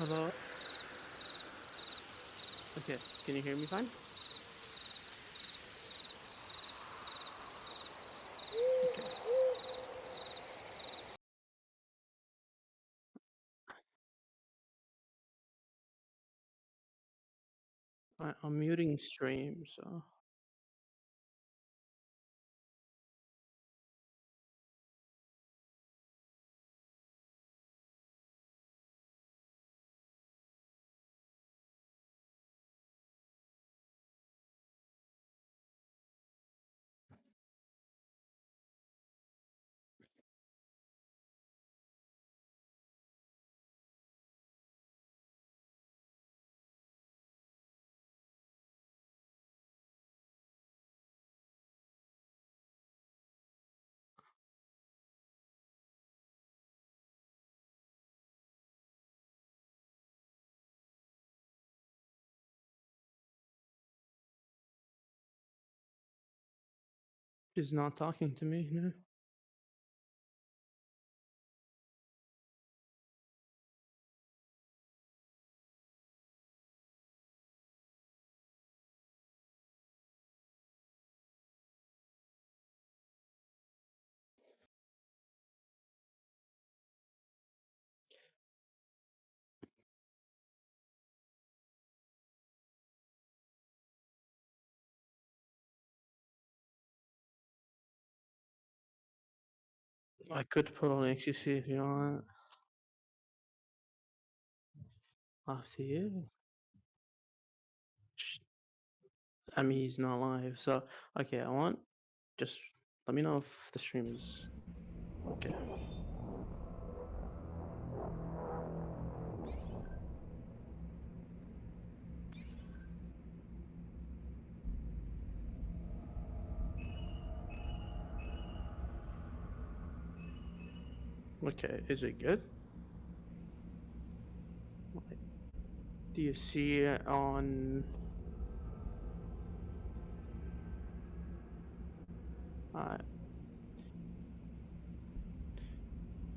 Hello? Okay, can you hear me fine? Okay. I'm muting stream, so she's not talking to me, no. I could put on XCC if you want. Up to you. I mean, he's not live, so okay. I want just let me know if the stream is okay. Okay, is it good? Do you see it on?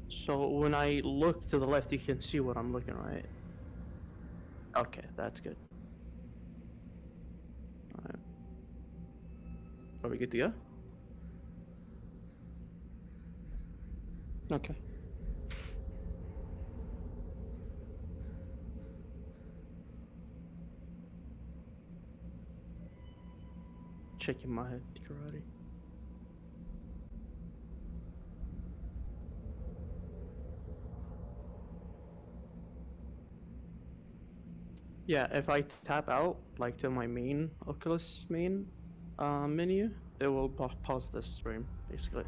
So when I look to the left, you can see what I'm looking, right? Okay, that's good. Alright. Are we good to go? Okay. Checking my karate. Yeah, if I tap out, like to my main Oculus main menu, it will pause the stream, basically.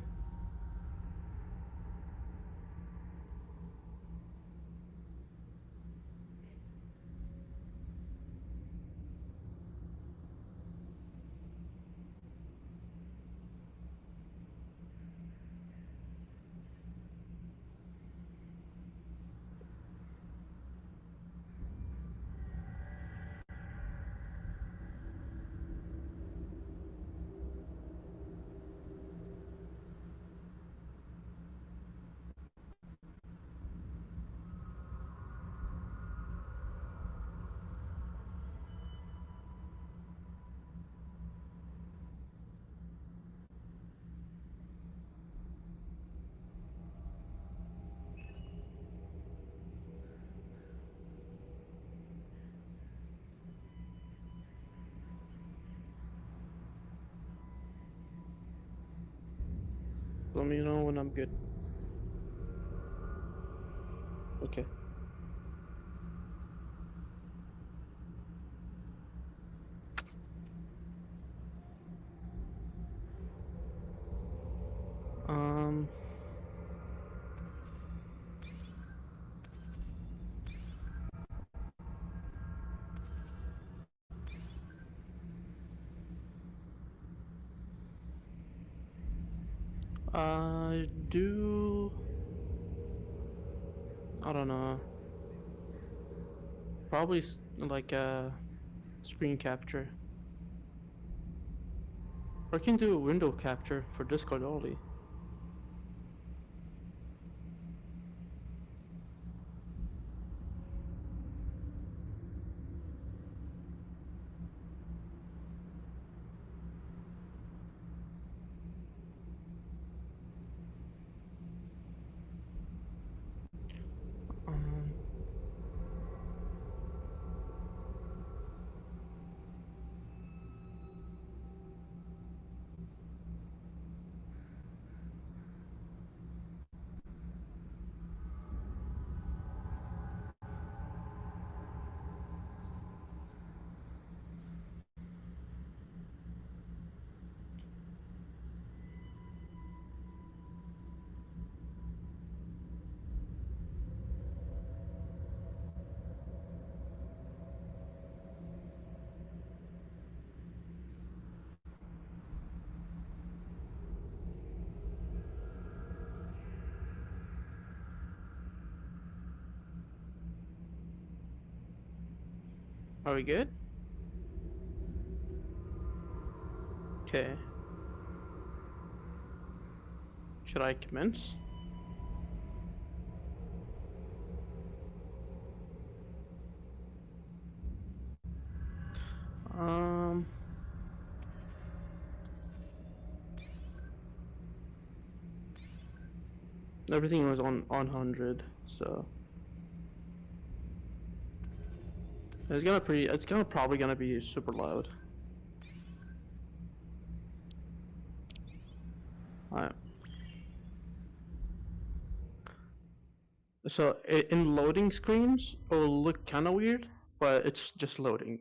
Let me know when I'm good. Okay. Um. Do I don't know. Probably like a screen capture. Or I can do a window capture for Discord only. Um, are we good? Okay. Should I commence? Um, Everything was on 100, so it's gonna probably gonna be super loud. Alright. So in loading screens, it will look kind of weird, but it's just loading.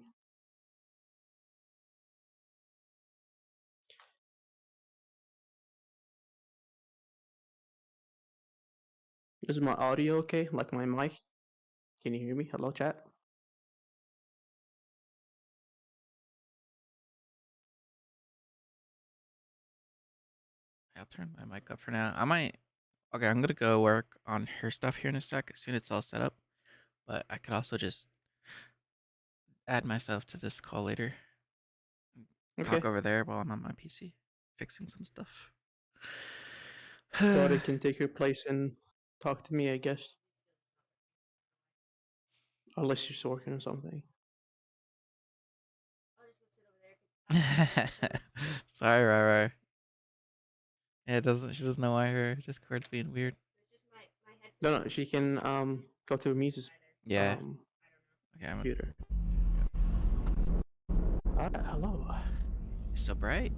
Is my audio okay? Like my mic? Can you hear me? Hello, chat? I'll turn my mic up for now. I might. Okay, I'm gonna go work on her stuff here in a sec. As soon as it's all set up, but I could also just add myself to this call later. Okay. Talk over there while I'm on my PC, fixing some stuff. Claudia can take your place and talk to me, I guess. Unless she's working or something. Sorry, Rara. Yeah, it doesn't. She doesn't know why her Discord's being weird. No, she can go to Mises Yeah. Okay, I'm. computer. Hello. You're so bright.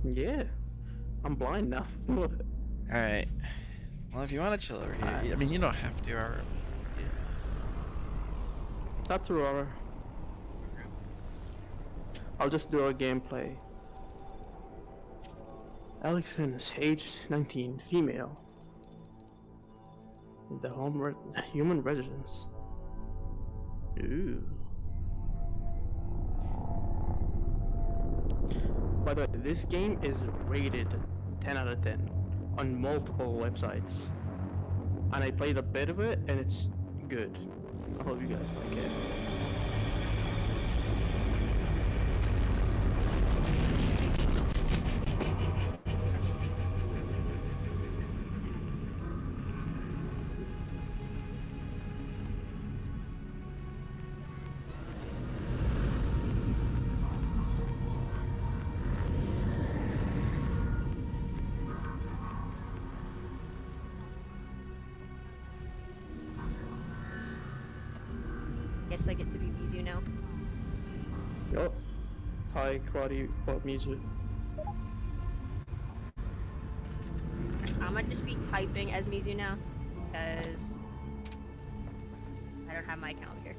Yeah, I'm blind now. All right. Well, if you want to chill over here, I mean, you don't have to. Rara. That's Aurora. I'll just do a gameplay. Alex Finnis, age 19, female. The human residence. Ooh. By the way, this game is rated 10 out of 10 on multiple websites. And I played a bit of it and it's good. I hope you guys like it. Guess I get to be Mizu now. Yup. Thai karate pop music. I'm gonna just be typing as Mizu now, because I don't have my account here.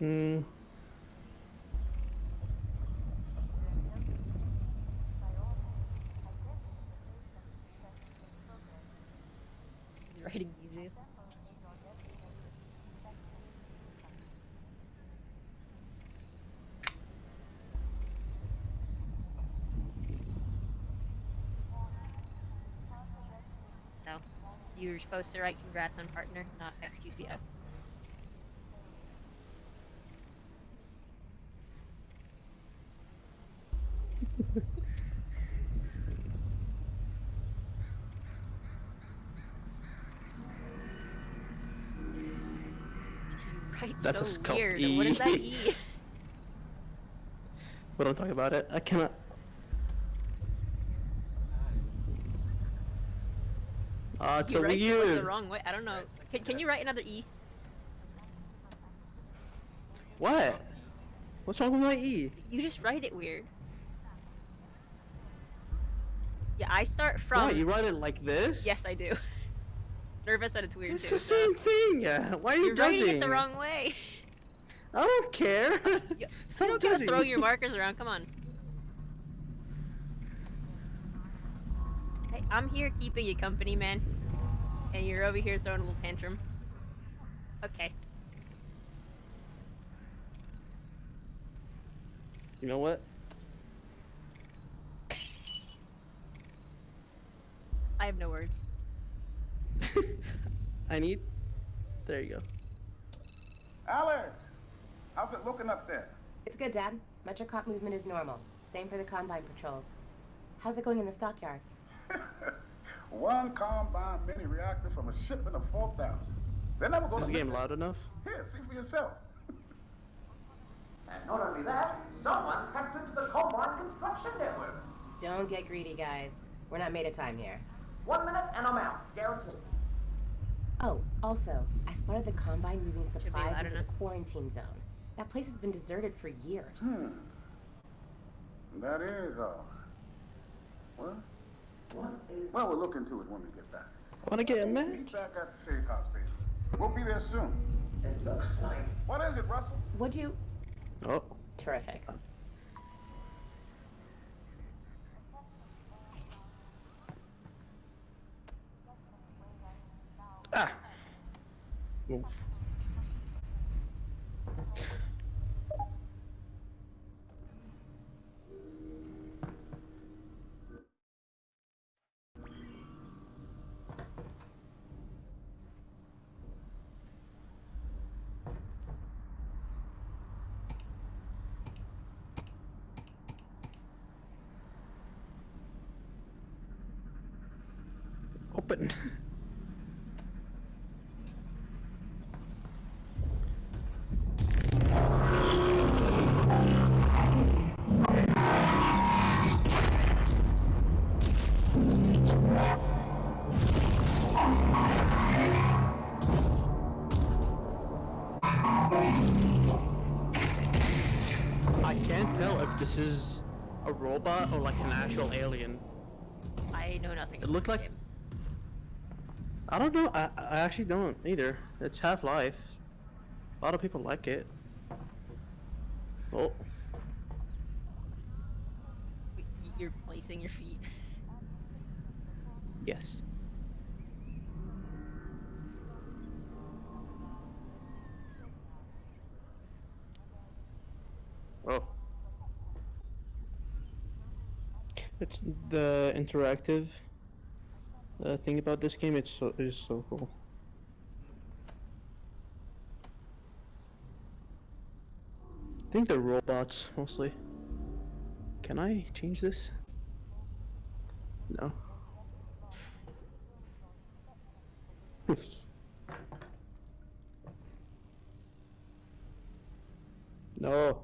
Hmm. He's writing Mizu. No. You were supposed to write congrats on partner, not XQCF. write That's so a scuffed weird. E. What is that E? We don't talk about it. I cannot. It's He so writes it like the weird. wrong way. I don't know. Can you write another E? What? What's wrong with my E? You just write it weird. Yeah, I start from. What? You write it like this? Yes, I do. Nervous said it's weird It's too. the so- same thing. Why are you You're judging? writing it the wrong way. I don't care. You Stop don't gotta judging. throw your markers around. Come on. Hey, I'm here keeping you company, man. And you're over here throwing a little tantrum. Okay. You know what? I have no words. I need. There you go. Alex, how's it looking up there? It's good, Dad. Metrocop movement is normal. Same for the Combine patrols. How's it going in the stockyard? One combine mini reactor from a shipment of 4,000. They're never going Is to the game loud enough? Here, see for yourself. And not only that, someone's hacked into the Combine construction network. Don't get greedy, guys. We're not made of time here. 1 minute and I'm out, guaranteed. Oh, also, I spotted the Combine moving be supplies loud into the enough. quarantine zone. That place has been deserted for years. That is all. Well, What is... we'll look into it when we get back. I wanna get a match. Meet back at the safe house, baby. We'll be there soon. It looks like... What is it, Russell? Would you? Oh. Terrific. Ah. Move. Open. I can't tell if this is a robot or like an actual alien. I know nothing. It about looked this like- game. I don't know. I actually don't either. It's Half-Life. A lot of people like it. Oh. You're placing your feet. Yes. Oh. It's the interactive thing about this game. It is so cool. I think they're robots mostly. Can I change this? No. No.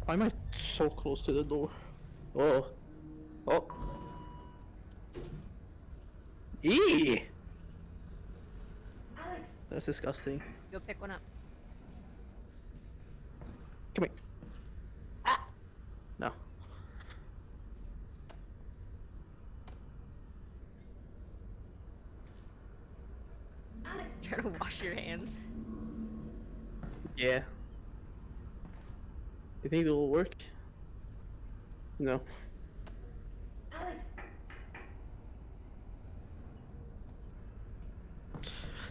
Why am I so close to the door? Oh. Oh. Eee! Alex! That's disgusting. Go pick one up. Come here. Ah! No. Alex! Try to wash your hands. Yeah. You think it'll work? No. Alex!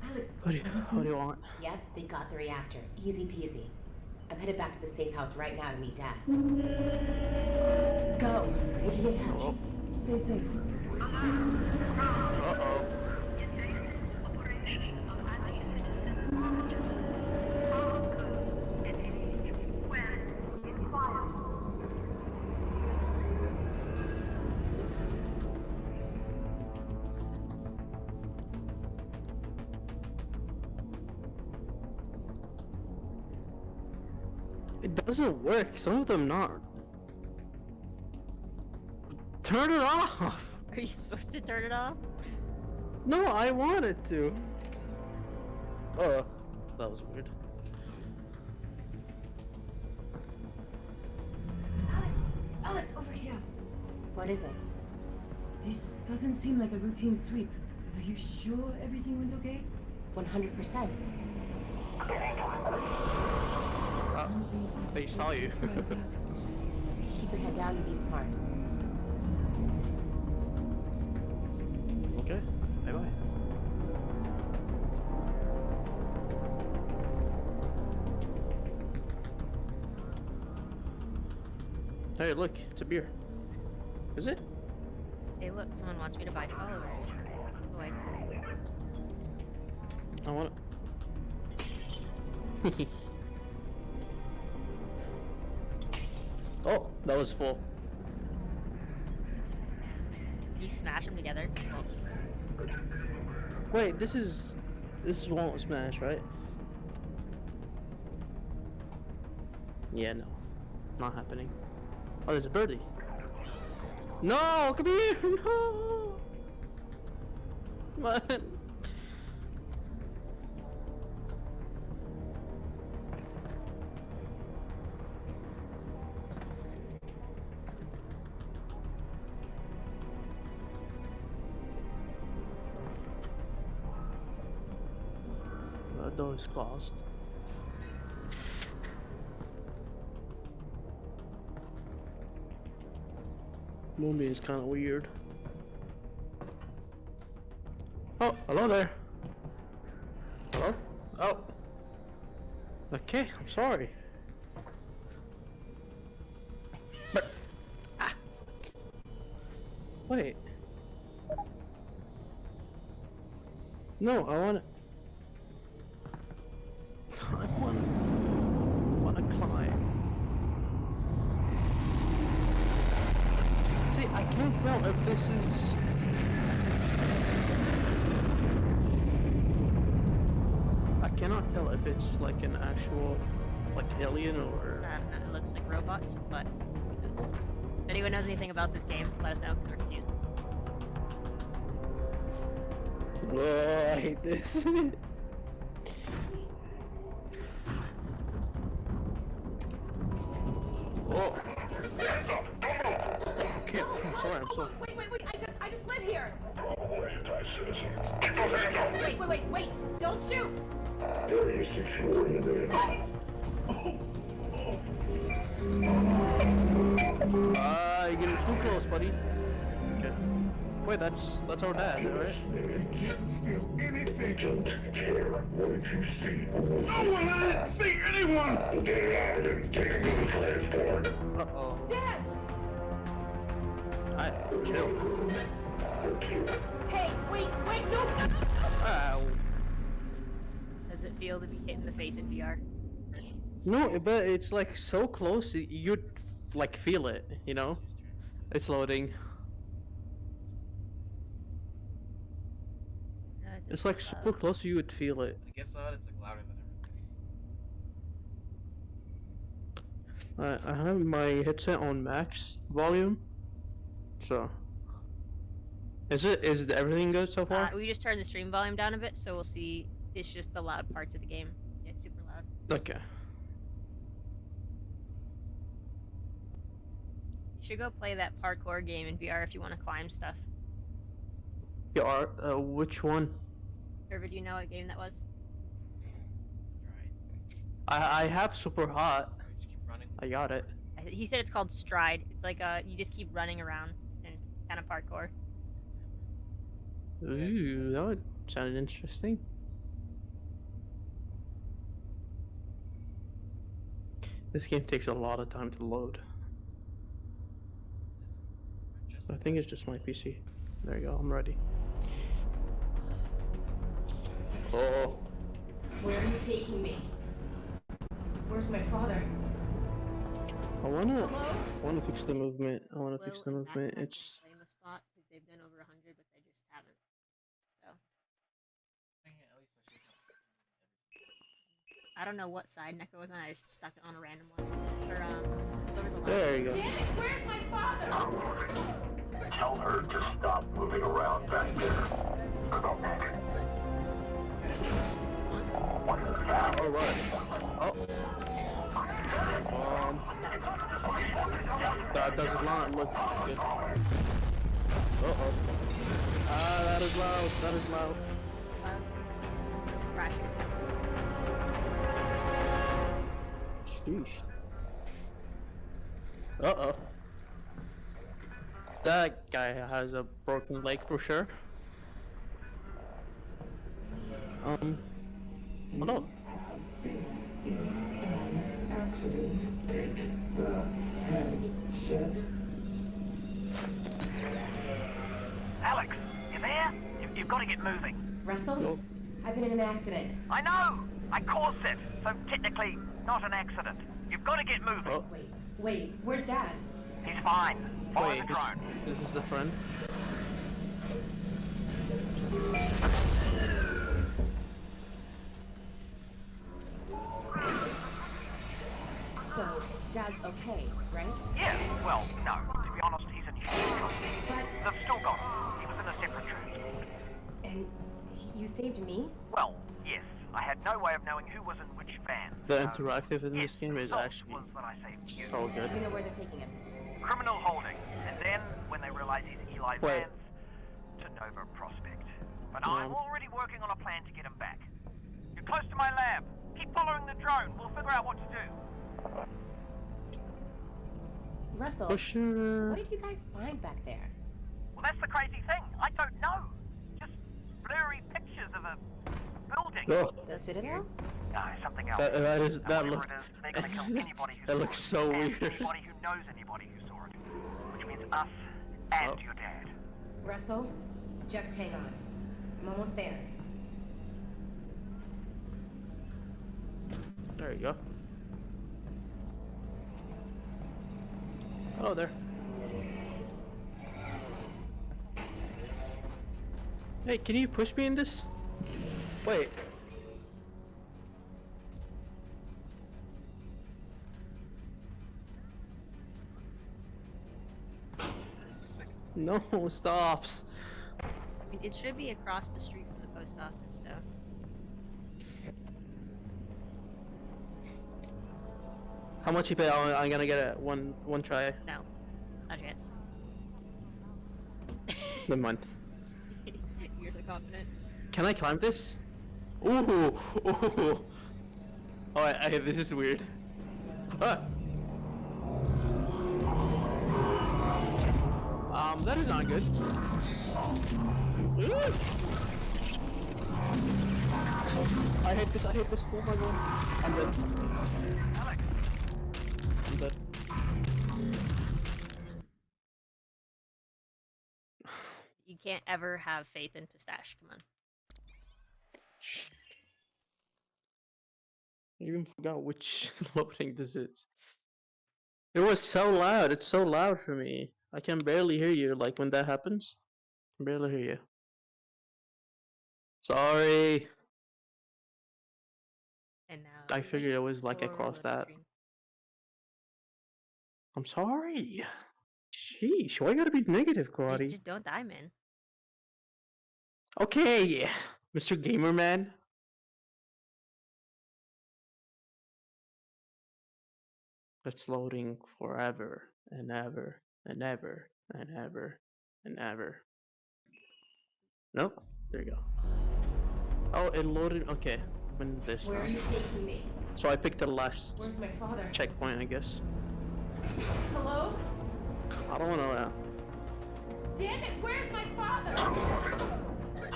Alex! What do you want? Yep, they got the reactor. Easy peasy. I'm headed back to the safe house right now to meet Dad. Go! We'll be in touch. Oh. Stay safe. Uh-oh. It doesn't work. Some of them not. Turn it off. Are you supposed to turn it off? No, I wanted to. Oh, that was weird. Alex, over here. What is it? This doesn't seem like a routine sweep. Are you sure everything went okay? 100%. They saw you. Keep your head down and be smart. Okay, bye-bye. Hey, look, it's a beer. Is it? Hey, look, someone wants me to buy followers. Oh, I want it. Oh, that was full. you smash them together. Oh. Wait, this is won't smash, right? Yeah, no, not happening. Oh, there's a birdie. No, come here, no. Man. The door is closed. Moonbeam is kind of weird. Oh, hello there. Hello? Oh. Okay, I'm sorry. But fuck. Wait. No, I want to. I want to climb. See, I can't tell if this is. I cannot tell if it's like an actual, like alien or. I don't know, it looks like robots, but who knows? If anyone knows anything about this game, let us know because we're confused. Oh, I hate this. Oh. Okay, I'm sorry, I'm sorry. Wait, I just live here. Wait, don't shoot. You're getting too close, buddy. Okay. Wait, that's our dad, right? You can't steal anything. Don't care. What did you see? No one! I didn't see anyone! Get out and take another transport. Uh-oh. Dad! Alright, chill. Hey, wait, no! Ow. Does it feel to be hit in the face in VR? No, but it's like so close, you'd like feel it, you know? It's loading. No, it It's doesn't like super close, you would feel it. When it gets loud, it's like louder than everything. I have my headset on max volume, so. Is everything good so far? We just turned the stream volume down a bit, so we'll see. It's just the loud parts of the game. Yeah, it's super loud. Okay. You should go play that parkour game in VR if you want to climb stuff. Yeah, which one? Irva, do you know what game that was? I have super hot. Just keep running. I got it. He said it's called Stride. It's like you just keep running around, and it's kind of parkour. Ooh, that would sound interesting. This game takes a lot of time to load. I think it's just my PC. There you go, I'm ready. Oh, Where are you taking me? Where's my father? I wanna fix the movement. I wanna fix the Will and movement. Max have It's been claim a spot because they've done over 100, but they just haven't. So I don't know what side Neko was on. I just stuck it on a random one. Or over the line. there you go. Damn it, where's my father? Tell her to stop moving around back there. All right. Oh. That does not look good. Uh-oh. Ah, that is loud. That is loud. Crashing. Sheesh. Uh-oh. That guy has a broken leg for sure. Hello. Alex, you there? You've got to get moving. Russell? Nope. I've been in an accident. I know! I caused it, so technically not an accident. You've got to get moving. Oh, Wait, where's Dad? He's fine. Follow wait. the drone. This is the friend. So, Dad's okay, right? Yeah, well, no. To be honest, he's in huge trouble. But, They've still got him. He was in a separate transport. and you saved me? Well, yes. I had no way of knowing who was in which van. The so, interactive in this yes, game is the result actually was that I saved you. so good. Do you know where they're taking him? Criminal holding. And then, when they realize he's Eli Wait. Vance, to Nova Prospect. But I'm already working on a plan to get him back. You're close to my lab. Keep following the drone. We'll figure out what to do. Russell, For sure. what did you guys find back there? Well, that's the crazy thing. I don't know. Just blurry pictures of a building. Oh, The Citadel? No, something else. that Whatever looks. it is, they're gonna kill anybody who That saw looks it, so and weird. anybody who knows anybody who saw it. Which means us and Oh. your dad. Russell, just hang on. I'm almost there. There you go. Hello there. Hey, can you push me in this? Wait. No, stops. I mean, it should be across the street from the post office, so. How much you pay? I'm gonna get it one try. No. Not a chance. Never mind. You're so confident. Can I climb this? Ooh, ooh. Oh, this is weird. Ah. That is not good. Ooh. I hate this. Oh my god. I'm dead. Alex, I'm dead. You can't ever have faith in Pistache. Come on. Shh. I even forgot which loading this is. It was so loud. It's so loud for me. I can barely hear you. Like when that happens, I can barely hear you. Sorry. And now. I figured it was like lower across loading that. screen. I'm sorry. Sheesh, why you gotta be negative, karate? Just don't die, man. Okay, Mr. Gamerman. It's loading forever and ever and ever and ever and ever. Nope, there you go. Oh, it loaded. Okay, I'm in this Where are now. you taking me? So I picked the last Where's my father? checkpoint, I guess. Hello? I don't wanna. Damn it, where's my father?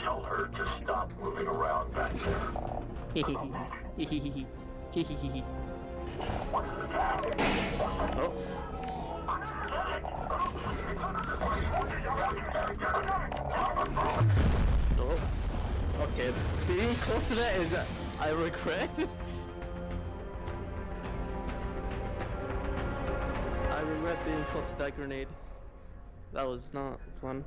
Tell her to stop moving around back there. Oh. Oh. Okay, being close to that is I regret. I regret being close to that grenade. That was not fun.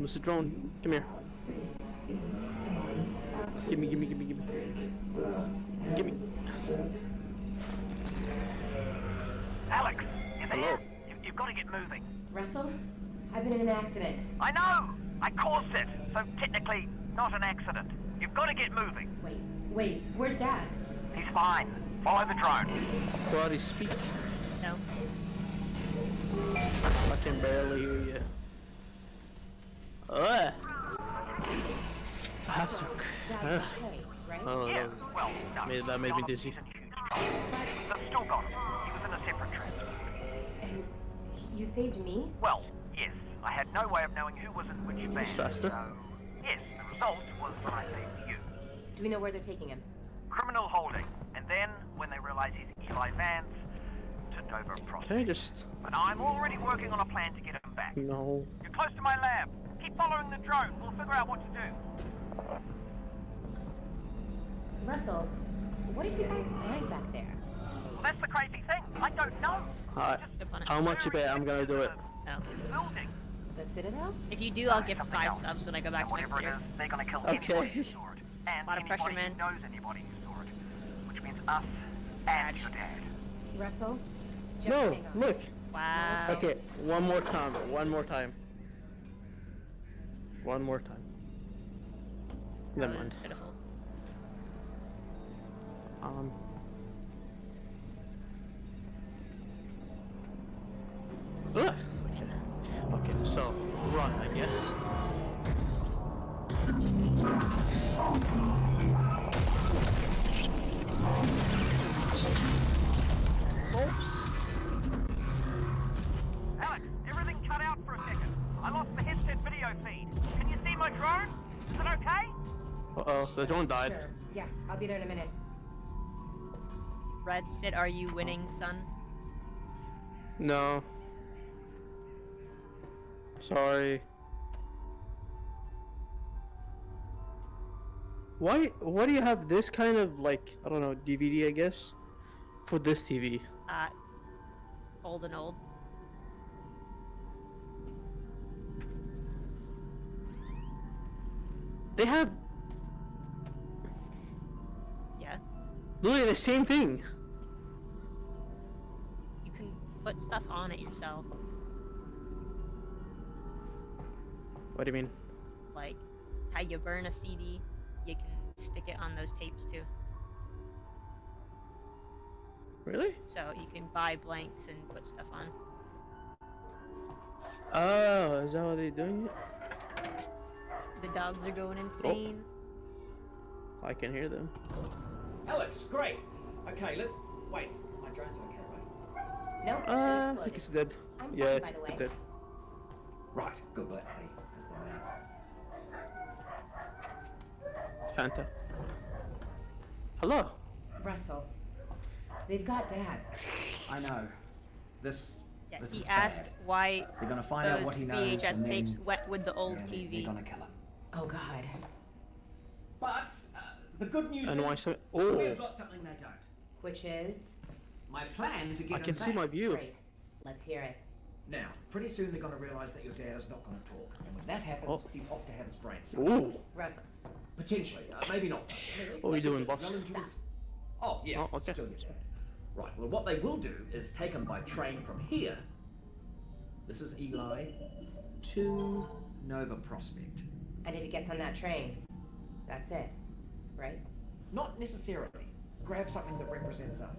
Mr. Drone, come here. Gimme. Gimme. Alex, you Hello. there? You've got to get moving. Russell, I've been in an accident. I know! I caused it, so technically not an accident. You've got to get moving. Wait, where's Dad? He's fine. Follow the drone. Karate speak. No. I can barely hear you. Ugh. I have to. Dad's okay, right? Oh, Yeah, that was. well, no, That made me John, dizzy. he's in huge trouble. They've still got him. He was in a separate transfer. And you saved me? Well, yes. I had no way of knowing who was in which van. faster. So, yes, the result was what I saved you. Do we know where they're taking him? Criminal holding. And then, when they realize he's Eli Vance, to Nova Prospect. Can I just. But I'm already working on a plan to get him back. No. You're close to my lab. Keep following the drone. We'll figure out what to do. Russell, what did you guys find back there? Well, that's the crazy thing. I don't know. Alright. How much you bet I'm gonna do it? No. Building. The Citadel? If you do, I'll gift Something 5 else. subs when I go back to my Whatever it computer. is, they're gonna kill Okay. anybody who saw it. And Lot of pressure, anybody man. who knows anybody who saw it. Which means us and your dad. Russell? Just No, hang on. look. Wow. Okay, one more time. One more time. One more time. Never That was mind. pitiful. Ugh. Okay. Okay, so run, I guess. Oops. Alex, everything cut out for a second. I lost the headset video feed. Can you see my drone? Is it okay? Uh-oh, the drone died. Sure. Yeah, I'll be there in a minute. Red Sid, are you winning, son? No. Sorry. Why do you have this kind of, like, I don't know, DVD, I guess? For this TV? Old and old. They have Yeah. literally the same thing. You can put stuff on it yourself. What do you mean? Like, how you burn a CD, you can stick it on those tapes too. Really? So you can buy blanks and put stuff on. Oh, is that how they're doing it? The dogs are going insane. I can hear them. Alex, great. Okay, let's wait. My drone's okay, right? Nope. I it think exploded. it's dead. I'm Yeah, fine, it's by the way. dead. Right. Good. Well, that's the Fanta. Hello. Russell, they've got Dad. I know. This. Yeah, this he is asked bad. why They're gonna find out those what he knows. VHS and tapes then, went with the old yeah, TV. They're gonna kill him. Oh God. But the good news And is why so? we've Oh, got something they don't. Which is? My plan to get I him can see back. my view. Great. Let's hear it. Now, pretty soon they're gonna realise that your dad is not gonna talk, and when that happens, Oh. he's off to have his brain sucked. Ooh. Russell. Potentially, maybe not. What are we doing, boss? Well into this- Oh, yeah. Oh, okay. Still your dad. Right. Well, what they will do is take him by train from here. This is Eli to Nova Prospect. And if he gets on that train, that's it, right? Not necessarily. Grab something that represents us.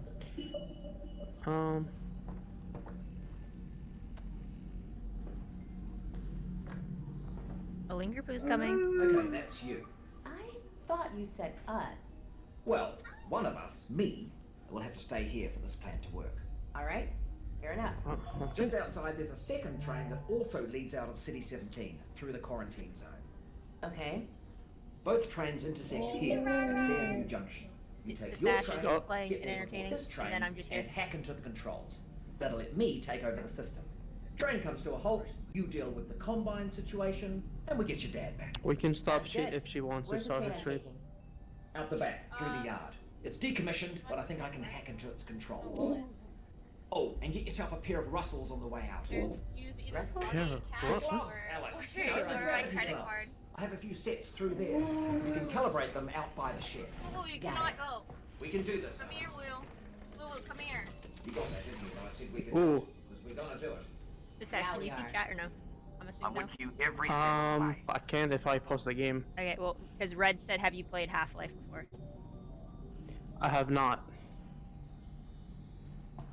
A linger poo's coming. Okay, that's you. I thought you said us. Well, one of us, me, will have to stay here for this plan to work. All right. Fair enough. Just outside, there's a second train that also leads out of City 17 through the quarantine zone. Okay. Both trains intersect here at Fairview Junction. You take This your dash train, is playing get and there before entertaining, this and train, then I'm just here. and hack into the controls. That'll let me take over the system. Train comes to a halt, you deal with the Combine situation, and we get your dad back. We can stop Sounds shit good. if she wants Where's to the start train her I'm stream. taking? Out the back, through the yard. It's decommissioned, but I think I can hack into its controls. Oh, and get yourself a pair of Russells on the way out. Use either Russell? money, Yeah, cash, Russell. or, Alex. or my Gravity credit gloves. card. I have a few sets through there. You can calibrate them out by the shed. Woo, you Got cannot it. go. We can do this. Come here, Will. Will, come here. You got that, didn't you? When I said we can Ooh. because we're gonna do it. Just Yeah, can we you see are. chat or no? I'm I'm assuming no. with you every step of the way. I can't if I pause the game. Okay, well, because Red said, have you played Half-Life before? I have not.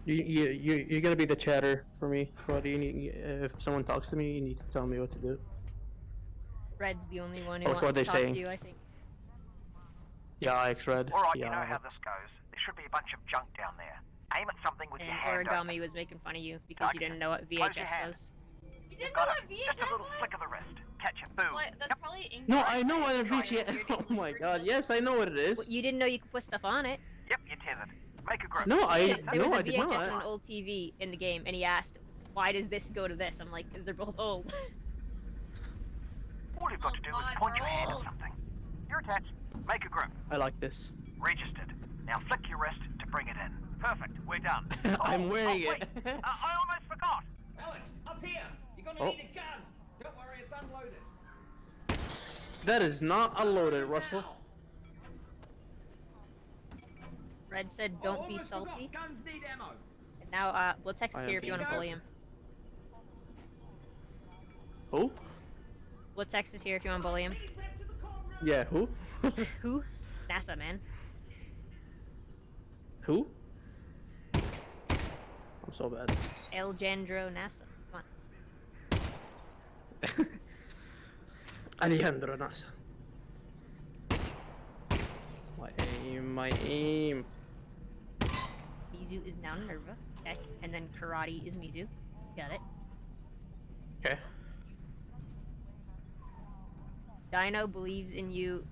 You're gonna be the chatter for me, but if someone talks to me, you need to tell me what to do. Red's the only one who Like wants what to they talk saying. to you, I think. Yeah, X-Red. Alright, yeah. you know how this goes. There should be a bunch of junk down there. Aim at something with your And hand Origami open. was making fun of you because you Okay. didn't know what Close your VHS hand. was. You didn't know Got what it. VHS Just a little was? flick of the wrist. Catch it. Boom. What? That's probably English. No, I know what a Try it. VGA. Weird Oh English my word god, is. yes, I know what it is. Well, you didn't know you could put stuff on it. Yep, you're tethered. Make a group. No, I There was no, a I did VHS not. and an old TV in the game, and he asked, why does this go to this? I'm like, because they're both old. All you've got to do is point your hand at something. You're attached. Make a group. I like this. Registered. Now flick your wrist to bring it in. Perfect. We're done. I'm wearing wait. it. I almost forgot. Alex, up here! You're gonna Oh. need a gun! Don't worry, it's unloaded. That is not unloaded, Russell. Now. Red said, Oh, don't be almost forgot. salty. Guns need ammo. And now, Blitzex is I here am if you want to being bully him. Who? Blitzex is here if you want to bully him. Heading back to the comm room. Yeah, who? Who? NASA, man. Who? I'm so bad. Eljandro NASA. Come on. Alejandro Nasa. My aim. Mizu is now Nerva. Okay. And then Karate is Mizu. Got it. Okay. Dino believes in you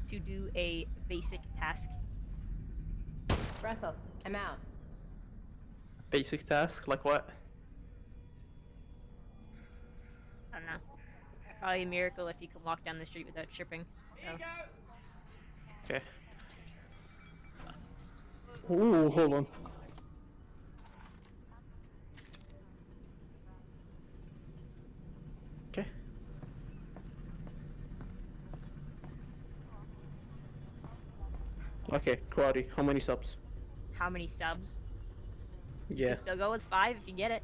to do a basic task. Russell, I'm out. Basic task, like what? I don't know. Probably a miracle if you can walk down the street without tripping. So. Here you go. Okay. Ooh, hold on. Okay. Okay, karate. How many subs? How many subs? Yeah. You still go with 5 if you get it.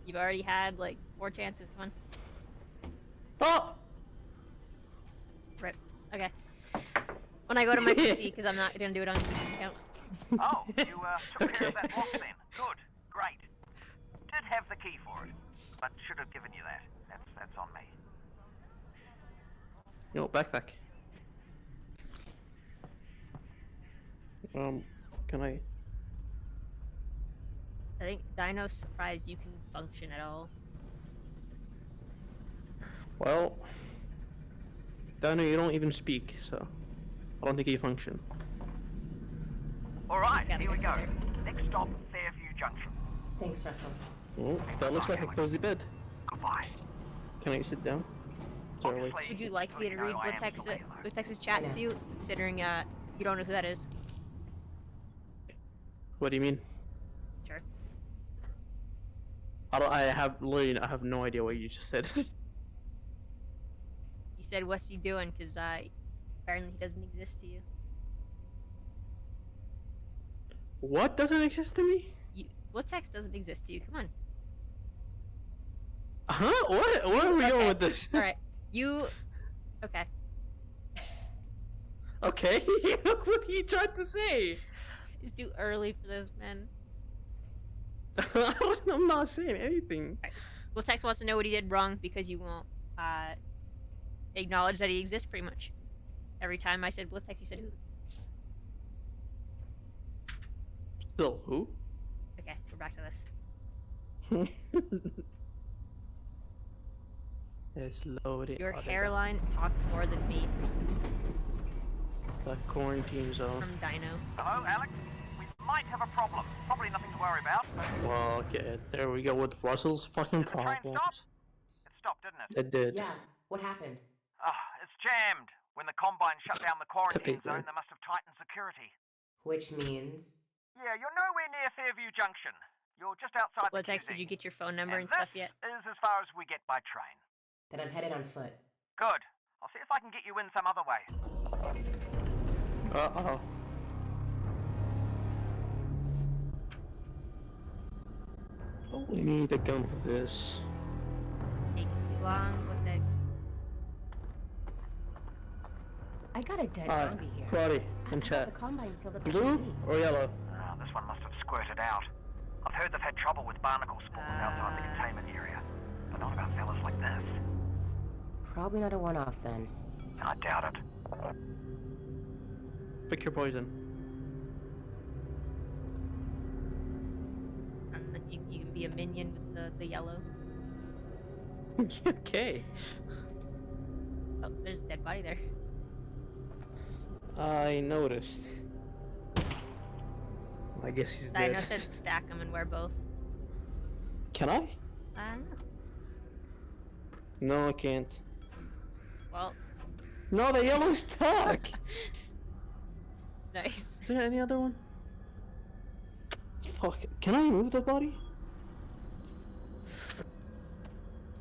You've already had like 4 chances. Come on. Oh! Rip. Okay. When I go to my PC, because I'm not gonna do it on this account. Oh, you took care of Okay. that lock then. Good. Great. Did have the key for it, but should have given you that. That's on me. No, backpack. Can I? I think Dino's surprised you can function at all. Well, Dino, you don't even speak, so I don't think you function. All right, gotta here we get go. better. Next stop, Fairview Junction. Thanks, Russell. Oh, that looks like a cozy bed. Goodbye. Can I sit down? Sorry, wait. Obviously, Would you like me to you know read I am Blitex's still here, though. Blitex's chats to you, considering you don't know who that is? What do you mean? Sure. I have literally, I have no idea what you just said. He said, "What's he doing?" Because apparently he doesn't exist to you. What doesn't exist to me? Blitzex doesn't exist to you. Come on. Huh? What? Where are we going with this? All right. You. Okay. Okay. What are you trying to say? It's too early for this, man. I'm not saying anything. Blitzex wants to know what he did wrong because you won't acknowledge that he exists. Pretty much. Every time I said Blitzex, you said who? Still, who? Okay, we're back to this. It's loaded. Your Oh, they got hairline talks more than me. The quarantine zone. From Dino. Hello, Alex. We might have a problem. Probably nothing to worry about, but Well, okay, there we go with Russell's fucking Did the train stop? problems. it stopped, didn't it? It did. Yeah, what happened? It's jammed. When the Combine shut down the quarantine Paper. zone, they must have tightened security. Which means. Yeah, you're nowhere near Fairview Junction. You're just outside the Latex, did QZ. you get your phone number and this stuff yet? is as far as we get by train. Then I'm headed on foot. Good. I'll see if I can get you in some other way. Uh-oh. Oh, we need a gun for this. Taking too long. Latex. I got a dead Alright, zombie here. karate I and thought chat. The Combine sealed up the Blue disease. or yellow? This one must have squirted out. I've heard they've had trouble with barnacle spores outside the containment area. But not about fellas like this. Probably not a one-off then. I doubt it. Pick your poison. You can be a minion with the yellow. Okay. Oh, there's a dead body there. I noticed. I guess he's I dead. know said stack them and wear both. Can I? I don't know. No, I can't. Well, No, the yellow's stuck! nice. Is there any other one? Fuck. Can I move the body?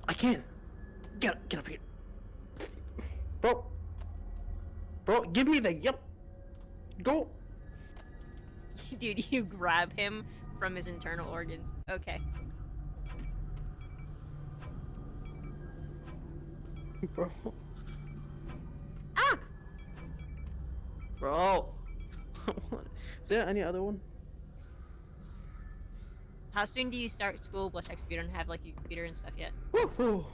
I can. Get up here. Bro. Bro, give me the yep. Go. Dude, you grab him from his internal organs. Okay. Bro. Ah! Bro. Is there any other one? How soon do you start school, Blatex, if you don't have like your computer and stuff yet? Woo-hoo.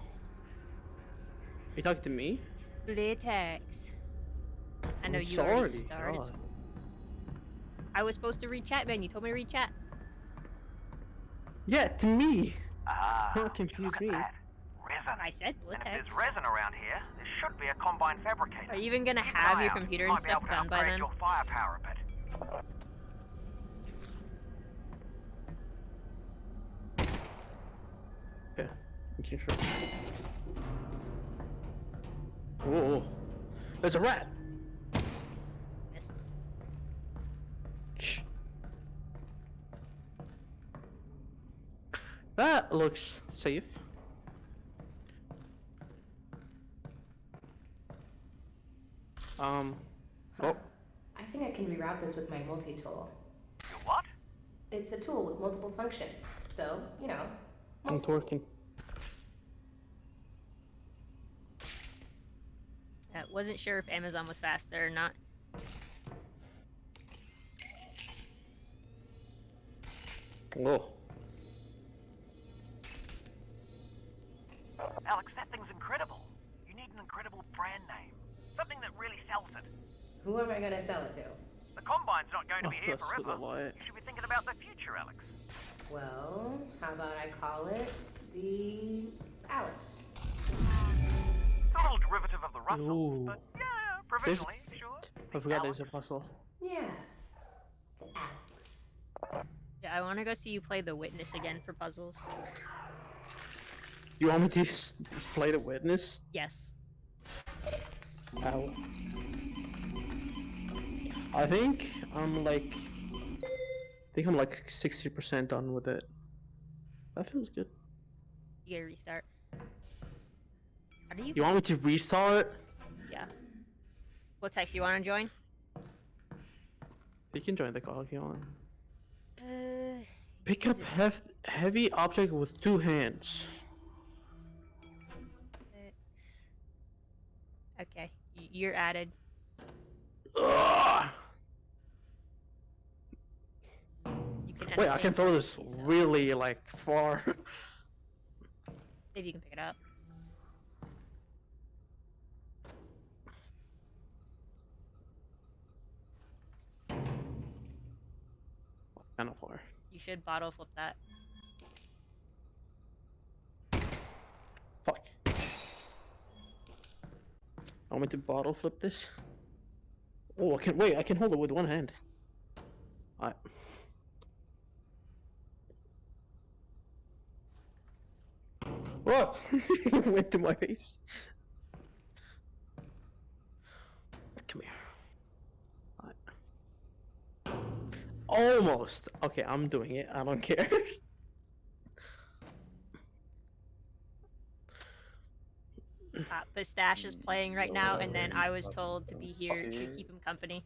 You talking to me? Blatex. I know I'm you already sorry, started God. school. I was supposed to read chat, man. You told me to read chat. Yeah, to me. Don't Look confuse at me. that. Resin. I said And if Blatex. there's resin around here, there should be a Combine fabricator. Are you even gonna Keep an have eye your out. computer Might and be stuff able to done by upgrade then? your firepower a bit. Okay, making sure. Whoa, there's a rat. Missed. Shh. That looks safe. Oh, I think I can reroute this with my multi-tool. You what? It's a tool with multiple functions. So, you know. I'm multi-tool. twerking. Wasn't sure if Amazon was faster or not. Whoa. Alex, that thing's incredible. You need an incredible brand name. Something that really sells it. Who am I gonna sell it to? The Combine's not going to be here That's for the forever. light. You should be thinking about the future, Alex. Well, how about I call it the Alex? It's a little derivative of the Russell, Ooh. but yeah, provisionally, sure. I forgot there's a Alex. puzzle. Yeah, the Alex. Yeah, I want to go see you play The Witness again for puzzles. You want me to play the witness? Yes. Ow. I think I'm like 60% done with it. That feels good. You gotta restart. How do you? You want me to restart? Yeah. What text you want to join? You can join the call if you want. Uh, Pick up heavy object with two hands. okay, you're added. Ugh! You can Wait, I can throw this entertain yourself. really like far. Maybe you can pick it up. Kind of far. You should bottle flip that. Fuck. I want me to bottle flip this. Oh, I can wait. I can hold it with one hand. Alright. Whoa! Went through my face. Come here. Almost. Okay, I'm doing it. I don't care. Pistache is playing right now, and then I was told to be here to keep him company,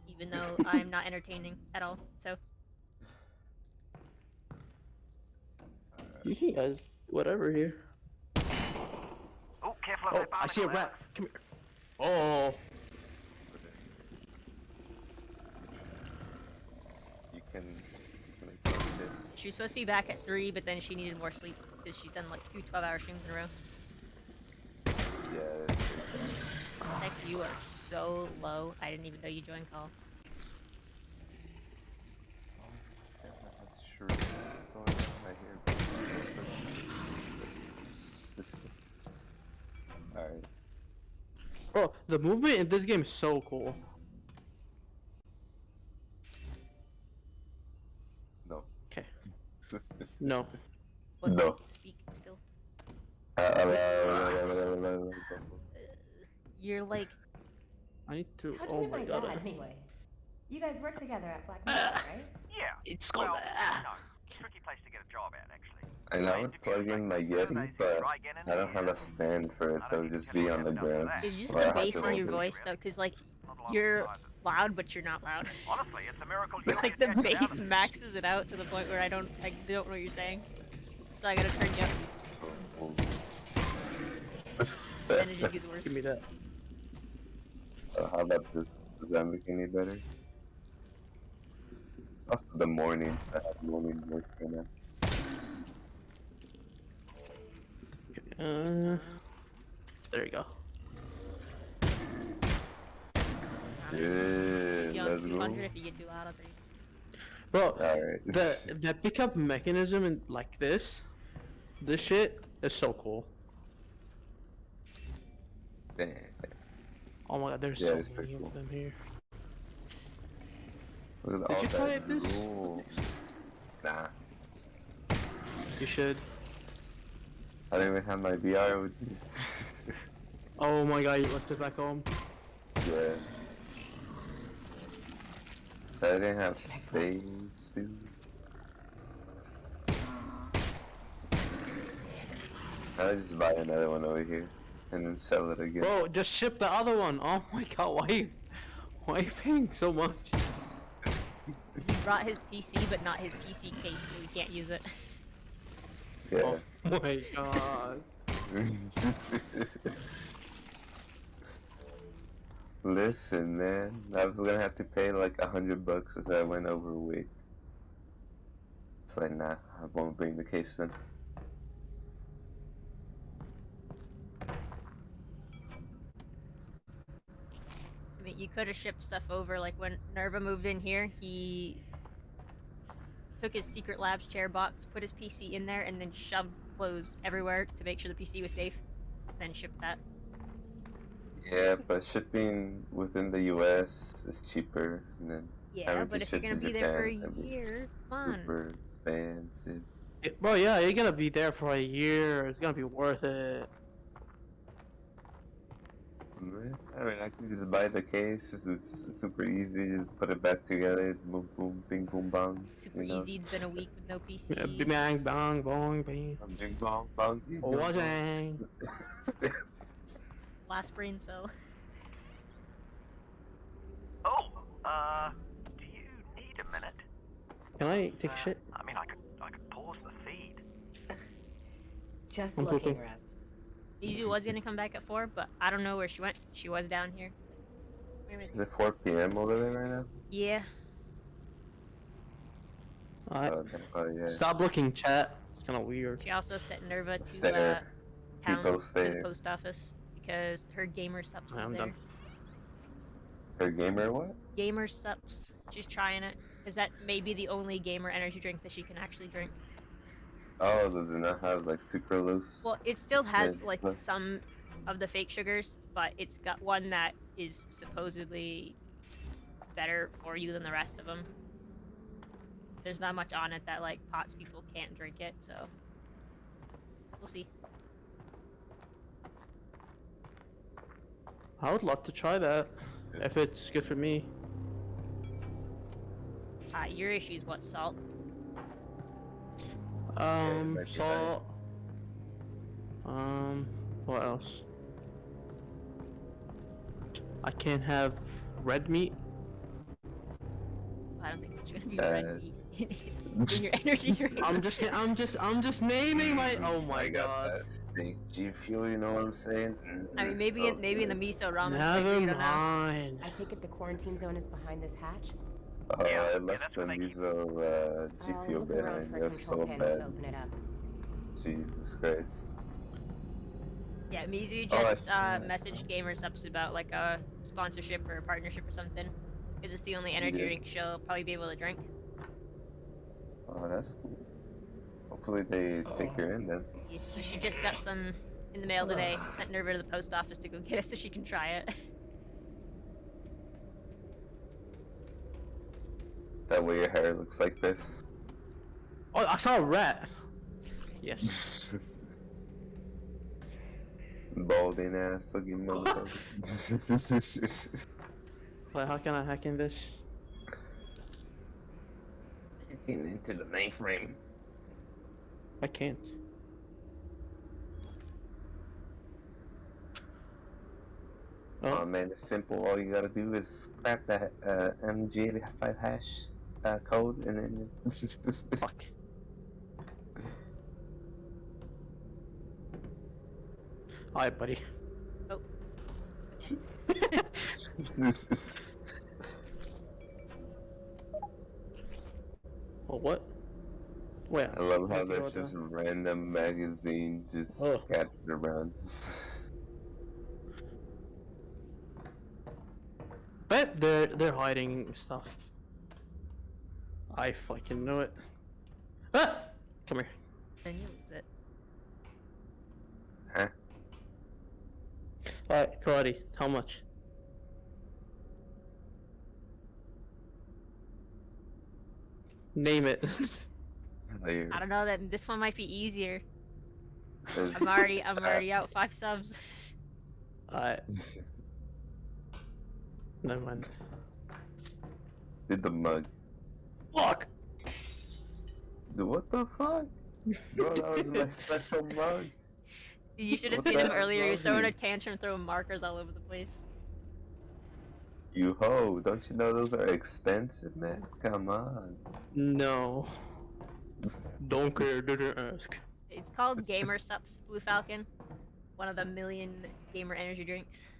even though I'm not entertaining at all. So You can guys, whatever here. Oh, careful of Oh, that I see a barnacle rat. Come here. Oh. You can like this. she was supposed to be back at 3, but then she needed more sleep because she's done like 2 12-hour streams in a row. Yeah, that's pretty Next, you are so low. I didn't even know you joined call. that's true. Going on right here. Alright. Bro, the movement in this game is so cool. No. Okay. No. What? No. Speak still. Uh, You're like, I need to. How'd you Oh meet my my god. dad anyway? You guys work together at Black Magic, right? Yeah. It's called. Well, no. Tricky place to get a job at, actually. and I would plug in my Yeti, but I don't have a stand for it, so it would just be on the ground. it's just Or I the have bass to in your hold it. voice though, because like you're loud, but you're not loud. Honestly, it's a miracle you Like the bass maxes it out to the point where I don't know what you're saying. So I gotta turn you up, and it just gets worse. Give me that. How about this? Does that make any better? Also, the morning. I have morning work right now. There you go. Yeah, let's go. 200 if you get too loud. I'll turn you. Bro, Alright. the pickup mechanism and like this shit is so cool. Damn. Oh my god, there's Yeah, so it's pretty many cool. of them here. Look at Did all you that try this? drool. Nah. You should. I don't even have my VR with me. Oh my god, you left it back home. Yeah. I didn't have space, dude. I'll just buy another one over here and then sell it again. Bro, just ship the other one. Oh my god, why are you paying so much? He brought his PC, but not his PC case, so we can't use it. Yeah. Oh my god. Listen, man, I was gonna have to pay like $100 if I went overweight. It's like, nah, I won't bring the case then. I mean, you could have shipped stuff over. Like when Nerva moved in here, he took his secret labs chair box, put his PC in there, and then shoved clothes everywhere to make sure the PC was safe. Then shipped that. Yeah, but shipping within the US is cheaper, and then Yeah, having but to if you're ship gonna to be there for a Japan, that'd be year, come on. super expensive. Bro, yeah, you're gonna be there for a year. It's gonna be worth it. I mean, I can just buy the case. It's super easy. Just put it back together. Boom, boom, bing, boom, bang. Super you know? easy. It's been a week with no PC. Yeah, bang, bang, bong, bang. Bing, bong, bang. bing, Oh, bong, bang. Last brain cell. Oh, do you need a minute? Can I take a shit? I mean, I could pause the feed. Just I'm looking, pooping. Raz. Izu was gonna come back at 4, but I don't know where she went. She was down here. Wait a minute. Is it 4 p.m. over there right now? Yeah. Alright. Oh, yeah. Stop looking, chat. It's kind of weird. She also sent Nerva to Stare. town T-post to the there. post office because her gamer subs is I'm there. done. Her gamer what? Gamer subs. She's trying it because that may be the only gamer energy drink that she can actually drink. Oh, does it not have like sucralose? Well, it still has Yeah, like huh. some of the fake sugars, but it's got one that is supposedly better for you than the rest of them. There's not much on it that like pots people can't drink it, so we'll see. I would love to try that if it's good for me. Your issue is what, salt? might be Salt. What else? I can't have red meat. I don't think there's gonna be red meat in your energy drink. I'm just naming my. Oh my I got god. that steak G Fuel, you know what I'm saying? I mean, maybe So in the good. miso ramen Never flavor, you don't know. mind. I take it the quarantine zone is behind this hatch? Oh, Yeah, I yeah, left that's the what they keep. miso G I'll Fuel look around behind. for a It was control so panel to bad. open it up. Jesus Christ. Yeah, Mizu Oh, I just see that. messaged Gamer Subs about like a sponsorship or a partnership or something. Is this the only energy Yeah. drink she'll probably be able to drink? Oh, that's cool. Hopefully they take her in then. Yeah, so she just got some in the mail today. Sent her over to the post office to go get it so she can try it. Is that why your hair looks like this? Oh, I saw a rat. Yes. Balding ass looking motherfucker. Wait, how can I hack in this? Getting into the mainframe. I can't. Oh man, it's simple. All you gotta do is crack that MG85 hash code and then Fuck. Alright, buddy. Oh. This is- Oh, what? Where? I love how Have to go there's just down. random magazines just Oh. scattered around. Bet they're hiding stuff. I fucking know it. Ah! Come here. Then you lose it. Huh? Alright, karate. How much? Name it. Like, I don't know, that this one might be easier. there's- I'm already out 5 subs. Alright. Never mind. Did the mug. Fuck! Dude, what the fuck? Bro, that was my special mug. You should have What seen the him earlier. He was throwing a lovely. tantrum, throwing markers all over the place. You ho, don't you know those are expensive, man? Come on. No. Don't care, didn't ask. It's called It's Gamer just- Sups Blue Falcon. One of the million gamer energy drinks.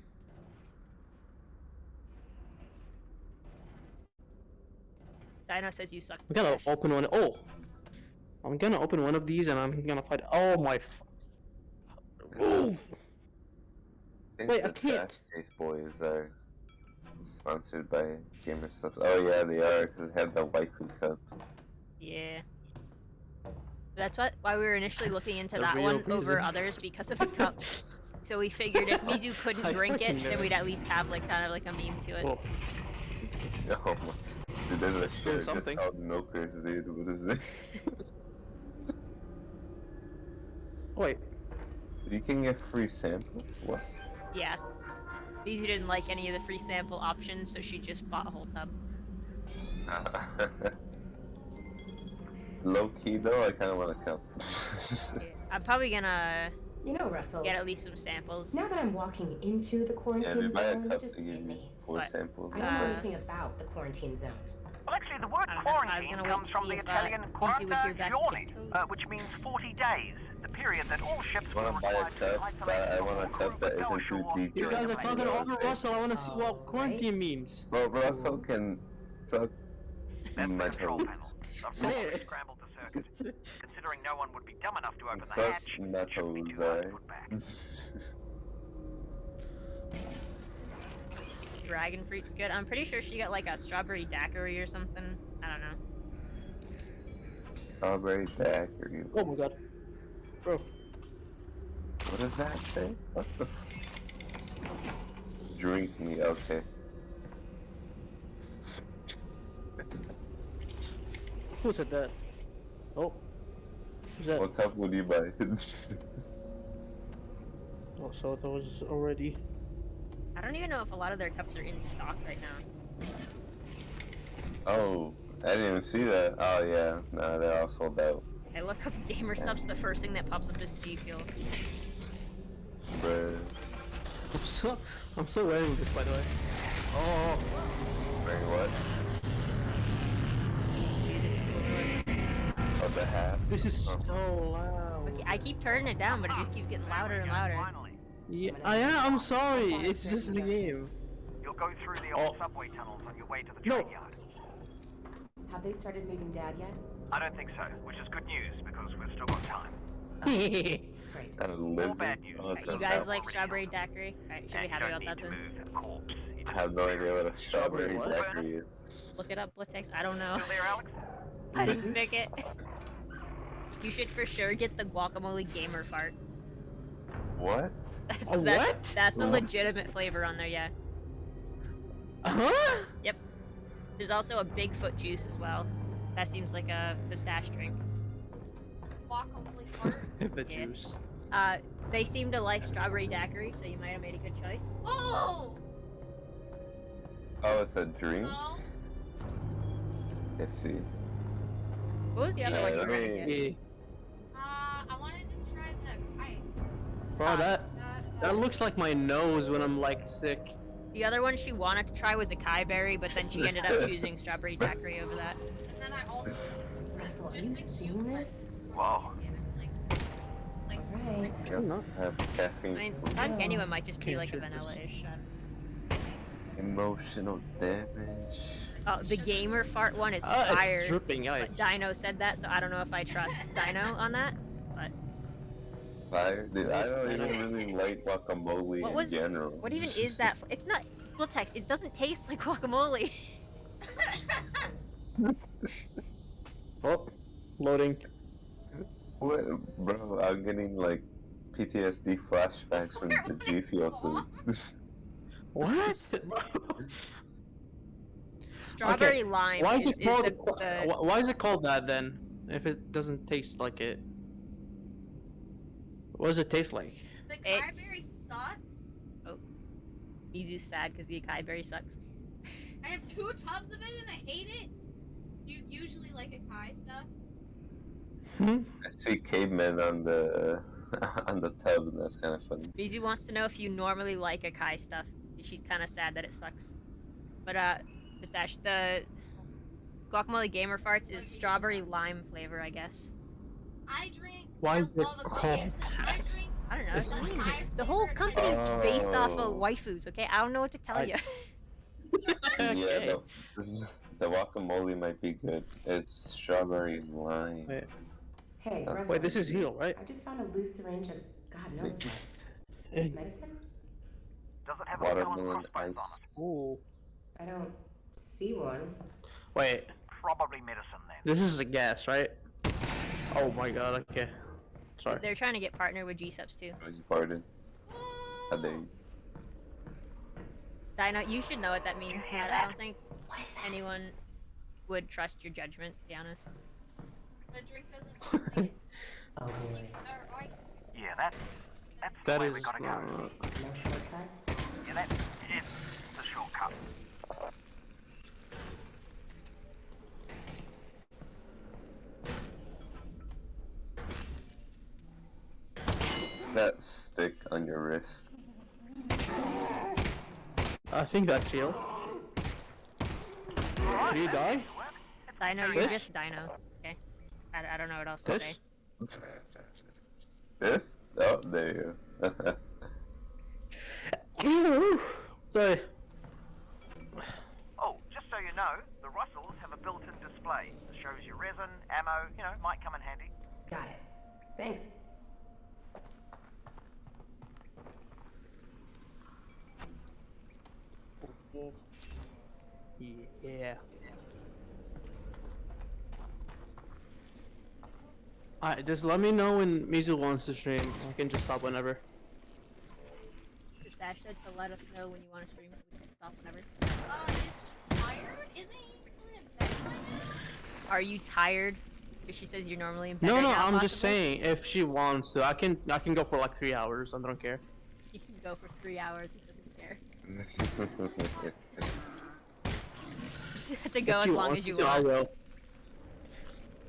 Dino says you suck. I'm gonna Smash. open one. Oh! I'm gonna open one of these and I'm gonna find. Oh my. Move! think Wait, I the can't. Fast Chase Boys are sponsored by Gamer Subs. Oh yeah, they are, because they have the waifu cups. Yeah. That's why we were initially looking into The that real one over reason. others because of the cups. So we figured if Mizu couldn't I drink it, fucking then know. we'd at least have like kind of like a meme to it. Oh, Oh my. Dude, there's a shirt just something. called Milkers, dude. What is it? wait. You can get free samples? What? Yeah. Mizu didn't like any of the free sample options, so she just bought a whole tub. Low key though, I kind of want a cup. I'm probably gonna You know, Russell, get at least some samples. now that I'm walking into the Yeah, quarantine dude, buy a zone, cup just to give hit you me. 4 What? samples. I don't know Uh, anything about the quarantine zone. Well, actually, the word I don't know. I was quarantine gonna wait comes to from see the if, Italian Lucy would hear back to quaranta code. giorni, which means 40 days, the period that all ships I were want to buy a required to cup, but isolate I all want a crew cup that but no isn't too shore deep. You guys are during the talking main over season. Russell. I want to see what Alright. quarantine means. Bro, Russell can suck That's the my control toes. panel. I've Say already it. scrambled the circuit. Considering no one would be dumb enough to open the Suck hatch, my it shouldn't be toes, too hard to alright? put back. Dragon fruit's good. I'm pretty sure she got like a strawberry daiquiri or something. I don't know. Strawberry daiquiri. Oh my god. Bro. What does that say? What the Drink me, okay. Who said that? Oh. Who's that? What cup would you buy? Oh, so that was already. I don't even know if a lot of their cups are in stock right now. Oh, I didn't even see that. Oh yeah, no, they're all sold out. I look up gamer subs, the first thing that pops up is G Fuel. Bruh. I'm still wearing this, by the way. Oh, Wearing what? Oh, the hat? this is Oh. so loud. Okay, I keep turning it down, but it just keeps getting louder and louder. Finally, Yeah, I'm sorry. It's just the game. you'll go through the old subway tunnels on your way to the No. train yard. Have they started moving Dad yet? I don't think so, which is good news because we've still got time. Great. And a lizard. bad news. Oh, it's You not guys that like one. strawberry daiquiri? Alright, should be And you happy don't about need that to then. move a corpse. You I just have no idea what a Strawberry strawberry what? daiquiri is. Look it up, Blitzex. I don't know. Still there, Alex? I didn't pick it. You should for sure get the guacamole gamer fart. What? A what? That's a legitimate flavor on there, yeah. Huh? Yep. There's also a Bigfoot juice as well. That seems like a pistache drink. Guacamole fart. The Yeah. juice. They seem to like strawberry daiquiri, so you might have made a good choice. Oh! Oh, it's a drink? No. Let's see. What was the other Yeah, one you let were me- gonna get? Yeah. I wanted to try the kite. Bro, that looks like my nose when I'm like sick. The other one she wanted to try was a kai berry, but then she ended up choosing strawberry daiquiri over that. And then I also Russell, are just you the seeing cute this? Wow. Like Alright. I guess I have I caffeine. mean, uncanny one might just be Can't like a drink this. vanilla-ish. Emotional damage. Oh, the gamer fart one is It's fire. dripping. But Dino said that, so I don't know if I trust Dino on that. But Fire? Dude, I don't even really like guacamole What in was- general. what even is that? It's not Blitzex. It doesn't taste like guacamole. Oh, loading. What? Bro, I'm getting like PTSD flashbacks from the G Fuel food. What? Strawberry lime Why is is, it called? the Why is it called that then? If it doesn't taste like it, what does it taste like? the It's- cranberry sucks. Mizu's sad because the acai berry sucks. I have 2 tubs of it and I hate it. You usually like acai stuff. I see cavemen on the on the tub, and that's kind of funny. Mizu wants to know if you normally like acai stuff. She's kind of sad that it sucks. But Pistache, the guacamole gamer farts is strawberry lime flavor, I guess. I drink. Why I is it love acai. called I that? drink. I don't know. It's The whole company is based off of Oh. waifus, okay? I don't know what to tell I- you. Yeah, the guacamole might be good. It's strawberry and lime. Wait. Hey, Wait, Russell. Wait, this is heal, right? I just found a loose syringe of God knows what. Eh. Medicine? Does it have a skull and Watermelon crossbones ice. on it? Ooh. I don't see one. Wait, Probably medicine then. this is a gas, right? Oh my god. Okay. Sorry. They're trying to get partnered with G-Subs too. Oh, you farted. How dare you? Dino, you should know what that means. I don't think anyone would trust your judgment, to be honest. The drink doesn't taste it. Oh boy. Or I Yeah, that's the That way is we gotta go. No shortcut? Yeah, that is the shortcut. That stick on your wrist. I think that's heal. Did he die? Dino, you're This? just Dino. Okay. I don't know what else to say. This? This? Oh, there you go. Ew. Sorry. Oh, just so you know, the Russells have a built-in display that shows you resin, ammo, might come in handy. Got it. Thanks. Yeah. Alright, just let me know when Mizu wants to stream. I can just stop whenever. Pistache said to let us know when you want to stream. We can stop whenever. is he tired? Isn't he really in bed by now? Are you tired? Because she says you're normally in bed. No, right no, now, I'm just possibly? saying if she wants to, I can go for like 3 hours. I don't care. He can go for 3 hours. He doesn't care. To go as long as you I want. will.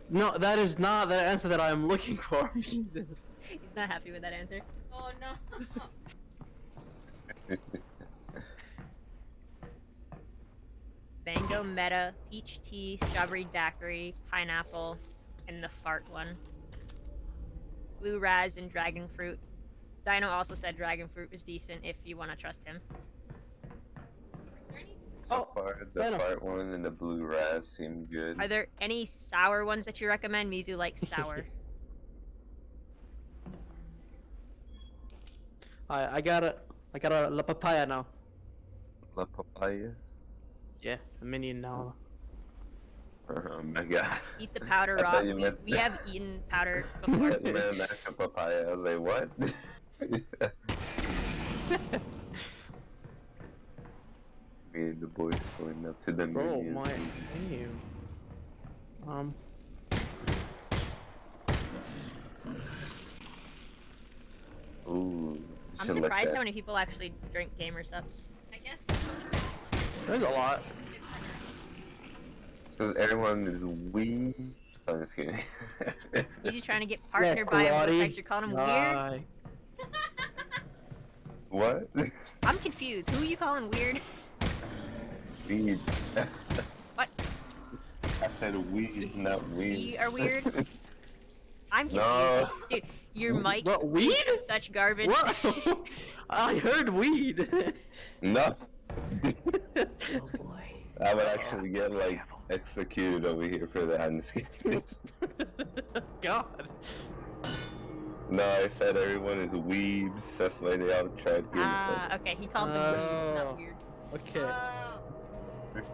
No, that is not the answer that I am looking for. He's not happy with that answer. Oh no. Mango, meta, peach tea, strawberry daiquiri, pineapple, and the fart one. Blue raz and dragon fruit. Dino also said dragon fruit was decent if you want to trust him. So far, the Venom. fart one and the blue raz seem good. Are there any sour ones that you recommend? Mizu likes sour. I got a la papaya now. La papaya? Yeah, a minion now. Oh my god. Eat the powder I raw. thought you meant- We have eaten powder I before. thought you meant an actual papaya. I was like, what? Me and the boys going up to the Bro, minions. my name. Ooh. I'm shit like surprised that. how many people actually drink gamer subs. I guess There's a lot. Because everyone is wee. I'm just kidding. He's just trying to get partnered by him. karate Vortex, you're calling him weird? guy. What? I'm confused. Who are you calling weird? Weed. What? I said weed, not We weed. are weird? I'm confused. No. Dude, your mic What, weed? is such garbage. What? I heard weed. No. Oh boy. I would actually get like executed over here for that. I'm just kidding. God. No, I said everyone is weebs. That's why they all tried to give Ah, okay. He called them weirds, Oh. not weird. Okay. Oh. This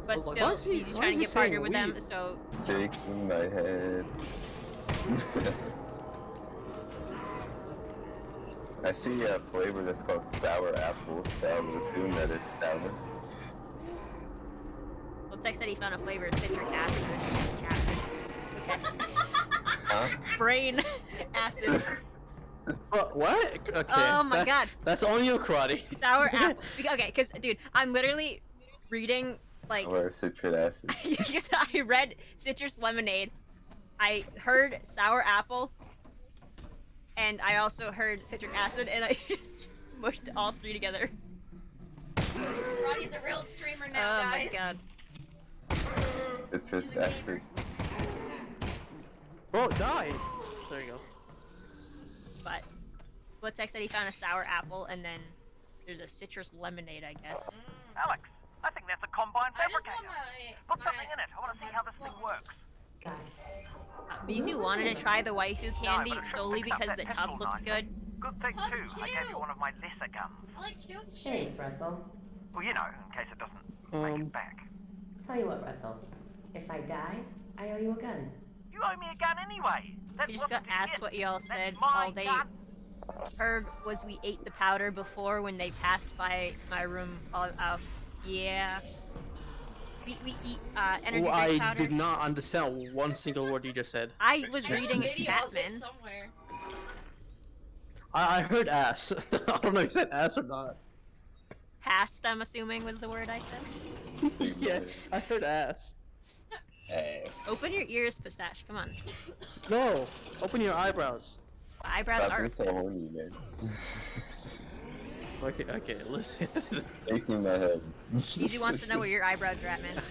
But was like, still, why is he- he's just why trying is to he get partnered saying with them, weed? so... shaking my head. I see a flavor that's called sour apple, so I would assume that it's sour. Looks said he found a flavor of citric acid. Acid. Okay. Huh? Brain acid. What? Okay. Oh my god. That's only your karate. Sour apple. Okay, because, dude, I'm literally reading, like... Or citric acid. Because I read citrus lemonade, I heard sour apple, and I also heard citric acid, and I just mushed all three together. Roddy's a real streamer now, Oh guys. my god. Citrus acid. Bro, die. There you go. But Blitzex said he found a sour apple, and then there's a citrus lemonade, I guess. Alex, I think that's a combined I just fabricator. want Put something in it. I want to see how this thing works. Got it. Mizu wanted to try the waifu candy No, but solely fix up because that the pistol tub looked knife. good. Good thing That's too. I gave cute. you one of my lesser guns. I like cute shit. Thanks, Russell. Well, you know, in case it doesn't make it back. Tell you what, Russell. If I die, I owe you a gun. You owe me a gun anyway. That We just got wasn't a asked gift. what y'all That's said my all day. gun. Heard was we ate the powder before when they passed by my room. Yeah. We eat energy Well, drink I powder. did not understand one single word you just said. I was There's a reading video of it Chapman. somewhere. I heard ass. I don't know if you said ass or not. Past, I'm assuming, was the word I said. Yes, I heard ass. Ass. Open your ears, Pistache. Come on. No, open your eyebrows. Eyebrows Stop are. being so horny, man. Okay, listen. Shaking my head. Easy wants to know where your eyebrows are at, man.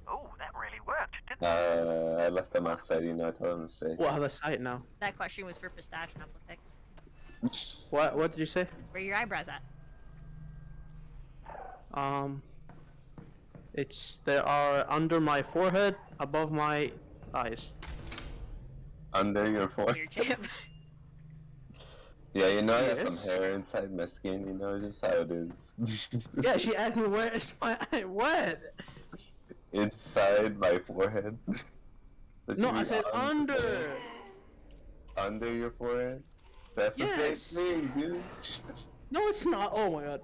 Oh, that really worked, didn't it? I left them outside, you know, I told them to stay. Well, I have a sight now. That question was for Pistache, not Blitzex. What did you say? Where are your eyebrows at? They are under my forehead, above my eyes. Under your forehead. Your chip. Yeah, you know, I got Yes. some hair inside my skin, you know, just how it is. Yeah, she asked me where is my eye. What? Inside my forehead. What No, you I mean said on- under. Under your forehead? That's the Yes. same thing, dude. No, it's not. Oh my god.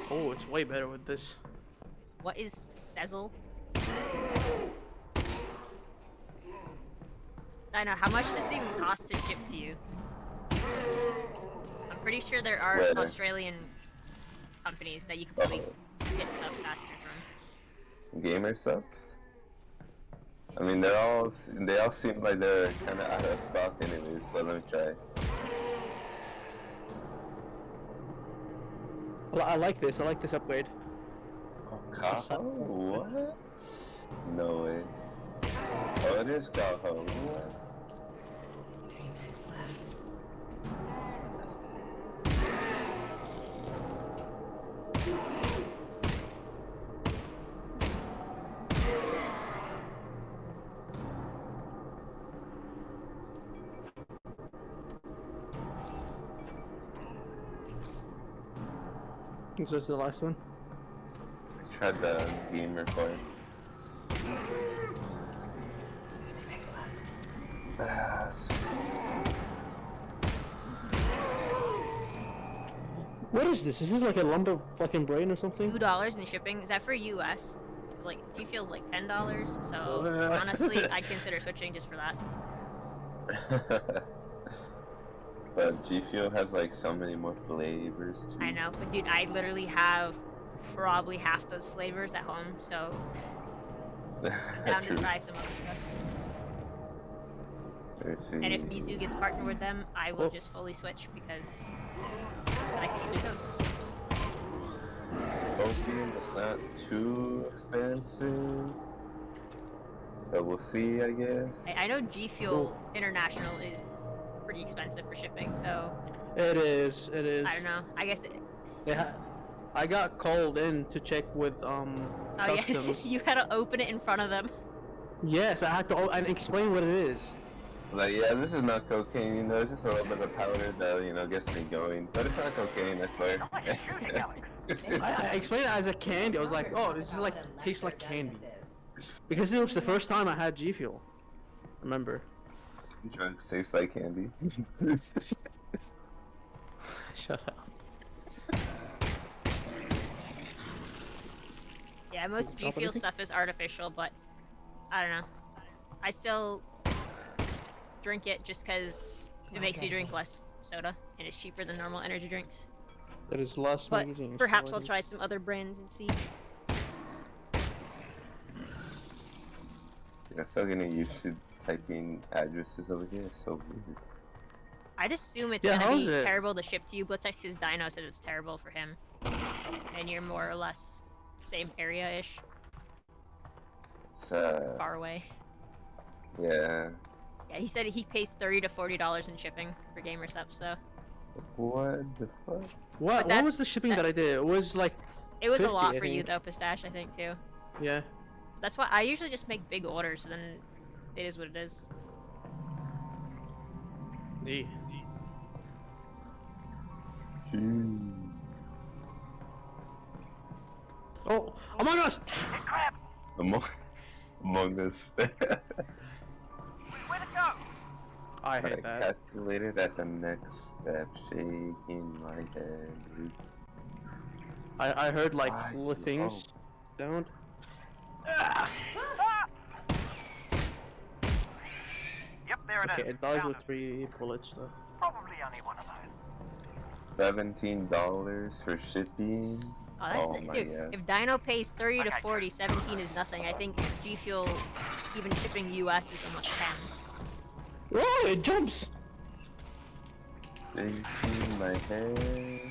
Oh, it's way better with this. What is Sezzle? I know. How much does it even cost to ship to you? I'm pretty sure there are Where? Australian companies that you could probably get stuff faster from. Gamer subs? I mean, they all seem like they're kind of out of stock anyways, but let me try. I like this. I like this upgrade. Oh, Kaho? What? No way. Oh, it is Kaho. What? 3 minutes left. Is this the last one? I tried the gamer coin. 3 minutes left. What is this? Is this like a lumber fucking brain or something? $2 in shipping. Is that for US? It's like G Fuel's like $10. So honestly, I'd consider switching just for that. But G Fuel has like so many more flavors too. I know, but dude, I literally have probably half those flavors at home, so I'm down to True. try some other stuff. Let's see. And if Mizu gets partnered with them, I will just fully switch because then I can use their code. Opium is not too expensive. But we'll see, I guess. I know G Fuel International is pretty expensive for shipping, so It is. It is. I don't know. I guess it. Yeah. I got called in to check with Oh customs. yeah, you had to open it in front of them. Yes, I had to and explain what it is. Like, yeah, this is not cocaine, you know, it's just a little bit of powder that, you know, gets me going. But it's not cocaine, I swear. Nice shooting, Alex. I explained it as a candy. I was like, oh, this is like tastes like candy. Because it was the first time I had G Fuel. Remember? Drugs taste like candy. Shut up. Yeah, most G Drop Fuel anything? stuff is artificial, but I don't know. I still drink it just because it makes me drink less soda, and it's cheaper than normal energy drinks. That is less But magazines. perhaps I'll try some other brands and see. I'm still getting used to typing addresses over here, it's so weird. I'd assume it's Yeah, gonna how's be it? terrible to ship to you. Blitzex, because Dino said it's terrible for him, and you're more or less same area-ish, It's, far away. yeah. Yeah, he said he pays $30 to $40 in shipping for gamer subs, though. What the fuck? What that's- was the shipping that I did? It was like It was a 50, lot I for you think. though, Pistache, I think too. Yeah. That's why I usually just make big orders, so then it is what it is. Yeah. Oh, Among Us! Hey, Crab, Among Us. where to go? I I hate that. calculated at the next step, shaking my head. I heard like Why? cool things. Sound. Ah! Yep, there it is. Okay, it dies Found with 3 bullets though. Probably only one of those. $17 for shipping. Oh, that's Oh my dude. God. If Dino pays 30 to Okay. 40, 17 is nothing. I think G Fuel, even shipping US, is almost 10. Oh, it jumps! Shaking my head.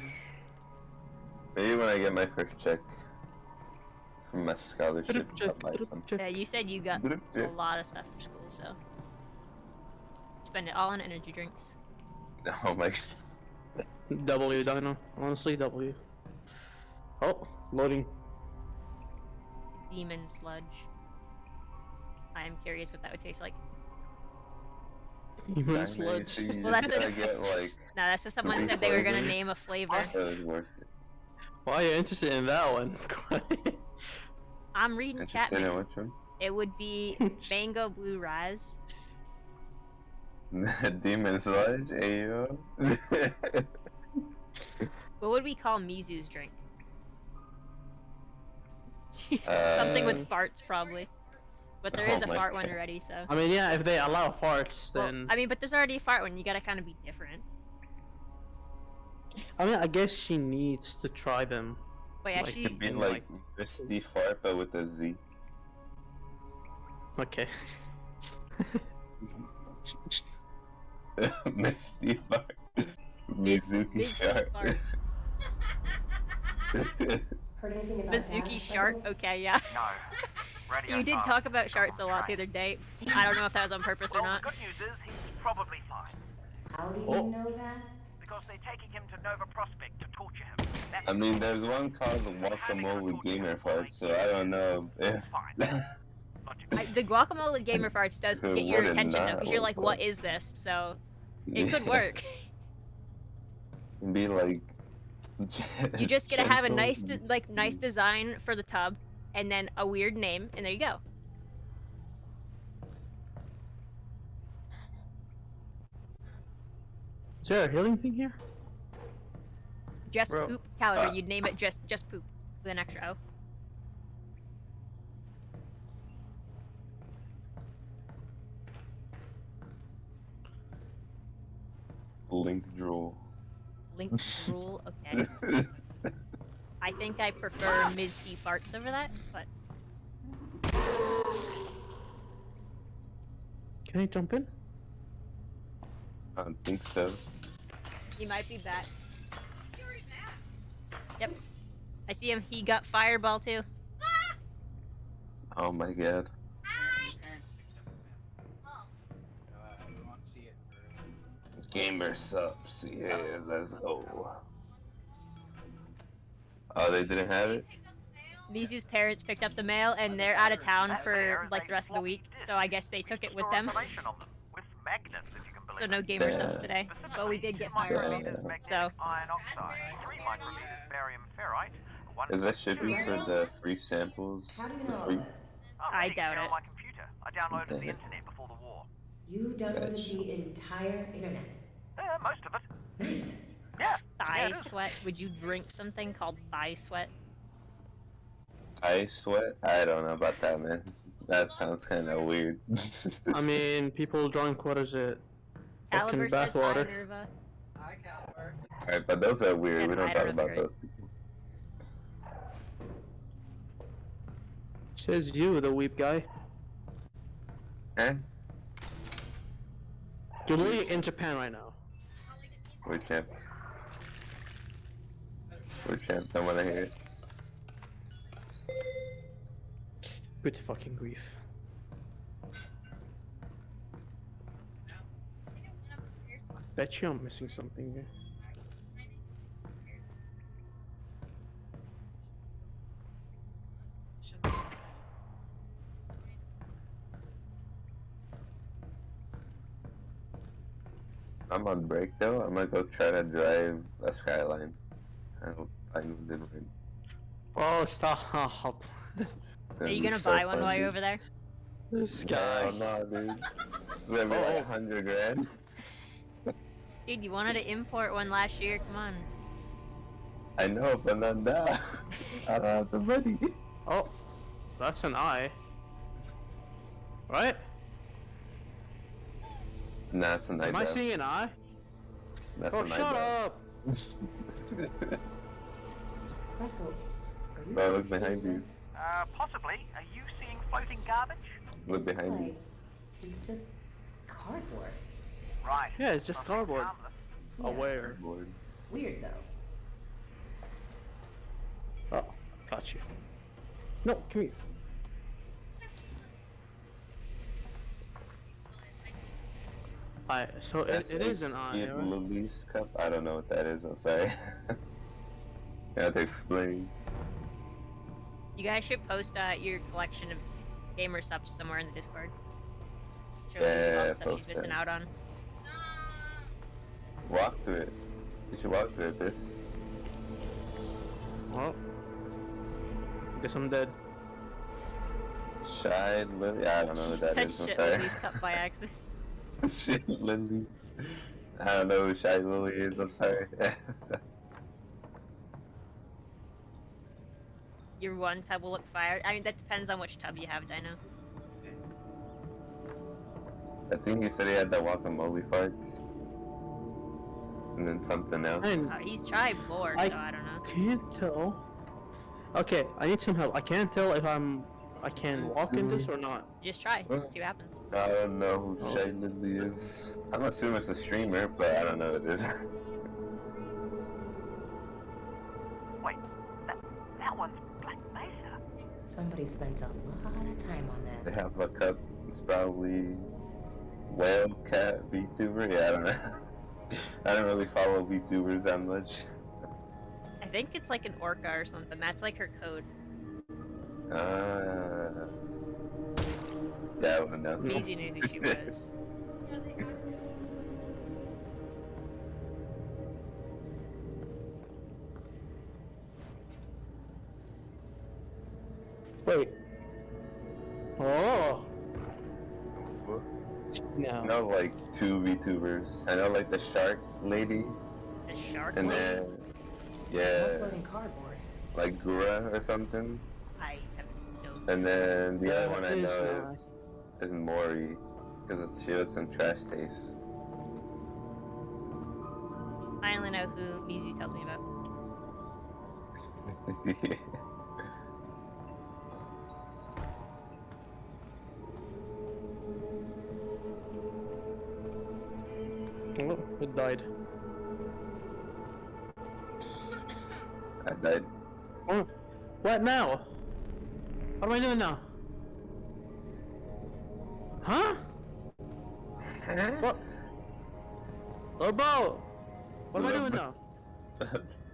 Maybe when I get my first check from my scholarship, I'll buy some. Yeah, you said you got a lot of stuff for school, so spend it all on energy drinks. Oh my. W, Dino. Honestly, W. Oh, loading. Demon sludge. I am curious what that would taste like. Human sludge. Well, that's what- Get, like, No, that's what someone said they were gonna name a flavor. that was worth it. Why are you interested in that one? I'm reading chat. Interested in Man. which one? It would be mango blue raz. Demon sludge, ayo. What would we call Mizu's drink? Jesus, something with farts, probably. But there is Oh a my fart one God. already, so. I mean, yeah, if they allow farts, Well, then I mean, but there's already a fart one. You gotta kind of be different. I guess she needs to try them. But yeah, Like, she. Could be in, like Misty Fart, but with a Z. Okay. Misty Fart. Mizuki Misty Shark. Fart. Heard anything about Mizuki Dad, Shart. Russell? Okay, yeah. No. Radio You did silence. talk about sharts a lot the other day. I don't know if that was on purpose or Well, not. the good news is he's probably fine. How do you Oh. know that? Because they're taking him to Nova Prospect to torture him. That's I mean, there's one called the Guacamole Gamer Fart, so I don't know if. fine. Not too The guacamole gamer farts does It get your wouldn't attention though, not because you're like, work. what is this? So it could work. Be like. You just gotta have a gentle nice, and nice sweet. design for the tub, and then a weird name, and there you go. Is there a healing thing here? Just Bro. poop caliber. You'd name it just poop with an extra O. Link drool. Link rule. Okay. I think I prefer Misty farts over that, but Can I jump in? I don't think so. he might be back. Yep. I see him. He got fireball too. Oh my god. Gamer subs, yeah, let's go. Oh, they didn't have it? Mizu's parents picked up the mail, and they're out of town for like the rest of the week, so I guess they took it with them. information on them, with magnets, if you can believe So no it. gamer subs Yeah. today, but we did get 2 fireball. micrometers magnetic So iron oxide, 3 micrometers barium ferrite, Is that 1.2 shipping for the free samples? How do you for know all free? this? I reading doubt here on it. my computer. I downloaded the Okay. internet before the war. You downloaded Gotcha. the entire internet. Most of it. Nice. Yeah. thigh it is. sweat. Would you drink something called thigh sweat? Ice sweat? I don't know about that, man. That sounds kind of weird. I mean, people drunk, what is it? Fucking Caliber says hi, bathwater. Nerva. Alright, but those are weird. Yeah, We don't I talk don't know if about you're those people. Says you, the weep guy. Eh? You're literally in Japan right now. We're champ. We're champ. I wanna hear it. Good fucking grief. Bet you I'm missing something here. I'm on break though. I'm gonna go try to drive a Skyline. I hope I didn't win. Oh, stop. Are you gonna buy one while you're over there? This No, guy. no, dude. It's gonna be Oh. like 100 grand. Dude, you wanted to import one last year. Come on. I know, but not now. I don't have the money. Oh, that's an eye. Right? Nah, it's a night Am I dive. seeing an eye? That's Oh, a night shut dive. up! Russell, are you Bro, look seeing behind you. this? Possibly. Are you seeing floating garbage? Look behind Like, you. it's just cardboard. Right. Yeah, it's just Something cardboard. harmless. Yeah. Aware. Board. Weird though. Oh, got you. No, come here. So it is an eye, Kid right? Lily's cup? I don't know what that is, I'm sorry. You have to explain. You guys should post your collection of gamer subs somewhere in the Discord. Show Lizzie all Yeah, the stuff she's post missing it. out on. Walk through it. You should walk through it, this. Well, guess I'm dead. Shy Lily? I don't know what that Said is, I'm shit sorry. Lily's cup by accident. Shit Lily. I don't know who Shy Lily is, I'm sorry. Your one tub will look fire. I mean, that depends on which tub you have, Dino. I think he said he had the guacamole farts. And then something else. And He's tried more, I so I don't know. can't tell. Okay, I need some help. I can't tell if I can walk in this or not. Just try. See what happens. I don't know who Oh. Shay Lily is. I'm assuming it's a streamer, but I don't know who it is. Wait, that one's Black Mesa. Somebody spent a lot of time on They this. have a cup. It's probably whale cat VTuber. Yeah, I don't know. I don't really follow VTubers that much. I think it's like an orca or something. That's like her code. Yeah, I wouldn't know. Maisie knew who she was. Yeah, they added it. Wait. Oh. I No. know like two VTubers. I know like the shark lady, The shark and lady? then No yeah, floating cardboard. like Gura or something. I have no. And then the other Yeah, one I it is know is Mori, because she has some trash taste. I only know who Mizu tells me about. Oh, it died. I died. Oh, what now? What am I doing now? Huh? What? Oh, bro! What am I doing now?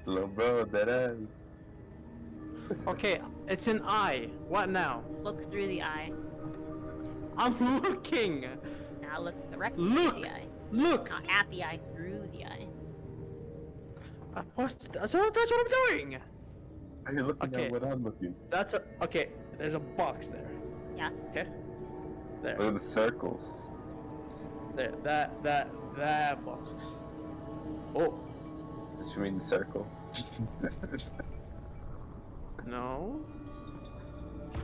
Little bro, that ass. Okay, it's an eye. What now? Look through the eye. I'm looking! Now look directly Look! through the eye. Look! Not at the eye, through the eye. That's what I'm doing! Are you looking Okay. at what I'm looking? That's a. Okay, there's a box there. Yeah. Okay? There. Look at the circles. There. That box. Oh, What you mean the circle? no.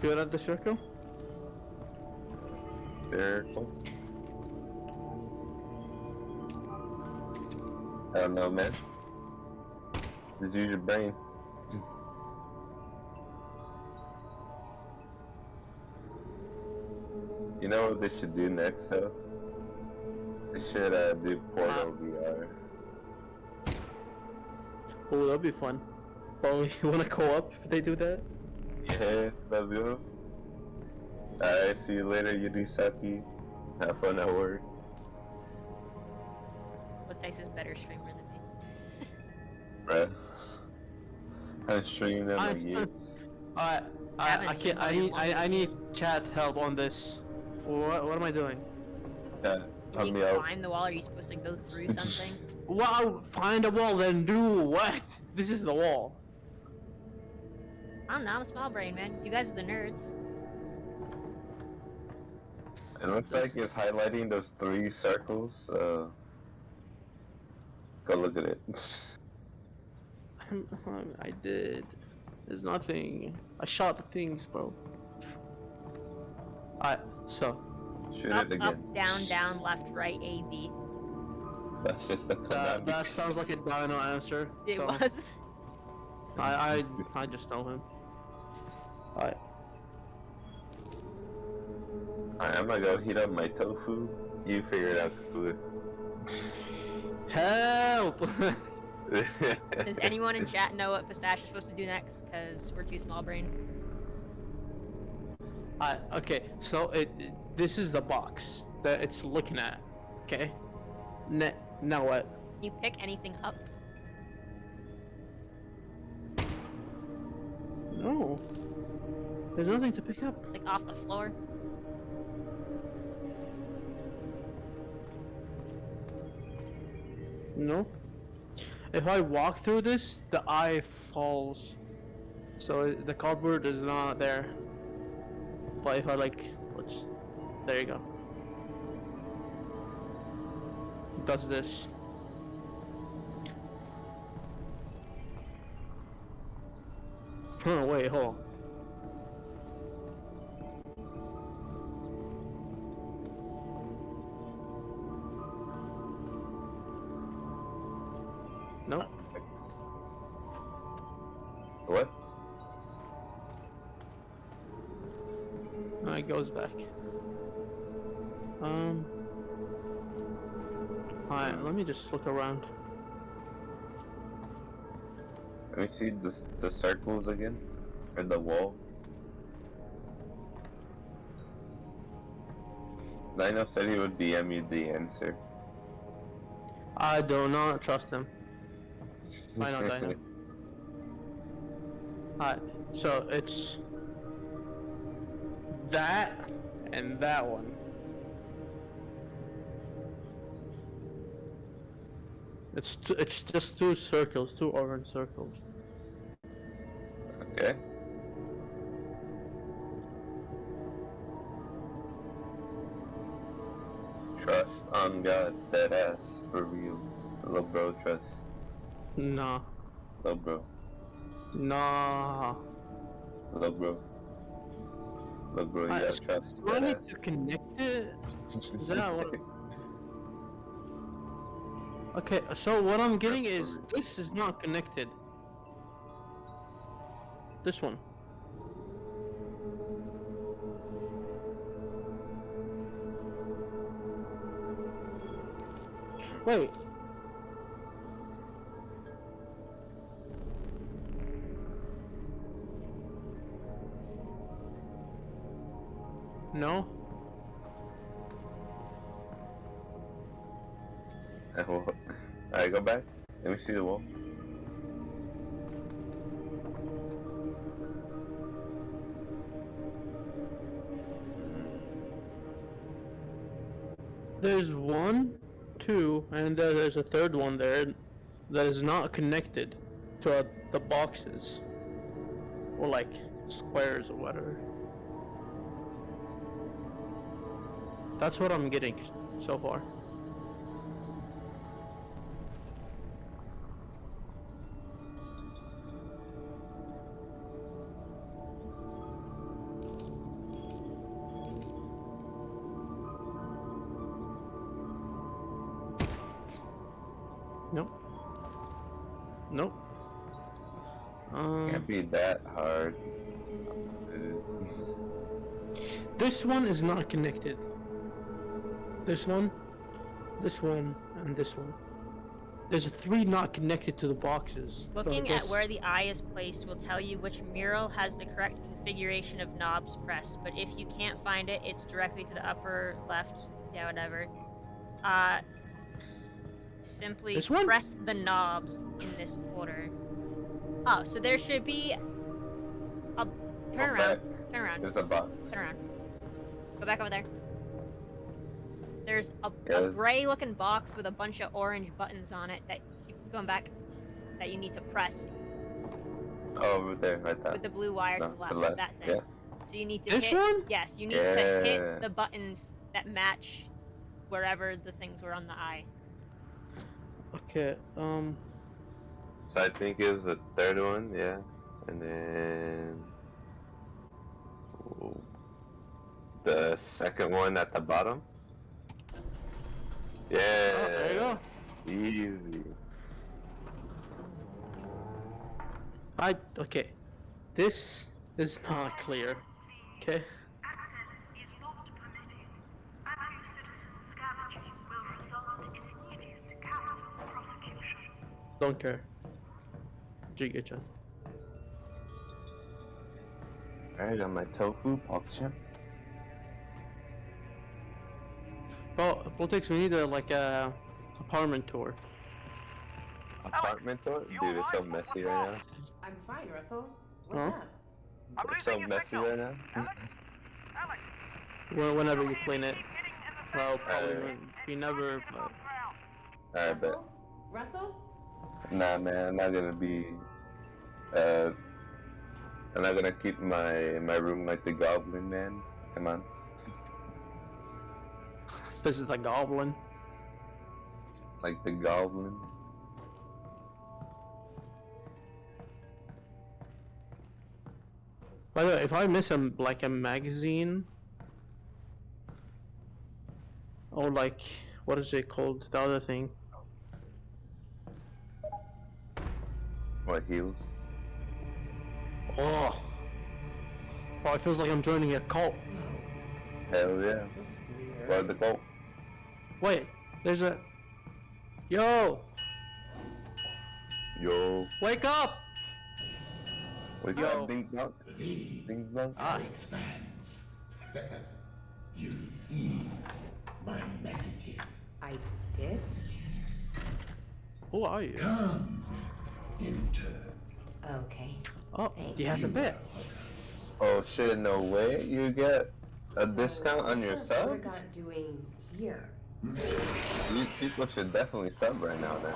Feel at the circle? Circle. I don't know, man. Just use your brain. You know what they should do next, though? They should do Portal VR. Oh, that'd be fun. Oh, you wanna go up if they do that? Yeah, that'd be cool. Alright, see you later, Yurisaki. Have fun at work. What's Ice is better streamer than me? Bruh. I've streamed them I- like years. I haven't can't. seen I one need. in long I need chat help on this. What am I doing? Yeah, You help need me to out. climb the wall, or are you supposed to go through something? Well, find a wall, then do what? This is the wall. I don't know, I'm a small brain, man. You guys are the nerds. It looks like it's highlighting those 3 circles, so... Go look at it. I did. There's nothing. I shot the things, bro. Alright, so Shoot Up, it again. up, down, down, left, right, A, B. That's just the command. that sounds like a dino answer. It so was. I just know him. Alright. Alright, I'm gonna go heat up my tofu. You figure it out, Kakua. Help! Does anyone in chat know what Pistache is supposed to do next? Because we're too small brain. Okay, so this is the box that it's looking at. Okay. Now what? You pick anything up. No. There's nothing to pick up. Like off the floor. No. If I walk through this, the eye falls. So the cardboard is not there. But if I there you go. Does this. Oh wait, hold on. it goes back. Alright, let me just look around. Let me see the circles again, or the wall. Lino said he would DM you the answer. I do not trust him. I know. Alright, so it's that and that one. It's just two circles, two orange circles. Okay. Trust on God, that ass, for real. Little bro, trust. Nah. Little bro. Nah. Little bro. Little bro, you Alright, gotta trust do I that need ass. to connect it? Is that what? Okay, so what I'm getting is this is not connected. This one. Wait. No? Alright, go back. Let me see the wall. There's one, two, and there's a third one there that is not connected to the boxes. Or like squares or whatever. That's what I'm getting so far. Nope. Nope. Can't be that hard. This one is not connected. This one, and this one. There's three not connected to the boxes. So I Looking at guess- where the eye is placed will tell you which mural has the correct configuration of knobs pressed, but if you can't find it, it's directly to the upper left. Yeah, whatever. Simply This one? press the knobs in this order. Oh, so there should be a... Turn around. Turn around. There's a box. Turn around. Go back over there. There's a Yes. gray-looking box with a bunch of orange buttons on it that keep going back that you need to press Oh, over there, right there. with the blue wire No, to the left. That thing. yeah. So you need to This hit. one? Yes, you need to Yeah. hit the buttons that match wherever the things were on the eye. Okay, So I think it was the third one, yeah. And then the second one at the bottom. Yeah. oh, there you go. Easy. Okay. This is not clear. Okay? Access is not permitted. Anti-citizen scavenging will result in immediate capital prosecution. Don't care. Giga-chan. Alright, on my tofu option. Oh, Voltex, we need a apartment tour. Apartment tour? Dude, it's so messy right now. I'm fine, Russell. What's Huh? up? I'm It's so losing your messy signal. right now. Alex? Alex? Whenever you clean it. Keep hitting in the Well, face. probably Alright. won't be never, but... Alright, bet. Russell? Russell? Nah, man, I'm not gonna be. I'm not gonna keep my room like the Goblin Man. Come on. This is the goblin. Like the Goblin. By the way, if I miss a magazine, or what is it called? The other thing. What, heels? Oh, it feels like I'm joining a cult. Hell yeah. This is weird. What the goal? Wait, there's a. Yo, Yo. wake up! Wake Yo. up, ding dong. The Ding dong. Alex fans. You received my messages. I did? Who are you? Come, enter. Okay. Oh, he has a bit. Oh shit, no way. You get a discount on your What's a subs? Vergot doing here? These people should definitely sub right now then.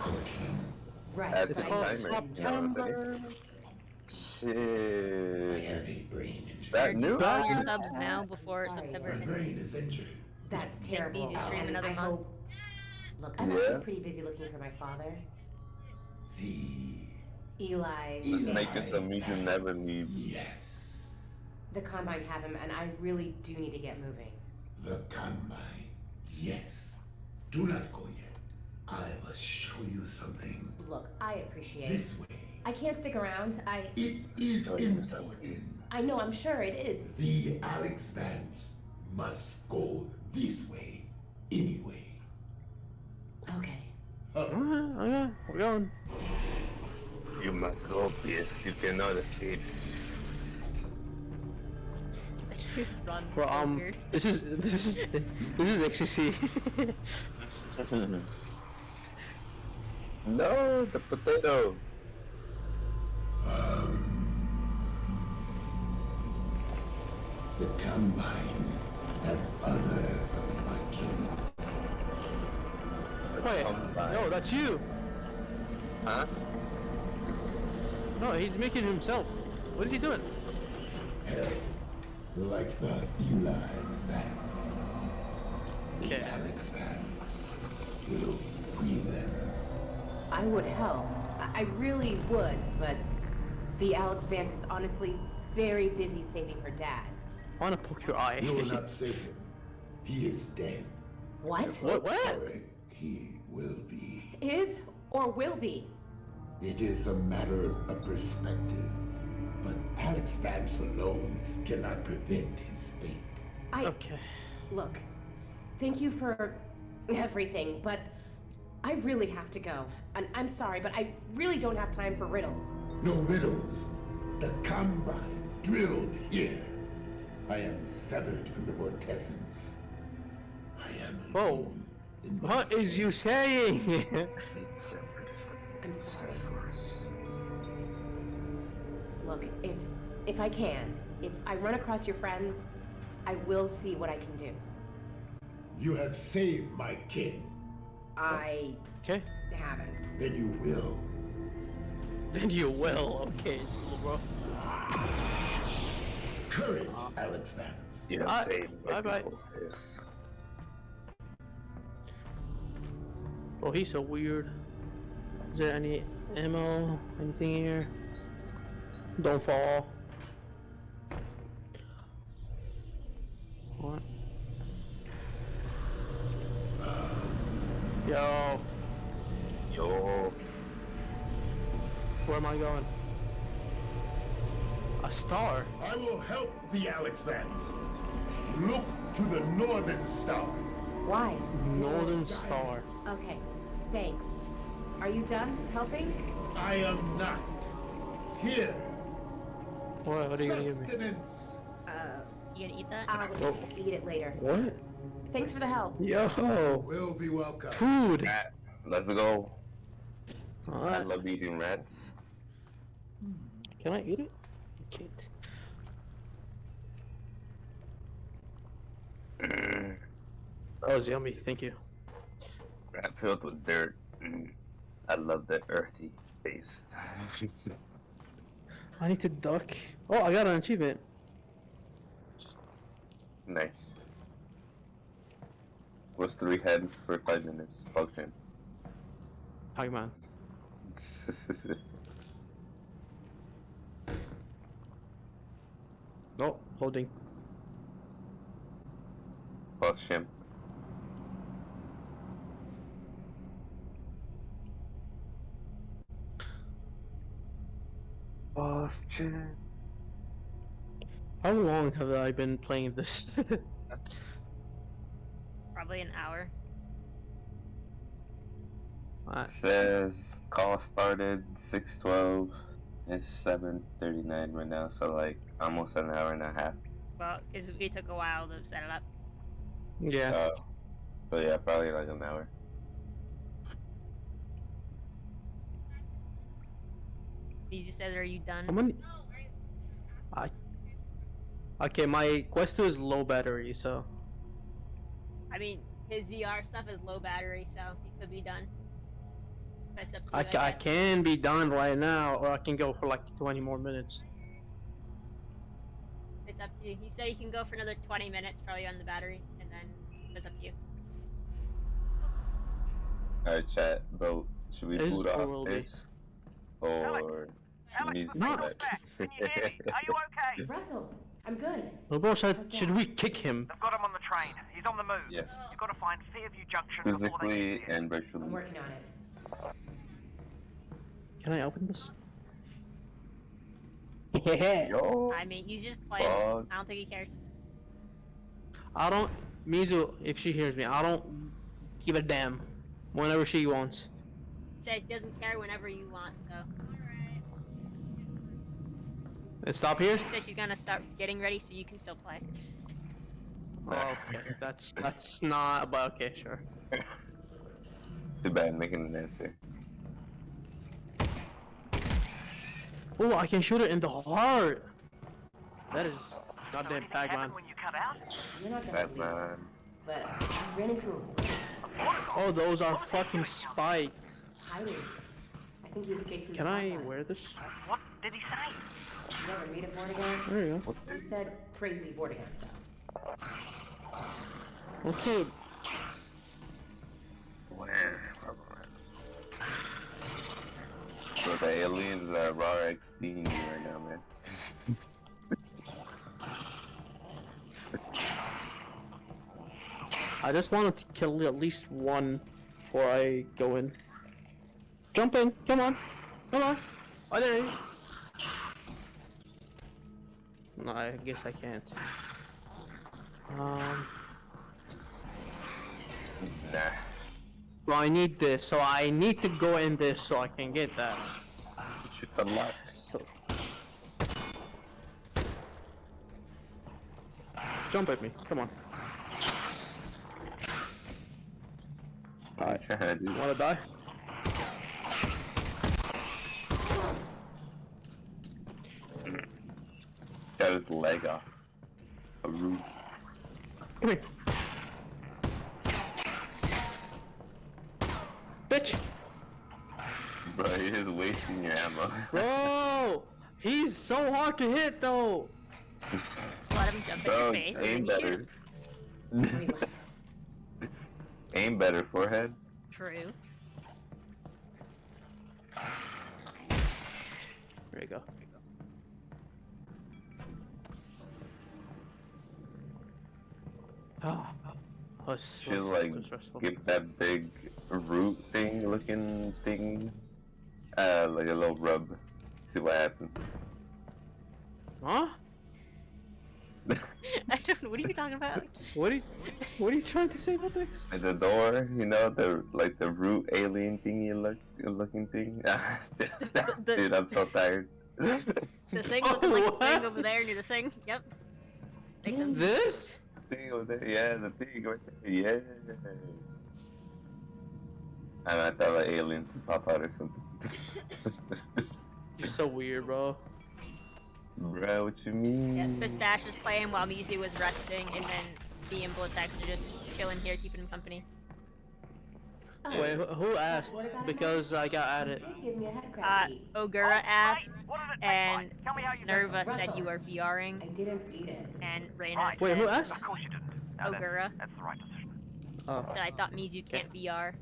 Right. Add It's some called timer, you know what I'm September. saying? I Shit. have a brain injury. That new? All your subs now before Sorry. September My brain ends. is injured. That's terrible. means you stream and another I month. hope. Look, I'm Yeah. actually pretty busy looking for my father, The Eli. Let's and make it so Mizu never leaves. yes, The Combine have him, and I really do need to get moving. the Combine. Yes. Do not go yet. I must show you something. Look, I appreciate it. This way. I can't stick around. It is Show you something. important. I know, I'm sure it is. The Alex fans must go this way anyway. Okay. Okay, we're going. You must go, Pierce. You cannot escape. Dude runs Well, so weird. this is XCC. No, the potato. The Combine have other of my kin. Wait, Combine. no, that's you. Huh? No, he's making himself. What is he doing? Hell, like the Eli fan. The Okay. Alex fan will free them. I would help. I really would, but the Alex Vance is honestly very busy saving her dad. I wanna poke your eye. You will not save him. He is dead. What? What? Or he will be. Is or will be? It is a matter of perspective. But Alex Vance alone cannot prevent his fate. Okay. Look, thank you for everything, but I really have to go. And I'm sorry, but I really don't have time for riddles. No riddles. The Combine drilled here. I am severed from the vortessence. I am Whoa. alone in my What is you saying? I'm sorry. Look, if I can, if I run across your friends, I will see what I can do. You have saved my kin. I Okay. haven't. Then you will. Then you will. Okay, little bro. Courage, Alex Vance. You have Bye. saved my Bye-bye. people, Pierce. Oh, he's so weird. Is there any ammo? Anything here? Don't fall. What? Yo, Yo. where am I going? A star? I will help the Alex Vance. Look to the Northern Star. Why? Northern Star. Okay, thanks. Are you done helping? I am not. Here. What are you gonna give me? Sustenance. You gonna eat that? I'll eat it later. What? Thanks for the help. Yo, Will be welcome. food. Rat. Let's go. I Alright. love eating rats. Can I eat it? I can't. That was yummy. Thank you. Rat filled with dirt. I love that earthy taste. I need to duck. Oh, I got an achievement. Nice. Was 3 head for 5 minutes. Function. Pac-Man. Oh, loading. Function. Function. How long have I been playing this? Probably an hour. Alright. Says call started 6:12. It's 7:39 right now, so like almost an hour and a half. Well, because it took a while to set it up. Yeah. So yeah, probably like an hour. He just said, "Are you done?" How many? Okay, my Quest 2 is low battery, so I mean, his VR stuff is low battery, so he could be done. That's up to you, I guess. can be done right now, or I can go for like 20 more minutes. It's up to you. He said he can go for another 20 minutes, probably on the battery, and then it's up to you. Alright, chat. Vote. Should we Is boot or off will be? this or Alex, music? No. welcome back. Can you hear me? Are you okay? Russell, I'm good. No, bro, How's should that? we kick him? I've got him on the train. He's on the move. Yes. You've got to find Fairview Junction before they Physically get here. and virtually. I'm working on it. Can I open this? Yeah. Yo. I mean, he's just playing. Fuck. I don't think he cares. I don't, Mizu, if she hears me, I don't give a damn. Whenever she wants. He said he doesn't care whenever you want, so. Let's stop here. She said she's gonna start getting ready so you can still play. Okay, that's not. But okay, sure. Too bad making an answer. Oh, I can shoot it in the heart. That is goddamn Anything happen Pac-Man. when you cut out? You're not gonna believe this, Batman. but I ran into a Oh, those are fucking spiked. hiding. I think he escaped from Can the I pipeline. wear this? What did he say? You ever read a Vortigern? There you go. He said crazy Vortigern stuff. Okay. Where? So the aliens are raw XDing you right now, man. I just wanted to kill at least one before I go in. Jump in! Come on! Come on! Oh, there you. No, I guess I can't. Nah. Well, I need this, so I need to go in this so I can get that. Shoot the lock. So. Jump at me, come on. What are you trying to do? Wanna die? Got his leg off. A roof. Come here. Bitch! Bro, you're just wasting your ammo. Bro! He's so hard to hit though! Just let him jump in Bro, your face and then aim you shoot better. him. Aim better, forehead. True. There you go. Ah, Should like get that big root thing looking thing. Like a little rub. See what happens. Huh? I don't know. What are you talking about? What are you trying to say about this? At the door, you know, the like the root alien thingy looking thing. Dude, I'm so tired. The thing Oh, looking like the what? thing over there near the thing. Yep. Makes sense. This? Thing over there, yeah, the thing right there, yeah. And I thought like aliens would pop out or something. You're so weird, bro. Bro, what you mean? Yeah, Pistache is playing while Mizu was resting, and then me and Blitzex are just chilling here, keeping him company. Oh, Wait, who asked? Because I got added. did give me a head crab to eat. Ogura asked, What did it taste and like? Tell me how you Nerva Russell. said you were VRing, I didn't eat it. and Reyna Right. said, Wait, who asked? Of course you didn't. No, Ogura that's the right decision. Oh. said I thought Mizu can't VR.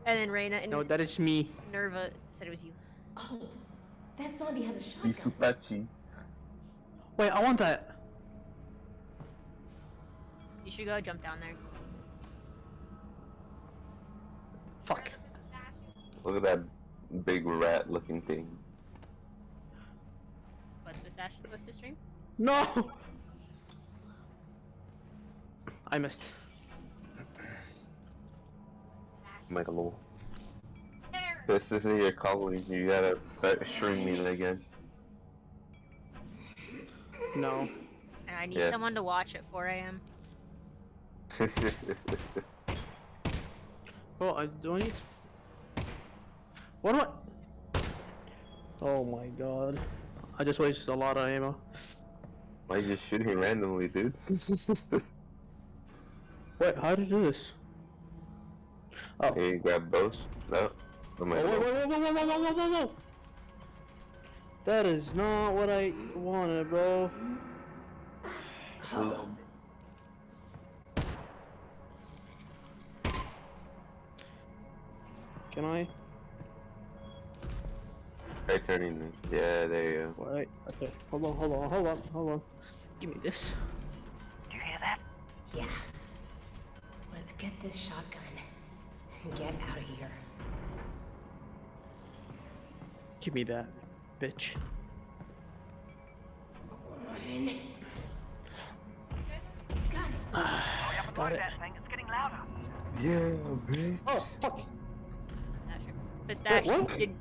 And then Reyna and No, that is me. Nerva said it was you. Oh, that zombie has a shotgun. Isutachi. Wait, I want that. You should go jump down there. Fuck. Look at that big rat looking thing. Was Pistache supposed to stream? No! I missed. Michael. There. This isn't your calling. You gotta start streaming again. No. And I need Yes. someone to watch at 4 a.m. Oh, I do I need. What do I? Oh my god. I just wasted a lot of ammo. Why you just shooting randomly, dude? Wait, how did you do this? Oh. Hey, grab both. No. Oh my Oh, whoa, god. whoa, whoa, whoa, whoa, whoa, whoa, whoa, whoa! That is not what I wanted, bro. Can I? Try turning it. Yeah, there you go. Wait, okay. Hold on, hold on, hold on, hold on. Give me this. Do you hear that? Yeah. Let's get this shotgun and get out of here. Give me that, bitch. One. Got it. Hurry up and Got load it. that thing. It's getting louder. Yeah, bitch. Oh, fuck! Not sure. Pistache, what? did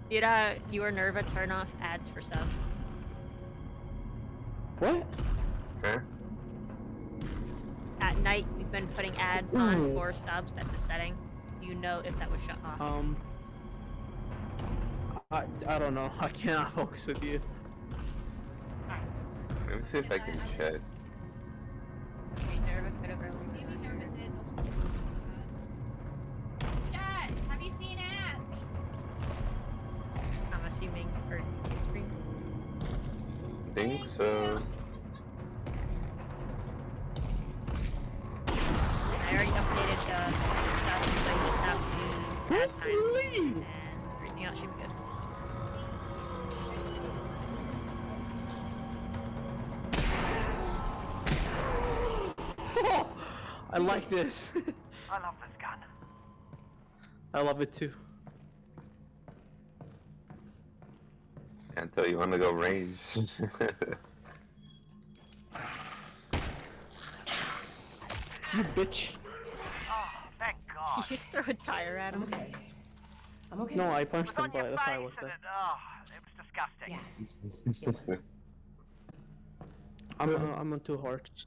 you or Nerva turn off ads for subs? What? Huh? At night, we've been putting ads on for subs. That's a setting. Do you know if that was shut off? I don't know. I cannot focus with you. Let me see if I can check. Maybe Nerva could have earlier. Maybe Nerva did. Chat, have you seen ads? I'm assuming for YouTube screen. Think so. I already updated the subs, so you just have to add time, and everything else should be good. I like this. I love this gun. I love it too. Until you want to go range. You bitch. Oh, thank You God. just throw a tire at him. Okay. I'm okay. No, I It punched was him, on your but that's how I face was and there. it was disgusting. Yeah. It was. I'm on 2 hearts.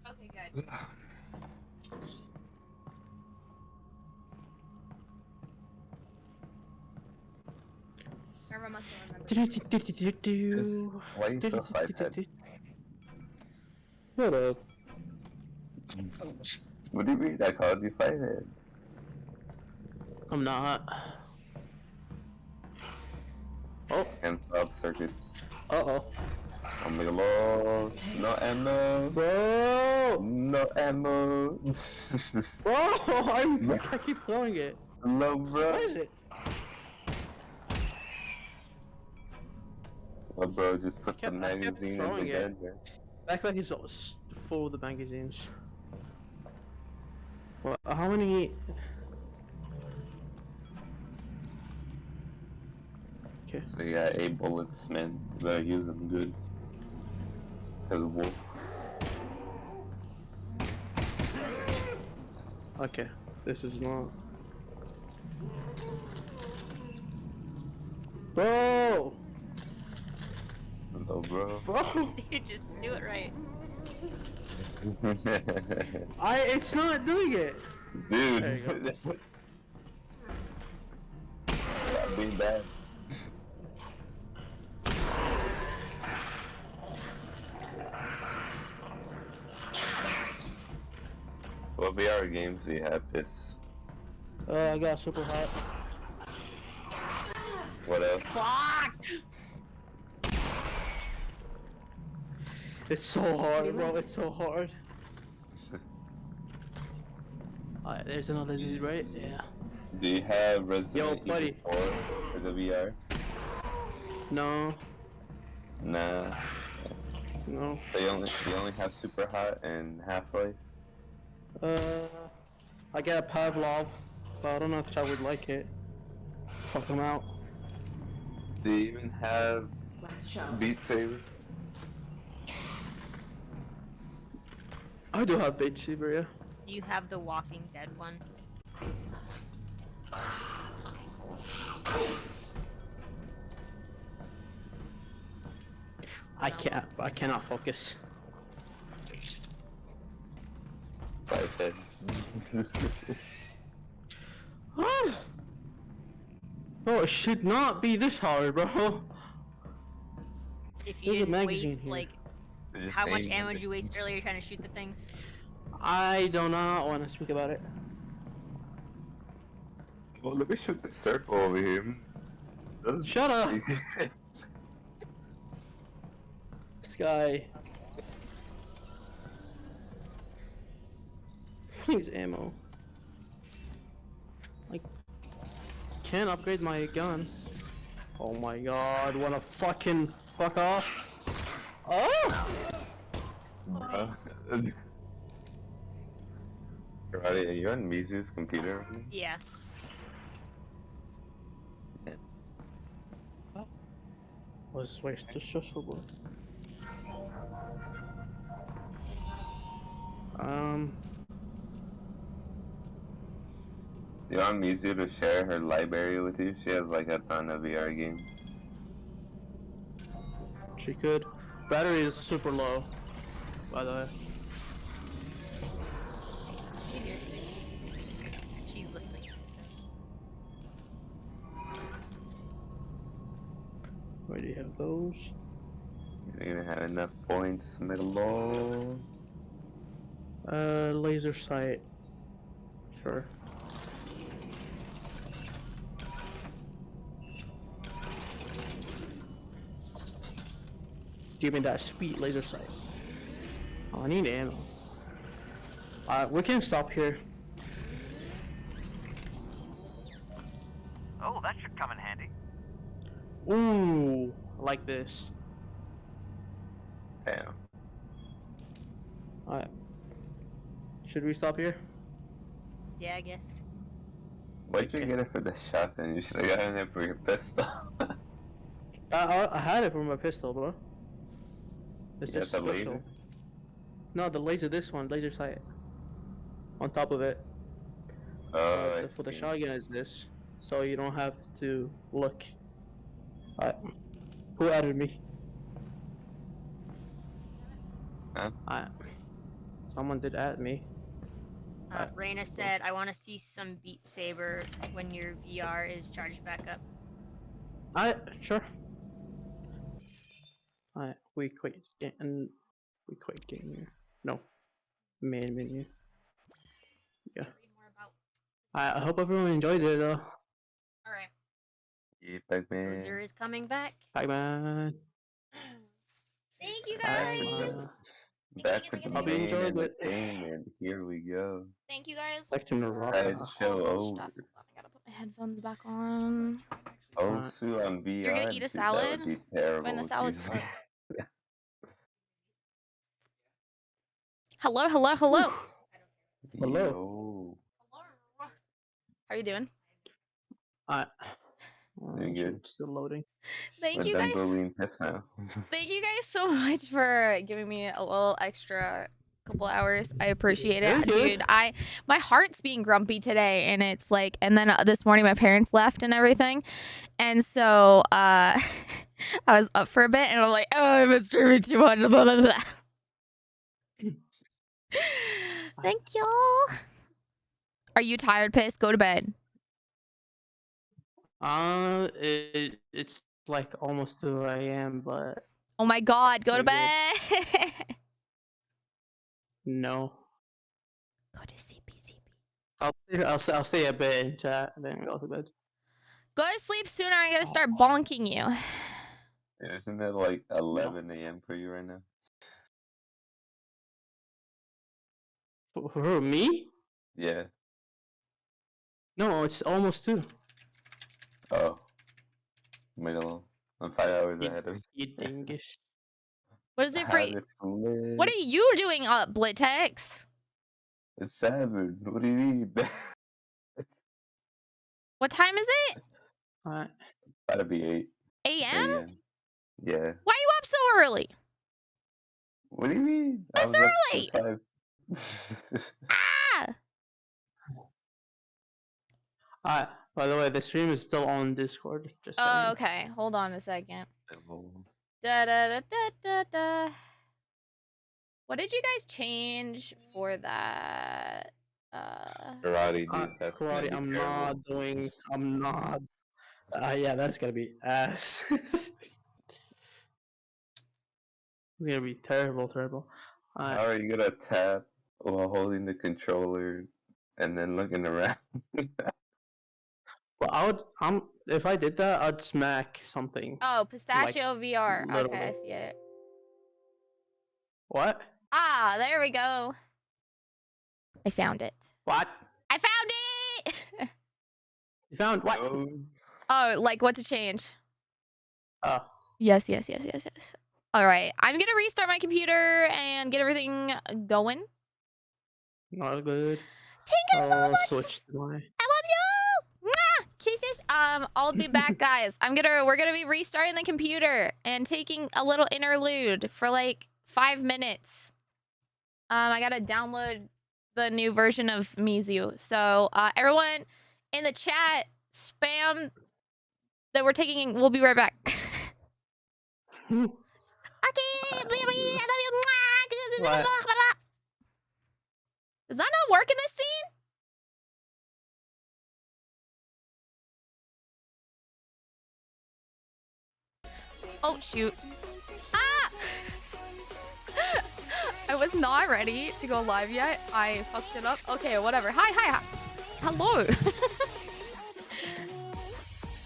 Okay, good. Nerva must have remembered. Why you so five-head? What up? What do you mean? I called you five-head. I'm not. Oh, Can't stop circuits. uh-oh. Oh my lord. No ammo. Bro! No ammo. Bro! I keep throwing it. No, bro. What is it? Oh, bro, just put the I kept magazine in the throwing it. gun. Backpack is full of the magazines. Well, how many? Okay. So you got 8 bullets, man. You better use them good. Cause wolf. Okay. This is not. Bro! Hello, bro. Bro! You just do it right. It's not doing it! Dude. There you go. Stop being bad. What VR games do you have, Piss? I got super hot. What else? Fuck! It's so hard, bro. It's so hard. Alright, there's another dude, right? Yeah. Do you have Resident Yo, Evil buddy. 4 for the VR? No. Nah. No. They only have Super Hot and Half-Life. I got a Pavlov, but I don't know if I would like it. Fuck him out. Do you even have Last show. Beat Saber? I do have Beat Saber, yeah. Do you have the Walking Dead one? I cannot focus. Right then. No, it should not be this hard, bro. If you There's a didn't magazine waste here. like Just how much aim ammo at did it. you waste earlier trying to shoot the things? I do not want to speak about it. Well, let me shoot the circle over here. Doesn't- Shut up! This guy. Please ammo. I can't upgrade my gun. Oh my god, wanna fucking fuck off? Oh! Bruh. Karate, are you on Mizu's computer right now? Yeah. Was way too stressful, bro. You want Mizu to share her library with you? She has like a ton of VR games. She could. Battery is super low, by the way. She's listening. Where do you have those? You don't even have enough points to make a law. Laser sight. Sure. Give me that sweet laser sight. Oh, I need ammo. We can stop here. Oh, that should come in handy. Ooh, I like this. Damn. Alright. Should we stop here? Yeah, I guess. Why'd you Okay. get it for the shotgun? You should have gotten it for your pistol. I had it for my pistol, bro. It's You got just the special. laser? No, the laser, this one, laser sight. On top of it. Oh, I For the see. shotgun is this. So you don't have to look. Alright. Who added me? Huh? Alright. Someone did add me. Raina said, I want to see some Beat Saber when your VR is charged back up. Alright, sure. Alright, we quit and we quit game here. No. Main menu. Yeah. Read more about. I hope everyone enjoyed it though. All right. Yeah, Pac-Man. Bowser is coming back. Bye man. Thank you Bye, guys. man. Back with the Hope you main enjoyed it. entertainment. Here we go. Thank you guys. Back to Alright, Naraka. show All over. stuff. Hold on, I gotta put my headphones back on. Oh, Alright. Sue on VR. You're gonna eat a Dude, salad? That would be terrible. When the if salad's she's- cooked. Hello, hello, hello. Hello. Yo. How you doing? Alright. Doing good. It's still loading. Thank We're you done guys. bullying piss now. Thank you guys so much for giving me a little extra couple hours. I appreciate it. Thank you. Dude, my heart's being grumpy today, and it's like, and then this morning my parents left and everything. And so I was up for a bit and I'm like, oh, I've been streaming too much. Blah, blah, blah. Thank y'all. Are you tired, Piss? Go to bed. It's like almost 2 a.m., but Oh my god, go to We're bed. no. Go to CP. I'll say a bit in chat and then go to bed. Go to sleep sooner. I gotta start bonking you. Isn't it like 11 a.m. for you right now? For me? Yeah. No, it's almost 2. Oh. Made alone. I'm 5 hours You- ahead of You dingus. What is it for? Have it lit. What are you doing, Blitex? It's 7. What do you mean? What time is it? Alright. Gotta be 8 AM? a.m. Yeah. Why are you up so early? What do you mean? That's I was up early. since Ah! By the way, the stream is still on Discord. Just saying. Oh, okay. Hold on a second. Oh, Da da da da da da. What did you guys change for that? karate, dude. That's gonna Karate, be I'm terrible. not doing. I'm not. Yeah, that's gonna be ass. It's gonna be terrible, terrible. How are you gonna tap while holding the controller and then looking around? Well, if I did that, I'd smack something. Oh, Pistachio VR. literally. Okay, I see it. What? Ah, there we go. I found it. What? I found it! You found what? Oh, Oh, like what to change? Oh. Yes. All right, I'm gonna restart my computer and get everything going. Not good. Thank you so I'll much. switch to my. I love you. Mwah! Kisses. I'll be back, guys. We're gonna be restarting the computer and taking a little interlude for like 5 minutes. I gotta download the new version of Mizu. So everyone in the chat, spam that we're taking. We'll be right back. Okay, I love you. What? Does that not work in this scene? Oh, shoot. Ah! I was not ready to go live yet. I fucked it up. Okay, whatever. Hi. Hello.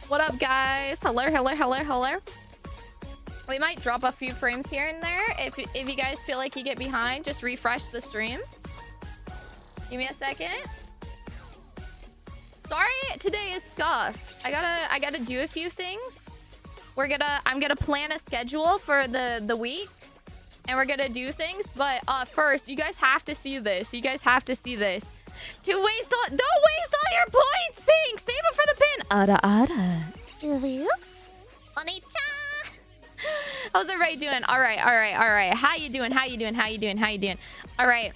What up, guys? Hello. We might drop a few frames here and there. If you guys feel like you get behind, just refresh the stream. Give me a second. Sorry, today is scuffed. I gotta do a few things. I'm gonna plan a schedule for the week, and we're gonna do things. But first, you guys have to see this. Don't waste all your points, Pink. Save it for the pin. Ara. Oni-chan. How's everybody doing? All right. How you doing? All right.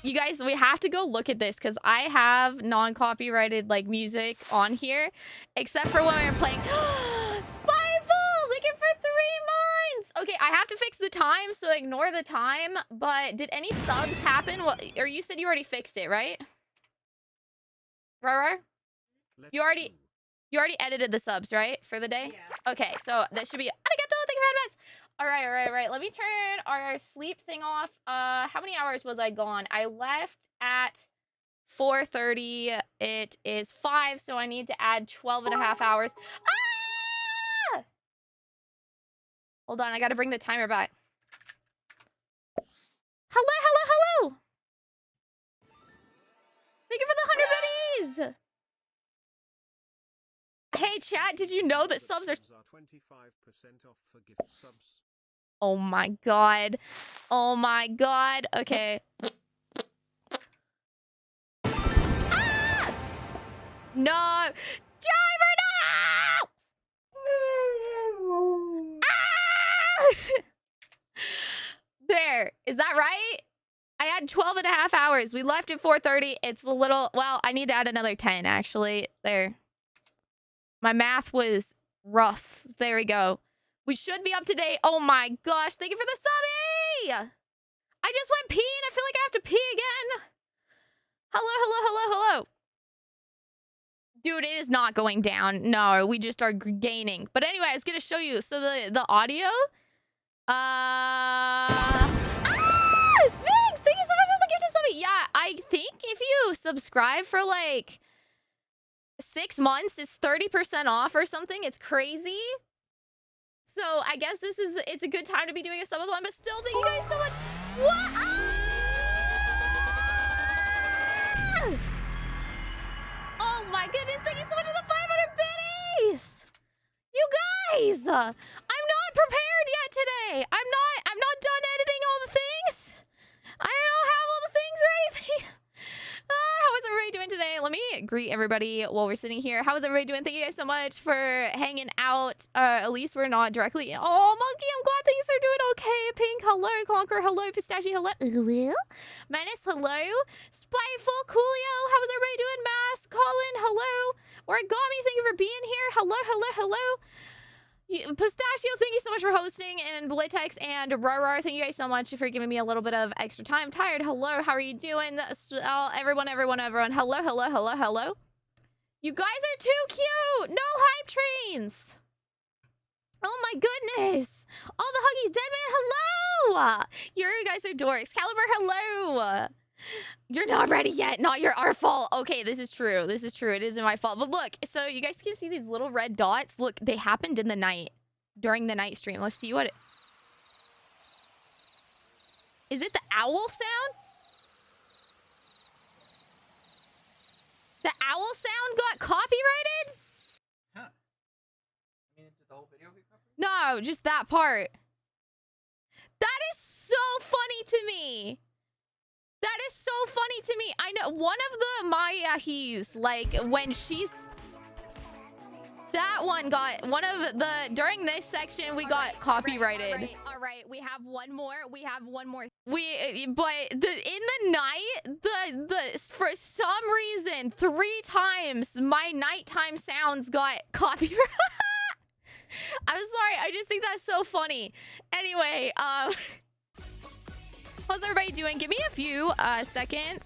You guys, we have to go look at this because I have non-copyrighted like music on here, except for when we were playing Spyfall. Looking for 3 months. Okay, I have to fix the time, so ignore the time. But did any subs happen? Well, or you said you already fixed it, right? Right. You already edited the subs, right, for the day? Yeah. Okay, so that should be arigato. Thank you very much. All right. Let me turn our sleep thing off. How many hours was I gone? I left at 4:30. It is 5, so I need to add 12 and a half hours. Ah! Hold on, I gotta bring the timer back. Hello. Thank you for the 100 biddies. Hey, chat, did you know that subs are 25% off for gift subs? Oh my god. Okay. Ah! No! Driver, no! Ah! There. Is that right? I had 12 and a half hours. We left at 4:30. It's a little... Well, I need to add another 10, actually. There. My math was rough. There we go. We should be up to date. Oh my gosh. Thank you for the subby! I just went pee and I feel like I have to pee again. Hello. Dude, it is not going down. No, we just are gaining. But anyway, I was going to show you. So the audio. Sphinx! Thank you so much for the gift of subby. Yeah, I think if you subscribe for like 6 months, it's 30% off or something. It's crazy. So I guess it's a good time to be doing a subathon, but still, thank you guys so much. What? Ah! Oh my goodness, thank you so much for the 500 biddies. You guys, I'm not prepared yet today. I'm not done editing all the things. I don't have all the things or anything. How is everybody doing today? Let me greet everybody while we're sitting here. How is everybody doing? Thank you guys so much for hanging out. At least we're not directly... Oh, Monkey, I'm glad. Thanks for are doing okay. Pink, hello. Conquer, hello. Pistachio, hello. Will? Menace, hello. Spiteful, Coolio, how is everybody doing? Mass, Colin, hello. Origami, thank you for being here. Hello, hello, hello. Pistachio, thank you so much for hosting, and Blitex and Rar, thank you guys so much for giving me a little bit of extra time. Tired, hello, how are you doing? Everyone, hello, hello, hello, hello. You guys are too cute! No hype trains! Oh my goodness! All the huggies, Deadman, hello! You guys are dorks. Caliber, hello! You're not ready yet. Not our fault. Okay, this is true. This is true. It isn't my fault. But look, so you guys can see these little red dots. Look, they happened in the night. During the night stream. Let's see what it... Is it the owl sound? The owl sound got copyrighted? Huh. I mean, did the whole video get copyrighted? No, just that part. That is so funny to me. That is so funny to me. I know one of the Mayahis, like when she's... That one got one of the... During this section, we got copyrighted. All right. We have one more. But in the night, for some reason, 3 times my nighttime sounds got copyrighted. I'm sorry. I just think that's so funny. Anyway, how's everybody doing? Give me a few seconds.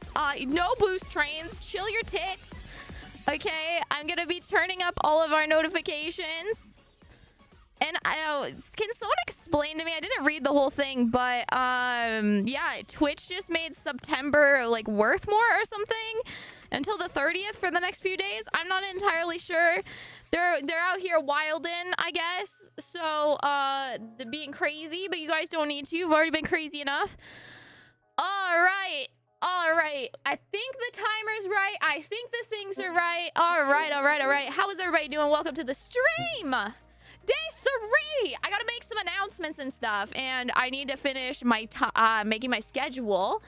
No boost trains. Chill your tits. Okay, I'm gonna be turning up all of our notifications. And can someone explain to me? I didn't read the whole thing, but yeah, Twitch just made September like worth more or something until the 30th for the next few days. I'm not entirely sure. They're out here wilding, I guess. So they're being crazy, but you guys don't need to. You've already been crazy enough. All right. I think the timer's right. I think the things are right. All right. How is everybody doing? Welcome to the stream. Day 3. I gotta make some announcements and stuff, and I need to finish my making my schedule.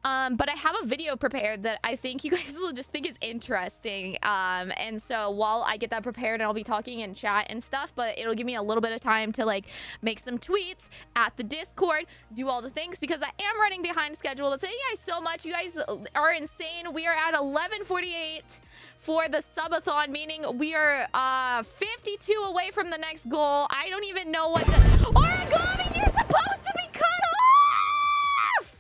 But I have a video prepared that I think you guys will just think is interesting. And so while I get that prepared, and I'll be talking in chat and stuff, but it'll give me a little bit of time to like make some tweets at the Discord, do all the things, because I am running behind schedule. Thank you guys so much. You guys are insane. We are at 11:48 for the subathon, meaning we are 52 away from the next goal. I don't even know what the... Origami, you're supposed to be cut off!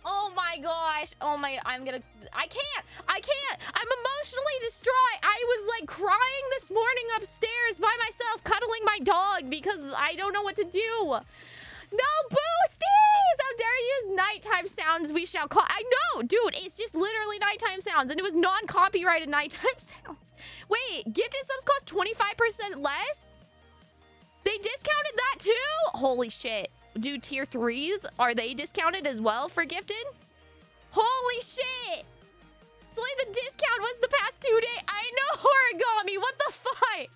Oh my gosh. I can't. I'm emotionally distraught. I was like crying this morning upstairs by myself, cuddling my dog because I don't know what to do. No boosties! How dare you use nighttime sounds we shall call... I know, dude, it's just literally nighttime sounds, and it was non-copyrighted nighttime sounds. Wait, gifted subs cost 25% less? They discounted that too? Holy shit. Do tier 3s, are they discounted as well for gifted? Holy shit! So like the discount was the past 2 days. I know, Origami, what the fuck?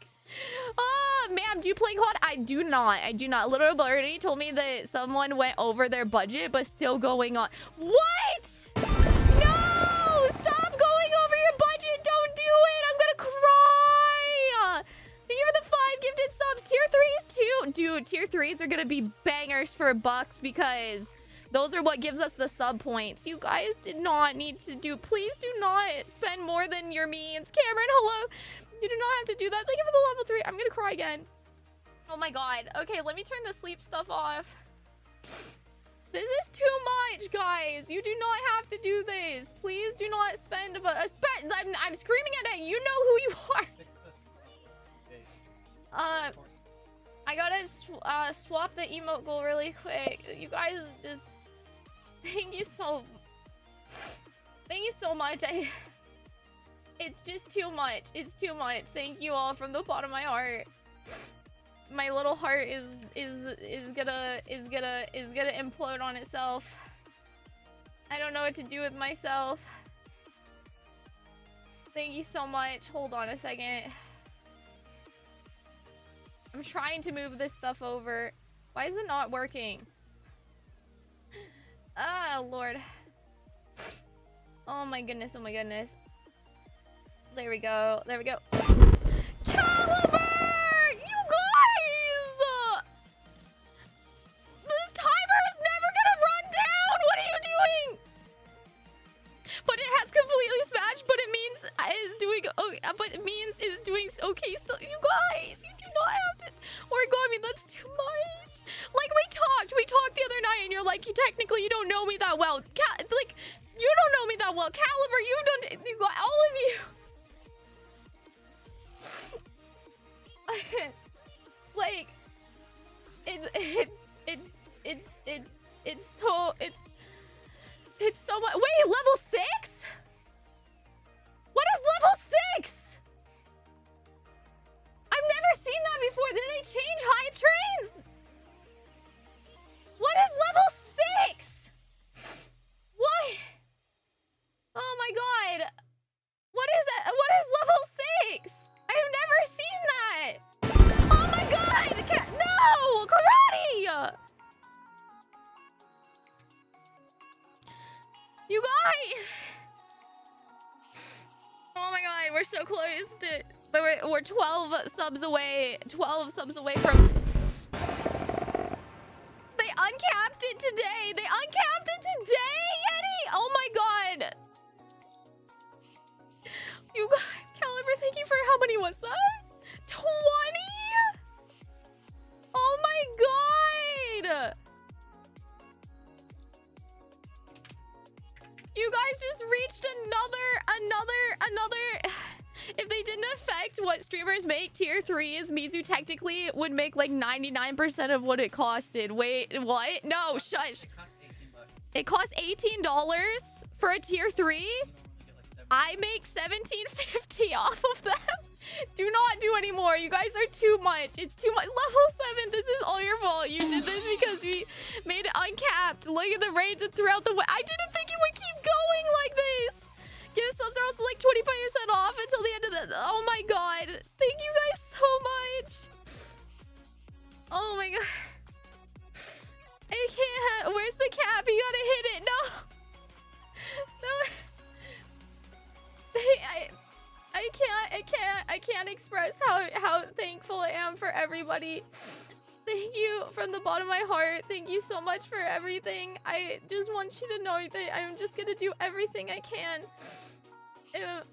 Oh, ma'am, do you play COD? I do not. Little Birdie told me that someone went over their budget, but still going on. What? No! Stop going over your budget! Don't do it! I'm gonna cry! Thank you for the 5 gifted subs. Tier 3s too. Dude, tier 3s are gonna be bangers for bucks because those are what gives us the sub points. You guys did not need to do... Please do not spend more than your means. Cameron, hello. You do not have to do that. Thank you for the level 3. I'm gonna cry again. Oh my god. Okay, let me turn the sleep stuff off. This is too much, guys. You do not have to do this. Please do not spend... I'm screaming at it. You know who you are. I gotta swap the emote goal really quick. You guys just... Thank you so much. It's just too much. It's too much. Thank you all from the bottom of my heart. My little heart is gonna implode on itself. I don't know what to do with myself. Thank you so much. Hold on a second. I'm trying to move this stuff over. Why is it not working? Oh, Lord. Oh my goodness, oh my goodness. There we go. There we go. Caliber! You guys! other night, and you're like, technically, you don't know me that well. Like, you don't know me that well. Caliber, you don't. You got all of you. Like, it's so much. Wait, level 6? What is level 6? I've never seen that before. Did they change hype trains? What is level 6? What? Oh my god. What is that? What is level 6? I've never seen that. Oh my god. No! Karate! You guys. Oh my god, we're so close to... We're 12 subs away. 12 subs away from... They uncapped it today. They uncapped it today, Yeti. Oh my god. You guys, Caliber, thank you for how many was that? 20? Oh my god. You guys just reached another. If they didn't affect what streamers make, tier 3s, Mizu technically would make like 99% of what it costed. Wait, what? No, shush. It costs $18 for a tier 3? I make $17.50 off of them. Do not do anymore. You guys are too much. It's too much. Level 7, this is all your fault. You did this because we made it uncapped. Look at the raids throughout the way. I didn't think it would keep going like this. Give subs are also like 25% off until the end of the... Oh my god. Thank you guys so much. Oh my god. I can't. Where's the cap? You gotta hit it. No. No. I can't express how thankful I am for everybody. Thank you from the bottom of my heart. Thank you so much for everything. I just want you to know that I'm just gonna do everything I can, if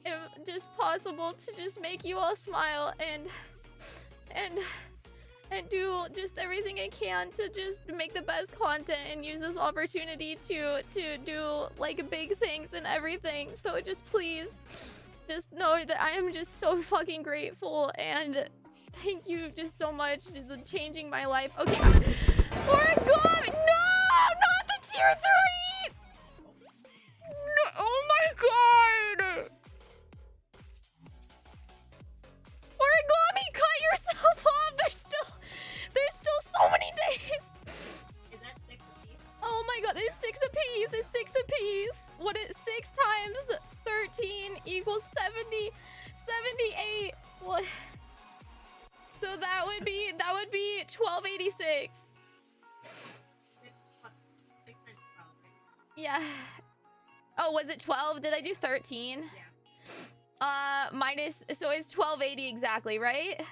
just possible, to just make you all smile and do just everything I can to just make the best content and use this opportunity to do like big things and everything. So just please, just know that I am just so fucking grateful, and thank you just so much for changing my life. Okay, origami! No, not the tier 3! No, oh my god! Origami, cut yourself off! There's still so many days! Is that 6 apiece? Oh my god, there's 6 apiece! It's 6 apiece! What is 6 times 13 equals 70, 78. What? So that would be 1286. 6 times 12, right? Yeah. Oh, was it 12? Did I do 13? Yeah. Minus, so it's 1280 exactly, right?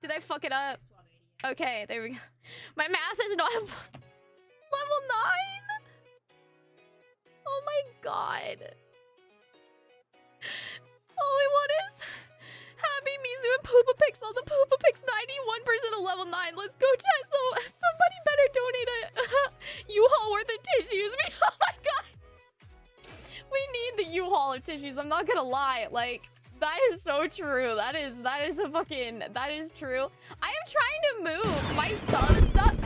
Did I fuck it up? It's 1280. Yeah. Okay, there we go. My math is not level 9. Oh my god. All I want is Happy Mizu and Poopa Pix. All the Poopa Pix 91% of level 9. Let's go, chat. So somebody better donate a U-Haul worth of tissues. Oh my god. We need the U-Haul of tissues. I'm not gonna lie. Like, that is so true. That is true. I am trying to move my sub stuff.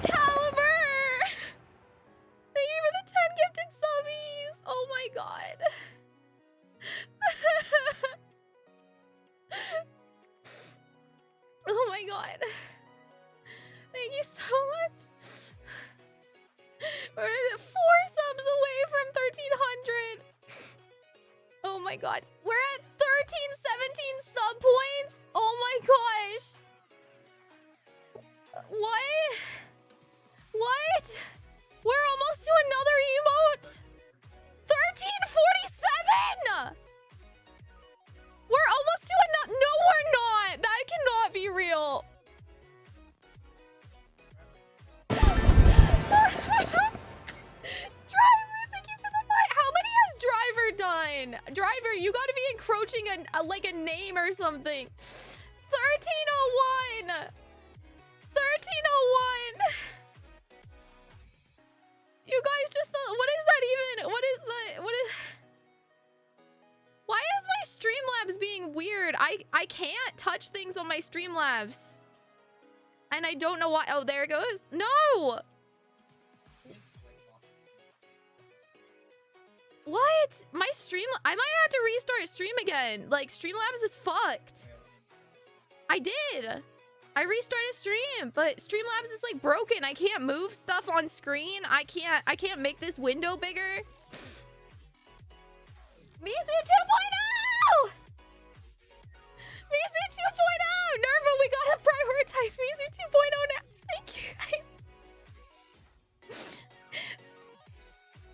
Caliber! Thank you for the 10 gifted subbies. Oh my god. Oh my god. Thank you so much. We're 4 subs away from 1300. Oh my god. We're at 1317 sub points. Oh my gosh. What? What? We're almost to another emote. 1347. We're almost to another. No, we're not. That cannot be real. Driver, thank you for the fight. How many has Driver done? Driver, you gotta be encroaching like a name or something. 1301. 1301. can't touch things on my Streamlabs. And I don't know why. Oh, there it goes. No! What? My stream... I might have to restart stream again. Like, Streamlabs is fucked. I did. I restarted stream, but Streamlabs is, like, broken. I can't move stuff on screen. I can't make this window bigger. Mizu 2.0! Mizu 2.0! Nerva, we gotta prioritize Mizu 2.0 now. Thank you, guys.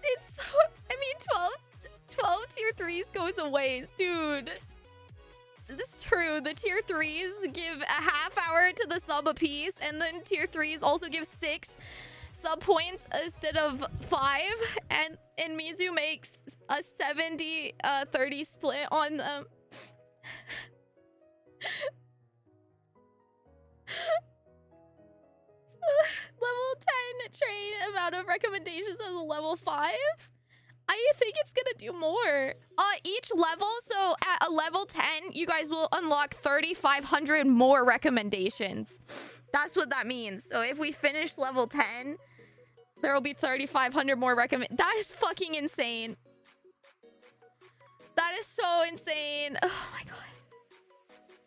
It's so... I mean, 12 tier 3s goes a ways. Dude. This is true. The tier 3s give a half hour to the sub a piece, and then tier 3s also give 6 sub points instead of 5, and Mizu makes a 70-30 split on them. Level 10 train amount of recommendations as a level 5. I think it's gonna do more. Each level, so at a level 10, you guys will unlock 3,500 more recommendations. That's what that means. So if we finish level 10, there will be 3,500 more That is fucking insane. That is so insane. Oh my god.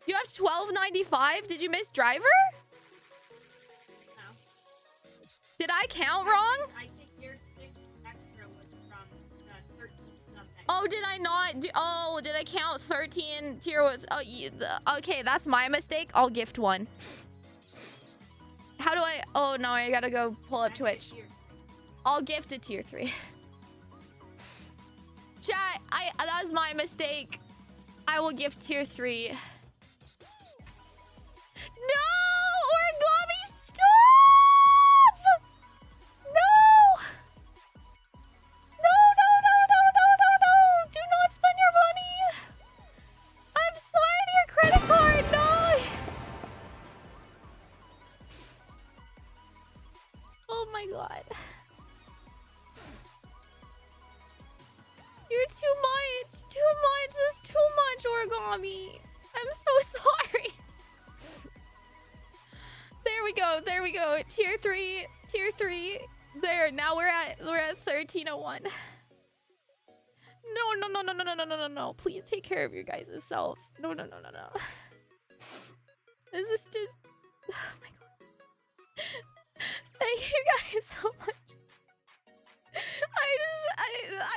You have 1295? Did you miss driver? No. Did I count wrong? I think your 6 extra was from 13 something. Oh, did I not? Did I count 13 tier with? Oh, okay, that's my mistake. I'll gift one. How do I? Oh no, I gotta go pull up Twitch. I'll gift a tier 3. Chat, that was my mistake. I will gift tier 3. No! Origami, stop! No! No! Do not spend your money! I'm sorry, your credit card! No! Oh my god. You're too much! Too much! That's too much, Origami! I'm so sorry! There we go. There we go. Tier 3. Tier 3. There. Now we're at 1301. No. Please take care of your guys' selves. No. This is just... Oh my god. Thank you guys so much. I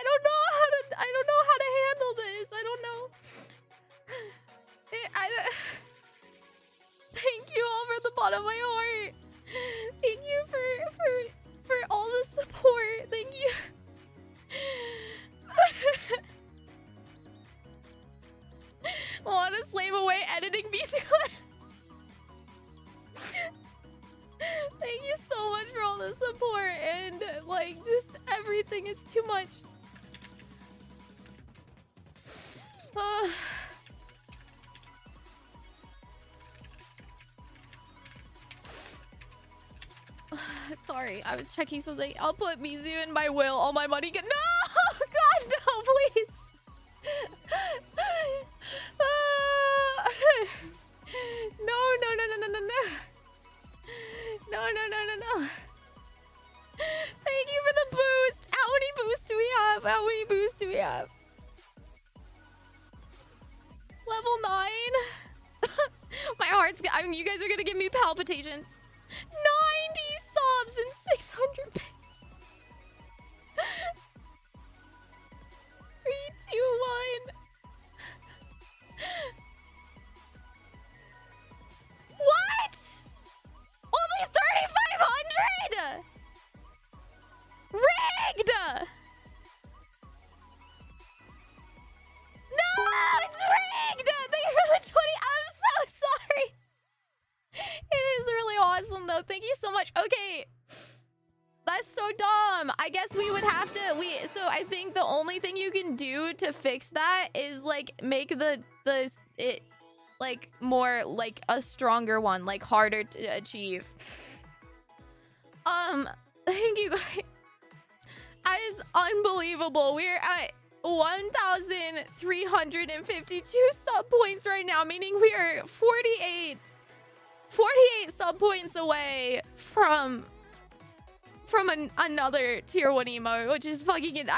don't know how to handle this. I don't know. Thank you all from the bottom of my heart. Thank you for all the support. Thank you. Want to slave away editing music? Thank you so much for all the support and like just everything. It's too much. Sorry, I was checking something. I'll put Mizu in my will. All my money get. No! God, no, please! No. No. Thank you for the boost. How many boosts do we have? Level 9. My heart's. I mean, you guys are gonna give me palpitations. 90 subs and 600 bits. 3, 2, 1. What? Only 3,500? Rigged! No, it's rigged! Thank you for the 20. I'm so sorry. It is really awesome, though. Thank you so much. Okay. That's so dumb. I guess we would have to... So I think the only thing you can do to fix that is, like, make it like, more, like, a stronger one. Like, harder to achieve. Thank you, guys. That is unbelievable. We're at 1,352 sub points right now, meaning we are 48 sub points away from another tier 1 emo, which is fucking it.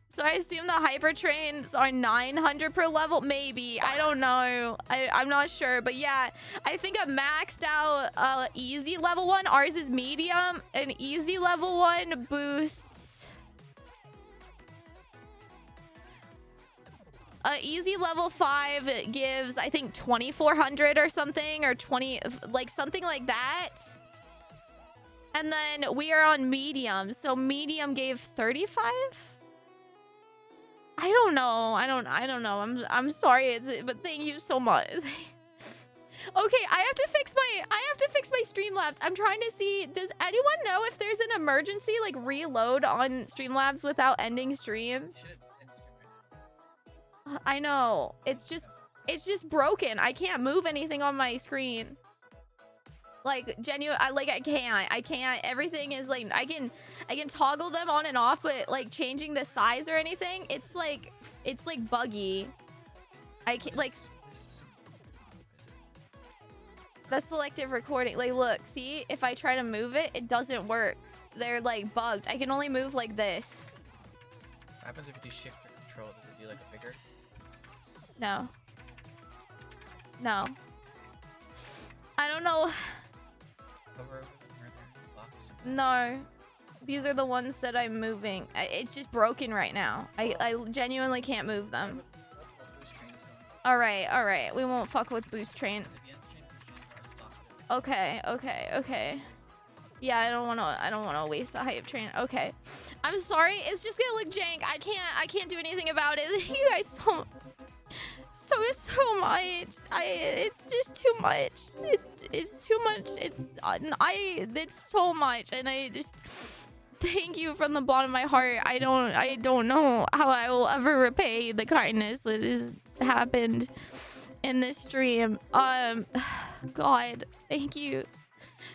So I assume the hyper trains are 900 per level, maybe. I don't know. I'm not sure, but yeah, I think a maxed out easy level 1. Ours is medium. An easy level 1 boosts. Easy level 5 gives, I think, 2,400 or something, or 20, like something like that. And then we are on medium, so medium gave 35. I don't know. I don't know. I'm sorry, but thank you so much. Okay, I have to fix my Streamlabs. I'm trying to see, does anyone know if there's an emergency like reload on Streamlabs without ending stream? I know. It's just broken. I can't move anything on my screen. Like genuine, I can't. Everything is like I can toggle them on and off, but like changing the size or anything, it's like buggy. I can't like the selective recording. Like, look, see, if I try to move it, it doesn't work. They're like bugged. I can only move like this. What happens if you do shift or control? Does it do like a bigger? No. No. I don't know. Over the blocks? No. These are the ones that I'm moving. It's just broken right now. I genuinely can't move them. All right. We won't fuck with boost train. Okay. Yeah, I don't want to waste a hype train. Okay. I'm sorry. It's just going to look jank. I can't do anything about it. You guys so much. It's just too much. It's too much. It's so much, and I just thank you from the bottom of my heart. I don't know how I will ever repay the kindness that has happened in this stream. God, thank you.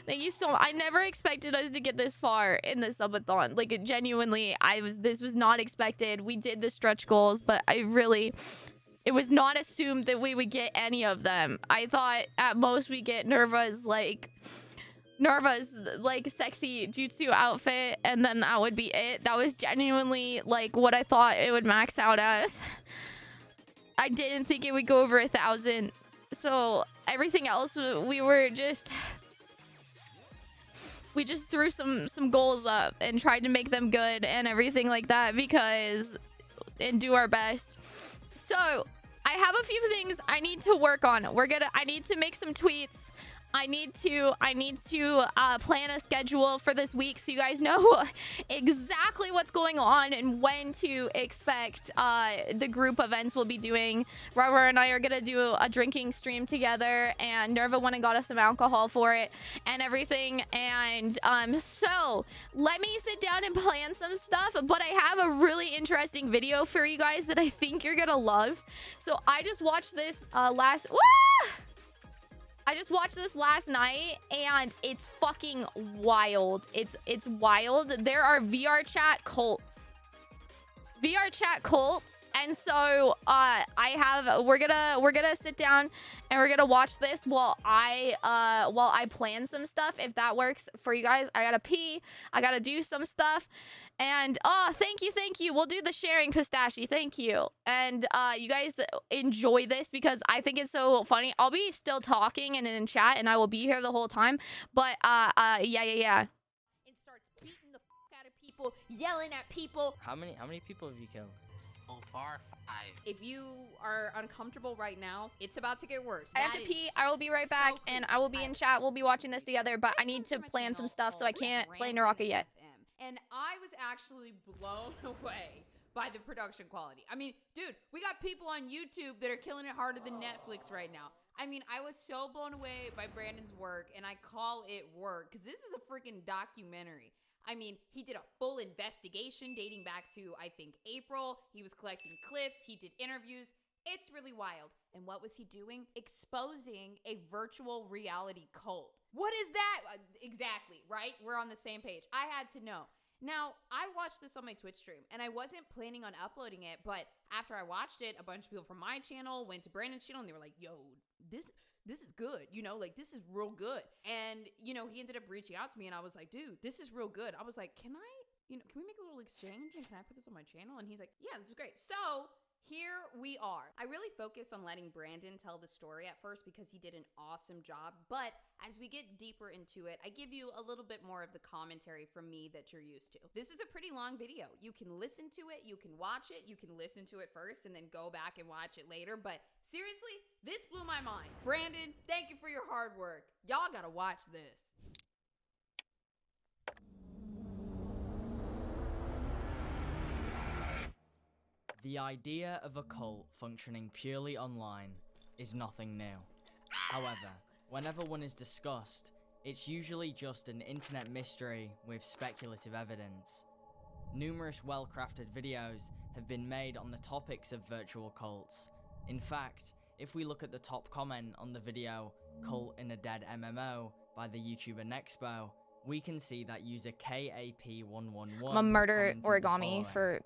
Thank you so much. I never expected us to get this far in the subathon. Like, genuinely, this was not expected. We did the stretch goals, but it was not assumed that we would get any of them. I thought at most we get Nerva's sexy jutsu outfit, and then that would be it. That was genuinely like what I thought it would max out as. I didn't think it would go over 1,000. So everything else, we just threw some goals up and tried to make them good and everything like that and do our best. So I have a few things I need to work on. I need to make some tweets. I need to plan a schedule for this week so you guys know exactly what's going on and when to expect the group events we'll be doing. Robert and I are gonna do a drinking stream together, and Nerva went and got us some alcohol for it and everything. And so let me sit down and plan some stuff. But I have a really interesting video for you guys that I think you're gonna love. So I just watched this last night, and it's fucking wild. It's wild. There are VR chat cults. And so we're gonna sit down and we're gonna watch this while I plan some stuff, if that works for you guys. I gotta pee, I gotta do some stuff. And thank you. We'll do the sharing, Pistachio. Thank you. And you guys enjoy this because I think it's so funny. I'll be still talking and in chat, and I will be here the whole time. But yeah. And starts beating the fuck out of people, yelling at people. How many people have you killed? So far, 5. If you are uncomfortable right now, it's about to get worse. I have to pee. I will be right back, and I will be in chat. We'll be watching this together, but I need to plan some stuff, so I can't play Naraka yet. And I was actually blown away by the production quality. I mean, dude, we got people on YouTube that are killing it harder than Netflix right now. I mean, I was so blown away by Brandon's work, and I call it work because this is a freaking documentary. I mean, he did a full investigation dating back to, I think, April. He was collecting clips. He did interviews. It's really wild. And what was he doing? Exposing a virtual reality cult. What is that? Exactly, right? We're on the same page. I had to know. Now, I watched this on my Twitch stream, and I wasn't planning on uploading it, but after I watched it, a bunch of people from my channel went to Brandon's channel, and they were like, yo, this is good, you know, like, this is real good. And, you know, he ended up reaching out to me, and I was like, dude, this is real good. I was like, can we make a little exchange, and can I put this on my channel? And he's like, yeah, this is great. So here we are. I really focus on letting Brandon tell the story at first because he did an awesome job. But as we get deeper into it, I give you a little bit more of the commentary from me that you're used to. This is a pretty long video. You can listen to it, you can watch it, you can listen to it first and then go back and watch it later. But seriously, this blew my mind. Brandon, thank you for your hard work. Y'all gotta watch this. The idea of a cult functioning purely online is nothing new. However, whenever one is discussed, it's usually just an internet mystery with speculative evidence. Numerous well-crafted videos have been made on the topics of virtual cults. In fact, if we look at the top comment on the video Cult in a Dead MMO by the YouTuber Nexpo, we can see that user KAP111 I'm a murder commented the origami following. for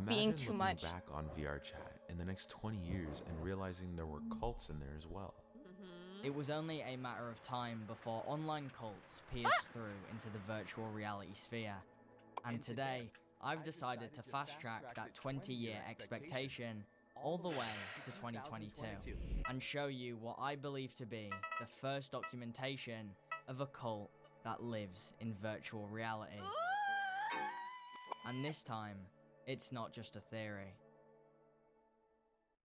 being Imagine too looking much. back on VR chat in the next 20 years and realizing there were cults in there as well. It was only a matter of time before online cults pierced through into the virtual reality sphere. And today, I've decided to fast-track that 20-year expectation all the way to 2022 and show you what I believe to be the first documentation of a cult that lives in virtual reality. And this time, it's not just a theory.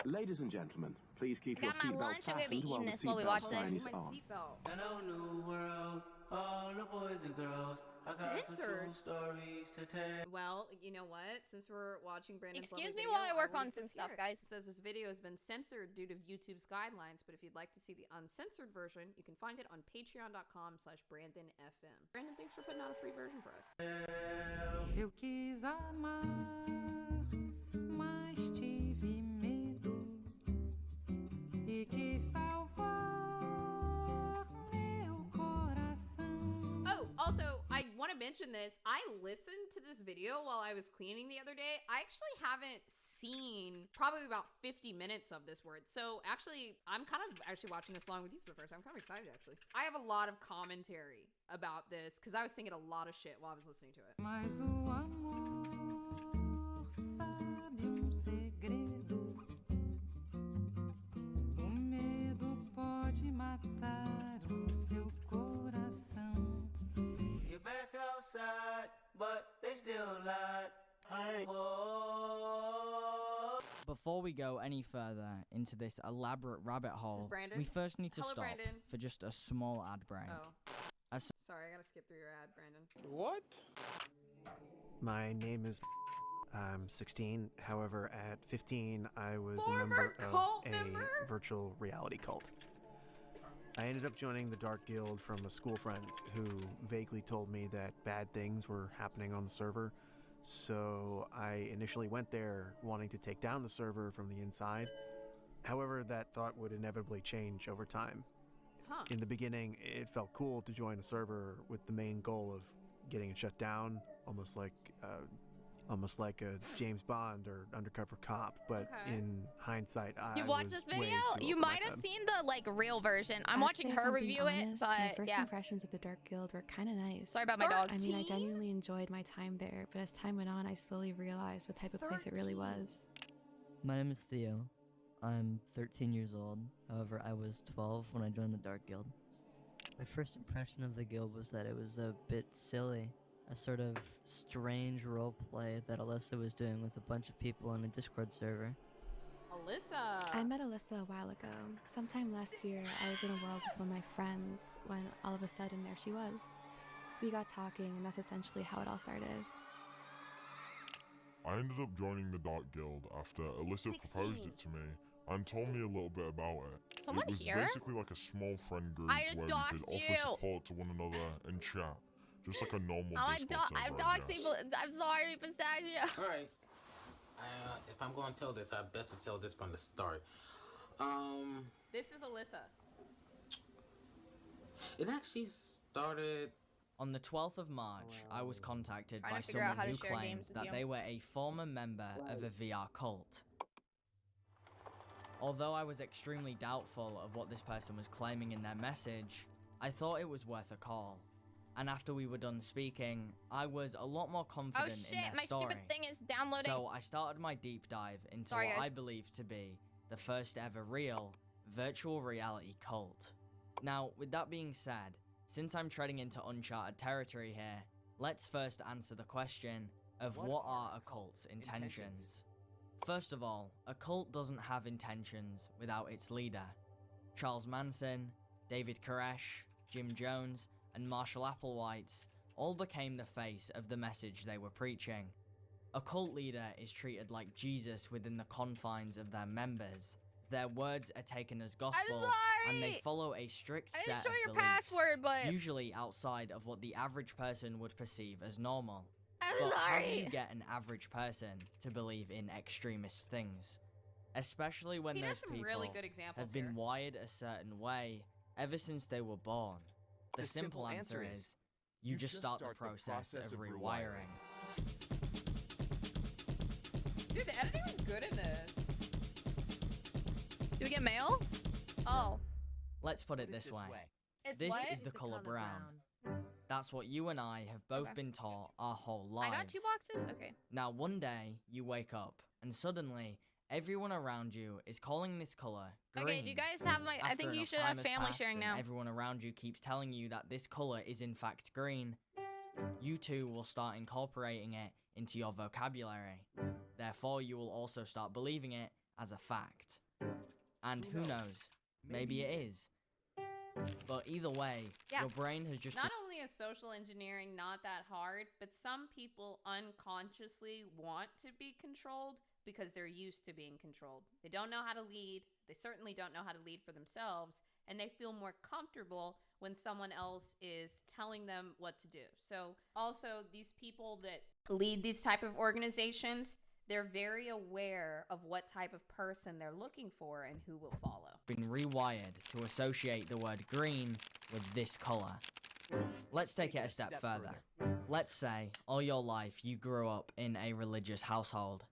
Ladies and gentlemen, please keep I your got my seatbelt lunch. I'm gonna be fastened while eating the this while we seatbelt watch sign this. is on. Hello, new world, all the boys and girls. I got Censored. some stories to tell. Well, you know what? Since we're watching Brandon's Excuse lovely me while video, I work will on get some this stuff, here. guys. It says this video has been censored due to YouTube's guidelines, but if you'd like to see the uncensored version, you can find it on patreon.com/BrandonFM. Brandon, thanks for putting out a free version for us. Eu quis amar, mas tive medo e quis salvar meu coração. Oh, also, I want to mention this. I listened to this video while I was cleaning the other day. I actually haven't seen probably about 50 minutes of this word. So actually, I'm kind of actually watching this along with you for the first time. I'm kind of excited, actually. I have a lot of commentary about this because I was thinking a lot of shit while I was listening to it. Mas o amor sabe segredo. O medo pode matar o seu coração. You're back outside, but they still lied. Before we go any further into this elaborate rabbit hole, Brandon. we first need to Hello, stop Brandon. for just a small ad break. Oh. As Sorry, I gotta skip through your ad, Brandon. What? My name is. I'm 16. However, at 15, I was a member of a virtual reality cult. I ended up joining the Dark Guild from a school friend who vaguely told me that bad things were happening on the server. So I initially went there wanting to take down the server from the inside. However, that thought would inevitably change over time. Huh. In the beginning, it felt cool to join a server with the main goal of getting it shut down, almost like a James Bond or undercover cop. But in hindsight, You watched this video? You might have seen the real version. I'm I'd watching say, if her I'm being review it, honest, but my first yeah. impressions of the Dark Guild were kind of nice. Sorry about my dog. I mean, I genuinely enjoyed my time there, but as time went on, I slowly realized what type of place it really was. My name is Theo. I'm 13 years old. However, I was 12 when I joined the Dark Guild. My first impression of the guild was that it was a bit silly. A sort of strange roleplay that Alyssa was doing with a bunch of people on a Discord server. Alyssa! I met Alyssa a while ago. Sometime last year, I was in a world with one of my friends when all of a sudden there she was. We got talking, and that's essentially how it all started. I ended up joining the Dark Guild after Alyssa proposed it to me and told me a little bit about it. Someone it was here? basically like a small friend group I just where we could doxed offer you. support to one another and chat. Just like a normal I'm Discord server, I'm I doxing. guess. I'm sorry, Pistachio. Alright. If I'm going to tell this, I best to tell this from the start. This is Alyssa. It actually started On the 12th of March, I was contacted Trying by to figure out someone how who to share claimed games with that you. they were a former member of a VR cult. Although I was extremely doubtful of what this person was claiming in their message, I thought it was worth a call. And after we were done speaking, I was a lot more Oh confident shit, in their my story. stupid thing is downloading. So I started my deep dive into Sorry, what guys. I believe to be the first ever real virtual reality cult. Now, with that being said, since I'm treading into uncharted territory here, let's first answer the question of what are a cult's intentions? First of all, a cult doesn't have intentions without its leader. Charles Manson, David Koresh, Jim Jones, and Marshall Applewhite all became the face of the message they were preaching. A cult leader is treated like Jesus within the confines of their members. Their words are taken as gospel, and they follow a strict I set didn't show of your beliefs, password, but usually outside of what the average person would perceive as normal. I'm But how do sorry. you get an average person to believe in extremist things? Especially when He does those some people really good examples have been here. wired a certain way ever since they were born. The simple answer is, you just start the process of rewiring. Dude, the editing was good in this. Do we get mail? Oh. Let's put it this way. It's This what? is the color brown. That's what you and I have both Okay. been taught our whole lives. I got 2 boxes? Okay. Now, one day, you wake up, and suddenly, everyone around you is calling this color green. Okay, do you guys have my... I After think you enough should have time has family passed sharing and now. everyone around you keeps telling you that this color is in fact green, you too will start incorporating it into your vocabulary. Therefore, you will also start believing it as a fact. And who knows? Maybe it is. But either way, Yeah. your brain has just Not only is social engineering not that hard, but some people unconsciously want to be controlled because they're used to being controlled. They don't know how to lead. They certainly don't know how to lead for themselves. And they feel more comfortable when someone else is telling them what to do. So also these people that lead these type of organizations, they're very aware of what type of person they're looking for and who will follow. been rewired to associate the word green with this color. Let's take it a step further. Let's say all your life you grew up in a religious household.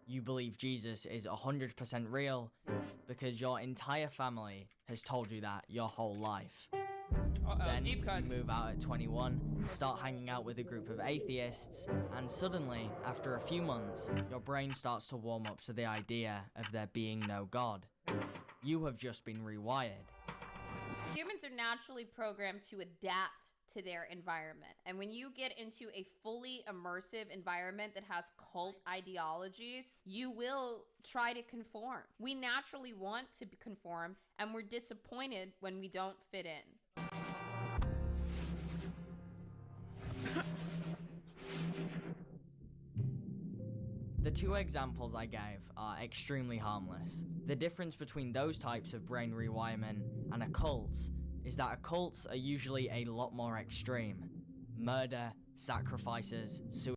You believe Jesus is 100% real because your entire family has told you that your whole life. Then you move out at 21, start hanging out with a group of atheists, and suddenly, after a few months, your brain starts to warm up to the idea of there being no God. You have just been rewired. Humans are naturally programmed to adapt to their environment. And when you get into a fully immersive environment that has cult ideologies, you will try to conform. We naturally want to conform, and we're disappointed when we don't fit in. The two examples I gave are extremely harmless. The difference between those types of brain rewirement and occults is that occults are usually a lot more extreme. Murder, sacrifices, suicide,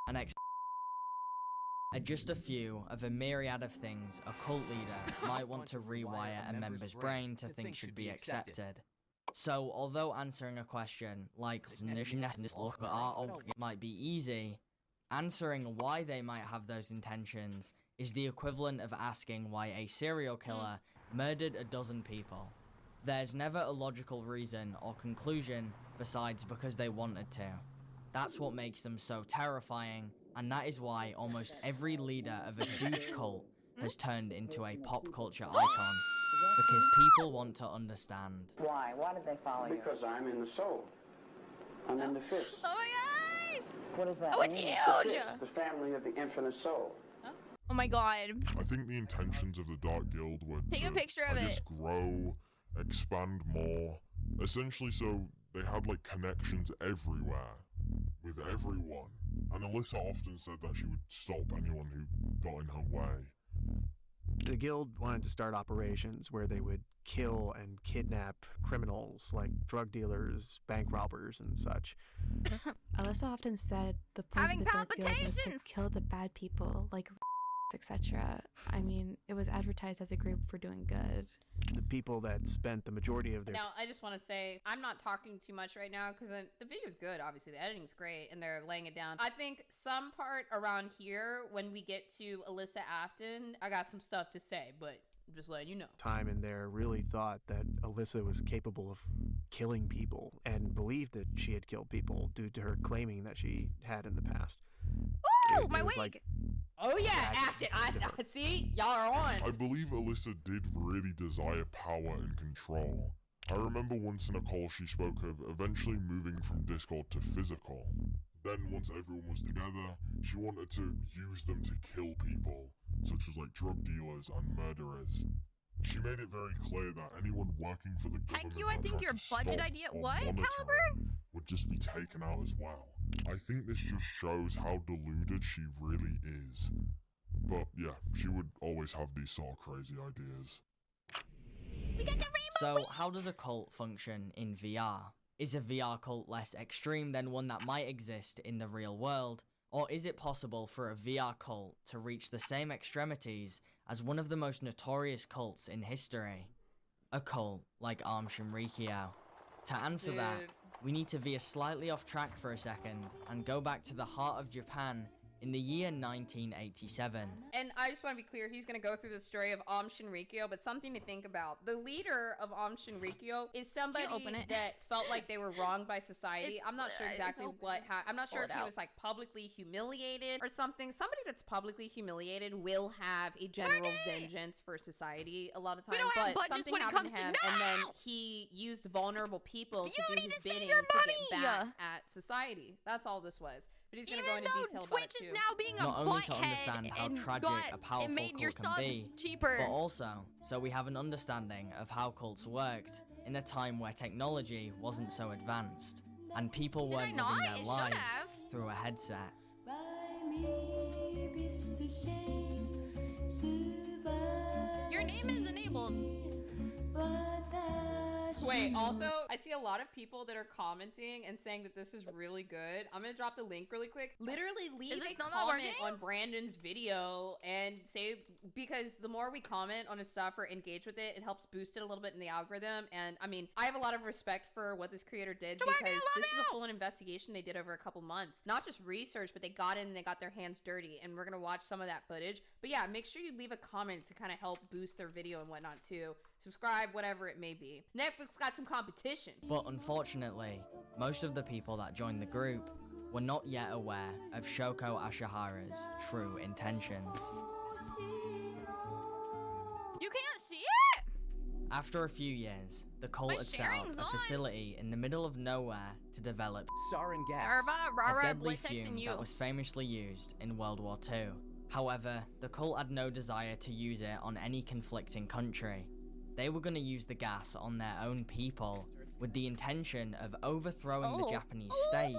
and are just a few of a myriad of things a cult leader might want to rewire a member's brain to think should be accepted. So, although answering a question like might be easy, answering why they might have those intentions is the equivalent of asking why a serial killer murdered a dozen people. There's never a logical reason or conclusion besides because they wanted to. That's what makes them so terrifying, and that is why almost every leader of a huge cult has turned into a pop culture icon, because people want to understand. Why? Why did they follow you? Because I'm in the soul. I'm in the fist. Oh my gosh! What does that Oh, it's mean? huge! The family of the infinite soul. Oh my god. I think the intentions of the Dark Guild were Take to, a picture of I guess, it. grow, expand more. Essentially, so they had like connections everywhere with everyone. And Alyssa often said that she would stop anyone who got in her way. The guild wanted to start operations where they would kill and kidnap criminals like drug dealers, bank robbers, and such. Alyssa often said the point Having of the Dark Guild was to palpitations! kill the bad people, like etc. I mean, it was advertised as a group for doing good. The people that spent the majority of their Now, I just want to say, I'm not talking too much right now because the video's good, obviously. The editing's great, and they're laying it down. I think some part around here, when we get to Alyssa Afton, I got some stuff to say, but I'm just letting you know. time in there really thought that Alyssa was capable of killing people and believed that she had killed people due to her claiming that she had in the past. Ooh, my wig! Like, Oh yeah, Afton. I see, y'all are on. I believe Alyssa did really desire power and control. I remember once in a call she spoke of eventually moving from Discord to physical. Then once everyone was together, she wanted to use them to kill people, such as like drug dealers and murderers. She made it very clear that anyone working for the government Heck you, I that think tried your to budget stop idea- or what, monitor Caliber? it would just be taken out as well. I think this just shows how deluded she really is. But yeah, she would always have these sort of crazy ideas. So, how does a cult function in VR? Is a VR cult less extreme than one that might exist in the real world? Or is it possible for a VR cult to reach the same extremities as one of the most notorious cults in history? A cult like Arm Shinrikyo. To answer that, we need to veer slightly off track for a second and go back to the heart of Japan in the year 1987. And I just want to be clear, he's going to go through the story of Aum Shinrikyo, but something to think about. The leader of Aum Shinrikyo is somebody that felt like they were wronged by society. I'm not sure exactly what I'm not sure if he was like publicly humiliated or something. Somebody that's publicly humiliated will have a general vengeance for society a lot of times, but something happened to him, and then he used vulnerable people to do his bidding to get back at society. That's all this was. But he's going to go into detail about it too. Twitch is now being a Not only to butthead understand how and tragic a powerful it made cult your can subs be, cheaper. but also so we have an understanding of how cults worked in a time where technology wasn't so advanced and people weren't living their lives through a headset. Your name is enabled. Wait, also, I see a lot of people that are commenting and saying that this is really good. I'm gonna drop the link really quick. Literally leave a comment on Brandon's video and say, because the more we comment on his stuff or engage with it, it helps boost it a little bit in the algorithm. And I mean, I have a lot of respect for what this creator did because this was a full investigation they did over a couple months. Not just research, but they got in and they got their hands dirty. And we're gonna watch some of that footage. But yeah, make sure you leave a comment to kind of help boost their video and whatnot too. Subscribe, whatever it may be. Netflix got some competition. But unfortunately, most of the people that joined the group were not yet aware of Shoko Ashihara's true intentions. You can't see it? After a few years, the cult had set up a facility in the middle of nowhere to develop sarin gas, a deadly fume that was famously used in World War II. However, the cult had no desire to use it on any conflicting country. They were going to use the gas on their own people with the intention of overthrowing the Japanese state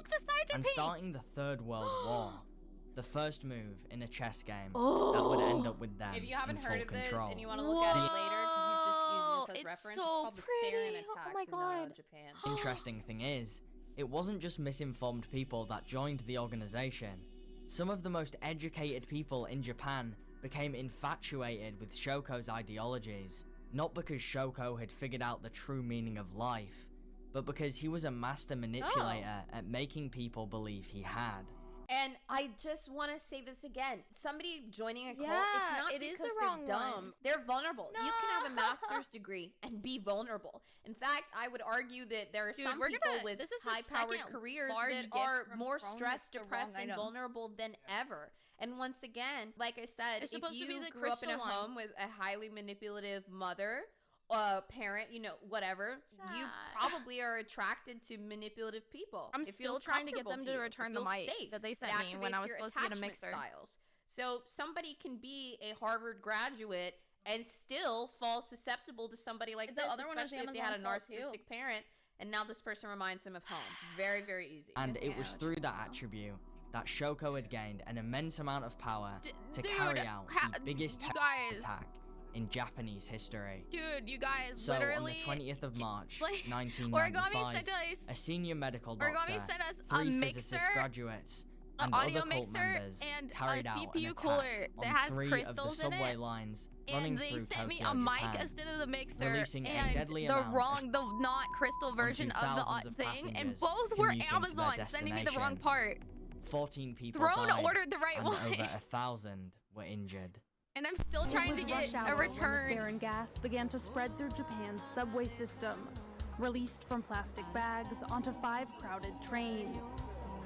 and starting the Third World War. The first move in a chess game that would end up with them If you haven't in heard full of this control. and you want to look at it later, because he's just using this as reference, it's called the sarin attacks in Japan. Interesting thing is, it wasn't just misinformed people that joined the organization. Some of the most educated people in Japan became infatuated with Shoko's ideologies. Not because Shoko had figured out the true meaning of life, but because he was a master manipulator at making people believe he had. And I just want to say this again. Somebody joining a cult, Yeah, it's not it is because the wrong they're dumb. one. They're vulnerable. You can have a master's degree and be vulnerable. In fact, I would argue that there are Dude, some we're people gonna- with this is the high-powered second careers large that gift are from more Chrome stressed, with the depressed, wrong and item. vulnerable than ever. And once again, like I said, It's if supposed to be you the grew up in a crystal one. home with a highly manipulative mother, parent, you know, whatever, you probably are attracted to manipulative people. I'm It still feels trying to get comfortable them to to you. return It the feels mic safe. that they It sent me when I activates was your supposed to get a attachment mixer. styles. So somebody can be a Harvard graduate and still fall susceptible to somebody like The this, other one was especially if they had a Amazon's fault, narcissistic parent, and now this person reminds them of home. Very, very easy. And it was through that attribute that Shoko had gained an immense amount of power to carry out the biggest terrorist attack in Japanese history. Dude, you guys So on literally. the 20th of March, like, 1995, Origami sent us a senior medical Origami doctor, sent us a 3 mixer, physicist graduates, and audio other cult mixer members and a carried out an CPU attack cooler on that has 3 of the crystals in subway it. lines running And they through sent me Tokyo, a mic Japan, instead of the mixer releasing a and deadly the amount wrong, the not crystal version of the thousands of thing, and passengers both were commuting to their Amazon sending me the wrong destination. part. 14 people Throne died, ordered the right and one. over 1,000 were injured. And I'm still trying to get a return. When the sarin gas began to spread through Japan's subway system, released from plastic bags onto 5 crowded trains,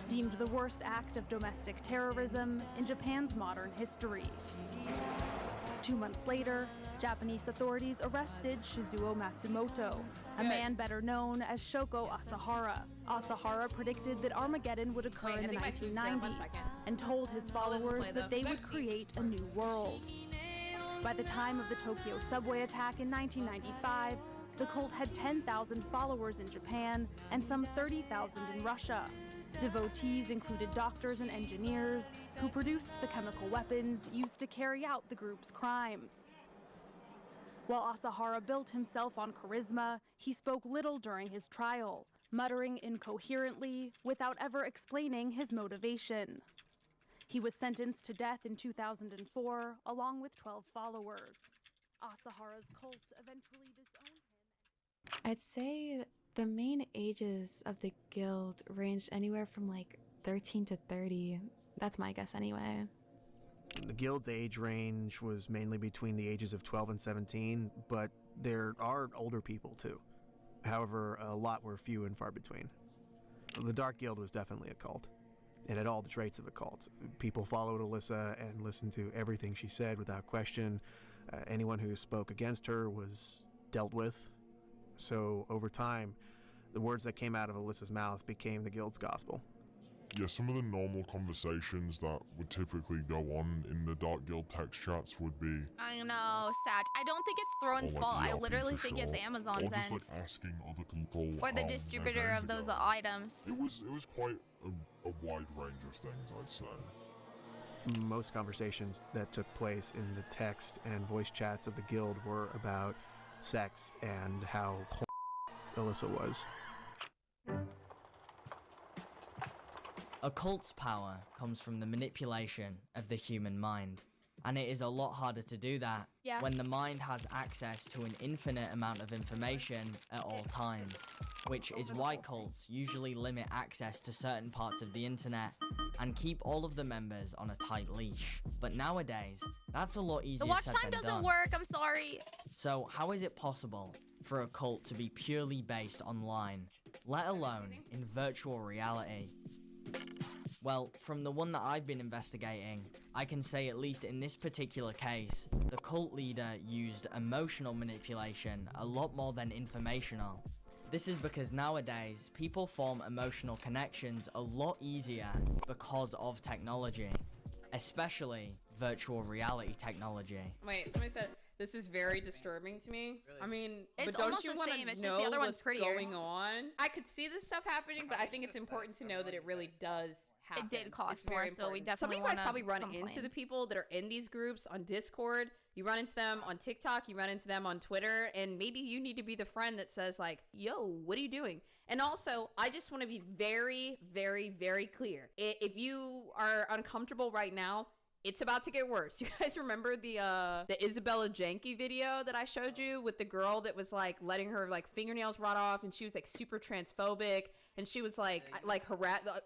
deemed the worst act of domestic terrorism in Japan's modern history. 2 months later, Japanese authorities arrested Shizuo Matsumoto, a man better known as Shoko Asahara. Asahara predicted that Armageddon would occur in the 1990s and told his followers that they would create a new world. By the time of the Tokyo subway attack in 1995, the cult had 10,000 followers in Japan and some 30,000 in Russia. Devotees included doctors and engineers who produced the chemical weapons used to carry out the group's crimes. While Asahara built himself on charisma, he spoke little during his trial, muttering incoherently without ever explaining his motivation. He was sentenced to death in 2004, along with 12 followers. Asahara's cult eventually disowned him. I'd say the main ages of the guild ranged anywhere from like 13 to 30. That's my guess anyway. The guild's age range was mainly between the ages of 12 and 17, but there are older people too. However, a lot were few and far between. The Dark Guild was definitely a cult. It had all the traits of a cult. People followed Alyssa and listened to everything she said without question. Anyone who spoke against her was dealt with. So over time, the words that came out of Alyssa's mouth became the guild's gospel. Yeah, some of the normal conversations that would typically go on in the Dark Guild text chats would be, I know, Satch. I don't think it's Throne's like fault. I ERP literally for think it's sure, Amazon's or just end. like asking other people Or the how distributor their of days those are going. items. It was quite a wide range of things, I'd say. Most conversations that took place in the text and voice chats of the guild were about sex and how Alyssa was. A cult's power comes from the manipulation of the human mind, and it is a lot harder to do that when the mind has access to an infinite amount of information at all times, which is why cults usually limit access to certain parts of the internet and keep all of the members on a tight leash. But nowadays, that's a lot easier The watch said time than doesn't done. work, I'm sorry. So how is it possible for a cult to be purely based online, let alone in virtual reality? Well, from the one that I've been investigating, I can say at least in this particular case, the cult leader used emotional manipulation a lot more than informational. This is because nowadays, people form emotional connections a lot easier because of technology, especially virtual reality technology. Wait, somebody said this is very disturbing to me. I mean, It's but don't almost you the want same, it's to just know the other one's what's prettier. going on? I could see this stuff happening, but I think it's important to know that it really does happen. It did cost It's very more, so we important. Some of definitely you guys wanna probably run complain. into the people that are in these groups on Discord. You run into them on TikTok. You run into them on Twitter, and maybe you need to be the friend that says like, "Yo, what are you doing?" And also, I just want to be very, very, very clear. If you are uncomfortable right now, it's about to get worse. You guys remember the Isabella Janke video that I showed you with the girl that was like letting her like fingernails rot off, and she was like super transphobic, and she was like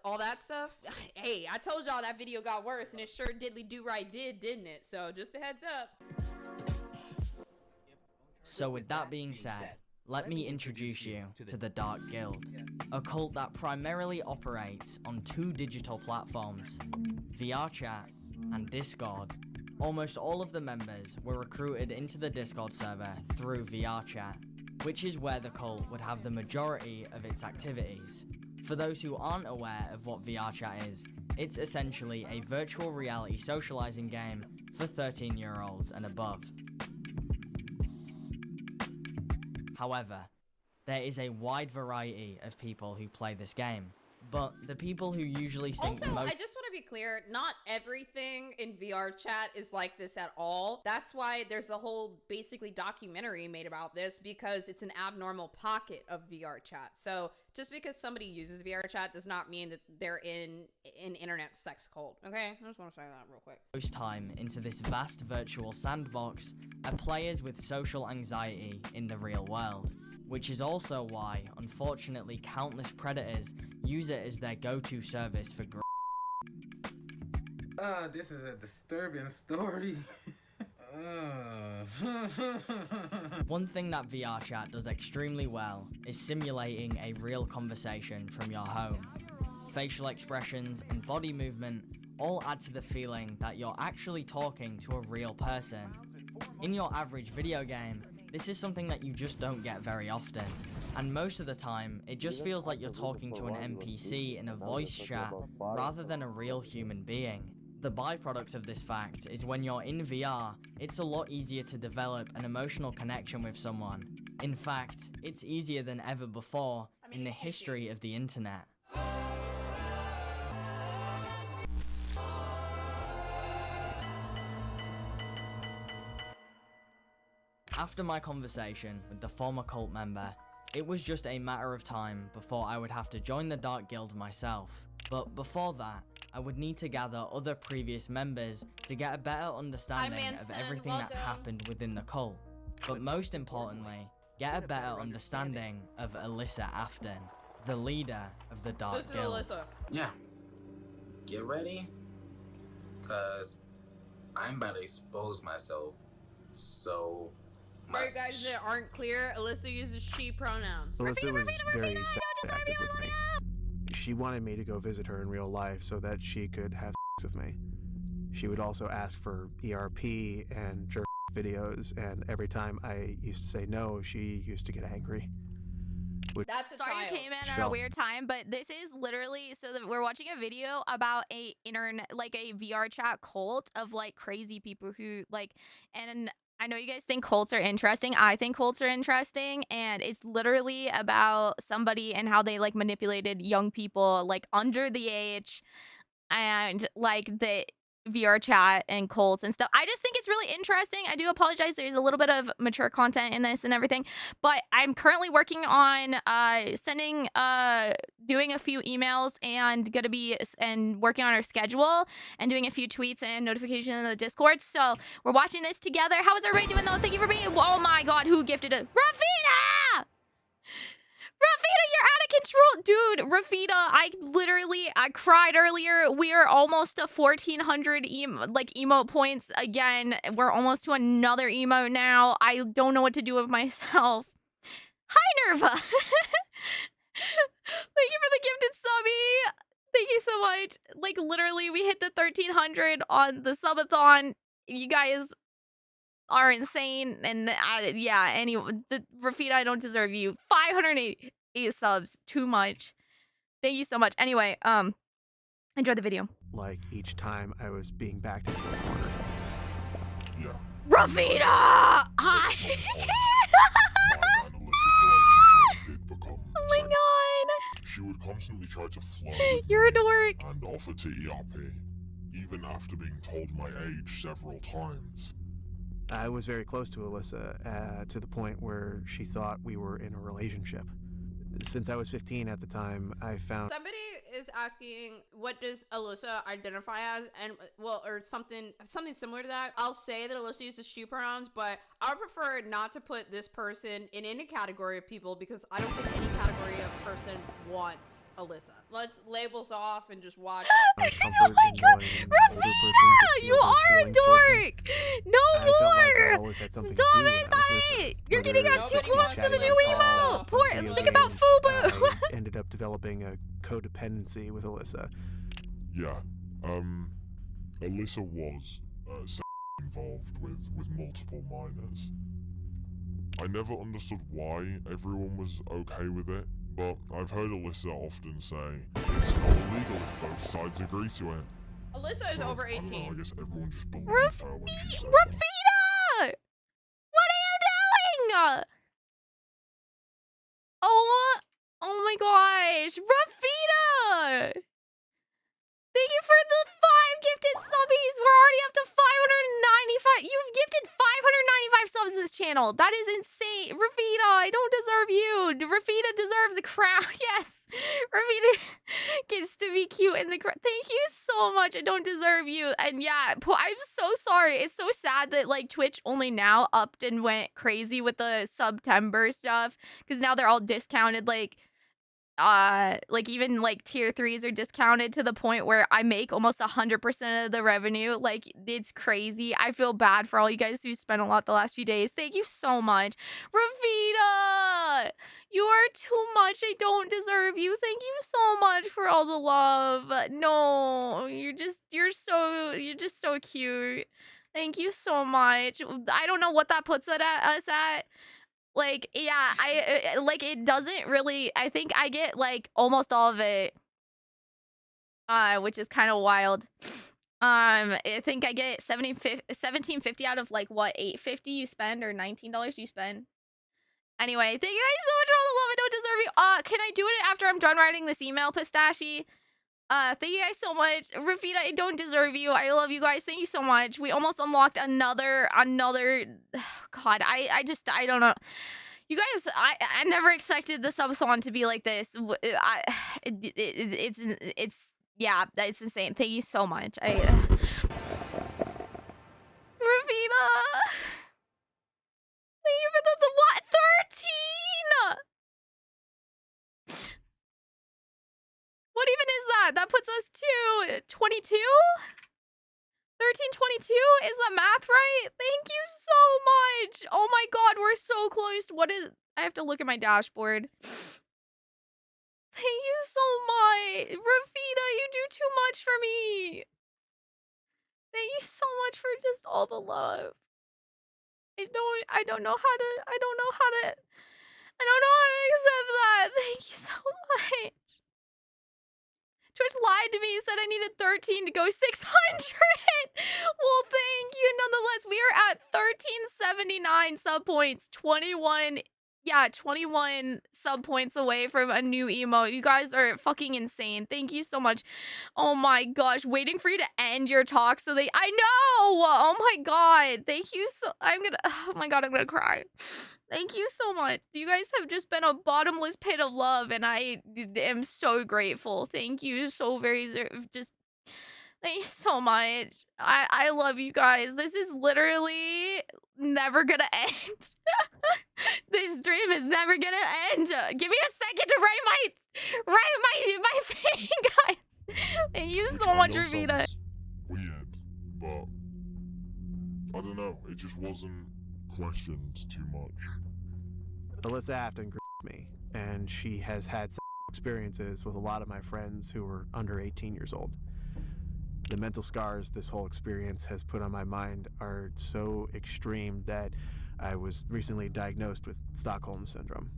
all that stuff. Hey, I told y'all that video got worse, and it sure diddly do right didn't it? So just a heads up. So with that being said, let me introduce you to the Dark Guild, a cult that primarily operates on 2 digital platforms, VRChat and Discord. Almost all of the members were recruited into the Discord server through VRChat, which is where the cult would have the majority of its activities. For those who aren't aware of what VRChat is, it's essentially a virtual reality socializing game for 13-year-olds and above. However, there is a wide variety of people who play this game, But the people who usually sink Also, the most. I just want to be clear, not everything in VR chat is like this at all. That's why there's a whole basically documentary made about this, because it's an abnormal pocket of VR chat. So just because somebody uses VR chat does not mean that they're in an internet sex cult. Okay? I just want to say that real quick. Most time into this vast virtual sandbox are players with social anxiety in the real world, which is also why, unfortunately, countless predators use it as their go-to service for This is a disturbing story. One thing that VR chat does extremely well is simulating a real conversation from your home. Facial expressions and body movement all add to the feeling that you're actually talking to a real person. In your average video game, this is something that you just don't get very often, and most of the time, it just feels like you're talking to an NPC in a voice chat rather than a real human being. The byproduct of this fact is when you're in VR, it's a lot easier to develop an emotional connection with someone. In fact, it's easier than ever before in the history of the internet. After my conversation with the former cult member, it was just a matter of time before I would have to join the Dark Guild myself. But before that, I would need to gather other previous members to get a better understanding of everything that happened within the cult. But most importantly, get a better understanding of Alyssa Afton, the leader of the Dark This is Guild. Alyssa. Yeah. Get ready, cause I'm about to expose myself so much. For you guys that aren't clear, Alyssa uses she pronouns. Alyssa was very active with me. She wanted me to go visit her in real life so that she could have sex with me. She would also ask for ERP and jerk videos, and every time I used to say no, she used to get angry. That's a Sorry child. you came in at a weird time, but this is literally so that we're watching a video about a internet, like a VR chat cult of like crazy people who like, and I know you guys think cults are interesting. I think cults are interesting, and it's literally about somebody and how they like manipulated young people like under the age, and like the VR chat and cults and stuff. I just think it's really interesting. I do apologize. There's a little bit of mature content in this and everything, but I'm currently working on doing a few emails and gonna be and working on our schedule and doing a few tweets and notifications in the Discord. So we're watching this together. How is everybody doing though? Thank you for being. Oh my God, who gifted it? Rafita! Rafita, you're out of control. Dude, Rafita, I cried earlier. We are almost to 1,400 emote points again. We're almost to another emote now. I don't know what to do with myself. Hi, Nerva. Thank you for the gifted subby. Thank you so much. Like, literally, we hit the 1,300 on the subathon. You guys are insane, and yeah, anyway, Rafita, I don't deserve you. 508 subs, too much. Thank you so much. Anyway, enjoy the video. Like each time I was being backed into a corner. Yeah. Rafita! Hi! Oh my God! She would constantly try to flirt with You're a me dork. and offer to ERP, even after being told my age several times. I was very close to Alyssa, to the point where she thought we were in a relationship. Since I was 15 at the time, I found... Somebody is asking, what does Alyssa identify as? And, well, or something similar to that. I'll say that Alyssa uses she pronouns, but I would prefer not to put this person in any category of people, because I don't think any category of person wants Alyssa. Let's labels off and just watch it. Oh my God, Rafita, you are a dork. No more. Stop it. You're getting us too close to the new emote. Poor. Think about FUBU. I ended up developing a codependency with Alyssa. Yeah, Alyssa was involved with multiple minors. I never understood why everyone was okay with it, but I've heard Alyssa often say it's not illegal if both sides agree to it. Alyssa is over I don't know, 18. I guess everyone just believed her when she said that. Rafita! What are you doing? Oh my gosh, Rafita! Thank you for the 5 gifted subbies. We're already up to 595. You've gifted 595 subs to this channel. That is insane. Rafita, I don't deserve you. Rafita deserves a crown. Yes. Rafita gets to be cute in the crown. Thank you so much. I don't deserve you. And yeah, I'm so sorry. It's so sad that like Twitch only now upped and went crazy with the September stuff. Because now they're all discounted. Like even like tier 3s are discounted to the point where I make almost 100% of the revenue. Like it's crazy. I feel bad for all you guys who spent a lot the last few days. Thank you so much. Ravita, you are too much. I don't deserve you. Thank you so much for all the love. No, you're just so cute. Thank you so much. I don't know what that puts us at. Like, yeah, like, it doesn't really, I think I get, like, almost all of it, which is kind of wild. I think I get $17.50 out of, like, what, $8.50 you spend, or $19 you spend. Anyway, thank you guys so much for all the love. I don't deserve you. Can I do it after I'm done writing this email, Pistachio? Thank you guys so much. Rafita, I don't deserve you. I love you guys. Thank you so much. We almost unlocked another, God, I don't know. You guys, I never expected the subathon to be like this. It's yeah, it's insane. Thank you so much. Ravita. Thank you for the what? 13! What even is that? That puts us to 22? 1322? Is the math right? Thank you so much. Oh my god, we're so close. What is... I have to look at my dashboard. Thank you so much. Rafita, you do too much for me. Thank you so much for just all the love. I don't know how to accept that. Thank you so much. Twitch lied to me, said I needed 13 to go 600. Well, thank you. Nonetheless, we are at 1379 sub points, 21 sub points away from a new emote. You guys are fucking insane. Thank you so much. Oh my gosh, waiting for you to end your talk so they... I know! Oh my god. Thank you so... Oh my god, I'm gonna cry. Thank you so much. You guys have just been a bottomless pit of love, and I am so grateful. Thank you so very... Just... Thank you so much. I love you guys. This is literally never gonna end. This dream is never gonna end. Give me a second to write my thing, guys. Thank you so much, Ravita. Weird, but I don't know. It just wasn't questioned too much. Alyssa Afton me, and she has had some experiences with a lot of my friends who were under 18 years old. The mental scars this whole experience has put on my mind are so extreme that I was recently diagnosed with Stockholm Syndrome,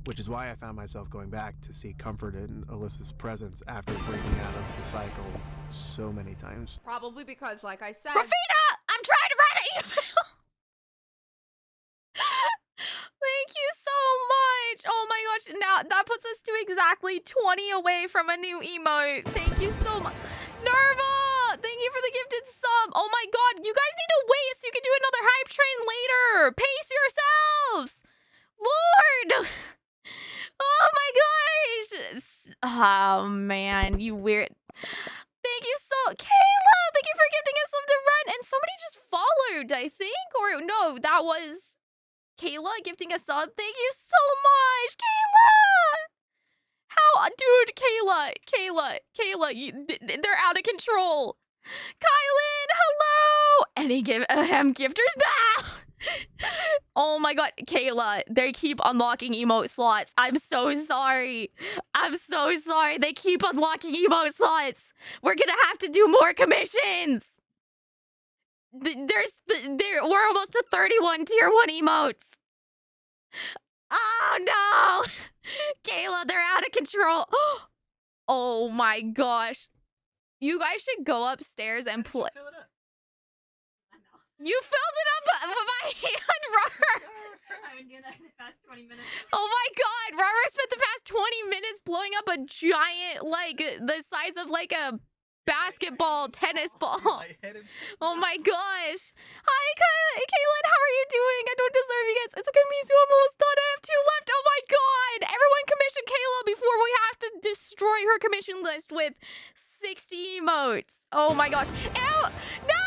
which is why I found myself going back to seek comfort in Alyssa's presence after breaking out of the cycle so many times. Probably because, like I said... Rafita! I'm trying to write an email! Thank you so much! Oh my gosh, now that puts us to exactly 20 away from a new emote. Thank you so much. Nerva! Thank you for the gifted sub. Oh my god, you guys need to wait so you can do another hype train later. Pace yourselves! Lord! Oh my gosh! Oh man, you weird. Thank you so... Kayla! Thank you for gifting us sub to run. And somebody just followed, I think? Or no, that was Kayla gifting us sub. Thank you so much, Kayla! How, dude, Kayla, they're out of control. Kylan, hello! Any gifters now? Oh my god, Kayla, they keep unlocking emote slots. I'm so sorry. They keep unlocking emote slots. We're gonna have to do more commissions. We're almost to 31 tier 1 emotes. Oh no! Kayla, they're out of control. Oh my gosh. You guys should go upstairs and play. You filled it up with my hand, Robert. I've been doing that for the past 20 minutes. Oh my god, Robert spent the past 20 minutes blowing up a giant, like, the size of like a basketball, tennis ball. Oh my gosh. Hi, Kaylin, how are you doing? I don't deserve you guys. It's okay, Mizu, I'm almost done. I have 2 left. Oh my god. Everyone commission Kayla before we have to destroy her commission list with 60 emotes. Oh my gosh. Ew. No!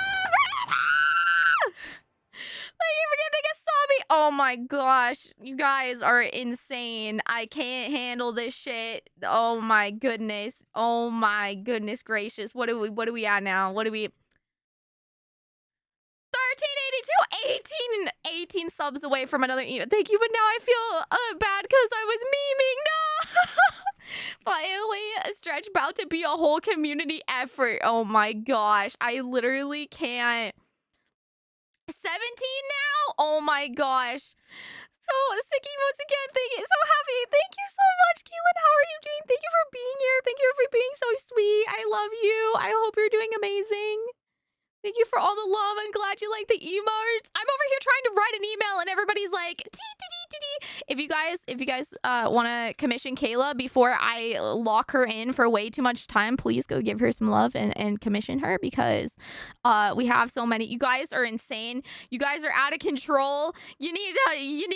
Thank you for giving a subby. Oh my gosh. You guys are insane. I can't handle this shit. Oh my goodness. Oh my goodness gracious. What are we at now? What do we 1382, 18 subs away from another email. Thank you, but now I feel bad because I was memeing. No! Finally, a stretch about to be a whole community effort. Oh my gosh. I literally can't. 17 now? Oh my gosh. So, sick emotes again. Thank you. So happy. Thank you so much, Keelan. How are you doing? Thank you for being here. Thank you for being so sweet. I love you. I hope you're doing amazing. Thank you for all the love. I'm glad you like the emotes. I'm over here trying to write an email and everybody's like, tee, tee, tee, tee. If you guys want to commission Kayla before I lock her in for way too much time, please go give her some love and commission her because we have so many. You guys are insane. You guys are out of control. You need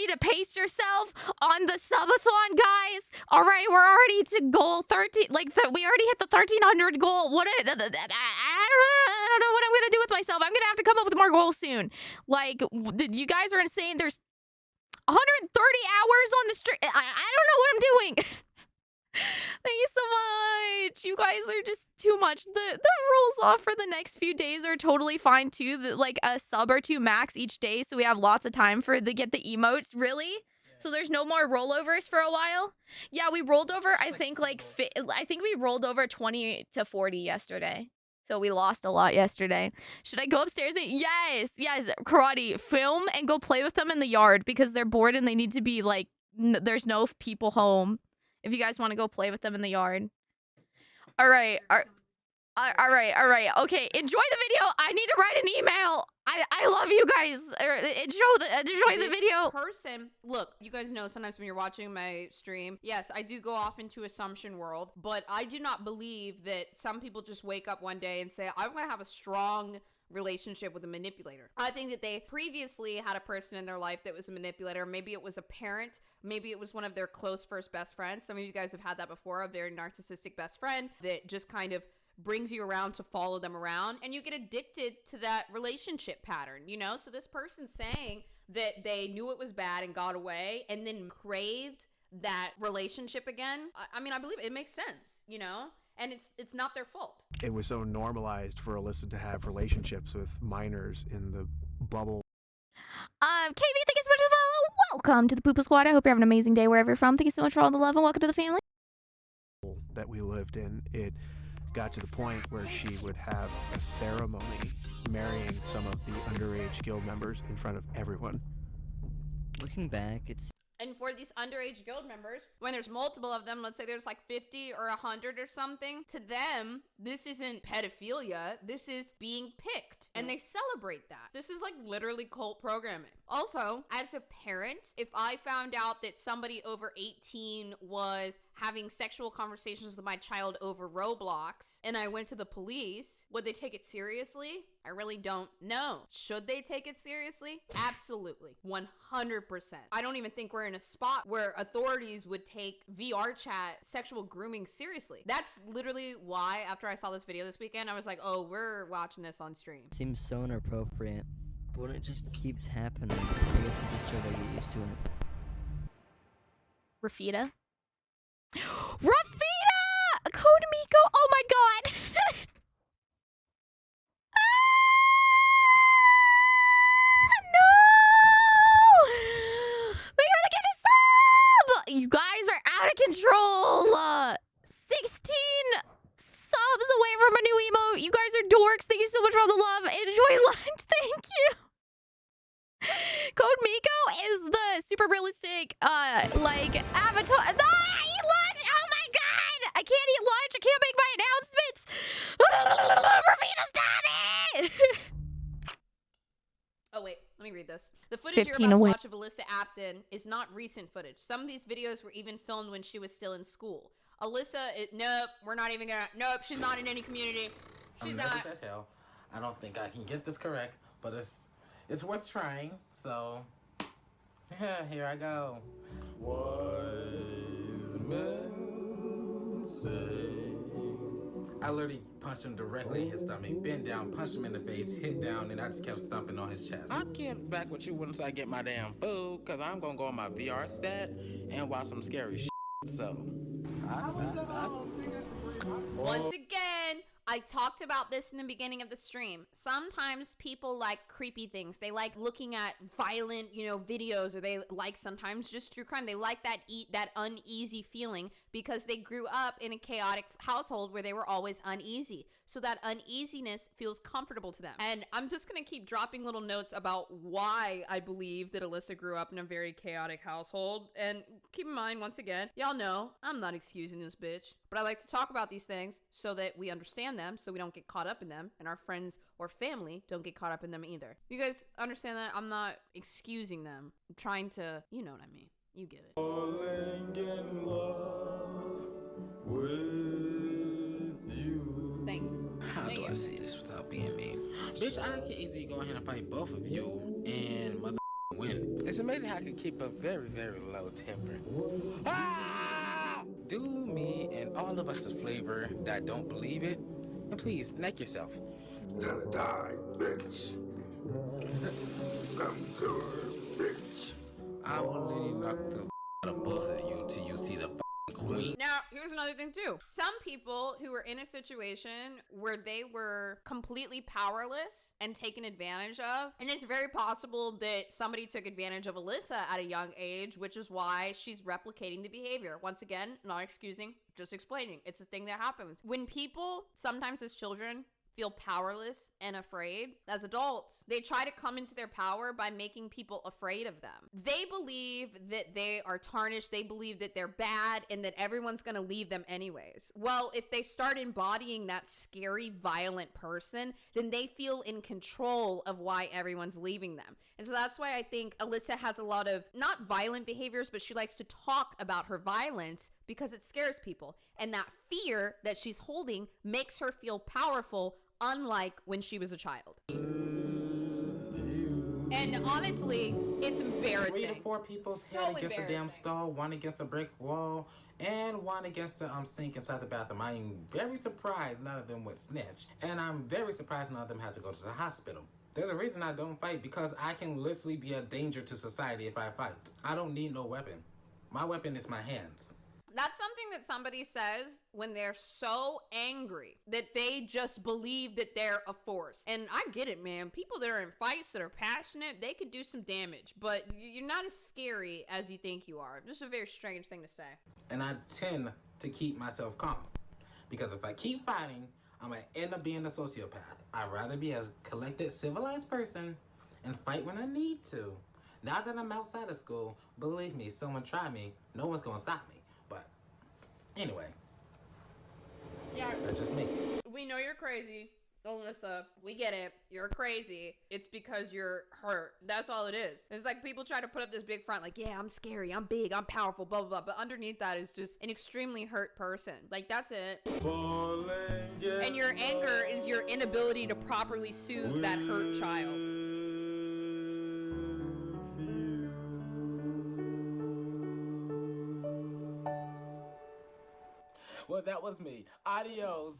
to pace yourself on the subathon, guys. All right, we're already to goal 13. We already hit the 1300 goal. I don't know what I'm gonna do with myself. I'm gonna have to come up with more goals soon. Like, you guys are insane. There's 130 hours on the street. I don't know what I'm doing. Thank you so much. You guys are just too much. The rules off for the next few days are totally fine too. Like a sub or 2 max each day, so we have lots of time for get the emotes. Really? So there's no more rollovers for a while? Yeah, we rolled over. I think we rolled over 20 to 40 yesterday. So we lost a lot yesterday. Should I go upstairs? Yes. Karate, film and go play with them in the yard because they're bored and they need to be like, there's no people home. If you guys want to go play with them in the yard. All right. All right. Okay, enjoy the video. I need to write an email. I love you guys. Enjoy the video. Person, look, you guys know sometimes when you're watching my stream, yes, I do go off into assumption world, but I do not believe that some people just wake up one day and say, I'm going to have a strong relationship with a manipulator. I think that they previously had a person in their life that was a manipulator. Maybe it was a parent. Maybe it was one of their close first best friends. Some of you guys have had that before, a very narcissistic best friend that just kind of brings you around to follow them around, and you get addicted to that relationship pattern, you know? So this person's saying that they knew it was bad and got away and then craved that relationship again. I mean, I believe it makes sense, you know? And it's not their fault. It was so normalized for Alyssa to have relationships with minors in the bubble. KV, thank you so much for the follow. Welcome to the Poopa Squad. I hope you're having an amazing day wherever you're from. Thank you so much for all the love and welcome to the family. That we lived in, it got to the point where she would have a ceremony marrying some of the underage guild members in front of everyone. Looking back, it's... And for these underage guild members, when there's multiple of them, let's say there's like 50 or 100 or something, to them, this isn't pedophilia, this is being picked. And they celebrate that. This is like literally cult programming. Also, as a parent, if I found out that somebody over 18 was having sexual conversations with my child over Roblox and I went to the police, would they take it seriously? I really don't know. Should they take it seriously? Absolutely. 100%. I don't even think we're in a spot where authorities would take VR chat sexual grooming seriously. That's literally why after I saw this video this weekend, I was like, oh, we're watching this on stream. Seems so inappropriate, but when it just keeps happening, I guess you just sort of get used to it. Rafita? Rafita! Code Miko! Oh my god! No! Thank you for the gifted sub! You guys are out of control! 16 subs away from a new emote. You guys are dorks. Thank you so much for all the love. Enjoy lunch. Thank you. Code Miko is the super realistic, like, avatar. I eat lunch! Oh my god! I can't eat lunch! I can't make my announcements! Rafina, stop it! this. The footage you're 15 about to away. watch of Alyssa Apton is not recent footage. Some of these videos were even filmed when she was still in school. Alyssa, nope, we're not even gonna, nope, she's not in any community. She's I'm not. nervous as hell. I don't think I can get this correct, but it's worth trying. So, here I go. Wise men say. I literally punched him directly in his stomach, bent down, punched him in the face, hit down, and I just kept stomping on his chest. I'll get back with you once I get my damn food, because I'm going to go on my VR set and watch some scary shit. So, Once again, I talked about this in the beginning of the stream. Sometimes people like creepy things. They like looking at violent, videos, or they like sometimes just true crime. They like that uneasy feeling because they grew up in a chaotic household where they were always uneasy. So that uneasiness feels comfortable to them. And I'm just going to keep dropping little notes about why I believe that Alyssa grew up in a very chaotic household. And keep in mind, once again, y'all know I'm not excusing this bitch, but I like to talk about these things so that we understand them, so we don't get caught up in them, and our friends or family don't get caught up in them either. You guys understand that? I'm not excusing them. I'm trying to, you know what I mean. You get it. Falling in love with you. Thank you. How do I say this without being mean? Bitch, I can easily go ahead and fight both of you and mother win. It's amazing how I can keep a very, very low temper. Ah! Do me and all of us a flavor that don't believe it, and please, neck yourself. Time to die, bitch. Come to her, bitch. I will literally knock the out of both of you till you see the queen. Now, here's another thing too. Some people who were in a situation where they were completely powerless and taken advantage of, and it's very possible that somebody took advantage of Alyssa at a young age, which is why she's replicating the behavior. Once again, not excusing, just explaining. It's a thing that happens. When people, sometimes as children, feel powerless and afraid, as adults, they try to come into their power by making people afraid of them. They believe that they are tarnished, they believe that they're bad, and that everyone's gonna leave them anyways. Well, if they start embodying that scary, violent person, then they feel in control of why everyone's leaving them. And so that's why I think Alyssa has a lot of, not violent behaviors, but she likes to talk about her violence because it scares people. And that fear that she's holding makes her feel powerful, unlike when she was a child. And honestly, it's embarrassing. 3 to 4 people head against a damn stall, one against a brick wall, and one against the sink inside the bathroom. I am very surprised none of them went snitch, and I'm very surprised none of them had to go to the hospital. There's a reason I don't fight, because I can literally be a danger to society if I fight. I don't need no weapon. My weapon is my hands. That's something that somebody says when they're so angry that they just believe that they're a force. And I get it, man. People that are in fights that are passionate, they could do some damage, but you're not as scary as you think you are. Just a very strange thing to say. And I tend to keep myself calm, because if I keep fighting, I'm gonna end up being a sociopath. I'd rather be a collected, civilized person and fight when I need to. Now that I'm outside of school, believe me, someone try me, no one's gonna stop me. But anyway, Yeah, that's just me. we know you're crazy, Alyssa. We get it. You're crazy. It's because you're hurt. That's all it is. It's like people try to put up this big front, like, yeah, I'm scary, I'm big, I'm powerful, blah, blah, blah. But underneath that is just an extremely hurt person. Like, that's it. And your anger is your inability to properly soothe that hurt child. Well, that was me. Adios.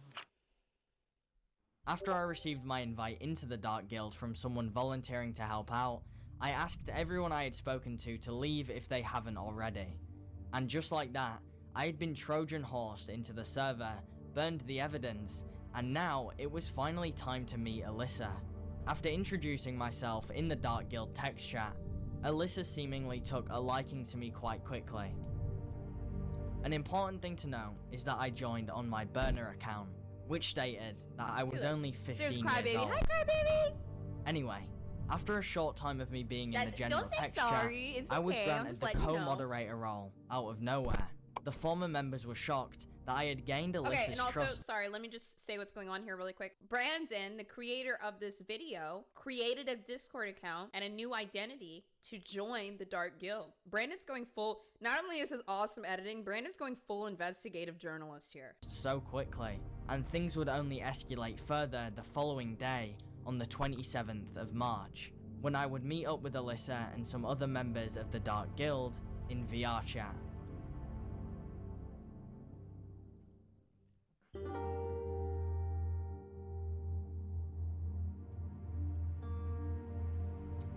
After I received my invite into the Dark Guild from someone volunteering to help out, I asked everyone I had spoken to leave if they haven't already. And just like that, I had been Trojan horsed into the server, burned the evidence, and now it was finally time to meet Alyssa. After introducing myself in the Dark Guild text chat, Alyssa seemingly took a liking to me quite quickly. An important thing to know is that I joined on my burner account, which stated that I was only 15 years old. Hi, Crybaby. Anyway, after a short time of me being in the general Don't say text sorry. chat, It's I was okay. I'm granted just the letting you know. co-moderator role out of nowhere. The former members were shocked that I had gained Alyssa's Okay, and also, trust. sorry, let me just say what's going on here really quick. Brandon, the creator of this video, created a Discord account and a new identity to join the Dark Guild. Brandon's going full, not only is his awesome editing, Brandon's going full investigative journalist here. So quickly, and things would only escalate further the following day on the 27th of March, when I would meet up with Alyssa and some other members of the Dark Guild in VR chat.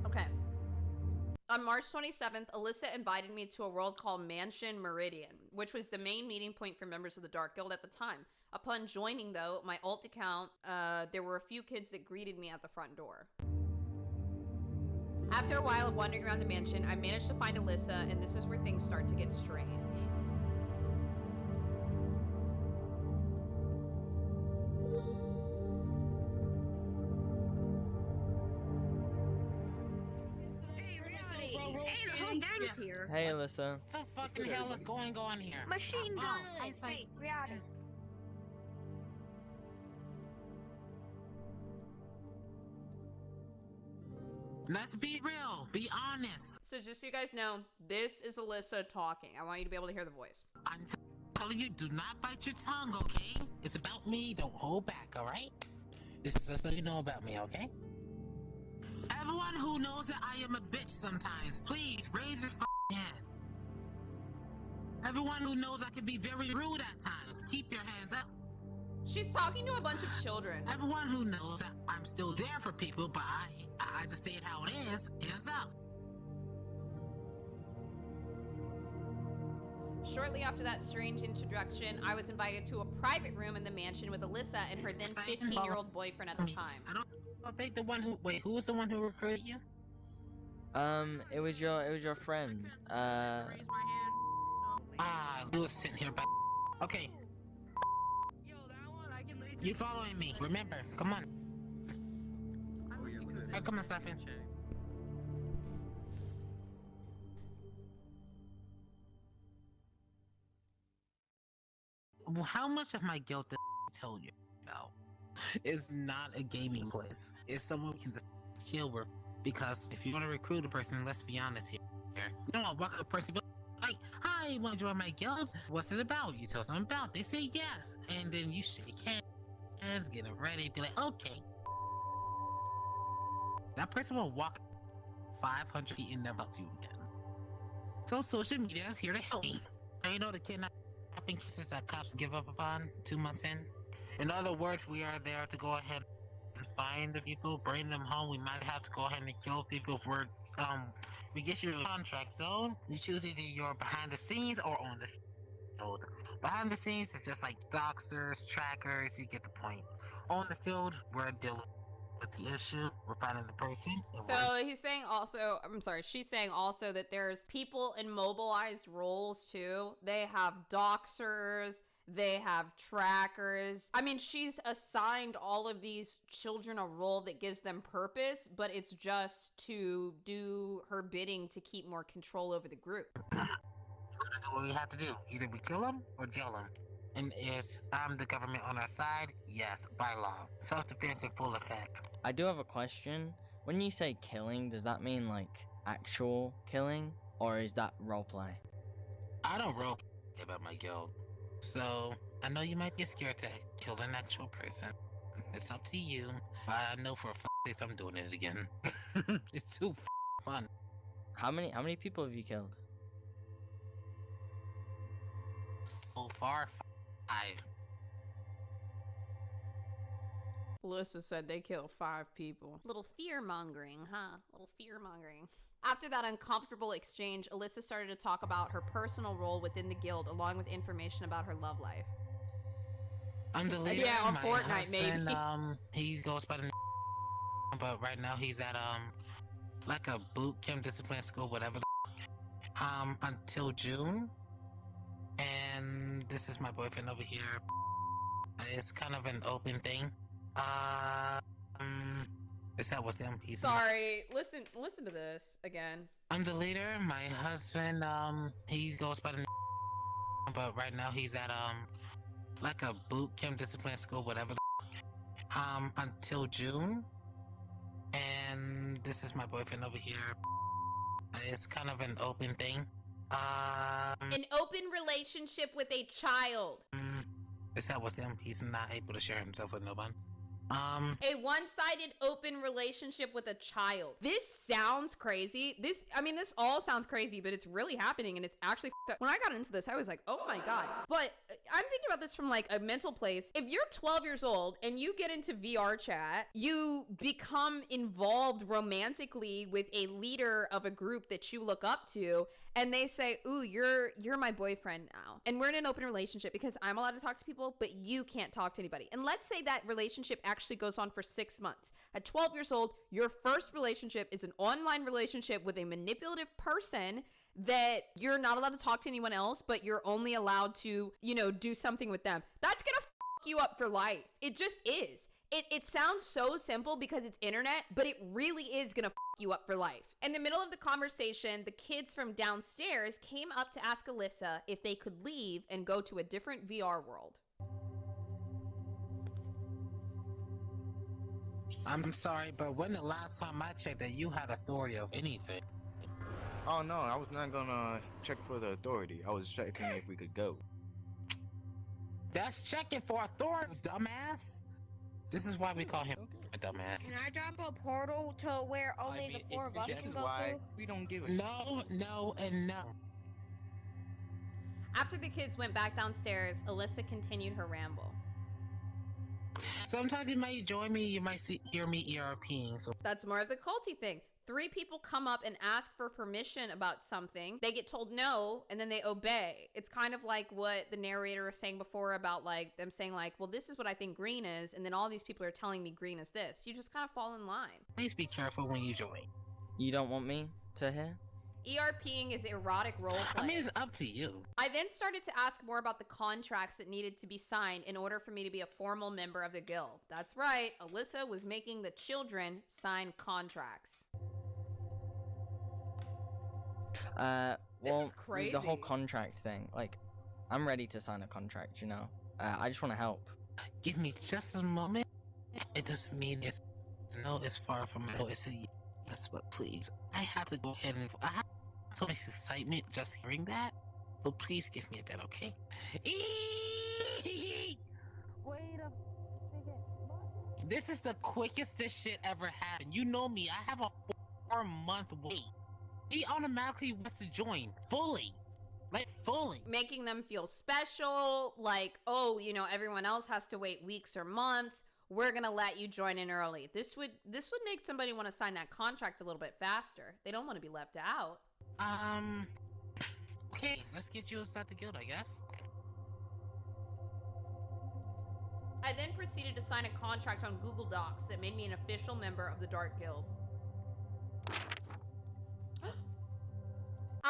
Okay. On March 27th, Alyssa invited me to a world called Mansion Meridian, which was the main meeting point for members of the Dark Guild at the time. Upon joining, though, my alt account, there were a few kids that greeted me at the front door. After a while of wandering around the mansion, I managed to find Alyssa, and this is where things start to get strange. Hey, the whole gang's here. Hey, Alyssa. What the fucking hell is going on here? Machine gun! Wait, Rihanna. Let's be real. Be honest. So just so you guys know, this is Alyssa talking. I want you to be able to hear the voice. I'm telling you, do not bite your tongue, okay? It's about me. Don't hold back, all right? This is just so you know about me, okay? Everyone who knows that I am a bitch sometimes, please raise your hand. Everyone who knows I can be very rude at times, keep your hands up. She's talking to a bunch of children. Everyone who knows that I'm still there for people, but I just say it how it is, hands up. Shortly after that strange introduction, I was invited to a private room in the mansion with Alyssa and her then 15-year-old boyfriend at the time. I think the one who who was the one who recruited you? It was your friend. You was sitting here back. Okay. You following me? Remember, come on. Hey, come on, Stefan. Well, how much of my guilt did I tell you about? It's not a gaming place. It's somewhere we can just chill with. Because if you're gonna recruit a person, let's be honest here. You don't want to walk up a person and be like, hi, you want to join my guild? What's it about? You tell them about. They say yes. And then you shake hands, get them ready, be like, okay. That person will walk 500 feet and never talk to you again. So social media is here to help me. And you know the kidnapping cases that cops give up upon 2 months in? In other words, we are there to go ahead and find the people, bring them home. We might have to go ahead and kill people if we get you a contract. So you choose either you're behind the scenes or on the field. Behind the scenes is just like doxers, trackers, you get the point. On the field, we're dealing with the issue, we're finding the person. So he's saying also, she's saying also that there's people in mobilized roles too. They have doxers, they have trackers. I mean, she's assigned all of these children a role that gives them purpose, but it's just to do her bidding to keep more control over the group. We're gonna do what we have to do. Either we kill them or jail them. And is the government on our side? Yes, by law. Self-defense in full effect. I do have a question. When you say killing, does that mean like actual killing, or is that roleplay? I don't roleplay about my guild. So, I know you might be scared to kill an actual person. It's up to you. But I know for a fact I'm doing it again. It's too fun. How many people have you killed? So far, 5. Alyssa said they killed 5 people. Little fear-mongering, huh? Little fear-mongering. After that uncomfortable exchange, Alyssa started to talk about her personal role within the guild, along with information about her love life. I'm the leader. Yeah, on my Fortnite, husband, maybe. He goes by the but right now he's at like a boot camp discipline school, whatever. Until June. And this is my boyfriend over here. It's kind of an open thing. Is that with them? Sorry, listen to this again. I'm the leader. My husband, he goes by the but right now he's at like a boot camp, discipline school, whatever. Until June. And this is my boyfriend over here. It's kind of an open thing. An open relationship with a child. Is that with him? He's not able to share himself with no one. A one-sided open relationship with a child. This sounds crazy. This all sounds crazy, but it's really happening and it's actually f***ed up. When I got into this, I was like, oh my God. But I'm thinking about this from like a mental place. If you're 12 years old and you get into VR chat, you become involved romantically with a leader of a group that you look up to, and they say, ooh, you're my boyfriend now. And we're in an open relationship because I'm allowed to talk to people, but you can't talk to anybody. And let's say that relationship actually goes on for 6 months. At 12 years old, your first relationship is an online relationship with a manipulative person that you're not allowed to talk to anyone else, but you're only allowed to, do something with them. That's gonna fuck you up for life. It just is. It sounds so simple because it's internet, but it really is gonna fuck you up for life. In the middle of the conversation, the kids from downstairs came up to ask Alyssa if they could leave and go to a different VR world. I'm sorry, but when the last time I checked that you had authority of anything? Oh no, I was not gonna check for the authority. I was checking if we could go. That's checking for authority, dumbass. This is why we call him a dumbass. Can I drop a portal to where only the four of us can go through? We don't give a No, and no. After the kids went back downstairs, Alyssa continued her ramble. Sometimes you might join me, you might hear me ERPing. So that's more of the culty thing. 3 people come up and ask for permission about something. They get told no, and then they obey. It's kind of like what the narrator was saying before about like them saying like, well, this is what I think green is, and then all these people are telling me green is this. You just kind of fall in line. Please be careful when you join. You don't want me to hear? ERPing is erotic roleplay. I mean, it's up to you. I then started to ask more about the contracts that needed to be signed in order for me to be a formal member of the guild. That's right, Alyssa was making the children sign contracts. Well, this is crazy. The whole contract thing, like, I'm ready to sign a contract, I just want to help. Give me just a moment. It doesn't mean it's no, it's far from no, it's a yes, but please. I have to go ahead and I have so much excitement just hearing that. So please give me a bit, okay? Wait a second. This is the quickest this shit ever happened. You know me, I have a 4-month wait. He automatically wants to join fully. Like fully. Making them feel special, like, oh, everyone else has to wait weeks or months. We're gonna let you join in early. This would make somebody want to sign that contract a little bit faster. They don't want to be left out. Okay, let's get you inside the guild, I guess. I then proceeded to sign a contract on Google Docs that made me an official member of the Dark Guild.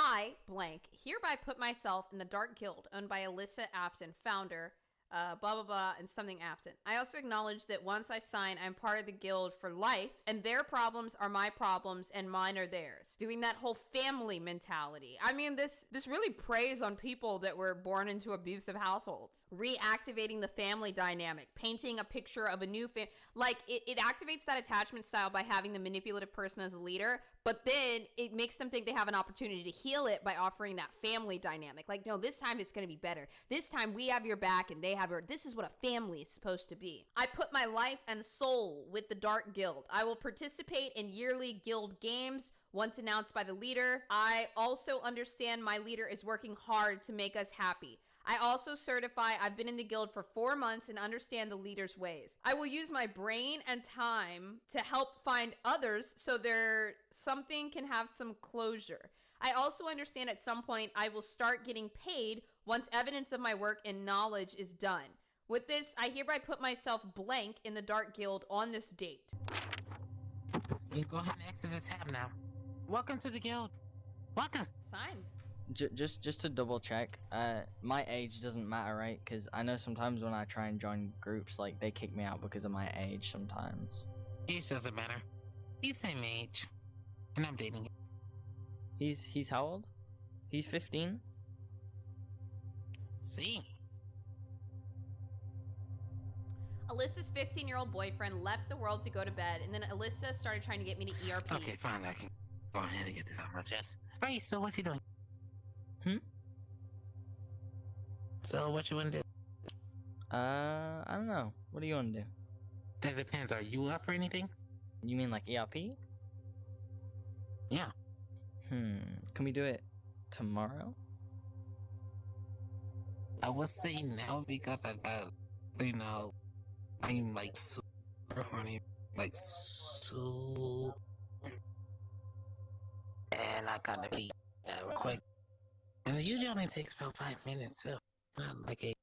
I, blank, hereby put myself in the Dark Guild owned by Alyssa Afton, founder, blah, blah, blah, and something Afton. I also acknowledge that once I sign, I'm part of the guild for life, and their problems are my problems, and mine are theirs. Doing that whole family mentality. I mean, this really preys on people that were born into abusive households. Reactivating the family dynamic, painting a picture of a new family. Like, it activates that attachment style by having the manipulative person as a leader, but then it makes them think they have an opportunity to heal it by offering that family dynamic. Like, no, this time it's going to be better. This time we have your back and they have your... This is what a family is supposed to be. I put my life and soul with the Dark Guild. I will participate in yearly guild games once announced by the leader. I also understand my leader is working hard to make us happy. I also certify I've been in the guild for 4 months and understand the leader's ways. I will use my brain and time to help find others so something can have some closure. I also understand at some point I will start getting paid once evidence of my work and knowledge is done. With this, I hereby put myself blank in the Dark Guild on this date. You go ahead and exit the tab now. Welcome to the guild. Welcome. Signed. Just to double check, my age doesn't matter, right? Because I know sometimes when I try and join groups, like, they kick me out because of my age sometimes. Age doesn't matter. He's same age. And I'm dating him. He's how old? He's 15? See? Alyssa's 15-year-old boyfriend left the world to go to bed, and then Alyssa started trying to get me to ERP. Okay, fine. I can go ahead and get this off my chest. Right, so what you doing? So what you want to do? I don't know. What do you want to do? That depends. Are you up for anything? You mean like ERP? Yeah. Can we do it tomorrow? I would say no because I got, I'm like super horny, like super, and I gotta be quick. And it usually only takes about 5 minutes, so not like a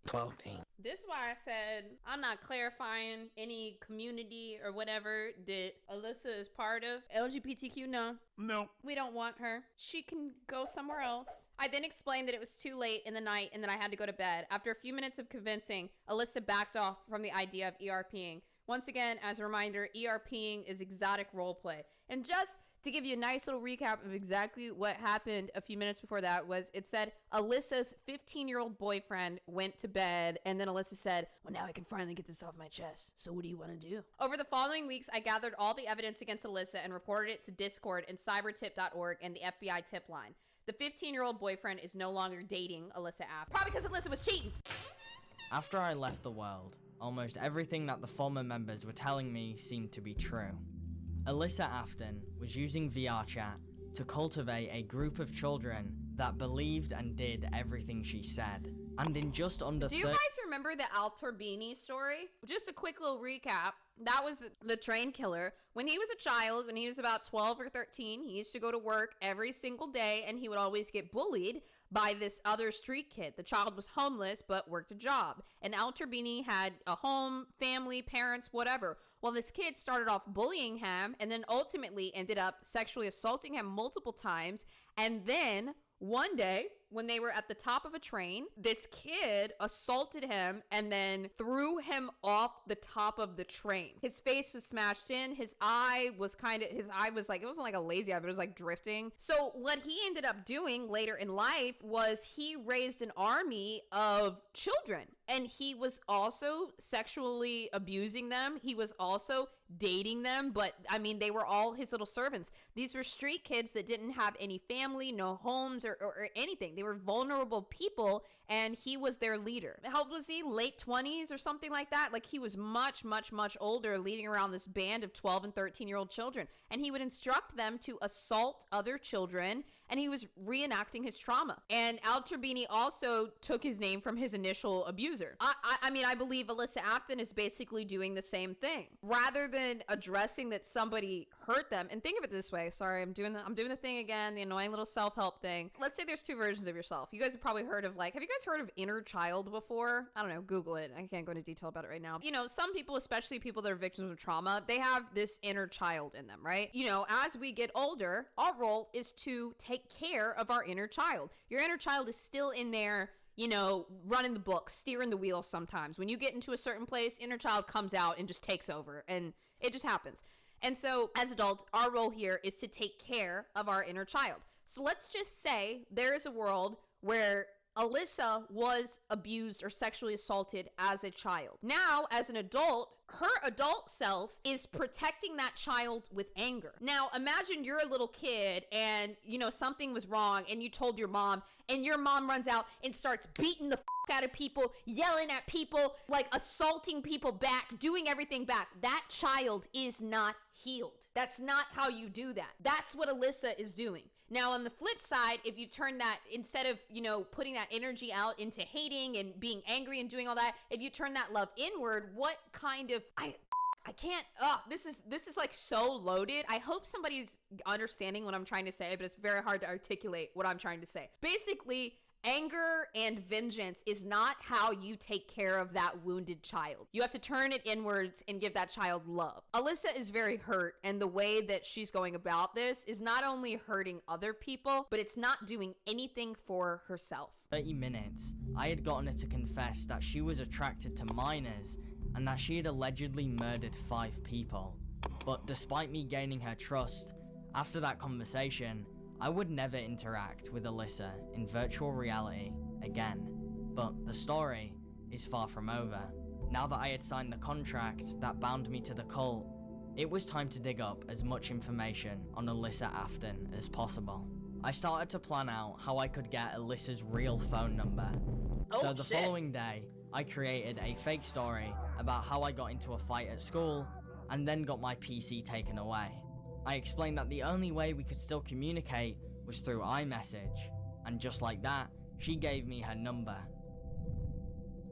12 thing. This is why I said I'm not clarifying any community or whatever that Alyssa is part of. LGBTQ, no. No. We don't want her. She can go somewhere else. I then explained that it was too late in the night and that I had to go to bed. After a few minutes of convincing, Alyssa backed off from the idea of ERPing. Once again, as a reminder, ERPing is exotic roleplay. And just to give you a nice little recap of exactly what happened a few minutes before that was it said Alyssa's 15-year-old boyfriend went to bed, and then Alyssa said, well, now I can finally get this off my chest. So what do you want to do? Over the following weeks, I gathered all the evidence against Alyssa and reported it to Discord and cybertip.org and the FBI tip line. The 15-year-old boyfriend is no longer dating Alyssa after. Probably because Alyssa was cheating. After I left the world, almost everything that the former members were telling me seemed to be true. Alyssa Afton was using VR chat to cultivate a group of children that believed and did everything she said. And in just under Do you guys remember the Al Torbini story? Just a quick little recap. That was the train killer. When he was a child, when he was about 12 or 13, he used to go to work every single day, and he would always get bullied by this other street kid. The child was homeless but worked a job. And Al Torbini had a home, family, parents, whatever. Well, this kid started off bullying him and then ultimately ended up sexually assaulting him multiple times. And then one day, when they were at the top of a train, this kid assaulted him and then threw him off the top of the train. His face was smashed in. His eye was like, it wasn't like a lazy eye, but it was like drifting. So what he ended up doing later in life was he raised an army of children, and he was also sexually abusing them. He was also dating them, but I mean, they were all his little servants. These were street kids that didn't have any family, no homes or anything. They were vulnerable people, and he was their leader. How old was he? Late 20s or something like that? Like, he was much, much, much older, leading around this band of 12 and 13-year-old children. And he would instruct them to assault other children, and he was reenacting his trauma. And Al Torbini also took his name from his initial abuser. I mean, I believe Alyssa Afton is basically doing the same thing. Rather than addressing that somebody hurt them, and think of it this way, sorry, I'm doing the thing again, the annoying little self-help thing. Let's say there's two versions of yourself. You guys have probably heard of have you guys heard of inner child before? I don't know, Google it. I can't go into detail about it right now. You know, some people, especially people that are victims of trauma, they have this inner child in them, right? You know, as we get older, our role is to take care of our inner child. Your inner child is still in there, you know, running the book, steering the wheel sometimes. When you get into a certain place, inner child comes out and just takes over, and it just happens. And so as adults, our role here is to take care of our inner child. So let's just say there is a world where Alyssa was abused or sexually assaulted as a child. Now, as an adult, her adult self is protecting that child with anger. Now, imagine you're a little kid and, you know, something was wrong and you told your mom, and your mom runs out and starts beating the out of people, yelling at people, like assaulting people back, doing everything back. That child is not healed. That's not how you do that. That's what Alyssa is doing. Now, on the flip side, if you turn that, instead of, you know, putting that energy out into hating and being angry and doing all that, if you turn that love inward, what kind of, I can't, this is like so loaded. I hope somebody's understanding what I'm trying to say, but it's very hard to articulate what I'm trying to say. Basically, anger and vengeance is not how you take care of that wounded child. You have to turn it inwards and give that child love. Alyssa is very hurt, and the way that she's going about this is not only hurting other people, but it's not doing anything for herself. 30 minutes, I had gotten her to confess that she was attracted to minors and that she had allegedly murdered 5 people. But despite me gaining her trust, after that conversation, I would never interact with Alyssa in virtual reality again. But the story is far from over. Now that I had signed the contract that bound me to the cult, it was time to dig up as much information on Alyssa Afton as possible. I started to plan out how I could get Alyssa's real phone number. So the following day, I created a fake story about how I got into a fight at school and then got my PC taken away. I explained that the only way we could still communicate was through iMessage, and just like that, she gave me her number.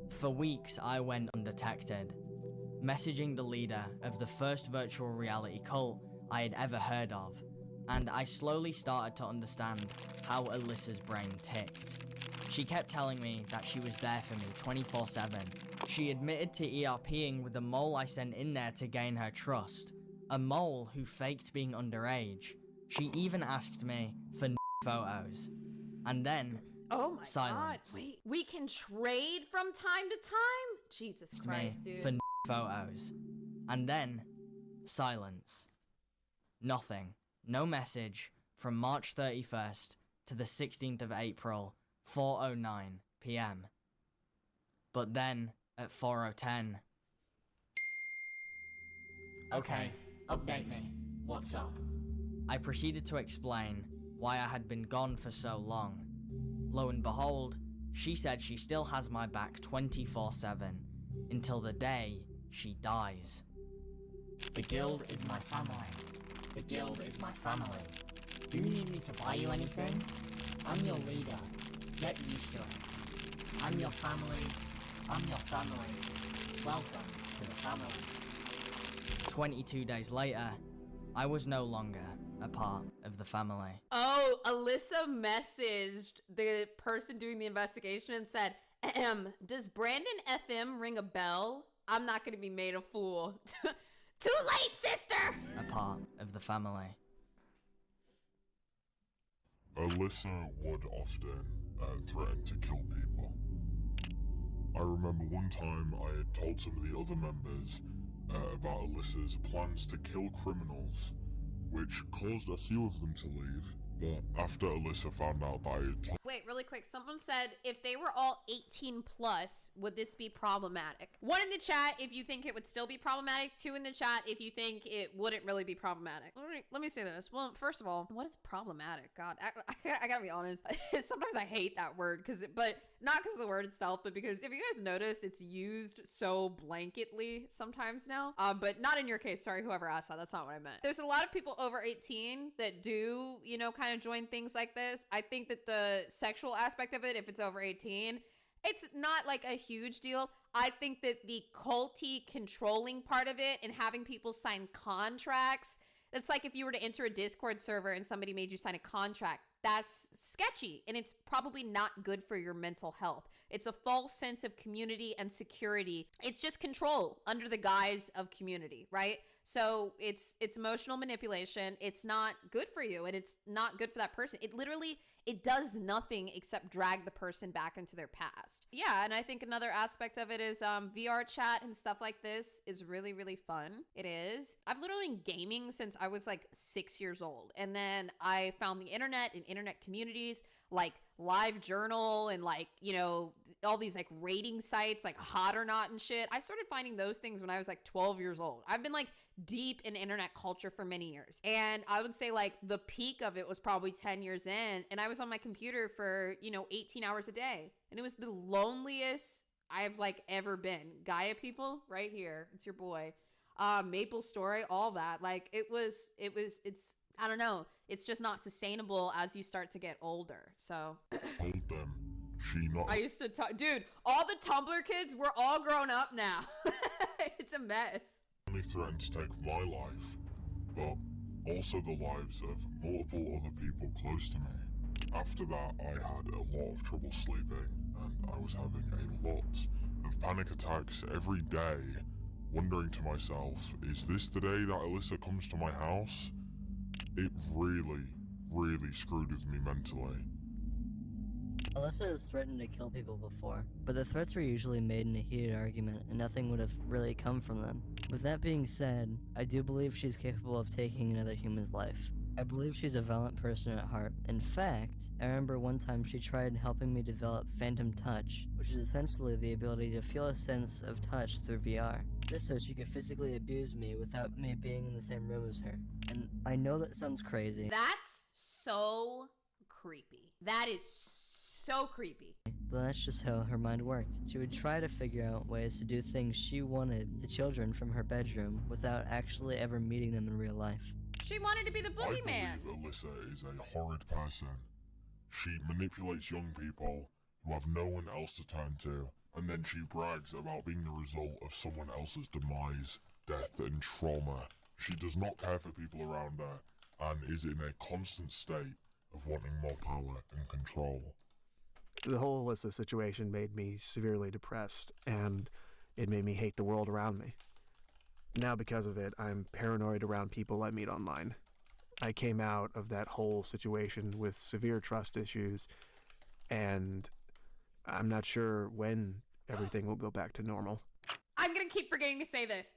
For weeks, I went undetected, messaging the leader of the first virtual reality cult I had ever heard of, and I slowly started to understand how Alyssa's brain ticked. She kept telling me that she was there for me 24/7. She admitted to ERPing with a mole I sent in there to gain her trust, a mole who faked being underage. She even asked me for photos, and then Oh my silence. god. Wait, we can trade from time to time? Jesus Christ, dude. For photos, and then silence. Nothing. No message from March 31st to the 16th of April, 4:09 p.m. But then, at 4:10... Okay, update me. What's up? I proceeded to explain why I had been gone for so long. Lo and behold, she said she still has my back 24/7 until the day she dies. The guild is my family. The guild is my family. Do you need me to buy you anything? I'm your leader. Get used to it. I'm your family. I'm your family. Welcome to the family. 22 days later, I was no longer a part of the family. Oh, Alyssa messaged the person doing the investigation and said, does Brandon FM ring a bell? I'm not gonna be made a fool. Too late, sister! A part of the family. Alyssa would often threaten to kill people. I remember one time I had told some of the other members about Alyssa's plans to kill criminals, which caused a few of them to leave, but after Alyssa found out that I had told... Wait, really quick. Someone said, if they were all 18 plus, would this be problematic? 1 in the chat if you think it would still be problematic. 2 in the chat if you think it wouldn't really be problematic. Let me say this. Well, first of all, what is problematic? God, I gotta be honest. Sometimes I hate that word, but not because of the word itself, but because if you guys notice, it's used so blanketly sometimes now. But not in your case. Sorry, whoever asked that. That's not what I meant. There's a lot of people over 18 that do, you know, kind of join things like this. I think that the sexual aspect of it, if it's over 18, it's not like a huge deal. I think that the culty controlling part of it and having people sign contracts, it's like if you were to enter a Discord server and somebody made you sign a contract. That's sketchy, and it's probably not good for your mental health. It's a false sense of community and security. It's just control under the guise of community, right? So it's emotional manipulation. It's not good for you, and it's not good for that person. It does nothing except drag the person back into their past. Yeah, and I think another aspect of it is VR chat and stuff like this is really, really fun. It is. I've literally been gaming since I was like 6 years old. And then I found the internet and internet communities like LiveJournal and like, you know, all these like rating sites like Hot or Not and shit. I started finding those things when I was like 12 years old. I've been like deep in internet culture for many years. And I would say like the peak of it was probably 10 years in. And I was on my computer for, 18 hours a day. And it was the loneliest I've like ever been. Gaia people right here. It's your boy. Maple Story, all that. Like it's, I don't know. It's just not sustainable as you start to get older. So told them she not... I used to talk, dude, all the Tumblr kids, we're all grown up now. It's a mess. Only threatened to take my life, but also the lives of multiple other people close to me. After that, I had a lot of trouble sleeping, and I was having a lot of panic attacks every day, wondering to myself, is this the day that Alyssa comes to my house? It really, really screwed with me mentally. Alyssa has threatened to kill people before, but the threats were usually made in a heated argument, and nothing would have really come from them. With that being said, I do believe she's capable of taking another human's life. I believe she's a violent person at heart. In fact, I remember one time she tried helping me develop Phantom Touch, which is essentially the ability to feel a sense of touch through VR. Just so she could physically abuse me without me being in the same room as her. And I know that sounds crazy. That's so creepy. That is so creepy. But that's just how her mind worked. She would try to figure out ways to do things she wanted to children from her bedroom without actually ever meeting them in real life. She wanted to be the boogeyman. I believe Alyssa is a horrid person. She manipulates young people who have no one else to turn to, and then she brags about being the result of someone else's demise, death, and trauma. She does not care for people around her, and is in a constant state of wanting more power and control. The whole Alyssa situation made me severely depressed, and it made me hate the world around me. Now, because of it, I'm paranoid around people I meet online. I came out of that whole situation with severe trust issues, and I'm not sure when everything will go back to normal. I'm gonna keep forgetting to say this.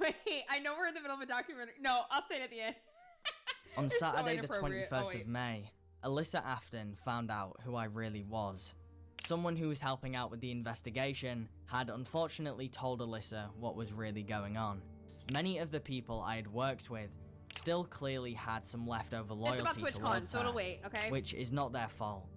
Wait, I know we're in the middle of a documentary. No, I'll say it at the end. On It's so Saturday the inappropriate. 21st Oh, wait. of May, Alyssa Afton found out who I really was. Someone who was helping out with the investigation had unfortunately told Alyssa what was really going on. Many of the people I had worked with still clearly had some leftover loyalty It's about TwitchCon, towards so her, it'll wait, okay? which is not their fault.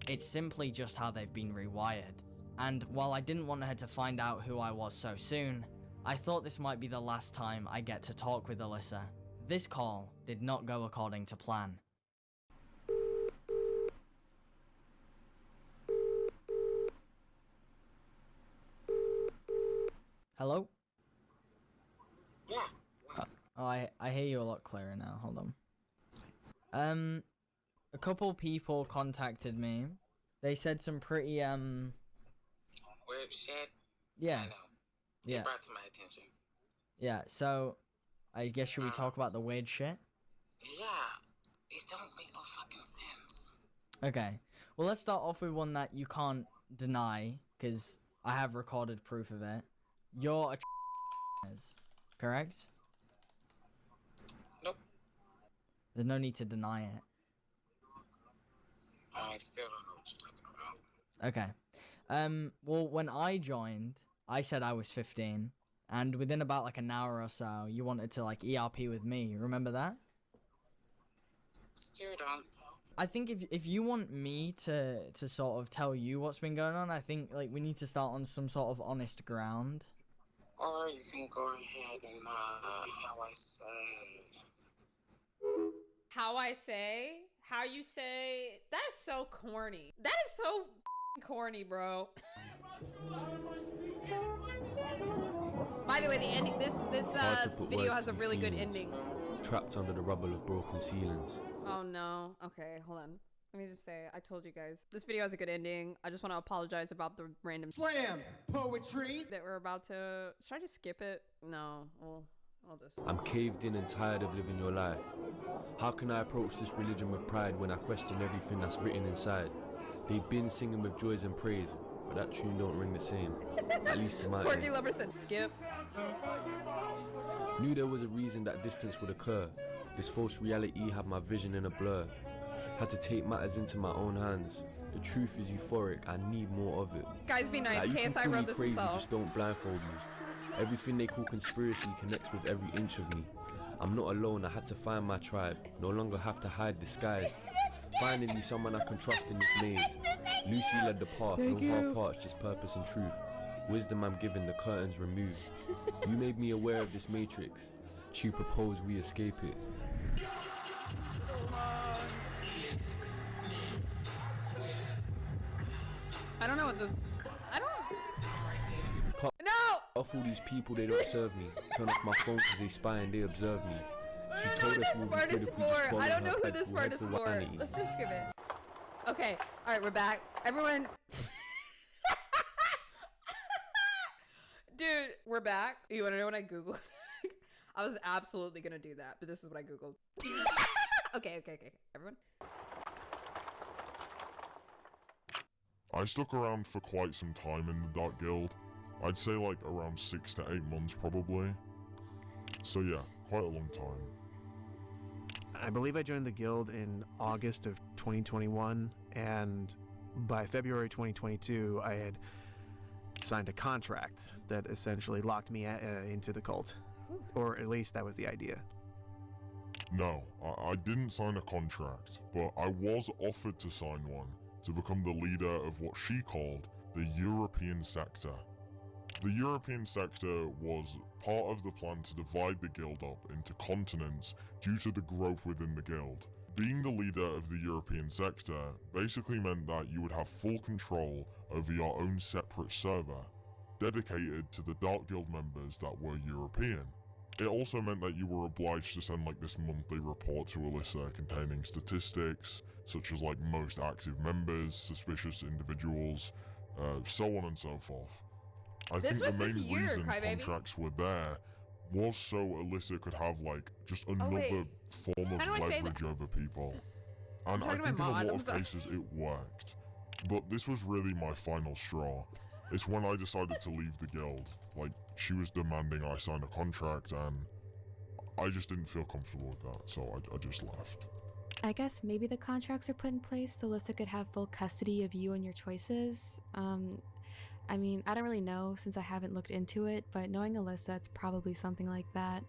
It's simply just how they've been rewired. And while I didn't want her to find out who I was so soon, I thought this might be the last time I get to talk with Alyssa. This call did not go according to plan. Hello? Yeah. Oh, I hear you a lot clearer now. Hold on. A couple people contacted me. They said some pretty Weird shit. yeah. I know. Yeah. It brought to my attention. Yeah, so I guess should we talk about the weird shit? Yeah. It don't make no fucking sense. Okay. Well, let's start off with one that you can't deny, because I have recorded proof of it. You're a correct? Nope. There's no need to deny it. I still don't know what you're talking about. Okay. Well, when I joined, I said I was 15, and within about like an hour or so, you wanted to like ERP with me. You remember that? Still don't. I think if you want me to sort of tell you what's been going on, I think like we need to start on some sort of honest ground. Or you can go ahead and, how I say... How I say? How you say? That is so corny. That is so f***ing corny, bro. By the way, the ending. This Hard to put video words has to a these really good feelings. ending. Trapped under the rubble of broken ceilings. Oh no. Okay, hold on. Let me just say, I told you guys. This video has a good ending. I just want to apologize about the random Slam poetry that we're about to. Should I just skip it? No. Well, I'll just. I'm caved in and tired of living your life. How can I approach this religion with pride when I question everything that's written inside? They've been singing with joys and praise, but that tune don't ring the same. At least to my Corky ear. Lover said skip. Knew there was a reason that distance would occur. This false reality had my vision in a blur. Had to take matters into my own hands. The truth is euphoric, I need more of it. Guys, be nice. Like, you can KSI call me wrote this crazy, himself. just don't blindfold me. Everything they call conspiracy connects with every inch of me. I'm not alone, I had to find my tribe. No longer have to hide disguise. Finally someone I can trust in this maze. Lucy led the path, no half hearts, just purpose and truth. Wisdom I'm given, the curtains removed. You made me aware of this matrix. She proposed we escape it. I don't know what this. I don't. Cut No! off all these people, they don't serve me. Turn off my phone cause they spy and they observe me. She I told don't know us who we'll this be part good is if we just for. follow I don't her know who head, this we'll part head is for for. vanity. Let's just skip it. Okay. All right, we're back. Everyone. Dude, we're back. You want to know what I Googled? I was absolutely going to do that, but this is what I Googled. Okay. Everyone. I stuck around for quite some time in the Dark Guild. I'd say like around 6 to 8 months probably. So yeah, quite a long time. I believe I joined the guild in August of 2021, and by February 2022, I had signed a contract that essentially locked me into the cult. Or at least that was the idea. No, I didn't sign a contract, but I was offered to sign one to become the leader of what she called the European sector. The European sector was part of the plan to divide the guild up into continents due to the growth within the guild. Being the leader of the European sector basically meant that you would have full control over your own separate server, dedicated to the Dark Guild members that were European. It also meant that you were obliged to send like this monthly report to Alyssa containing statistics, such as like most active members, suspicious individuals, so on and so forth. I think the main reason contracts were there was so Alyssa could have like just another form of leverage over people. And I think in a lot of cases it worked. But this was really my final straw. It's when I decided to leave the guild. Like, she was demanding I sign a contract and I just didn't feel comfortable with that, so I just left. I guess maybe the contracts are put in place so Alyssa could have full custody of you and your choices. I mean, I don't really know since I haven't looked into it, but knowing Alyssa, it's probably something like that.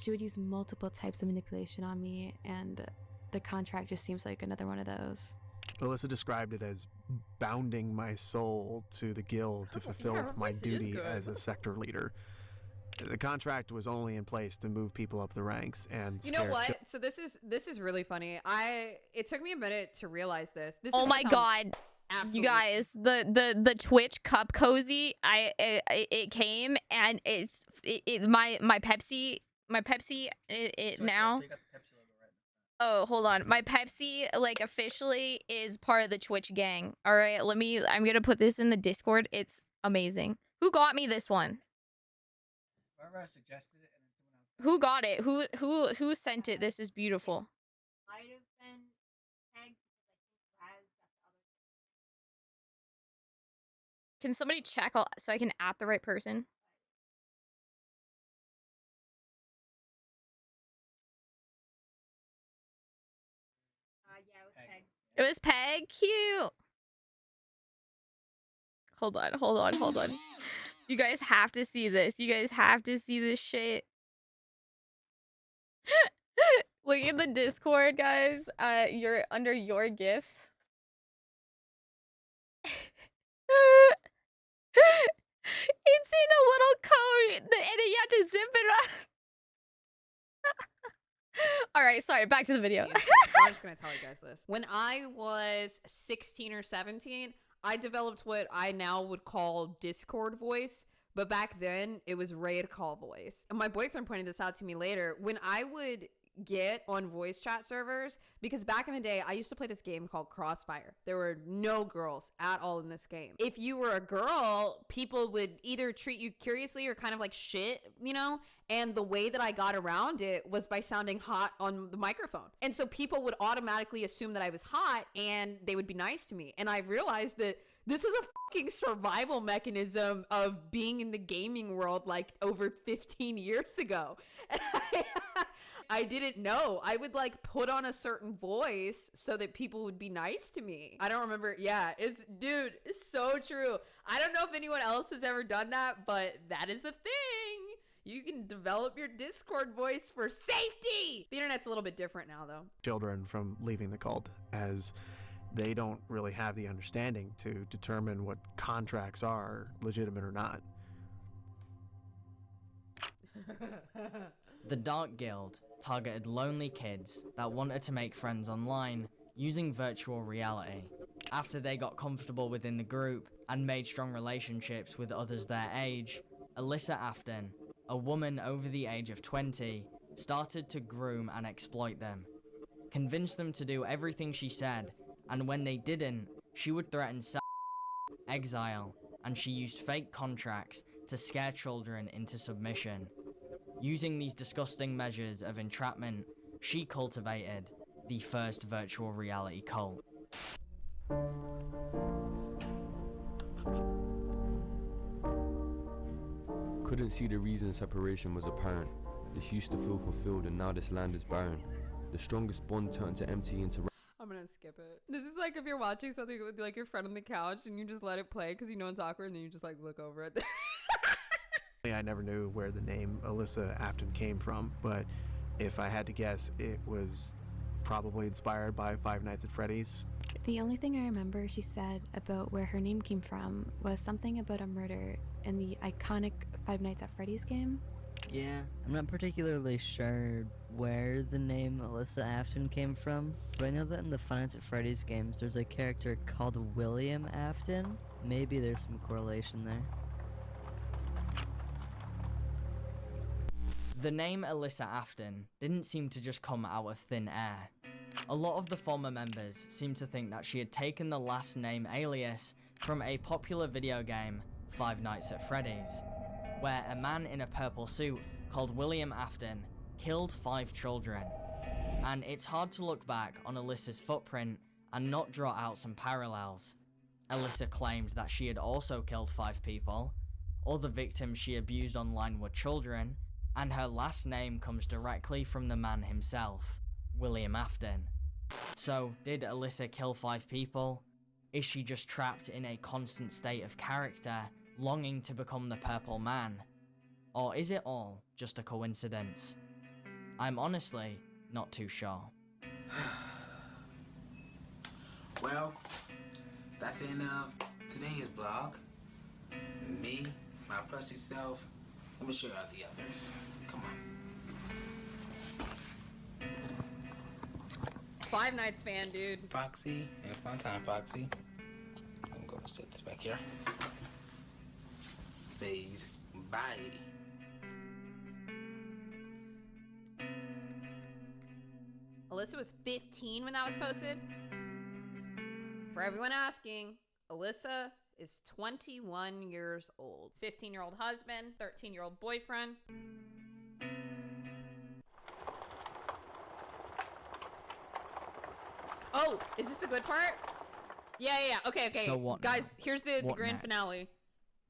She would use multiple types of manipulation on me, and the contract just seems like another one of those. Alyssa described it as bounding my soul to the guild to fulfill my duty as a sector leader. The contract was only in place to move people up the ranks and you know what? So this is really funny. It took me a minute to realize this. Oh my god. Absolutely. You guys, the Twitch cup cozy, it came and my Pepsi now. Oh, hold on. My Pepsi, like, officially is part of the Twitch gang. All right, I'm gonna put this in the Discord. It's amazing. Who got me this one? Whoever suggested it, and then someone else. Who got it? Who sent it? This is beautiful. Might have been tagged because I think Raz got the other. Can somebody check so I can at the right person? Yeah, it was Peg. It was Peg. Cute. Hold on. You guys have to see this. You guys have to see this shit. Look at the Discord, guys. You're under your gifts. It's in a little coat, and you have to zip it up. All right, sorry, back to the video. I'm just gonna tell you guys this. When I was 16 or 17, I developed what I now would call Discord voice, but back then it was raid call voice. And my boyfriend pointed this out to me later. When I would get on voice chat servers, because back in the day I used to play this game called Crossfire. There were no girls at all in this game. If you were a girl, people would either treat you curiously or kind of like shit, you know? And the way that I got around it was by sounding hot on the microphone. And so people would automatically assume that I was hot and they would be nice to me. And I realized that this is a fucking survival mechanism of being in the gaming world like over 15 years ago. And I didn't know. I would like put on a certain voice so that people would be nice to me. I don't remember. Yeah, it's so true. I don't know if anyone else has ever done that, but that is a thing. You can develop your Discord voice for safety. The internet's a little bit different now, though. Children from leaving the cult, as they don't really have the understanding to determine what contracts are legitimate or not. The Dark Guild targeted lonely kids that wanted to make friends online using virtual reality. After they got comfortable within the group and made strong relationships with others their age, Alyssa Afton, a woman over the age of 20, started to groom and exploit them. Convinced them to do everything she said, and when they didn't, she would threaten exile, and she used fake contracts to scare children into submission. Using these disgusting measures of entrapment, she cultivated the first virtual reality cult. Couldn't see the reason separation was apparent. This used to feel fulfilled and now this land is barren. The strongest bond turned to empty into I'm gonna skip it. This is like if you're watching something with like your friend on the couch and you just let it play because you know it's awkward and then you just like look over it. I never knew where the name Alyssa Afton came from, but if I had to guess, it was probably inspired by Five Nights at Freddy's. The only thing I remember she said about where her name came from was something about a murder in the iconic Five Nights at Freddy's game. Yeah, I'm not particularly sure where the name Alyssa Afton came from, but I know that in the Five Nights at Freddy's games there's a character called William Afton. Maybe there's some correlation there. The name Alyssa Afton didn't seem to just come out of thin air. A lot of the former members seem to think that she had taken the last name alias from a popular video game, Five Nights at Freddy's, where a man in a purple suit called William Afton killed 5 children. And it's hard to look back on Alyssa's footprint and not draw out some parallels. Alyssa claimed that she had also killed 5 people, all the victims she abused online were children, and her last name comes directly from the man himself, William Afton. So, did Alyssa kill 5 people? Is she just trapped in a constant state of character, longing to become the Purple Man? Or is it all just a coincidence? I'm honestly not too sure. Well, that's the end of today's vlog. Me, my plushy self. Let me show you the others. Come on. Five Nights fan, dude. Foxy, and fun time, Foxy. I'm gonna set this back here. Says bye. Alyssa was 15 when that was posted. For everyone asking, Alyssa is 21 years old. 15-year-old husband, 13-year-old boyfriend. Oh, is this the good part? Yeah. Okay. So what Guys, now? here's the What grand next? finale.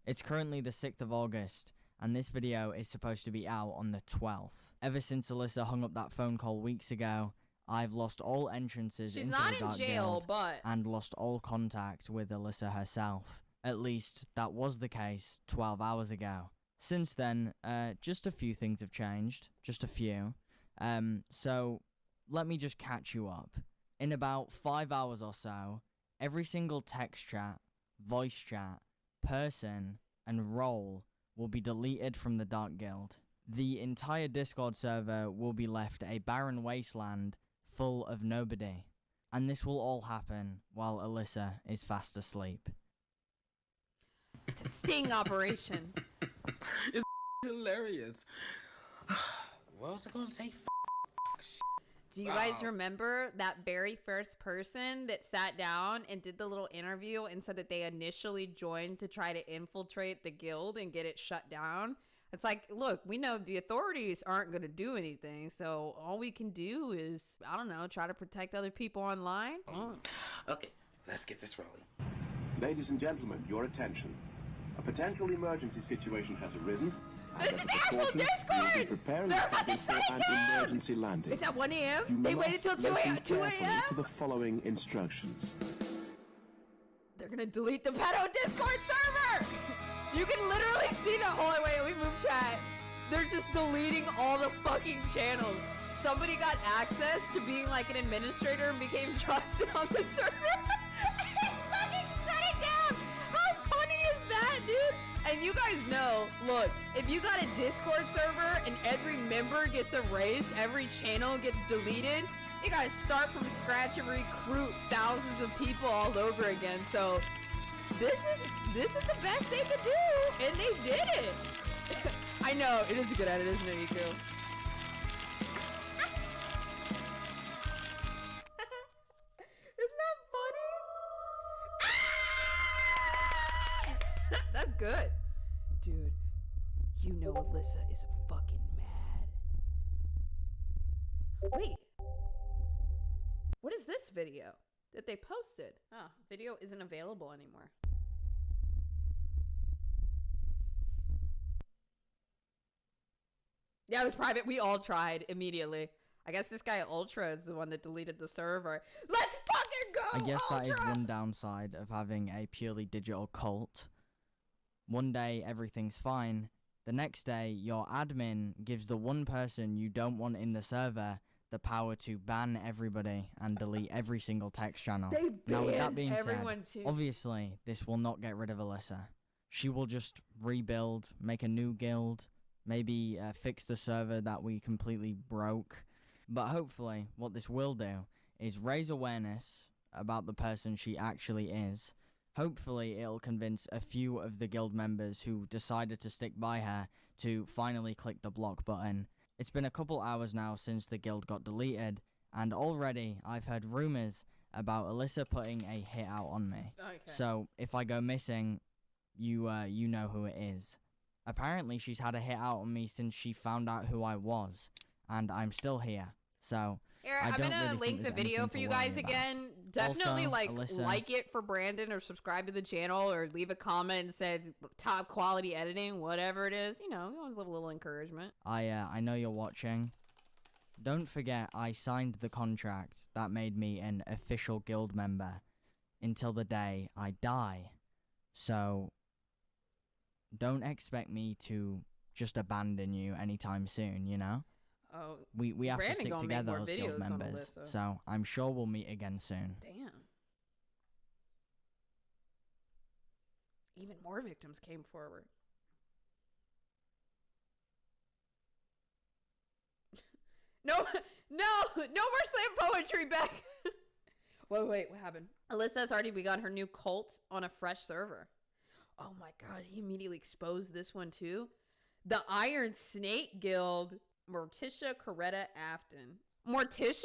It's currently the 6th of August, and this video is supposed to be out on the 12th. Ever since Alyssa hung up that phone call weeks ago, I've lost all entrances She's into not the in Dark jail, Guild but and lost all contact with Alyssa herself. At least, that was the case 12 hours ago. Since then, just a few things have changed. Just a few. So, let me just catch you up. In about 5 hours or so, every single text chat, voice chat, person, and role will be deleted from the Dark Guild. The entire Discord server will be left a barren wasteland full of nobody. And this will all happen while Alyssa is fast asleep. it's a sting operation. It's hilarious. What was I gonna say? Do you guys remember that very first person that sat down and did the little interview and said that they initially joined to try to infiltrate the guild and get it shut down? It's like, look, we know the authorities aren't going to do anything, so all we can do is, I don't know, try to protect other people online. Okay, let's get this rolling. Ladies and gentlemen, your attention. A potential emergency situation has arisen. This is the actual Discord! They're about to shut it down! Emergency landing. It's at 1 a.m.? You They must waited till 2 listen a.m.? 2 carefully a.m.? to the following instructions. They're gonna delete the pedo Discord server! You can literally see that. Hold on, wait, we move chat. They're just deleting all the fucking channels. Somebody got access to being like an administrator and became trusted on the server. And fucking shut it down! How funny is that, dude? And you guys know, look, if you got a Discord server and every member gets erased, every channel gets deleted, you gotta start from scratch and recruit thousands of people all over again. So this is the best they could do, and they did it. I know, it is a good edit, isn't it, Iku? Isn't that funny? That's good. Dude, you know Alyssa is fucking mad. Wait. What is this video that they posted? Oh, video isn't available anymore. Yeah, it was private. We all tried immediately. I guess this guy Ultra is the one that deleted the server. Let's fucking go, I guess that is Ultra! one downside of having a purely digital cult. One day everything's fine. The next day, your admin gives the one person you don't want in the server the power to ban everybody and delete every single text channel. They Now, with that banned being said, everyone too. obviously, this will not get rid of Alyssa. She will just rebuild, make a new guild, maybe fix the server that we completely broke. But hopefully, what this will do is raise awareness about the person she actually is. Hopefully, it'll convince a few of the guild members who decided to stick by her to finally click the block button. It's been a couple hours now since the guild got deleted, and already I've heard rumors about Alyssa putting a hit out on me. Okay. So, if I go missing, you know who it is. Apparently, she's had a hit out on me since she found out who I was, and I'm still here. So, Here, I I'm don't gonna really link think the there's video anything for to you worry guys about. again. Definitely Also, like Alyssa- it for Brandon or subscribe to the channel or leave a comment and say top quality editing, whatever it is. You know, you always love a little encouragement. I know you're watching. Don't forget, I signed the contract that made me an official guild member until the day I die. So, don't expect me to just abandon you anytime soon, you know? Oh, We have to Brandon stick gonna make together more as guild videos on members. Alyssa. So, I'm sure we'll meet again soon. Damn. Even more victims came forward. No more slam poetry back. Wait, what happened? Alyssa has already begun her new cult on a fresh server. Oh my god, he immediately exposed this one too. The Iron Snake Guild. Morticia Coretta Afton. Morticia?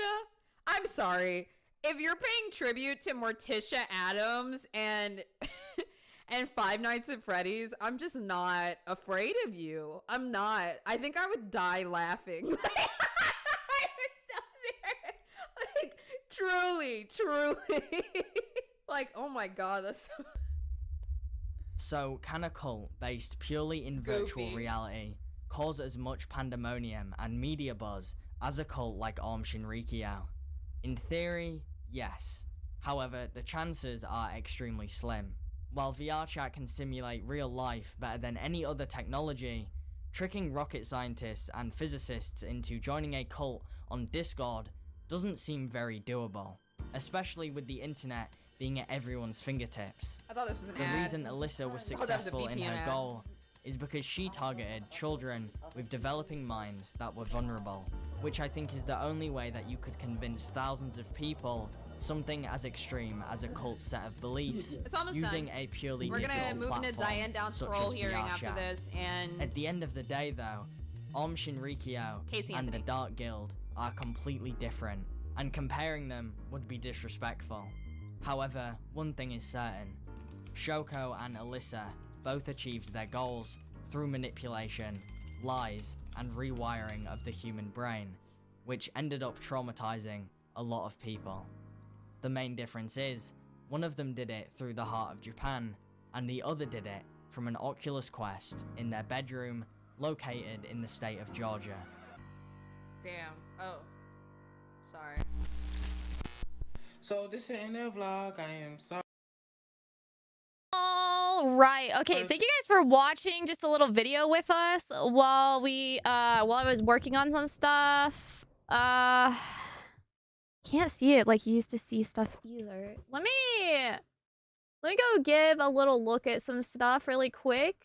I'm sorry. If you're paying tribute to Morticia Adams and and Five Nights at Freddy's, I'm just not afraid of you. I'm not. I think I would die laughing. I would so there. Like, truly. Like, oh my god, that's so... So, can a cult based purely in virtual Goofy. reality cause as much pandemonium and media buzz as a cult like Aum Shinrikyo? In theory, yes. However, the chances are extremely slim. While VR chat can simulate real life better than any other technology, tricking rocket scientists and physicists into joining a cult on Discord doesn't seem very doable, especially with the internet being at everyone's fingertips. I thought this was an The ad. reason Alyssa was Oh, that was a successful in VPN her ad. goal is because she targeted children with developing minds that were vulnerable, which I think is the only way that you could convince thousands of people something as extreme as a cult set of beliefs It's almost using done. a purely We're gonna digital move into platform Diane Down such Scroll as hearing VR after chat. this, and At the end of the day though, Aum Shinrikyo Casey and the Anthony. Dark Guild are completely different, and comparing them would be disrespectful. However, one thing is certain. Shoko and Alyssa both achieved their goals through manipulation, lies, and rewiring of the human brain, which ended up traumatizing a lot of people. The main difference is, one of them did it through the heart of Japan, and the other did it from an Oculus Quest in their bedroom located in the state of Georgia. damn. Oh, sorry. So this ain't a vlog. I am sorry. All right. Okay. Thank you guys for watching just a little video with us while I was working on some stuff. Can't see it like you used to see stuff either. Let me go give a little look at some stuff really quick.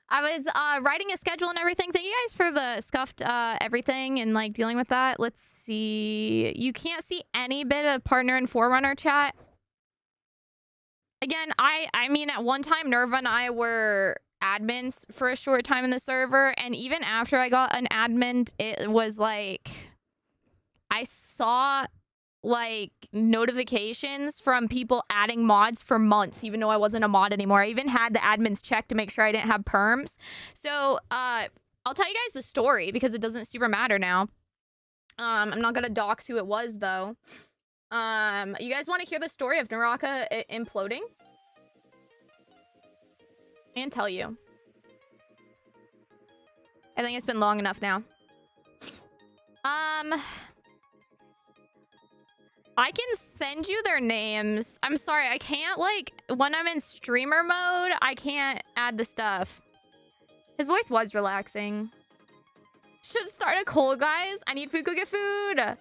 I was writing a schedule and everything. Thank you guys for the scuffed everything and like dealing with that. Let's see. You can't see any bit of partner and forerunner chat. Again, I mean, at one time, Nerva and I were admins for a short time in the server, and even after I got an admin, it was like I saw like notifications from people adding mods for months, even though I wasn't a mod anymore. I even had the admins check to make sure I didn't have perms. So I'll tell you guys the story because it doesn't super matter now. I'm not gonna dox who it was though. You guys want to hear the story of Naraka imploding? I can tell you. I think it's been long enough now. I can send you their names. I'm sorry, I can't, like, when I'm in streamer mode, I can't add the stuff. His voice was relaxing. Should start a cult, guys. I need food, go get food.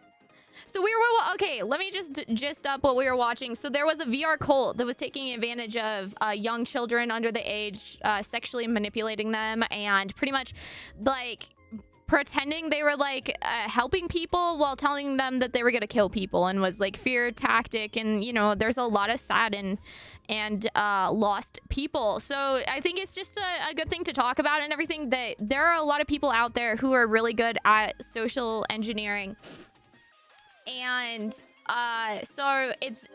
So we were, okay, let me just gist up what we were watching. So there was a VR cult that was taking advantage of young children under the age, sexually manipulating them, and pretty much, like, pretending they were like helping people while telling them that they were gonna kill people, and was like fear tactic. And you know, there's a lot of sad and lost people. So I think it's just a good thing to talk about, and everything, that there are a lot of people out there who are really good at social engineering. And so it's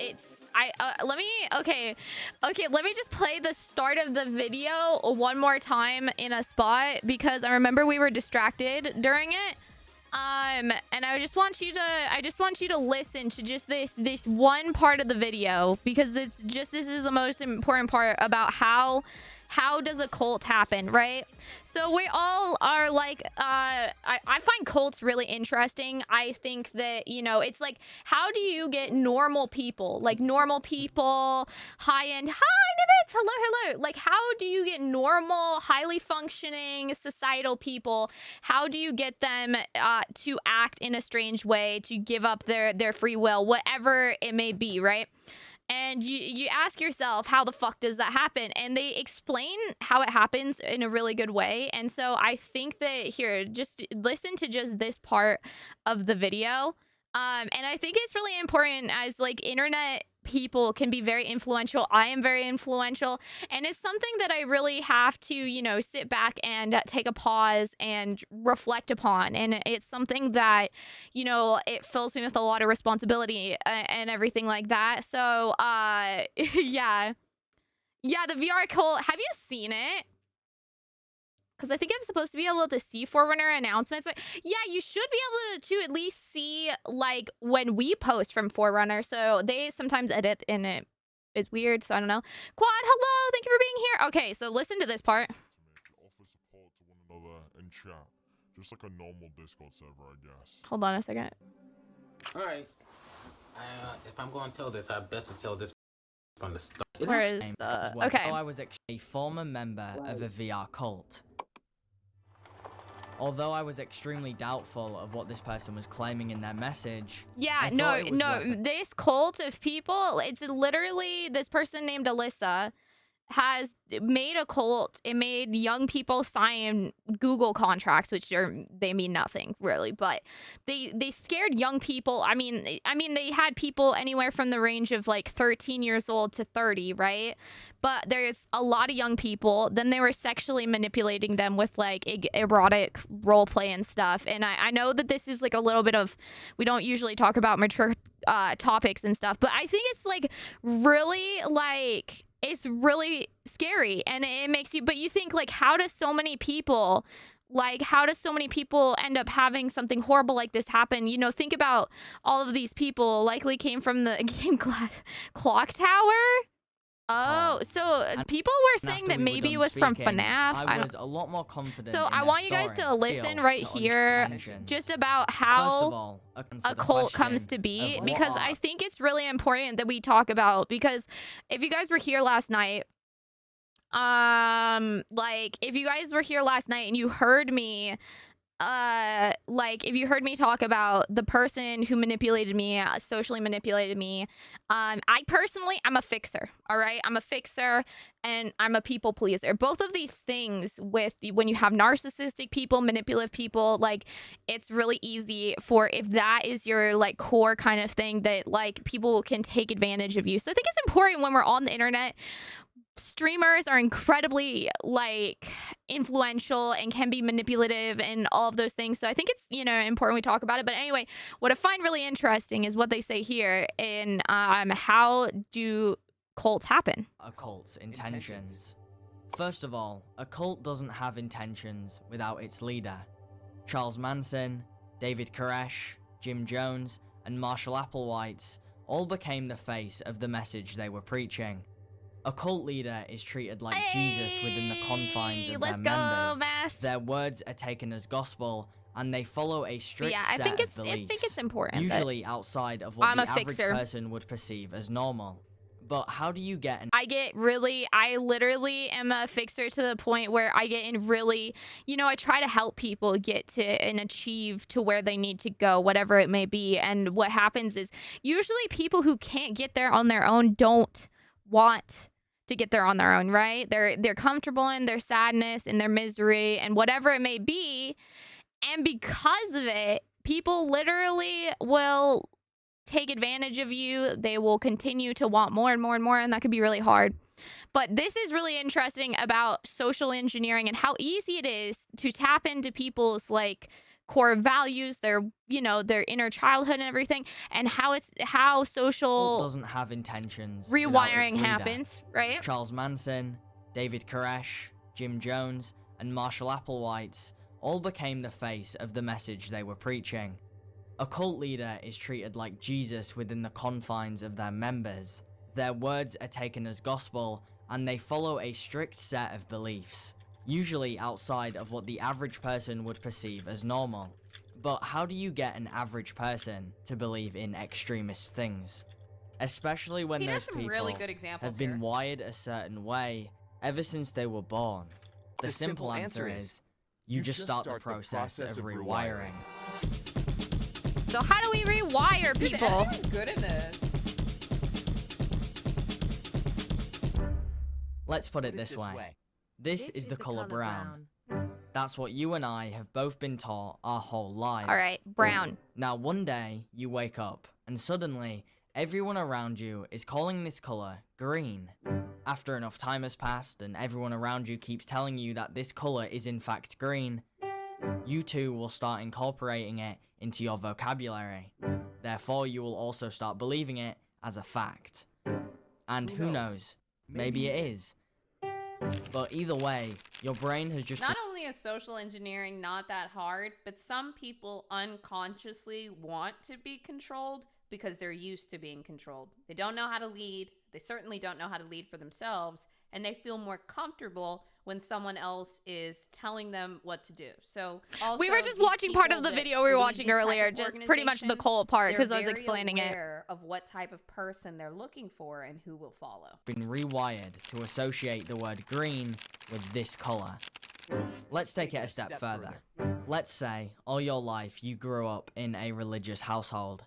let me let me just play the start of the video one more time in a spot, because I remember we were distracted during it. And I just want you to listen to just this one part of the video, because this is the most important part about how does a cult happen, right? So we all are like, I find cults really interesting. I think that, you know, it's like, how do you get normal people, high-end, hi, Nibbits, hello. Like, how do you get normal, highly functioning, societal people? How do you get them to act in a strange way, to give up their free will, whatever it may be, right? And you ask yourself, how the fuck does that happen? And they explain how it happens in a really good way. And so I think that here, just listen to just this part of the video. And I think it's really important, as like internet people can be very influential. I am very influential. And it's something that I really have to, you know, sit back and take a pause and reflect upon. And it's something that, you know, it fills me with a lot of responsibility and everything like that. So, yeah. Yeah, the VR cult. Have you seen it? Because I think I'm supposed to be able to see Forerunner announcements. Yeah, you should be able to at least see, like, when we post from Forerunner. So they sometimes edit, and it is weird, so I don't know. Quad, hello! Thank you for being here! Okay, so listen to this part. Offer support to one another in chat. Just like a normal Discord server, I guess. Hold on a second. Alright. If I'm going to tell this, I best to tell this from the start. Where is the... Okay. I was a former member of a VR cult. Although I was extremely doubtful of what this person was claiming in their message. Yeah, no, this cult of people, it's literally this person named Alyssa has made a cult. It made young people sign Google contracts, which they mean nothing really, but they scared young people. I mean they had people anywhere from the range of like 13 years old to 30, right? But there's a lot of young people. Then they were sexually manipulating them with like erotic role play and stuff. And I know that this is like a little bit of, we don't usually talk about mature topics and stuff, but I think it's like really like, it's really scary, and it makes you, but you think like, how do so many people end up having something horrible like this happen? You know, think about all of these people likely came from the game clock tower. Oh, so people were saying that maybe it was from FNAF. I was a lot more confident. So I want you guys to listen right here just about how a cult comes to be, because I think it's really important that we talk about, because if you guys were here last night, like if you guys were here last night and you heard me like if you heard me talk about the person who manipulated me, socially manipulated me, I'm a fixer. All right, I'm a fixer and I'm a people pleaser. Both of these things, with when you have narcissistic people, manipulative people, like it's really easy for, if that is your like core kind of thing, that like people can take advantage of you. So I think it's important when we're on the internet. Streamers are incredibly like influential and can be manipulative and all of those things. So I think it's, you know, important we talk about it. But anyway, what I find really interesting is what they say here in how do cults happen? A cult's intentions. First of all, a cult doesn't have intentions without its leader. Charles Manson, David Koresh, Jim Jones, and Marshall Applewhite all became the face of the message they were preaching. A cult leader is treated like Jesus within the confines of their members. Their words are taken as gospel, and they follow a strict yeah, set I think of it's beliefs, important. usually outside of what I'm the a average fixer. person would perceive as normal. But how do you get an I literally am a fixer to the point where I get in really, I try to help people get to and achieve to where they need to go, whatever it may be. And what happens is usually people who can't get there on their own don't want to get there on their own, right? They're comfortable in their sadness, in their misery, and whatever it may be. And because of it, people literally will take advantage of you. They will continue to want more and more and more, and that could be really hard. But this is really interesting about social engineering and how easy it is to tap into people's like core values, their their inner childhood and everything, and how social doesn't have intentions without its rewiring leader. happens, right? Charles Manson, David Koresh, Jim Jones, and Marshall Applewhite all became the face of the message they were preaching. A cult leader is treated like Jesus within the confines of their members. Their words are taken as gospel, and they follow a strict set of beliefs, usually outside of what the average person would perceive as normal. But how do you get an average person to believe in extremist things? Especially when He does those some people really good examples have been here. wired a certain way ever since they were born. The simple answer is, you just start the process of rewiring. So how do we rewire Dude, people? everyone's good in this. Let's put it this way. This is the color brown. That's what you and I have both been taught our whole lives. All right, brown. Now one day, you wake up, and suddenly, everyone around you is calling this color green. After enough time has passed, and everyone around you keeps telling you that this color is in fact green, you too will start incorporating it into your vocabulary. Therefore, you will also start believing it as a fact. And who knows? Maybe it is. But either way, your brain has just... Not only is social engineering not that hard, but some people unconsciously want to be controlled because they're used to being controlled. They don't know how to lead. They certainly don't know how to lead for themselves. And they feel more comfortable when someone else is telling them what to do. So also, We were just these watching part people of the that video we were lead watching these type earlier, of just pretty much the cult part, organizations, because I was they're very explaining it. aware of what type of person they're looking for and who will follow. been rewired to associate the word green with this color. Let's take it a step further. Let's say all your life you grew up in a religious household.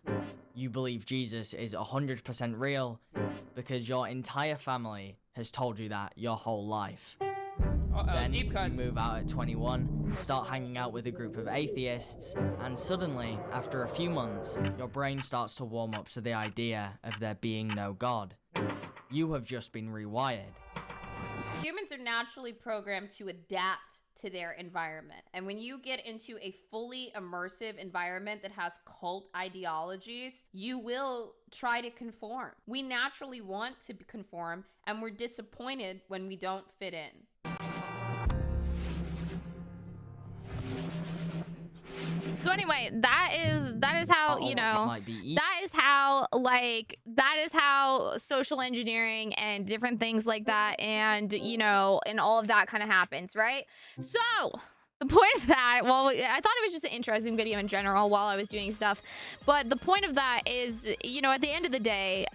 You believe Jesus is 100% real because your entire family has told you that your whole life. Then you move out at 21, start hanging out with a group of atheists, and suddenly, after a few months, your brain starts to warm up to the idea of there being no God. You have just been rewired. Humans are naturally programmed to adapt to their environment. And when you get into a fully immersive environment that has cult ideologies, you will try to conform. We naturally want to conform, and we're disappointed when we don't fit in. So anyway, that is how, that is how social engineering and different things like that and, and all of that kind of happens, right? So the point of that, well, I thought it was just an interesting video in general while I was doing stuff. But the point of that is, at the end of the day,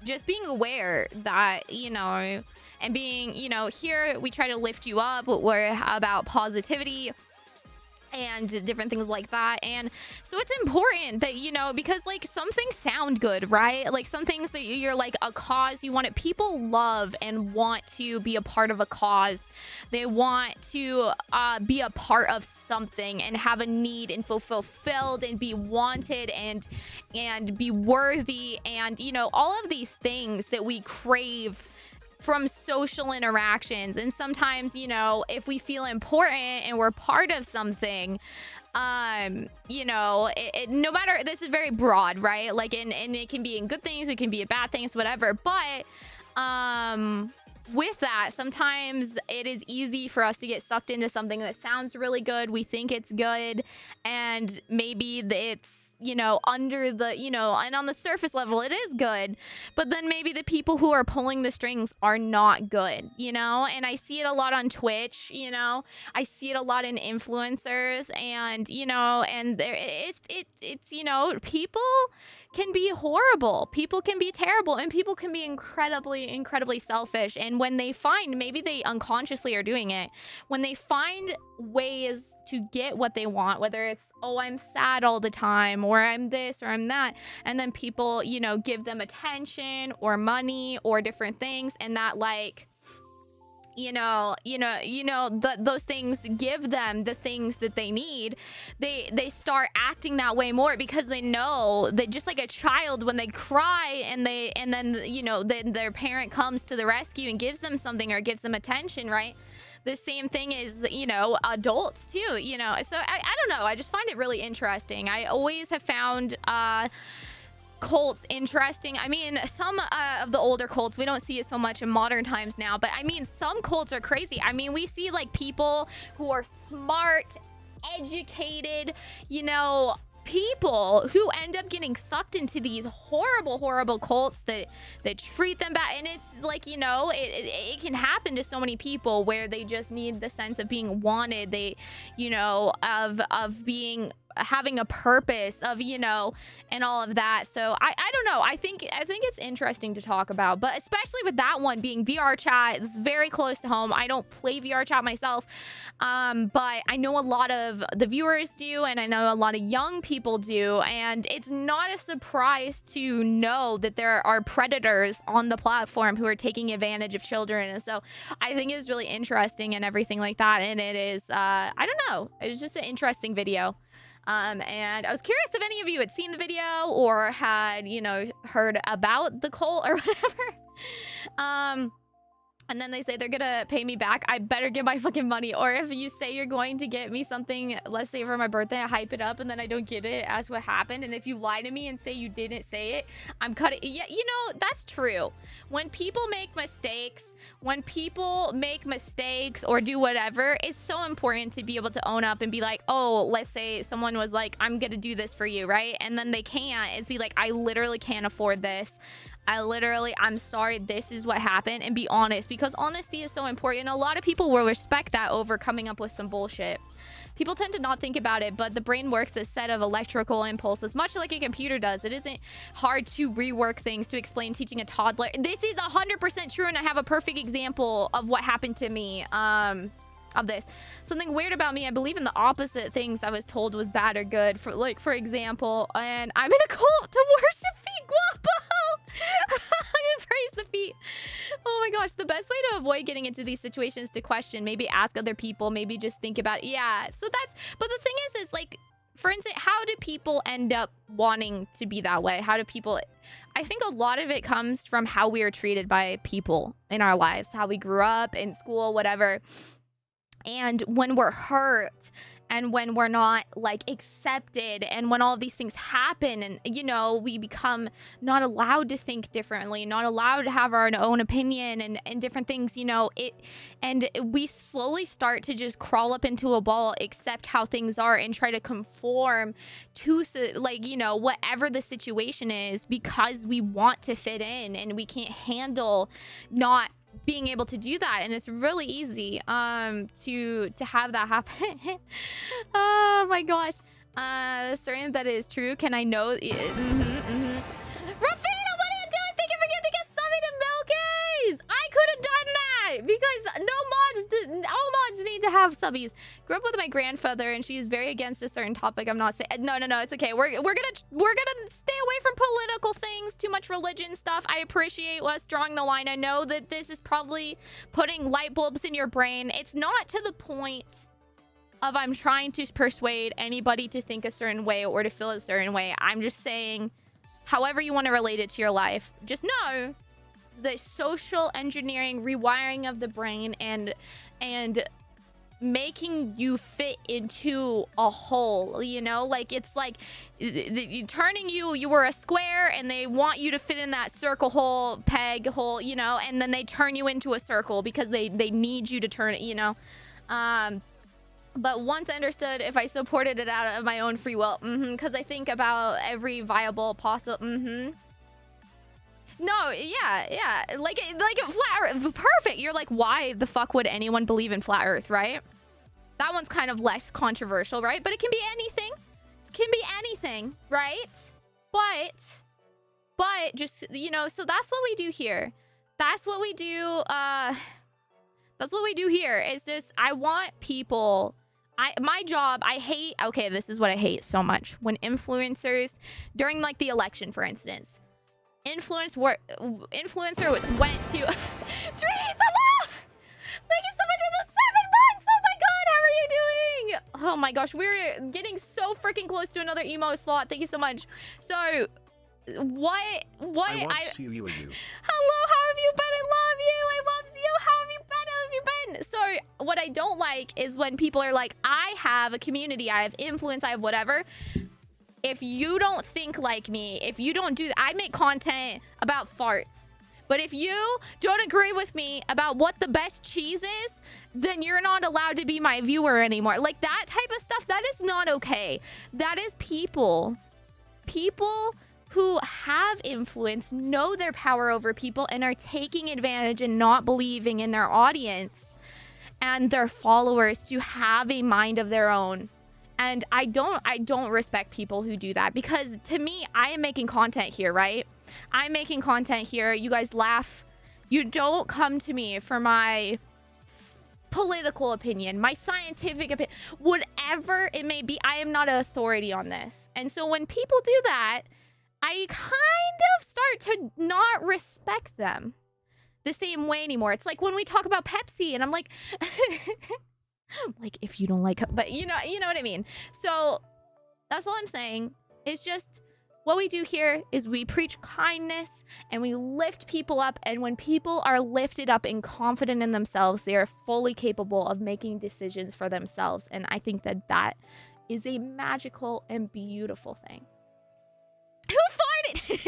just being aware that, and being, here we try to lift you up. We're about positivity and different things like that. And so it's important that, because like some things sound good, right? Like some things that you're like a cause you want it. People love and want to be a part of a cause. They want to be a part of something and have a need and feel fulfilled and be wanted and be worthy and, all of these things that we crave from social interactions. And sometimes, if we feel important and we're part of something, no matter, this is very broad, right? Like, and it can be in good things, it can be in bad things, whatever. But with that, sometimes it is easy for us to get sucked into something that sounds really good. We think it's good, and maybe it's you know, under the, you know, and on the surface level it is good, but then maybe the people who are pulling the strings are not good, you know? And I see it a lot on Twitch, you know? I see it a lot in influencers, and, you know, and there it's you know, people can be horrible, people can be terrible, and people can be incredibly selfish. And when they find, maybe they unconsciously are doing it, when they find ways to get what they want, whether it's, oh, I'm sad all the time, or I'm this or I'm that, and then people, you know, give them attention or money or different things, and that, like, those things give them the things that they need, they start acting that way more, because they know that, just like a child, when they cry and then you know, then their parent comes to the rescue and gives them something or gives them attention, right? The same thing is, you know, adults too, you know. So I don't know, I just find it really interesting. I always have found cults interesting. I mean, some of the older cults, we don't see it so much in modern times now, but I mean, some cults are crazy. I mean, we see like people who are smart, educated, you know, people who end up getting sucked into these horrible cults that treat them bad. And it's like, you know, it can happen to so many people where they just need the sense of being wanted, they, you know, of being, having a purpose, of, you know, and all of that. So I don't know, I think it's interesting to talk about, but especially with that one being VR chat, it's very close to home. I don't play VR chat myself, but I know a lot of the viewers do, and I know a lot of young people do, and it's not a surprise to know that there are predators on the platform who are taking advantage of children. And so I think it's really interesting and everything like that. And it is, I don't know, it was just an interesting video. And I was curious if any of you had seen the video or had, you know, heard about the cult or whatever. And then they say they're gonna pay me back. I better get my fucking money. Or if you say you're going to get me something, let's say for my birthday, I hype it up and then I don't get it, as what happened. And if you lie to me and say you didn't say it, I'm cutting. Yeah, you know, that's true. When people make mistakes, or do whatever, it's so important to be able to own up and be like, oh, let's say someone was like, I'm gonna do this for you, right? And then they can't. It's be like, I literally can't afford this. I'm sorry, this is what happened, and be honest, because honesty is so important. A lot of people will respect that over coming up with some bullshit. People tend to not think about it, but the brain works a set of electrical impulses, much like a computer does. It isn't hard to rework things to explain teaching a toddler. This is 100% true, and I have a perfect example of what happened to me. Of this. Something weird about me, I believe in the opposite things I was told was bad or good. For example, and I'm in a cult to worship feet guapo. I praise the feet. Oh my gosh, the best way to avoid getting into these situations to question, maybe ask other people, maybe just think about it. Yeah, so that's, but the thing is like, for instance, how do people end up wanting to be that way? How do people, I think a lot of it comes from how we are treated by people in our lives, how we grew up, in school, whatever. And when we're hurt, and when we're not like accepted, and when all of these things happen, and, you know, we become not allowed to think differently, not allowed to have our own opinion, and different things, you know, and we slowly start to just crawl up into a ball, accept how things are, and try to conform to, like, you know, whatever the situation is, because we want to fit in, and we can't handle not being able to do that. And it's really easy to have that happen. Oh my gosh. Certain that is true. Can I know? Rafina, what are you doing? Thank you for getting to get summon to Milkies. I could have done that because all mods need to have subbies. Grew up with my grandfather, and she is very against a certain topic. I'm not saying no, it's okay. We're gonna stay away from political things, too much religion stuff. I appreciate us drawing the line. I know that this is probably putting light bulbs in your brain. It's not to the point of I'm trying to persuade anybody to think a certain way or to feel a certain way. I'm just saying, however you want to relate it to your life, just know the social engineering, rewiring of the brain, and making you fit into a hole, you know, like it's like turning you were a square and they want you to fit in that circle hole, peg hole, you know, and then they turn you into a circle because they need you to turn it, you know. But once I understood if I supported it out of my own free will, because I think about every viable possible, No, yeah. Like flat Earth, perfect. You're like, why the fuck would anyone believe in flat Earth, right? That one's kind of less controversial, right? But it can be anything. It can be anything, right? But just, you know, so that's what we do here. That's what we do. That's what we do here. It's just, I want people. My job, I hate. Okay, this is what I hate so much when influencers during like the election, for instance. Influencer went to Trees, hello! Thank you so much for the 7 months! Oh my god, how are you doing? Oh my gosh, we're getting so freaking close to another emo slot. Thank you so much. So, what? I want to see you. Hello, how have you been? I love you. I love you. How have you been? How have you been? So, what I don't like is when people are like, I have a community, I have influence, I have whatever. If you don't think like me, if you don't do that, I make content about farts. But if you don't agree with me about what the best cheese is, then you're not allowed to be my viewer anymore. Like that type of stuff, that is not okay. That is people who have influence, know their power over people, and are taking advantage and not believing in their audience and their followers to have a mind of their own. And I don't respect people who do that, because to me, I am making content here, right? I'm making content here. You guys laugh. You don't come to me for my political opinion, my scientific opinion, whatever it may be. I am not an authority on this. And so when people do that, I kind of start to not respect them the same way anymore. It's like when we talk about Pepsi and I'm like, like if you don't like, but you know what I mean? So that's all I'm saying. It's just what we do here is we preach kindness and we lift people up. And when people are lifted up and confident in themselves, they are fully capable of making decisions for themselves. And I think that that is a magical and beautiful thing. Who farted?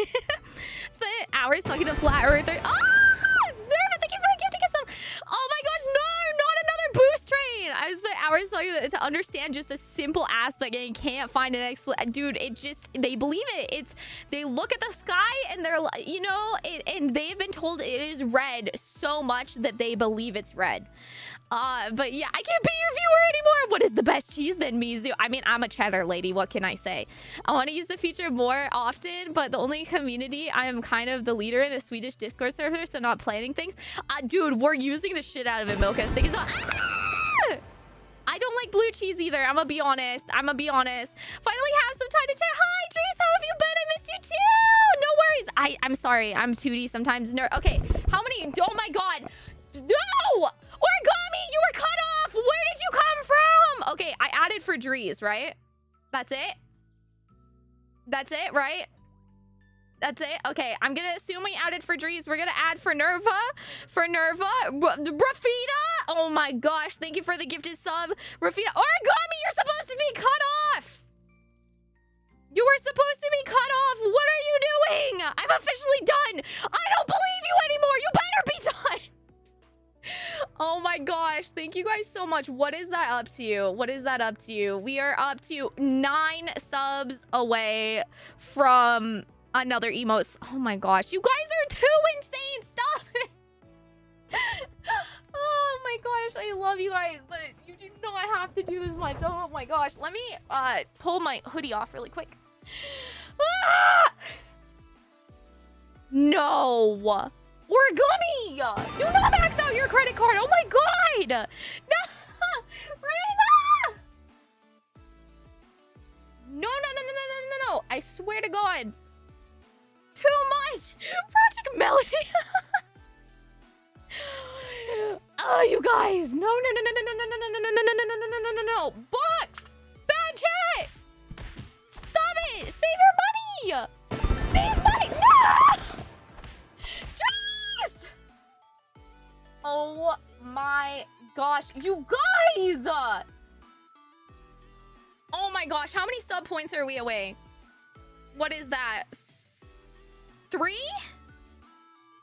Spent hours talking to flat earthers. Oh, Nerva, thank you for gifting us some. Oh my gosh, no, not another boost train. I spent hours talking to understand just a simple aspect and can't find an explanation. Dude, it just, they believe it. They look at the sky and they're like, you know, and they've been told it is red so much that they believe it's red. But yeah, I can't be your viewer anymore. What is the best cheese then, Mizu? I mean, I'm a cheddar lady. What can I say? I want to use the feature more often, but the only community I am kind of the leader in a Swedish Discord server, so not planning things. Dude, we're using the shit out of it, Milka. I don't like blue cheese either. I'm gonna be honest. Finally have some time to chat. Hi, Trace. How have you been? I missed you too. No worries. I'm sorry. I'm 2D sometimes. Okay. How many? Oh my god. No! Origami, you were cut off! Where did you come from? Okay, I added for Drees, right? That's it? That's it, right? That's it? Okay, I'm gonna assume we added for Drees. We're gonna add for Nerva. Rafita! Oh my gosh, thank you for the gifted sub. Rafita. Origami, you're supposed to be cut off! You were supposed to be cut off! What are you doing? I'm officially done! I don't believe you anymore! You better be done! Oh my gosh, thank you guys so much. What is that up to? What is that up to? We are up to 9 subs away from another emote. Oh my gosh, you guys are too insane. Stop it. Oh my gosh, I love you guys, but you do not have to do this much. Oh my gosh, let me pull my hoodie off really quick. Ah! No. Origami! Do not max out your credit card! Oh my god! No! Reina! No. I swear to god. Too much! Project Melody! Oh, you guys! No. Box! Bad chat! Stop it! Save your money! Save money! No! Oh my gosh, you guys! Oh my gosh, how many sub points are we away? What is that? 3?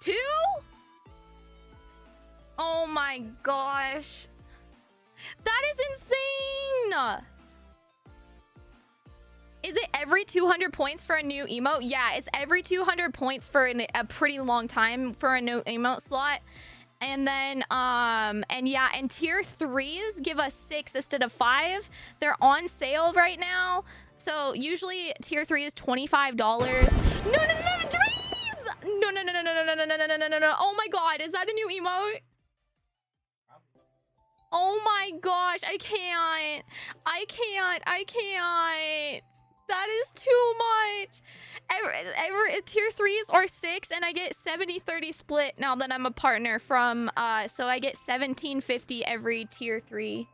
2? Oh my gosh. That is insane! Is it every 200 points for a new emote? Yeah, it's every 200 points for a pretty long time for a new emote slot. And then, and yeah, and tier 3s give us 6 instead of 5. They're on sale right now. So usually tier 3 is $25. No, Drees! No. Oh my god, is that a new emote? Oh my gosh, I can't. That is too much. Tier 3s are 6 and I get 70-30 split now that I'm a partner from so I get $17.50 every tier 3.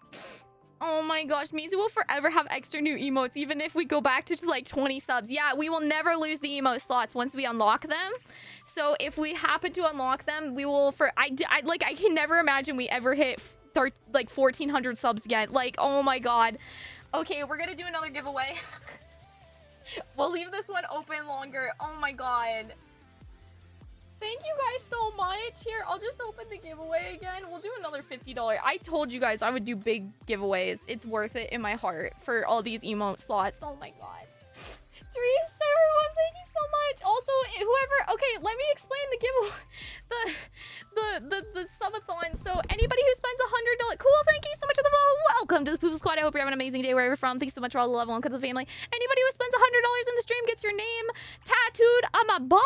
Oh my gosh, Mizu will forever have extra new emotes even if we go back to like 20 subs. Yeah, we will never lose the emote slots once we unlock them. So if we happen to unlock them, we will I can never imagine we ever hit like 1,400 subs again. Like, oh my god. Okay, we're gonna do another giveaway. We'll leave this one open longer. Oh my god. Thank you guys so much. Here, I'll just open the giveaway again. We'll do another $50. I told you guys I would do big giveaways. It's worth it in my heart for all these emote slots. Oh my god. Drees, everyone, thank you so much. Also, whoever, okay, let me explain the giveaway, the subathon. So anybody who spends $100, cool, thank you so much for the follow. Welcome to the Poop Squad. I hope you have an amazing day wherever you're from. Thanks so much for all the love. Welcome to the family. Anybody who spends $100 in the stream gets your name tattooed on my body.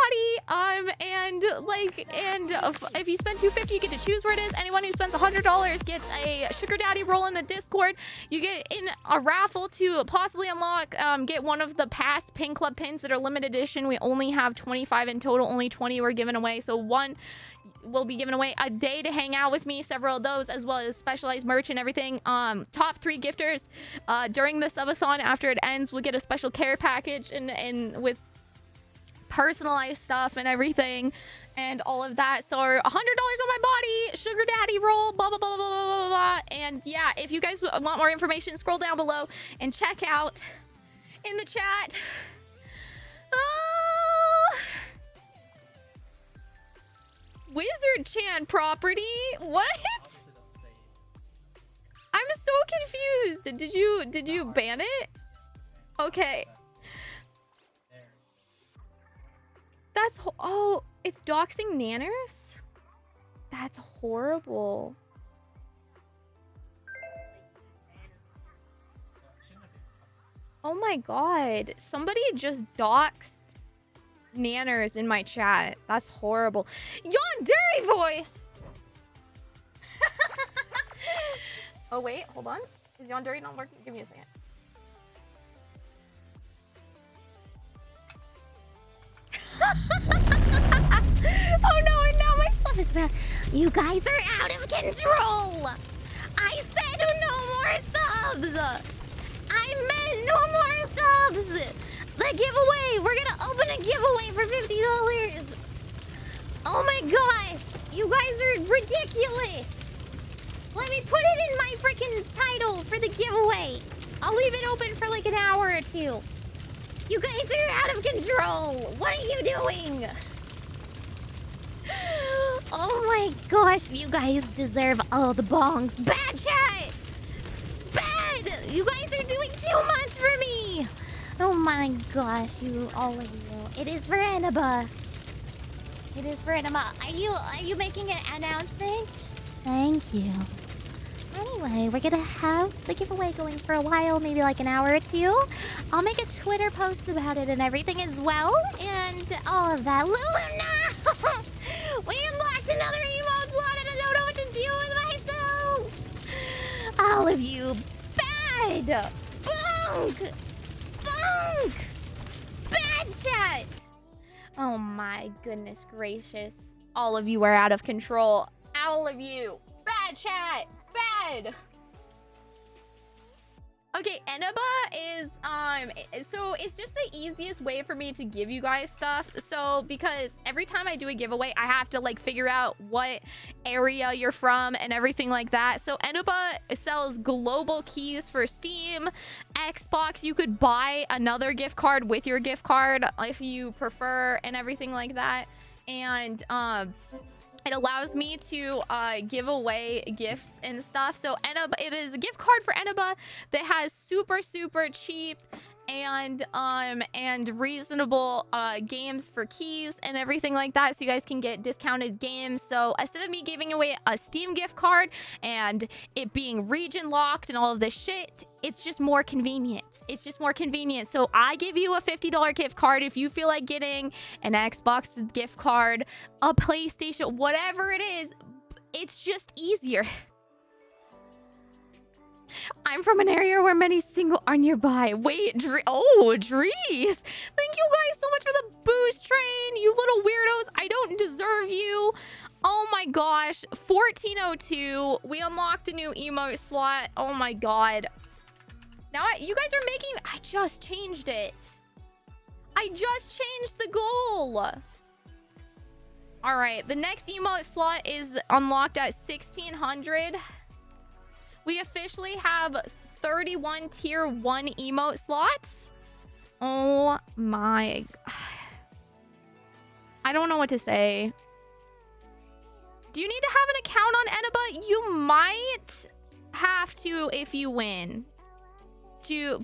If you spend $250, you get to choose where it is. Anyone who spends $100 gets a sugar daddy roll in the Discord. You get in a raffle to possibly unlock, get one of the past Pin Club pins that are limited edition. We only have 25 in total. Only 20 were given away. So one will be given away a day to hang out with me, several of those, as well as specialized merch and everything. Top 3 gifters during the subathon after it ends will get a special care package and with personalized stuff and everything and all of that. So $100 on my body, sugar daddy roll, blah blah blah blah blah blah blah. And yeah, if you guys want more information, scroll down below and check out in the chat. Wizard Chan property? What? I'm so confused. Did you ban it? Okay. That's oh, it's doxing nanners? That's horrible. Oh my god. Somebody just doxed nanners in my chat. That's horrible. Yandere voice! Oh wait, hold on. Is Yandere not working? Give me a second. Oh no, and now my stuff is bad. You guys are out of control! I said no more subs! I meant no more subs! The giveaway! We're gonna open a giveaway for $50! Oh my gosh! You guys are ridiculous! Let me put it in my freaking title for the giveaway! I'll leave it open for like an hour or 2. You guys are out of control! What are you doing? Oh my gosh, you guys deserve all the bongs. Bad chat! Bad! You guys are doing too much for me! Oh my gosh, all of you. It is for Annaba. It is for Annaba. Are you making an announcement? Thank you. Anyway, we're gonna have the giveaway going for a while, maybe like an hour or 2. I'll make a Twitter post about it and everything as well, and all of that. Luluna! We unlocked another emote slot and I don't know what to do with myself! All of you, bad! Bunk! Bunk! Bad chat! Oh my goodness gracious. All of you are out of control. All of you. Bad chat! Bad! Okay, Annaba is, so it's just the easiest way for me to give you guys stuff. So, because every time I do a giveaway, I have to, like, figure out what area you're from and everything like that. So, Annaba sells global keys for Steam, Xbox. You could buy another gift card with your gift card if you prefer and everything like that. And, it allows me to give away gifts and stuff. So it is a gift card for Eniba that has super cheap and reasonable games for keys and everything like that, so you guys can get discounted games. So instead of me giving away a Steam gift card and it being region locked and all of this shit, it's just more convenient. It's just more convenient. So I give you a $50 gift card if you feel like getting an Xbox gift card, a PlayStation, whatever it is. It's just easier. I'm from an area where many single are nearby. Wait, Dries. Thank you guys so much for the boost train, you little weirdos. I don't deserve you. Oh my gosh. 1402. We unlocked a new emote slot. Oh my god. Now you guys are making... I just changed it. I just changed the goal. All right. The next emote slot is unlocked at 1600. We officially have 31 tier 1 emote slots. Oh my... I don't know what to say. Do you need to have an account on Eniba? You might have to if you win.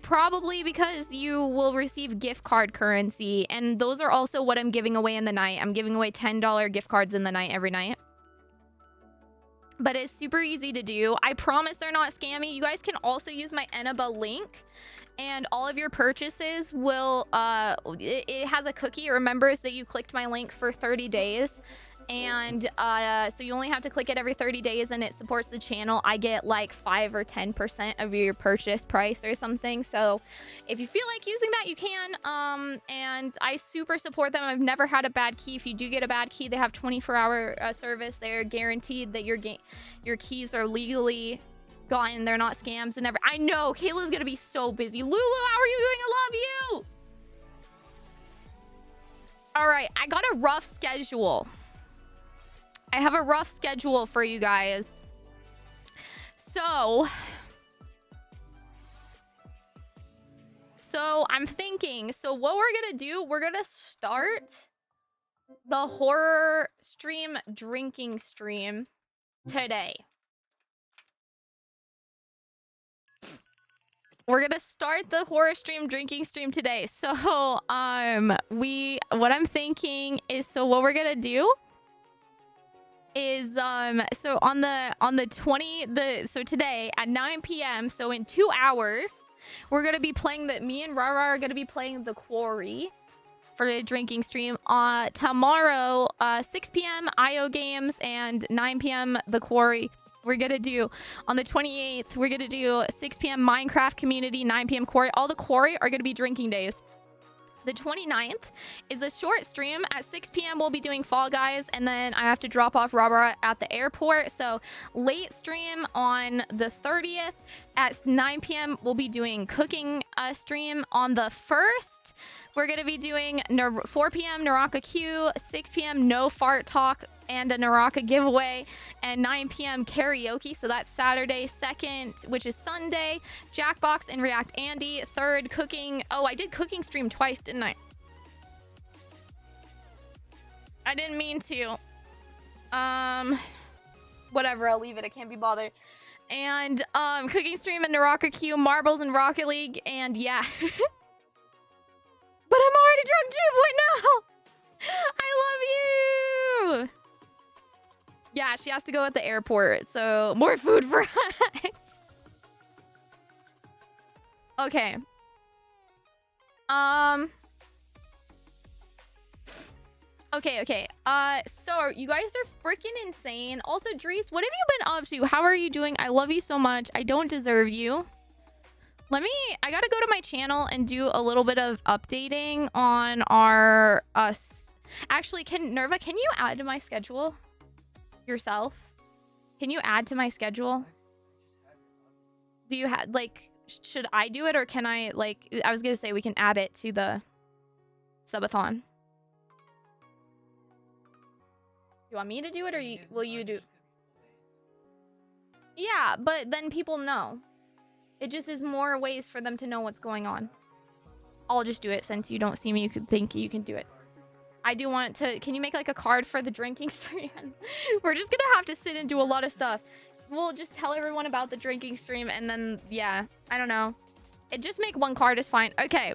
Probably because you will receive gift card currency. And those are also what I'm giving away in the night. I'm giving away $10 gift cards in the night every night. But it's super easy to do. I promise they're not scammy. You guys can also use my Eniba link, and all of your purchases will it has a cookie. It remembers that you clicked my link for 30 days. And so you only have to click it every 30 days, and it supports the channel. I get like 5 or 10% of your purchase price or something. So if you feel like using that, you can. And I super support them. I've never had a bad key. If you do get a bad key, they have 24-hour service. They're guaranteed that your keys are legally gotten. They're not scams and never. I know Kayla's gonna be so busy. Lulu, how are you doing? I love you. All right, I got a rough schedule. I have a rough schedule for you guys. So I'm thinking, so what we're gonna do, we're gonna start the horror stream drinking stream today. We're gonna start the horror stream drinking stream today. So what I'm thinking is, so what we're gonna do is so on the so today at 9 p.m. so in 2 hours we're gonna be playing me and Rara are gonna be playing The Quarry for the drinking stream. Tomorrow 6 p.m. IO Games and 9 p.m. The Quarry. We're gonna do on the 28th. We're gonna do 6 p.m. Minecraft Community, 9 p.m. Quarry. All the Quarry are gonna be drinking days. The 29th is a short stream. At 6 p.m. we'll be doing Fall Guys, and then I have to drop off Robert at the airport. So late stream on the 30th. At 9 p.m. we'll be doing cooking stream. On the 1st, we're going to be doing 4 p.m. Naraka Q, 6 p.m. No Fart Talk and a Naraka giveaway, and 9 p.m. karaoke. So that's Saturday. 2nd, which is Sunday, Jackbox and React Andy. 3rd, cooking. Oh, I did cooking stream twice, didn't I? I didn't mean to. Whatever, I'll leave it. I can't be bothered. And cooking stream and Naraka Q, marbles and Rocket League, and yeah. But I'm already drunk too. What now? I love you. Yeah, she has to go at the airport, so more food for us. Okay. Okay. So you guys are freaking insane. Also, Dries, what have you been up to? How are you doing? I love you so much. I don't deserve you. I gotta go to my channel and do a little bit of updating on our actually, Nerva, can you add to my schedule yourself? Can you add to my schedule? Do you have, like, should I do it, or can I, like, I was gonna say we can add it to the subathon. You want me to do it, or will you do? Yeah, but then people know. It just is more ways for them to know what's going on. I'll just do it since you don't see me. You could think you can do it. I do want to. Can you make like a card for the drinking stream? We're just gonna have to sit and do a lot of stuff. We'll just tell everyone about the drinking stream and then yeah, I don't know. Just make one card is fine. Okay.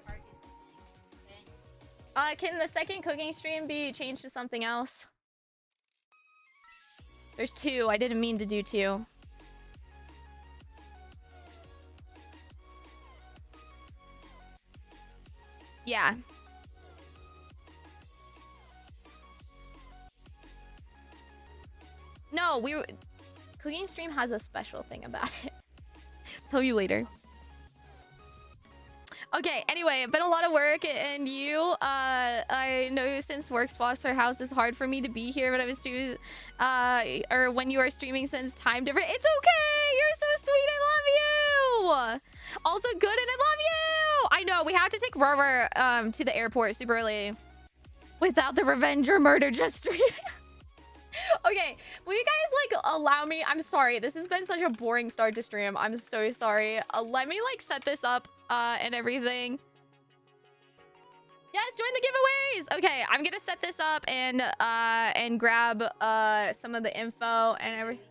Can the second cooking stream be changed to something else? There's 2. I didn't mean to do 2. Yeah. No, cooking stream has a special thing about it. Tell you later. Okay, anyway, been a lot of work, and I know since work sponsor house is hard for me to be here, but I was streaming, or when you are streaming since time different. It's okay! You're so sweet, I love you! Also good, and I love you! I know, we have to take Rover, to the airport super early. Without the revenge or murder just streaming. Okay, will you guys, like, allow me? I'm sorry, this has been such a boring start to stream. I'm so sorry. Let me, like, set this up, and everything. Yes, join the giveaways! Okay, I'm gonna set this up and grab, some of the info and everything.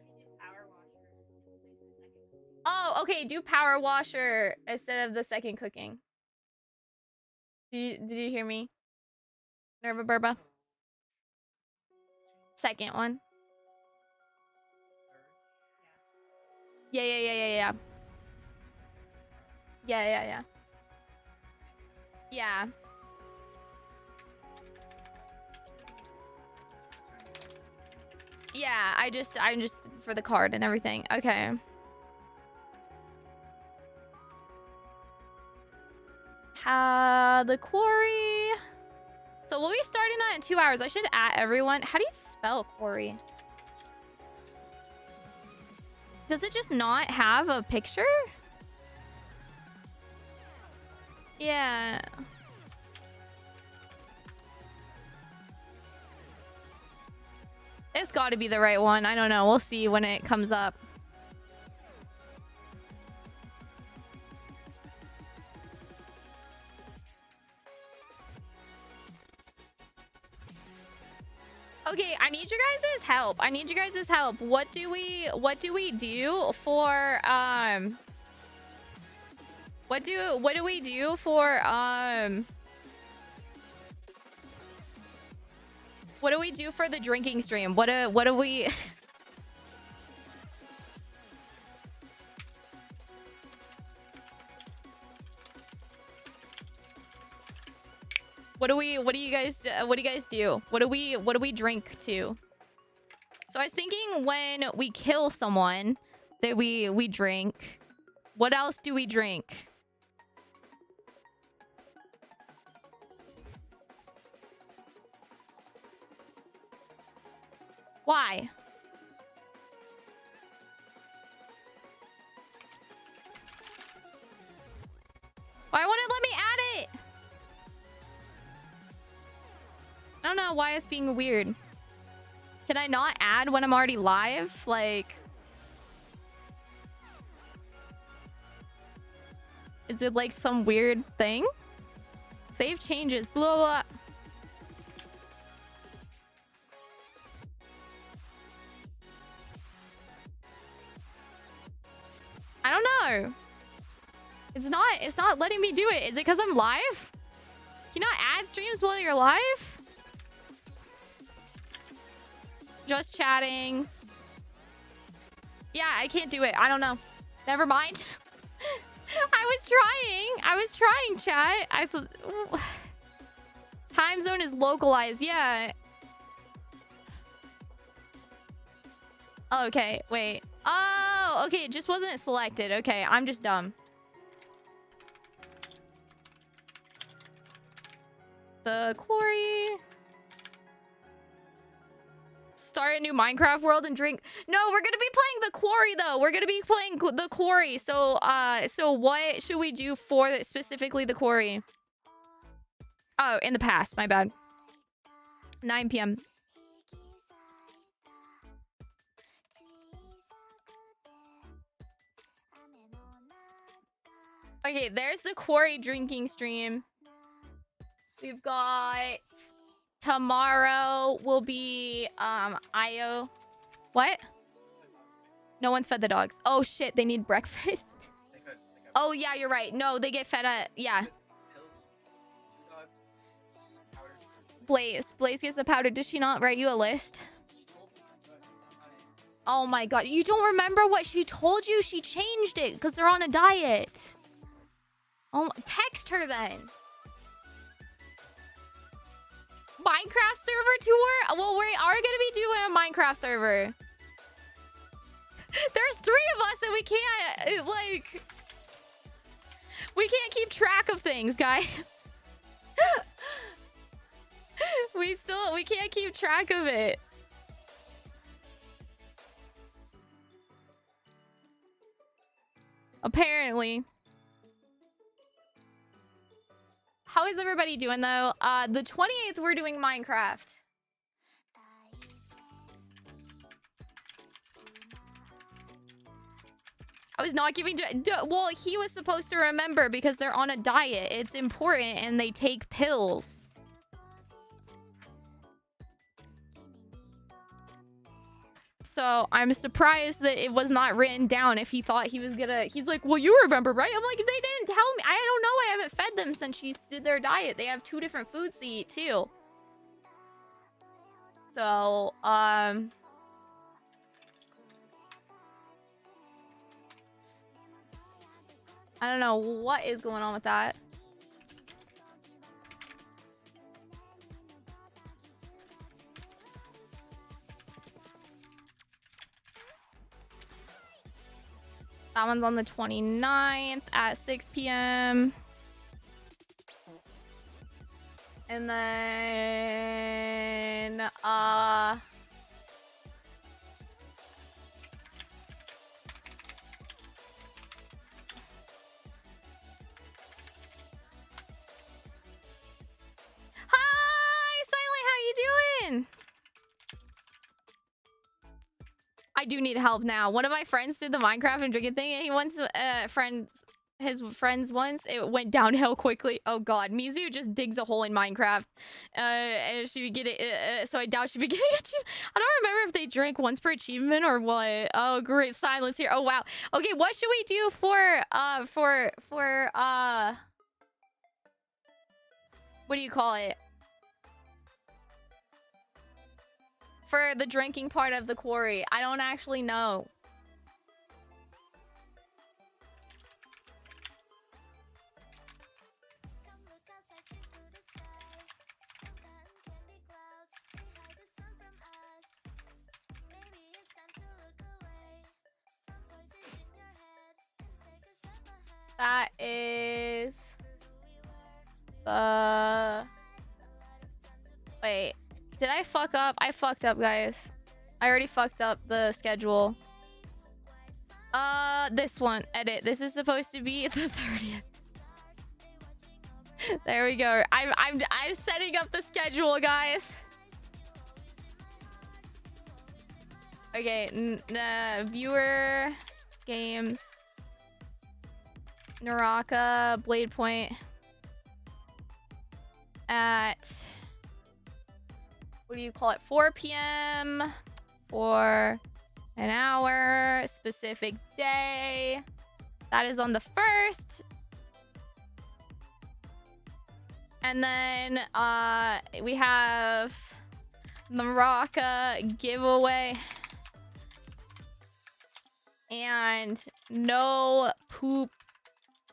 Oh, okay, do power washer instead of the second cooking. Did you hear me? Nerva Burba? Second one. Yeah. Yeah. Yeah. Yeah, I'm just for the card and everything. Okay. The quarry. So we'll be starting that in 2 hours. I should add everyone. How do you spell quarry? Does it just not have a picture? Yeah. It's got to be the right one. I don't know. We'll see when it comes up. Okay, I need you guys' help. What do we do for what do we do for the drinking stream? What do we What do you guys do? What do we drink to? So I was thinking when we kill someone that we drink. What else do we drink? Why? Why won't it let me add it? I don't know why it's being weird. Can I not add when I'm already live? Like... Is it like some weird thing? Save changes. Blah, blah. I don't know. It's not letting me do it. Is it because I'm live? Can you not add streams while you're live? Just chatting. Yeah, I can't do it. I don't know. Never mind. I was trying, chat. I thought... Time zone is localized. Yeah. Oh, okay. Wait. Oh, okay. It just wasn't selected. Okay, I'm just dumb. The quarry. Start a new Minecraft world and drink. No, we're gonna be playing the quarry though. We're gonna be playing the quarry. So what should we do for specifically the quarry? Oh, in the past. My bad. 9 p.m. Okay, there's the quarry drinking stream. We've got Tomorrow will be IO. What? No one's fed the dogs. Oh shit, they need breakfast. Oh yeah, you're right. No, they get fed at yeah. Blaze gets the powder. Did she not write you a list? Oh my god, you don't remember what she told you? She changed it because they're on a diet. Oh, text her then. Minecraft server tour? Well, we are gonna be doing a Minecraft server. There's 3 of us and we can't, like... We can't keep track of things, guys. We can't keep track of it. Apparently. How is everybody doing though? The 28th we're doing Minecraft. I was not giving well, he was supposed to remember because they're on a diet. It's important and they take pills. So I'm surprised that it was not written down if he thought he was gonna... He's like, well, you remember, right? I'm like, they didn't tell me. I don't know. I haven't fed them since she did their diet. They have 2 different foods to eat, too. So, I don't know what is going on with that. That one's on the 29th at 6 p.m. And then, Hi, Silent, how you doing? I do need help now. One of my friends did the Minecraft and drinking thing, and he once his friends once it went downhill quickly. Oh god, Mizu just digs a hole in Minecraft, and she would get it. So I doubt she'd be getting achievement. I don't remember if they drank once per achievement or what. Oh great, silence here. Oh wow. Okay, what should we do for what do you call it? For the drinking part of the quarry. I don't actually know. That is the... Wait. Did I fuck up? I fucked up, guys. I already fucked up the schedule. This one. Edit. This is supposed to be the 30th. There we go. I'm setting up the schedule, guys. Okay. Viewer games. Naraka Blade Point at... What do you call it? 4 p.m. for an hour. Specific day. That is on the 1st. And then we have the Raka giveaway. And no poop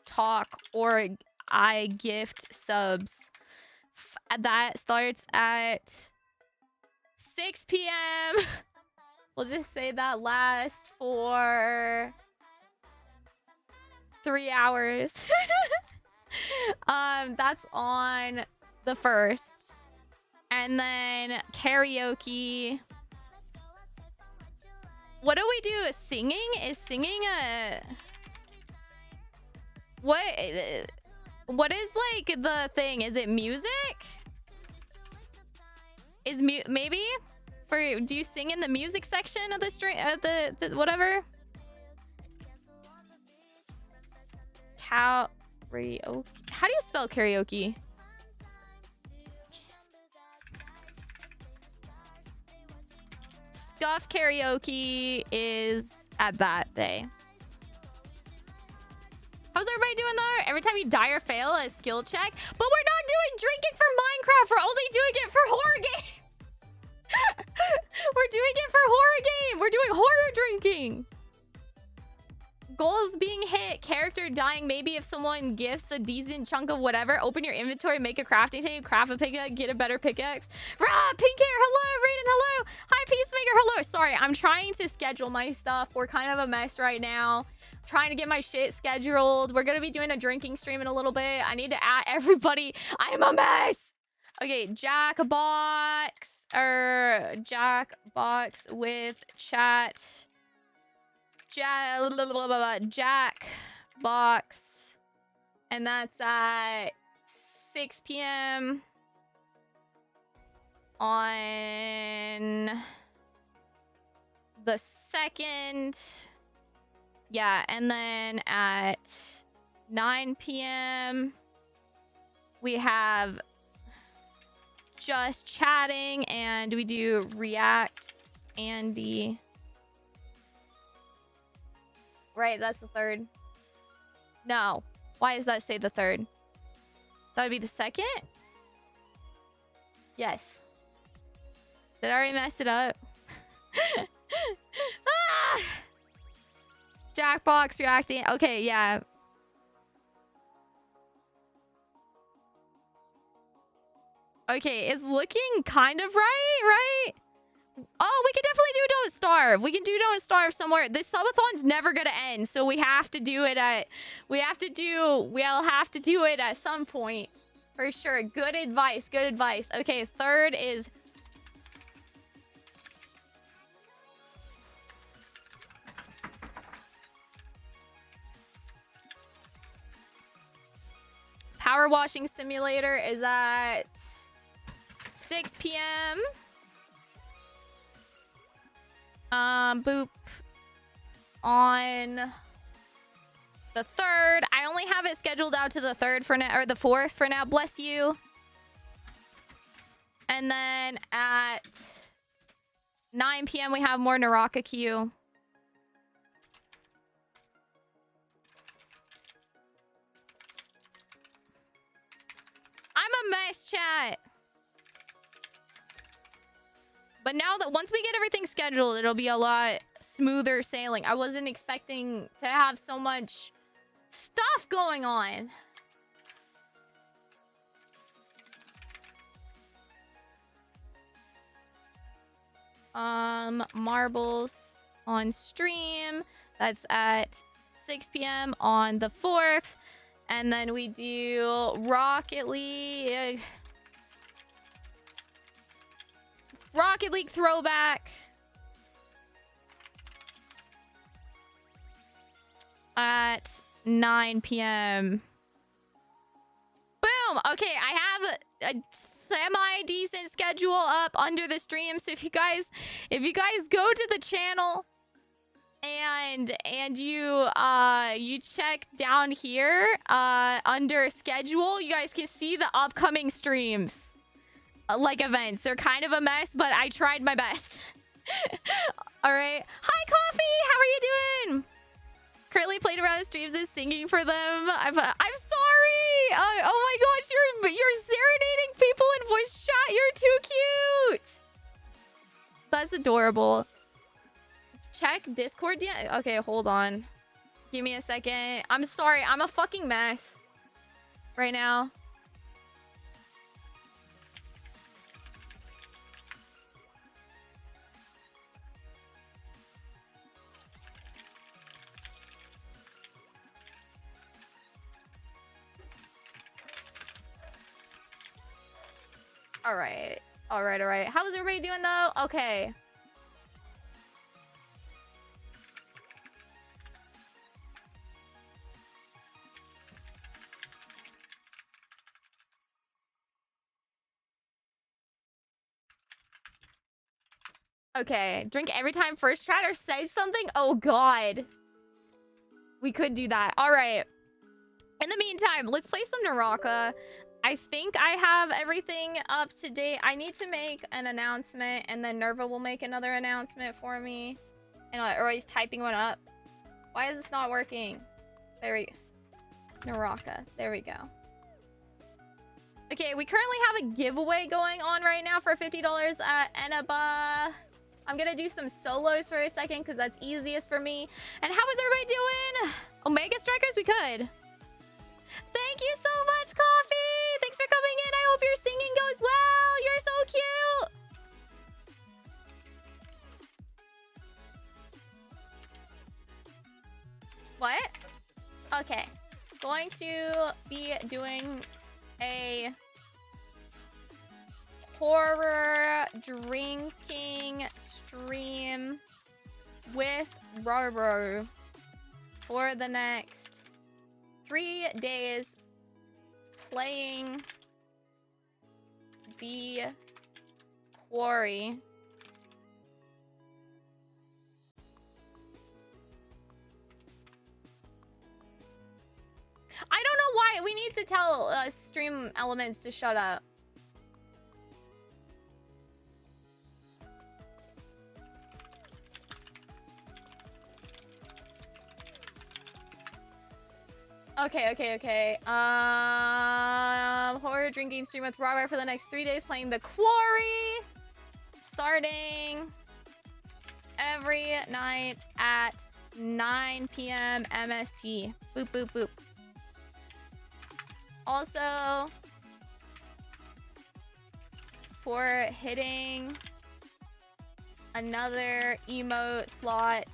talk or I gift subs. That starts at 6 p.m. We'll just say that lasts for 3 hours. That's on the 1st. And then karaoke. What do we do? Singing? Is singing a... What is like the thing? Is it music? Is maybe? Do you sing in the music section of the stream? The whatever? Karaoke. How do you spell karaoke? Scuff karaoke is at that day. How's everybody doing though? Every time you die or fail a skill check. But we're not doing drinking for Minecraft. We're only doing it for horror game. We're doing it for horror game. We're doing horror drinking. Goals being hit, character dying, maybe if someone gifts a decent chunk of whatever, open your inventory, make a crafting table, craft a pickaxe, get a better pickaxe. Rah, pink hair, hello, Raiden, hello. Hi, Peacemaker, hello. Sorry, I'm trying to schedule my stuff. We're kind of a mess right now. Trying to get my shit scheduled. We're gonna be doing a drinking stream in a little bit. I need to add everybody. I'm a mess. Okay, Jack box with chat. Jack box, and that's at 6 p.m. on the 2nd. Yeah, and then at 9 p.m. we have just chatting, and we do React Andy. Right, that's the 3rd. No. Why does that say the 3rd? That would be the 2nd? Yes. Did I already mess it up? Ah! Jackbox reacting. Okay, yeah. Okay, it's looking kind of right? Oh, we could definitely do Don't Starve. We can do Don't Starve somewhere. This subathon's never gonna end, so we have to do it at... We'll have to do it at some point. For sure. Good advice. Good advice. Okay, 3rd is... Power washing simulator is at 6 p.m. Boop. On the 3rd. I only have it scheduled out to the 3rd for now, or the 4th for now. Bless you. And then at 9 p.m. we have more Naraka Q. I'm a mess, chat. But now that once we get everything scheduled, it'll be a lot smoother sailing. I wasn't expecting to have so much stuff going on. Marbles on stream. That's at 6 p.m. on the 4th. And then we do Rocket League. Rocket League throwback. At 9 p.m. Boom! Okay, I have a semi-decent schedule up under the stream. So if you guys go to the channel and you check down here under schedule, you guys can see the upcoming streams. Like events. They're kind of a mess, but I tried my best. All right. Hi, Coffee. How are you doing? Currently played around the streams and singing for them. I'm sorry. Oh my gosh, you're serenading people in voice chat. You're too cute. That's adorable. Check Discord. Yeah. Okay, hold on. Give me a second. I'm sorry. I'm a fucking mess right now. All right. How's everybody doing though? Okay. Okay. Drink every time first chatter says something? Oh god. We could do that. All right. In the meantime, let's play some Naraka. I think I have everything up to date. I need to make an announcement, and then Nerva will make another announcement for me. And or he's typing one up. Why is this not working? There we go. Naraka. There we go. Okay, we currently have a giveaway going on right now for $50 at Enaba. I'm gonna do some solos for a second because that's easiest for me. And how is everybody doing? Omega Strikers? We could. Thank you so much, Coffee! Thanks for coming in. I hope your singing goes well. You're so cute. What? Okay. Going to be doing a horror drinking stream with Roro for the next 3 days, playing the quarry. I don't know why we need to tell stream elements to shut up. Okay. Horror drinking stream with Robert for the next 3 days, playing the quarry, starting every night at 9 p.m. MST. Boop, boop, boop. Also, for hitting another emote slot,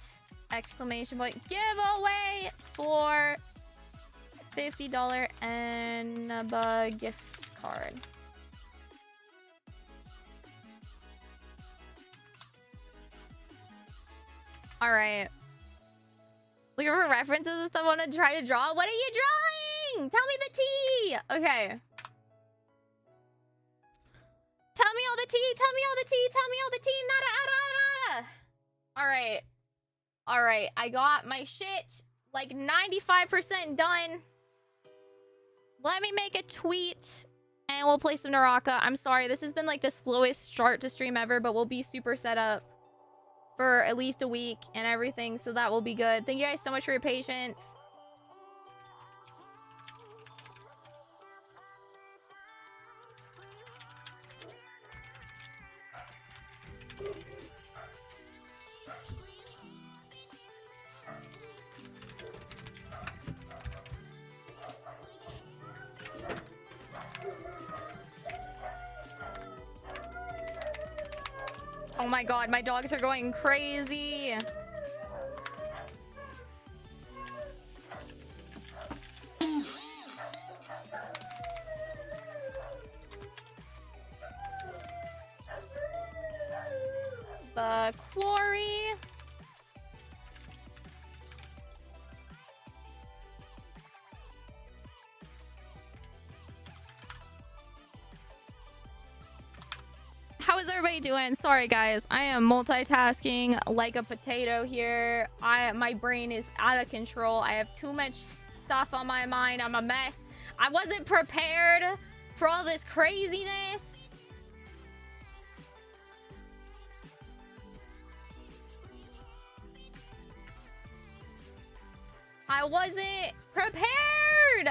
exclamation point giveaway for $50 Enaba gift card. All right. Looking for references and stuff. Want to try to draw? What are you drawing? Tell me the tea. Okay. Tell me all the tea. Tell me all the tea. Tell me all the tea. Nada. All right. All right. I got my shit like 95% done. Let me make a tweet and we'll play some Naraka. I'm sorry. This has been like the slowest start to stream ever, but we'll be super set up for at least a week and everything, so that will be good. Thank you guys so much for your patience. Oh my god, my dogs are going crazy. The quarry. How is everybody doing? Sorry guys, I am multitasking like a potato here. My brain is out of control. I have too much stuff on my mind. I'm a mess. I wasn't prepared for all this craziness. I wasn't prepared.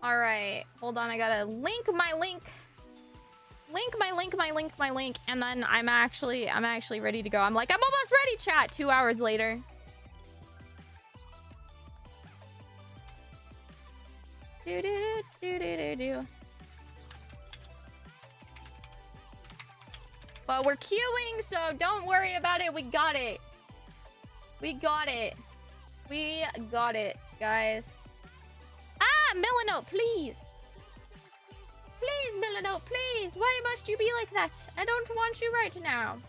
All right, hold on. I gotta link my link, and then I'm actually ready to go. I'm almost ready, chat. 2 hours later. Do. But we're queuing, so don't worry about it. We got it. We got it, guys. Ah, Melanote, please. Please, Melanote, please. Why must you be like that? I don't want you right now.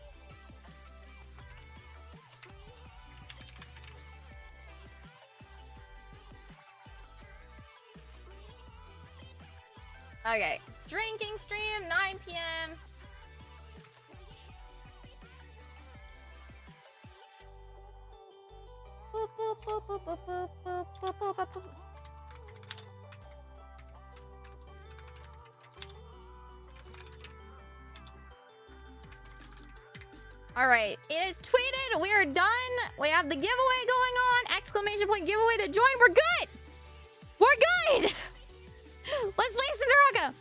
Okay. Drinking stream, 9 p.m. All right, it is tweeted. We are done. We have the giveaway going on. Exclamation point giveaway to join. We're good. We're good. Let's play Cinderella.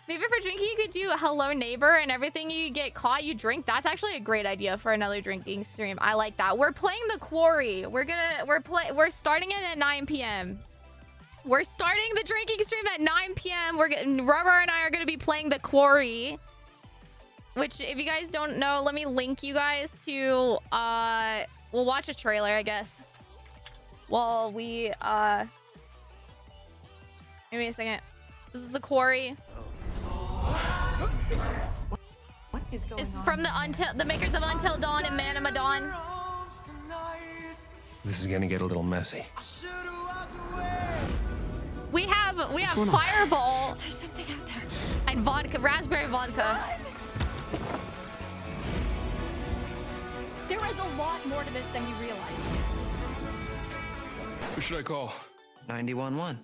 Maybe for drinking, you could do hello neighbor, and everything you get caught, you drink. That's actually a great idea for another drinking stream. I like that. We're playing the quarry. We're starting it at 9 p.m. We're starting the drinking stream at 9 p.m. Rubber and I are gonna be playing the quarry. Which, if you guys don't know, let me link you guys to, we'll watch a trailer, I guess. While we, give me a second. This is the quarry. What is going on? It's from the makers of Until Dawn and Man of Dawn. This is gonna get a little messy. We have going on? Fireball. There's something out there. And vodka, raspberry vodka. There is a lot more to this than you realize. Who should I call? 911.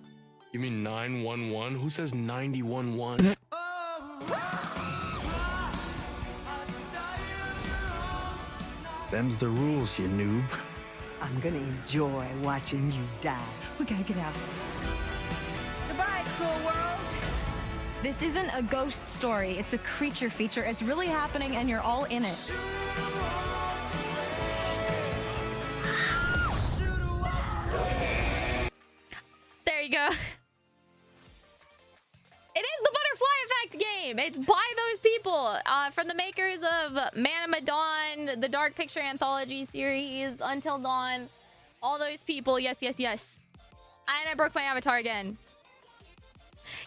You mean 911? Who says 911? Them's the rules, you noob. I'm gonna enjoy watching you die. We gotta get out. Goodbye, cool world. This isn't a ghost story. It's a creature feature. It's really happening and you're all in it. There you go. It is the Butterfly Effect game. It's by those people from the makers of Man of Dawn, the Dark Picture Anthology series, Until Dawn. All those people. Yes, yes, yes. And I broke my avatar again.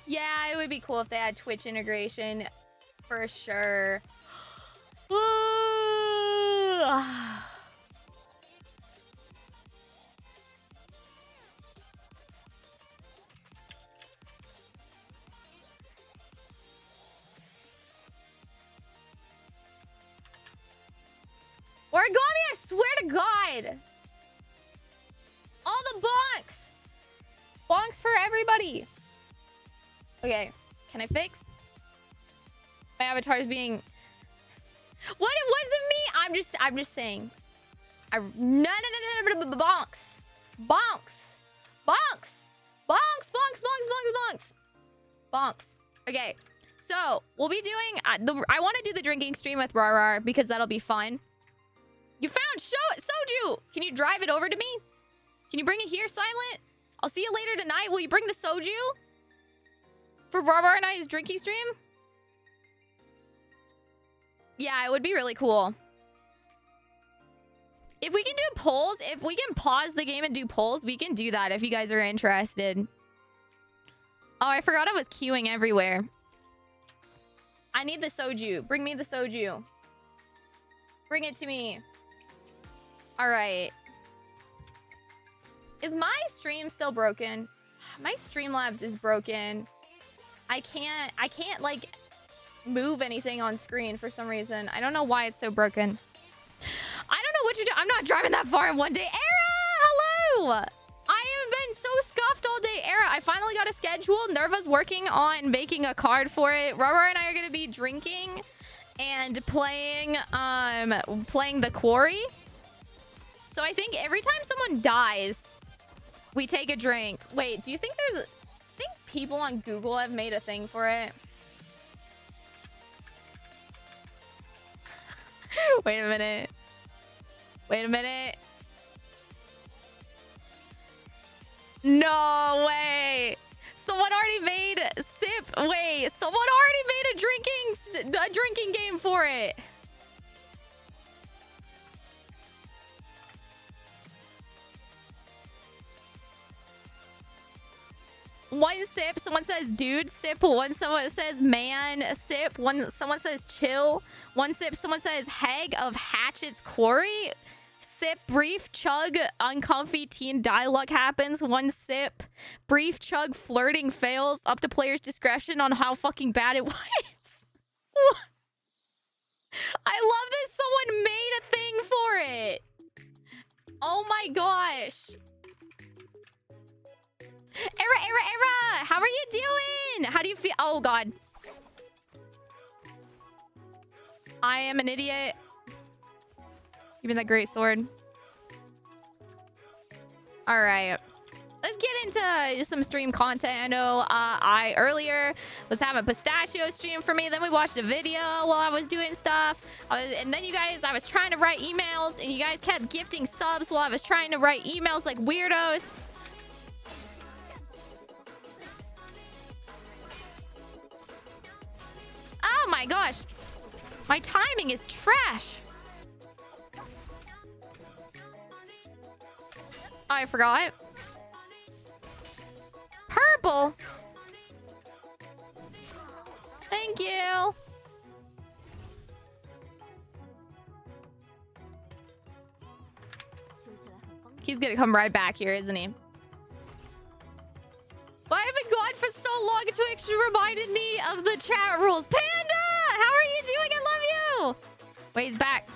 Yeah, it would be cool if they had Twitch integration. For sure. Origami, I swear to God. All the bonks. Bonks for everybody. Okay, can I fix? My avatar is being... What? It wasn't me. I'm just saying. No, bonks. Bonks. Bonks. Bonks, bonks, bonks, bonks, bonks. Bonks. Okay, so we'll be doing... I want to do the drinking stream with Rarar because that'll be fun. You found soju. Can you drive it over to me? Can you bring it here, Silent? I'll see you later tonight. Will you bring the soju? For Rarar and I's drinking stream? Yeah, it would be really cool. If we can do polls, if we can pause the game and do polls, we can do that if you guys are interested. Oh, I forgot I was queuing everywhere. I need the soju. Bring me the soju. Bring it to me. All right. Is my stream still broken? My Streamlabs is broken. I can't like move anything on screen for some reason. I don't know why it's so broken. I don't know what you're doing. I'm not driving that far in one day. Era, hello. I have been so scuffed all day. Era, I finally got a schedule. Nerva's working on making a card for it. Rara and I are gonna be drinking and playing the quarry. So I think every time someone dies, we take a drink. Wait, do you think there's a... I think people on Google have made a thing for it. Wait a minute. Wait a minute. No way. Someone already made sip. Wait, someone already made a drinking game for it. One sip, someone says dude, sip. Someone says man, sip. Someone says chill. One sip, someone says hag of Hatchet's quarry. Sip, brief chug, uncomfy teen dialogue happens. One sip, brief chug, flirting fails. Up to player's discretion on how fucking bad it was. I love that someone made a thing for it. Oh my gosh. Era, how are you doing? How do you feel? Oh god. I am an idiot. Give me that great sword. All right. Let's get into some stream content. I know I earlier was having a pistachio stream for me. Then we watched a video while I was doing stuff. And then you guys, I was trying to write emails. And you guys kept gifting subs while I was trying to write emails like weirdos. Oh my gosh. My timing is trash. I forgot. Purple. Thank you. He's gonna come right back here, isn't he? Well, I haven't gone for so long. Twitch reminded me of the chat rules. Panda! How are you doing? I love you! Wait, he's back.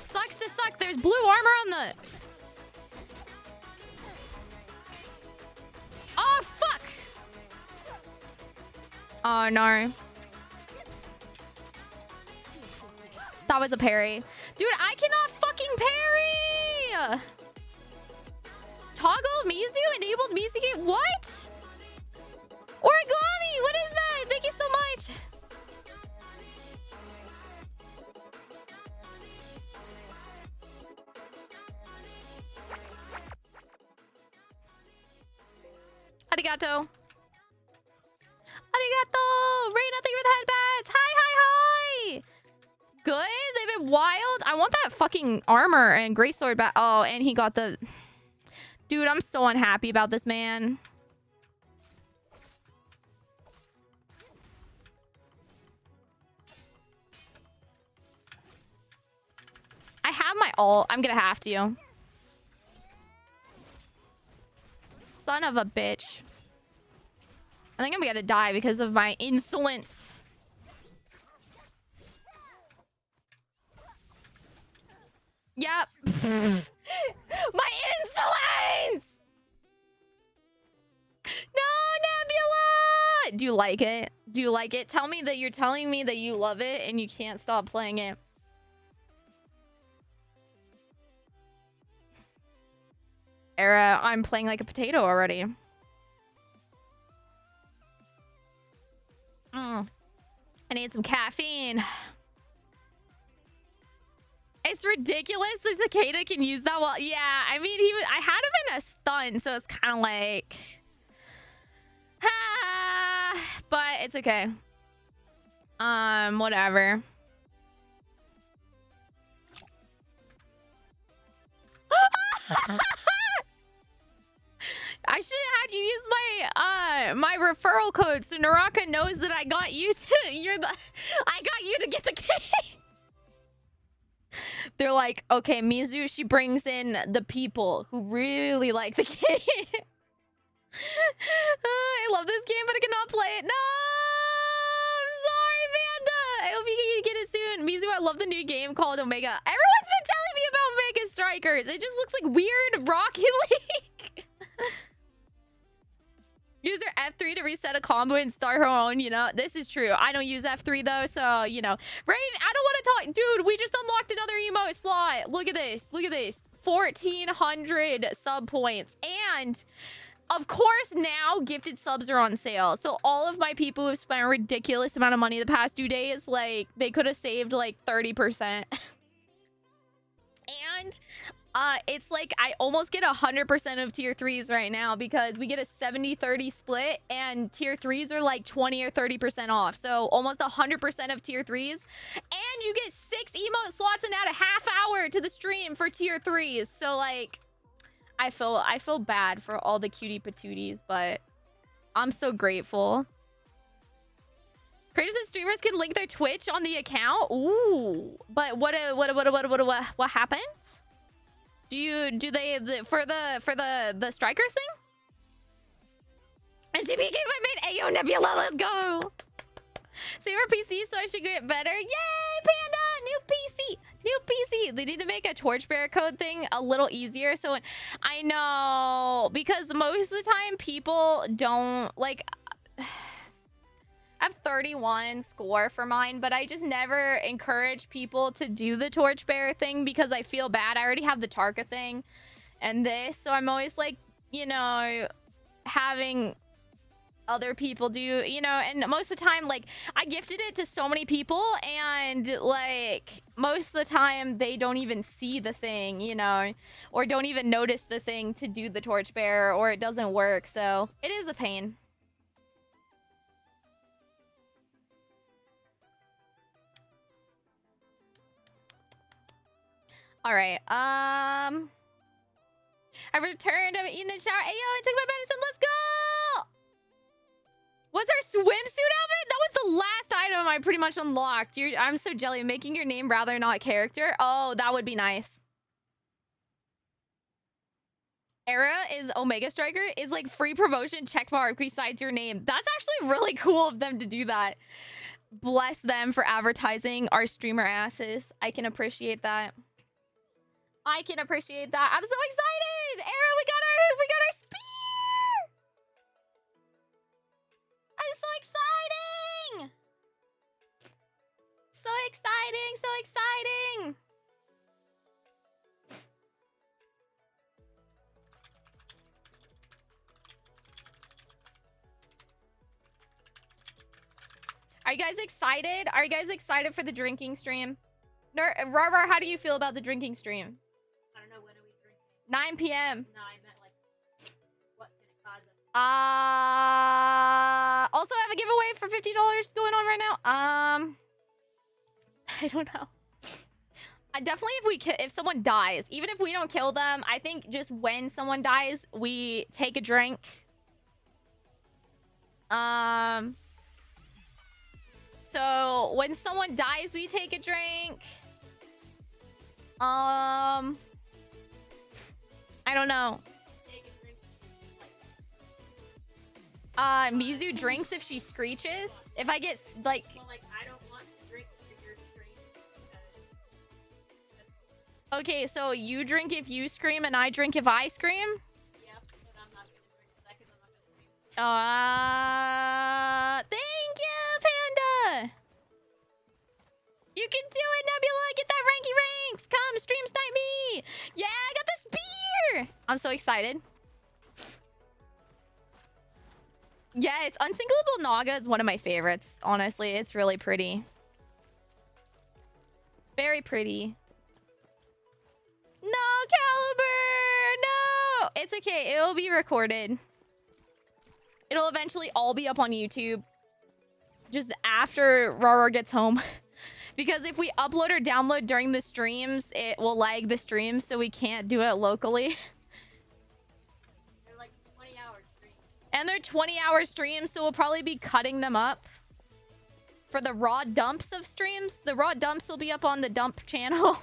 Sucks to suck. There's blue armor on the... Oh, fuck! Oh, no. That was a parry. Dude, I cannot fucking parry! Toggle Mizu? Enabled Mizuki? What? Origami! What is that? Thank you so much! Arigato. Arigato! Reina, thank you for the headbands! Hi! Good? They've been wild? I want that fucking armor and greatsword back. Oh, and he got the... Dude, I'm so unhappy about this man. I have my ult. I'm gonna have to. Son of a bitch. I think I'm gonna die because of my insolence. Yep. My insolence! No, Nebula! Do you like it? Do you like it? Tell me that you're telling me that you love it and you can't stop playing it. Era, I'm playing like a potato already. I need some caffeine. It's ridiculous the cicada can use that well. Yeah, I mean, I had him in a stun, so it's kind of like... but it's okay. Whatever. I should have had you use my referral code so Naraka knows that I got you to I got you to get the game. They're like, okay, Mizu, she brings in the people who really like the game. I love this game, but I cannot play it. No, I'm sorry, Vanda. I hope you can get it soon. Mizu, I love the new game called Omega. Everyone's been telling me about Omega Strikers. It just looks like weird Rocket League. Use your F3 to reset a combo and start her own, you know. This is true. I don't use F3 though, so, you know. Rage, I don't want to talk. Dude, we just unlocked another emote slot. Look at this. Look at this. 1,400 sub points. And, of course, now gifted subs are on sale. So all of my people who've spent a ridiculous amount of money the past 2 days, like, they could have saved, like, 30%. And... it's like I almost get 100% of tier 3s right now because we get a 70-30 split and tier 3s are like 20 or 30% off. So almost 100% of tier 3s. And you get 6 emote slots and add a half hour to the stream for tier 3s. So like I feel bad for all the cutie patooties, but I'm so grateful. Creators and streamers can link their Twitch on the account. Ooh. But what happens? Do they for the strikers thing? And she became my main. Ayo Nebula, let's go. Save our PC so I should get better. Yay, Panda! New PC. New PC. They need to make a torchbearer code thing a little easier. So I know, because most of the time people don't like. I have 31 score for mine, but I just never encourage people to do the torchbearer thing because I feel bad. I already have the Tarka thing and this, so I'm always like, you know, having other people do, you know, and most of the time, like, I gifted it to so many people, and like most of the time they don't even see the thing, you know, or don't even notice the thing to do the torchbearer, or it doesn't work. So it is a pain. All right. I returned. I'm eating a shower. Hey, yo, I took my medicine. Let's go. What's our swimsuit outfit? That was the last item I pretty much unlocked. I'm so jelly. Making your name rather not character. Oh, that would be nice. Era is Omega Striker is like free promotion checkmark besides your name. That's actually really cool of them to do that. Bless them for advertising our streamer asses. I can appreciate that. I can appreciate that. I'm so excited. Era, we got our spear. I'm so exciting. So exciting. So exciting. Are you guys excited? Are you guys excited for the drinking stream? Rar, how do you feel about the drinking stream? I don't know, when are we drinking? 9 p.m. No, I meant like, what's gonna cause us? Also have a giveaway for $50 going on right now. I don't know. I definitely, if someone dies, even if we don't kill them, I think just when someone dies, we take a drink. So when someone dies, we take a drink. I don't know. Mizu drinks if she screeches. If I get like. Well, like I don't want to drink if you're screaming. Okay, so you drink if you scream and I drink if I scream? Yep, but I'm not gonna drink that because I'm not gonna scream. Thank you, Panda! You can do it, Nebula! Get that ranky ranks! Come, stream snipe me! Yeah, I got this beer! I'm so excited. Yes, Unsinkable Naga is one of my favorites. Honestly, it's really pretty. Very pretty. No, Caliber! No! It's okay. It will be recorded. It'll eventually all be up on YouTube. Just after Rara gets home. Because if we upload or download during the streams, it will lag the streams, so we can't do it locally. They're like 20-hour streams. And they're 20-hour streams, so we'll probably be cutting them up. For the raw dumps of streams, the raw dumps will be up on the dump channel.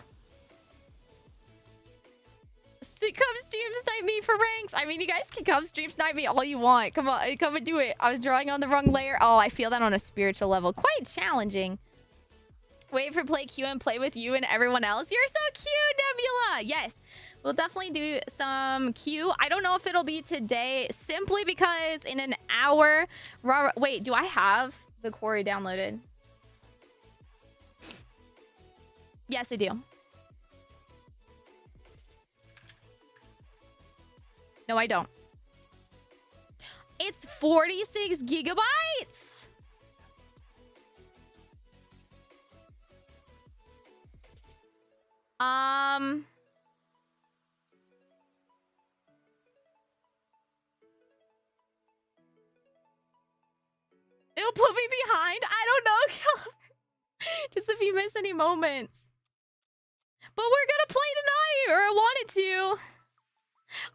Come stream snipe me for ranks. I mean, you guys can come stream snipe me all you want. Come on, come and do it. I was drawing on the wrong layer. Oh, I feel that on a spiritual level. Quite challenging. Wait for play Q and play with you and everyone else. You're so cute, Nebula. Yes, we'll definitely do some Q. I don't know if it'll be today, simply because in an hour... Wait, do I have the quarry downloaded? Yes, I do. No, I don't. It's 46 gigabytes. It'll put me behind. I don't know. Just if you miss any moments. But we're gonna play tonight, or I wanted to.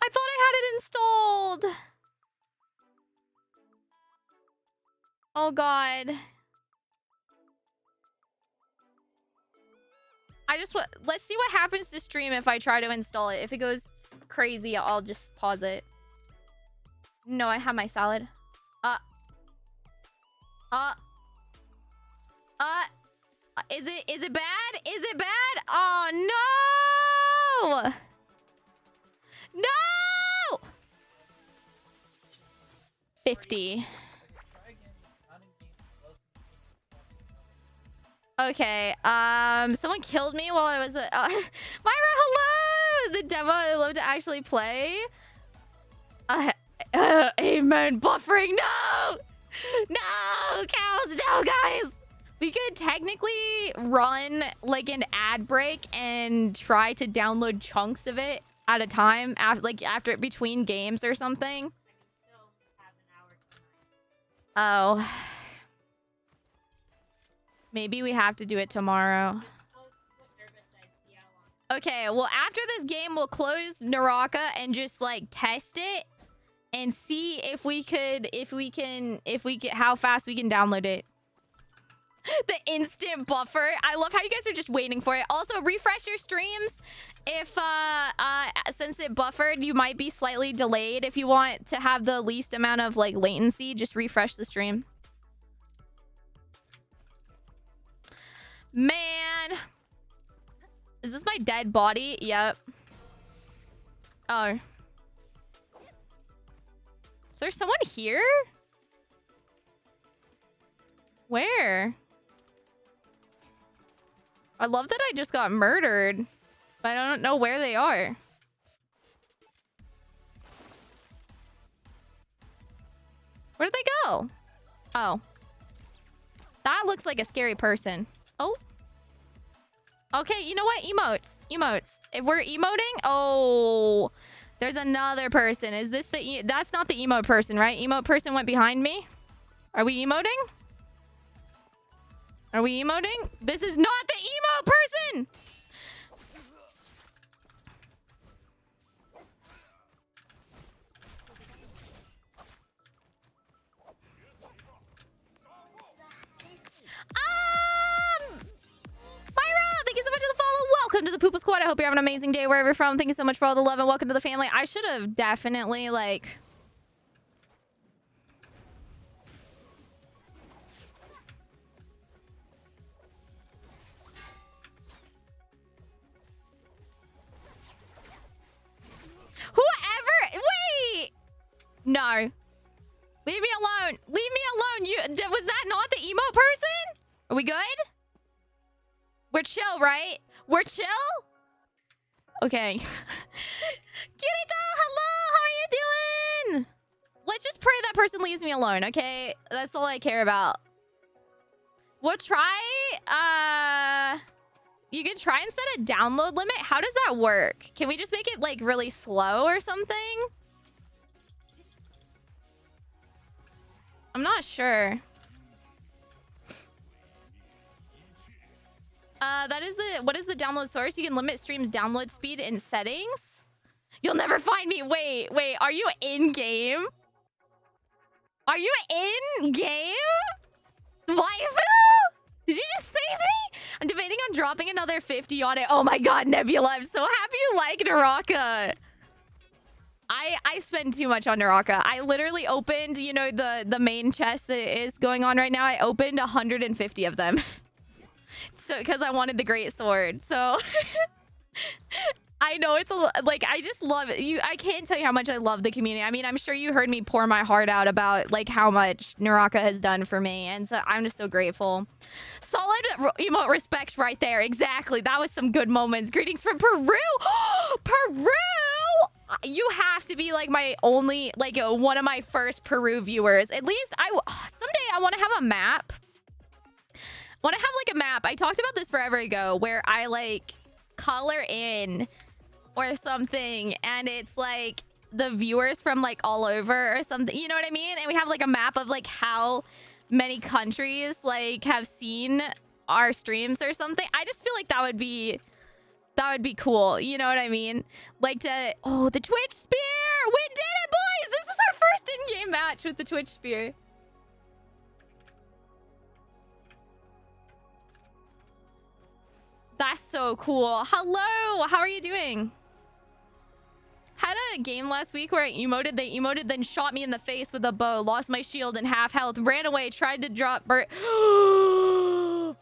I thought I had it installed. Oh god. Let's see what happens to stream if I try to install it. If it goes crazy, I'll just pause it. No, I have my salad. Is it bad? Is it bad? Oh no! No! 50. Okay, someone killed me while I was Myra, hello! The demo I love to actually play. Amen, buffering, no! No, cows, no, guys! We could technically run, like, an ad break and try to download chunks of it at a time, after between games or something. Oh. Maybe we have to do it tomorrow. Okay, well, after this game, we'll close Naraka and just, like, test it and see if we can, how fast we can download it. The instant buffer. I love how you guys are just waiting for it. Also, refresh your streams. If, since it buffered, you might be slightly delayed. If you want to have the least amount of, like, latency, just refresh the stream. Man. Is this my dead body? Yep. Oh. Is there someone here? Where? I love that I just got murdered, but I don't know where they are. Where did they go? Oh. That looks like a scary person. Oh. Okay, you know what? Emotes. Emotes. If we're emoting... Oh. There's another person. Is this the... That's not the emote person, right? Emote person went behind me. Are we emoting? Are we emoting? This is not the emote person! Myra, thank you so much for the follow. Welcome to the Poople Squad. I hope you have an amazing day wherever you're from. Thank you so much for all the love and welcome to the family. I should have definitely, like... Whoever... Wait! No. Leave me alone. Leave me alone. Was that not the emote person? Are we good? We're chill, right? We're chill? Okay. Kirito, hello! How are you doing? Let's just pray that person leaves me alone, okay? That's all I care about. We'll try... You can try and set a download limit. How does that work? Can we just make it, like, really slow or something? I'm not sure. That is the... What is the download source? You can limit streams download speed in settings. You'll never find me. Wait. Are you in-game? Are you in-game? Waifu? Did you just save me? I'm debating on dropping another 50 on it. Oh my god, Nebula. I'm so happy you like Naraka. I spend too much on Naraka. I literally opened, you know, the main chest that is going on right now. I opened 150 of them. So, because I wanted the great sword. So, I know it's like, I just love it. I can't tell you how much I love the community. I mean, I'm sure you heard me pour my heart out about, like, how much Naraka has done for me. And so, I'm just so grateful. Solid emote respect right there. Exactly. That was some good moments. Greetings from Peru. Peru! You have to be, like, my only, like, one of my first Peru viewers. At least, someday I want to have a map. I talked about this forever ago, where I, like, color in or something, and it's, like, the viewers from, like, all over or something. You know what I mean? And we have, like, a map of, like, how many countries, like, have seen our streams or something. I just feel like that would be cool. You know what I mean? Like oh, the Twitch Spear! We did it, boys! This is our first in-game match with the Twitch Spear. That's so cool. Hello! How are you doing? Had a game last week where I emoted. They emoted, then shot me in the face with a bow. Lost my shield and half health. Ran away. Tried to drop...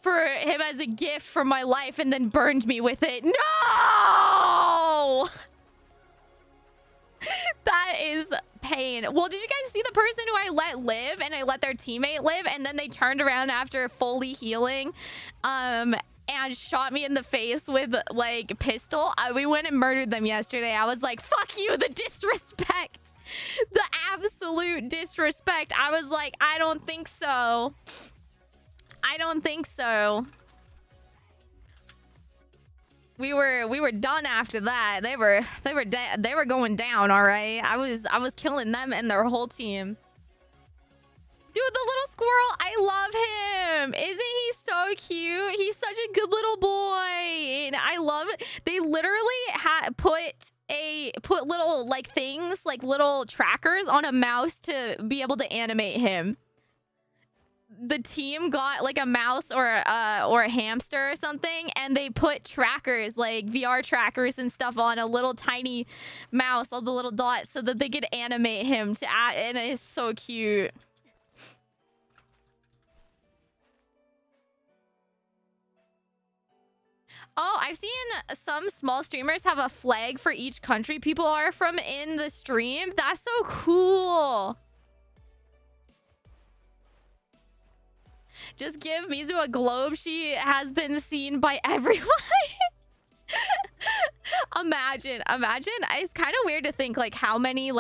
for him as a gift from my life and then burned me with it. No! That is pain. Well, did you guys see the person who I let live and I let their teammate live and then they turned around after fully healing and shot me in the face with like pistol? We went and murdered them yesterday. I was like, fuck you, the disrespect. The absolute disrespect. I was like, I don't think so. I don't think so. We were done after that. They were going down, all right. I was killing them and their whole team. Dude, the little squirrel, I love him. Isn't he so cute? He's such a good little boy. And I love it. They literally put little like things, like little trackers on a mouse to be able to animate him. The team got like a mouse or a hamster or something, and they put trackers, like VR trackers and stuff, on a little tiny mouse, all the little dots, so that they could animate him to add, and it's so cute. Oh, I've seen some small streamers have a flag for each country people are from in the stream. That's so cool. Just give Mizu a globe. She has been seen by everyone. Imagine. It's kind of weird to think like how many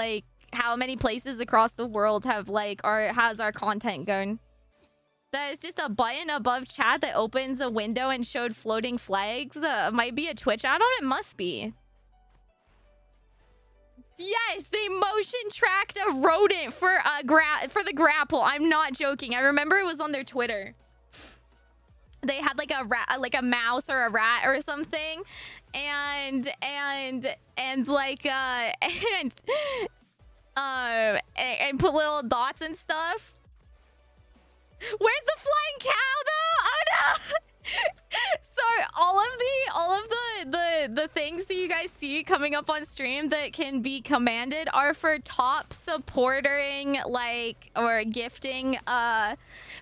places across the world have has our content going. There's just a button above chat that opens a window and showed floating flags. Might be a Twitch add-on. It must be. Yes, they motion tracked a rodent for the grapple. I'm not joking. I remember it was on their Twitter. They had like a rat, like a mouse or a rat or something, and put little dots and stuff. Where's the flying cow though? Oh no! So all of the things that you guys see coming up on stream that can be commanded are for top supporting or gifting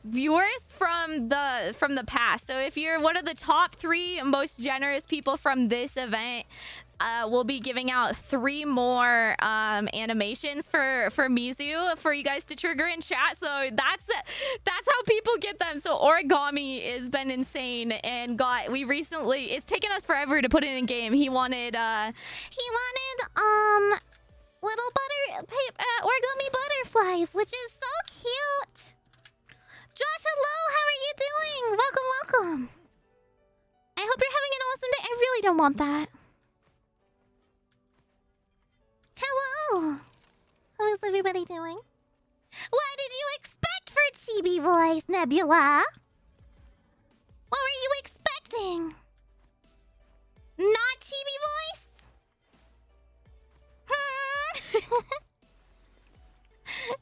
viewers from the past. So if you're one of the top 3 most generous people from this event, we'll be giving out 3 more animations for Mizu for you guys to trigger in chat. So that's how people get them. So Origami has been insane and it's taken us forever to put it in game. He wanted little origami butterflies, which is so cute. Josh, hello, how are you doing? Welcome. I hope you're having an awesome day. I really don't want that. Hello. How is everybody doing? What did you expect for chibi voice, Nebula? What were you expecting? Not chibi voice?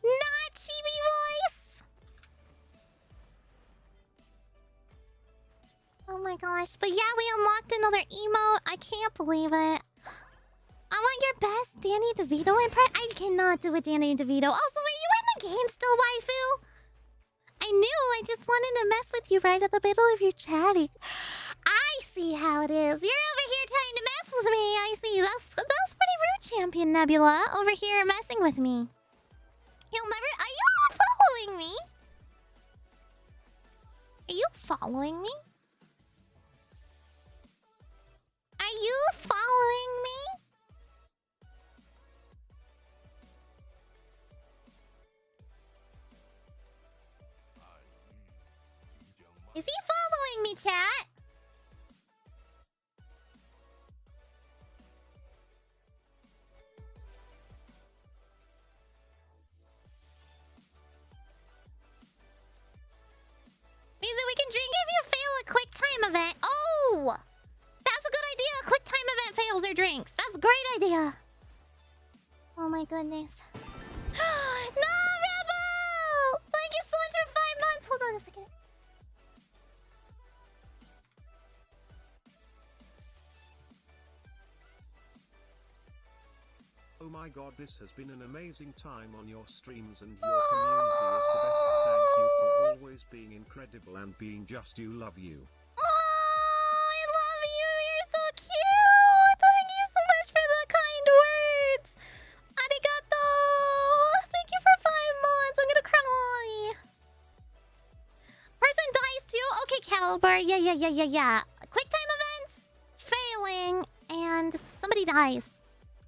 Not chibi voice? Oh my gosh. But yeah, we unlocked another emote. I can't believe it. I want your best Danny DeVito impression. I cannot do a Danny DeVito. Also, are you in the game still, waifu? I knew. I just wanted to mess with you right at the middle of your chatting. I see how it is. You're over here trying to mess with me. I see. That's pretty rude, Champion Nebula. Over here messing with me. You'll never... Are you not following me? Are you following me? Are you following me? Is he following me, chat? Means that we can drink if you fail a quick time event. Oh! That's a good idea. Quick time event fails or drinks. That's a great idea. Oh my goodness. No, Rebel! Thank you so much for 5 months. Hold on a second. Oh my god, this has been an amazing time on your streams and your community is the best. Thank you for all always being incredible and being just you. Love you. Oh, I love you. You're so cute. Thank you so much for the kind words. Arigato. Thank you for 5 months. I'm gonna cry. Person dies too? Okay, Caliber. Yeah. Quick time events. Failing. And somebody dies.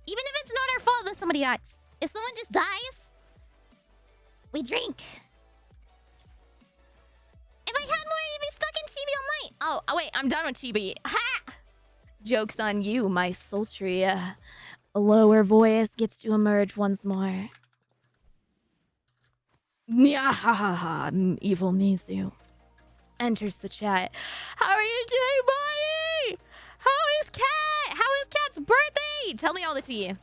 Even if it's not our fault that somebody dies. If someone just dies, we drink. If I had more, you'd be stuck in Chibi all night. Oh, wait, I'm done with Chibi. Ha! Joke's on you, my sultry, lower voice gets to emerge once more. Nyahaha, evil Mizu enters the chat. How are you doing, buddy? How is Cat? How is Cat's birthday? Tell me all the tea. Jay,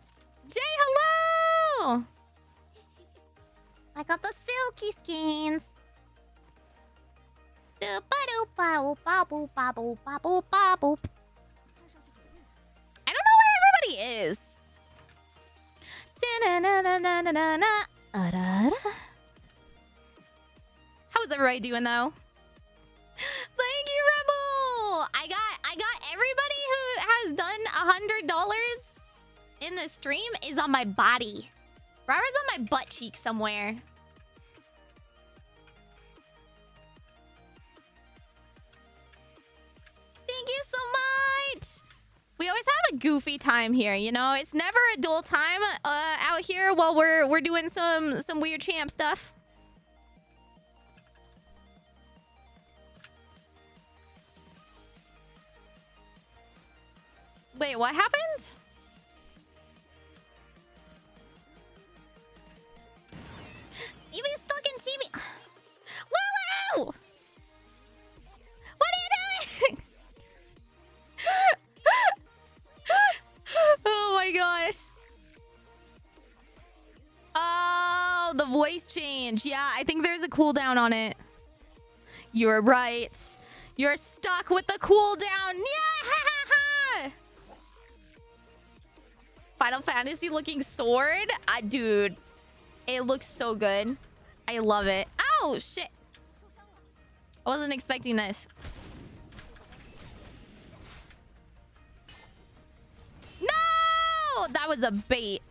hello! I got the silky skins. I don't know where everybody is. How is everybody doing though? Thank you, Rebel. I got everybody who has done $100 in the stream is on my body. Rara's on my butt cheek somewhere. Thank you so much. We always have a goofy time here, you know. It's never a dull time out here while we're doing some weird champ stuff. Wait, what happened? You been stuck in Chibi. Lulu! What are you doing? Oh my gosh. Oh, the voice change. Yeah, I think there's a cooldown on it. You're right. You're stuck with the cooldown. Yeah! Final Fantasy looking sword? Dude. It looks so good. I love it. Oh, shit. I wasn't expecting this. No! That was a bait.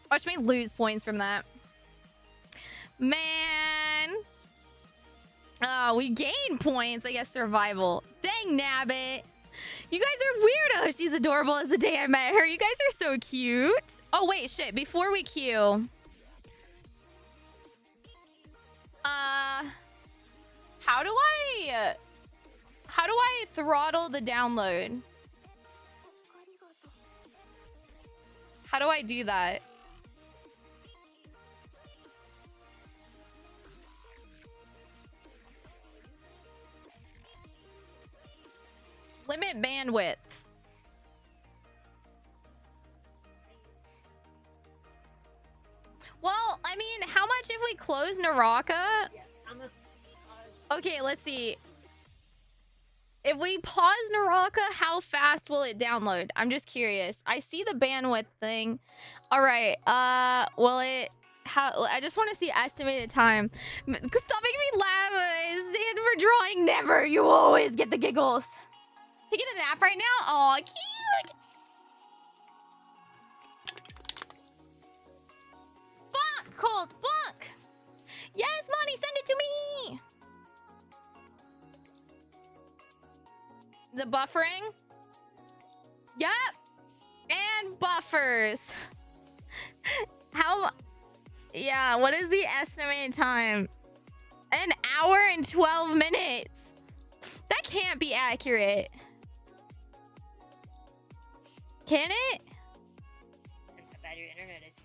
Watch me lose points from that. Man. Oh, we gain points. I guess survival. Dang nabbit. You guys are weirdos. She's adorable as the day I met her. You guys are so cute. Oh, wait, shit. Before we queue. How do I throttle the download? How do I do that? Limit bandwidth. Well, I mean, how much if we close Naraka? Okay, let's see. If we pause Naraka, how fast will it download? I'm just curious. I see the bandwidth thing. All right. Will it... I just want to see estimated time. Stop making me laugh. Stand for drawing. Never. You always get the giggles. Taking a nap right now? Aw, cute. Bonk, Colt, bonk. Yes, Monty, send it to me. The buffering. Yep. And buffers. How? Yeah, what is the estimated time? An hour and 12 minutes. That can't be accurate. Can it? That's how bad your internet is.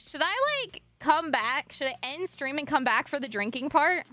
Should I like come back? Should I end stream and come back for the drinking part?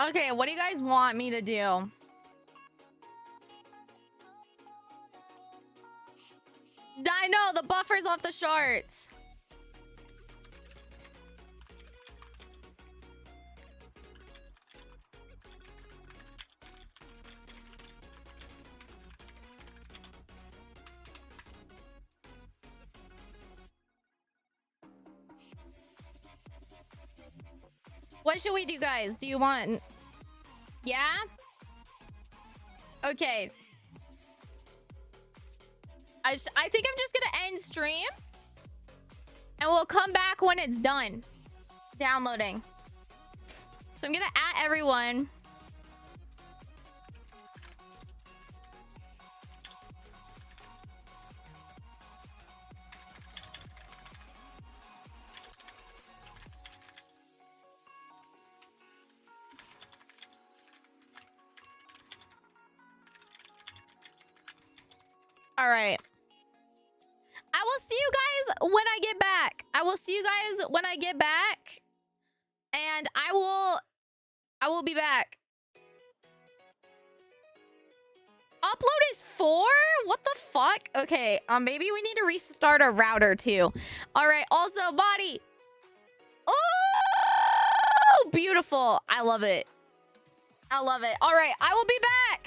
Okay, what do you guys want me to do? I know, the buffer's off the charts. What should we do, guys? Do you want... Yeah? Okay. I think I'm just gonna end stream. And we'll come back when it's done. Downloading. So I'm gonna at everyone. All right. I will see you guys when I get back. I will see you guys when I get back. And I will be back. Upload is 4? What the fuck? Okay, maybe we need to restart our router too. All right, also body. Oh, beautiful. I love it. I love it. All right, I will be back.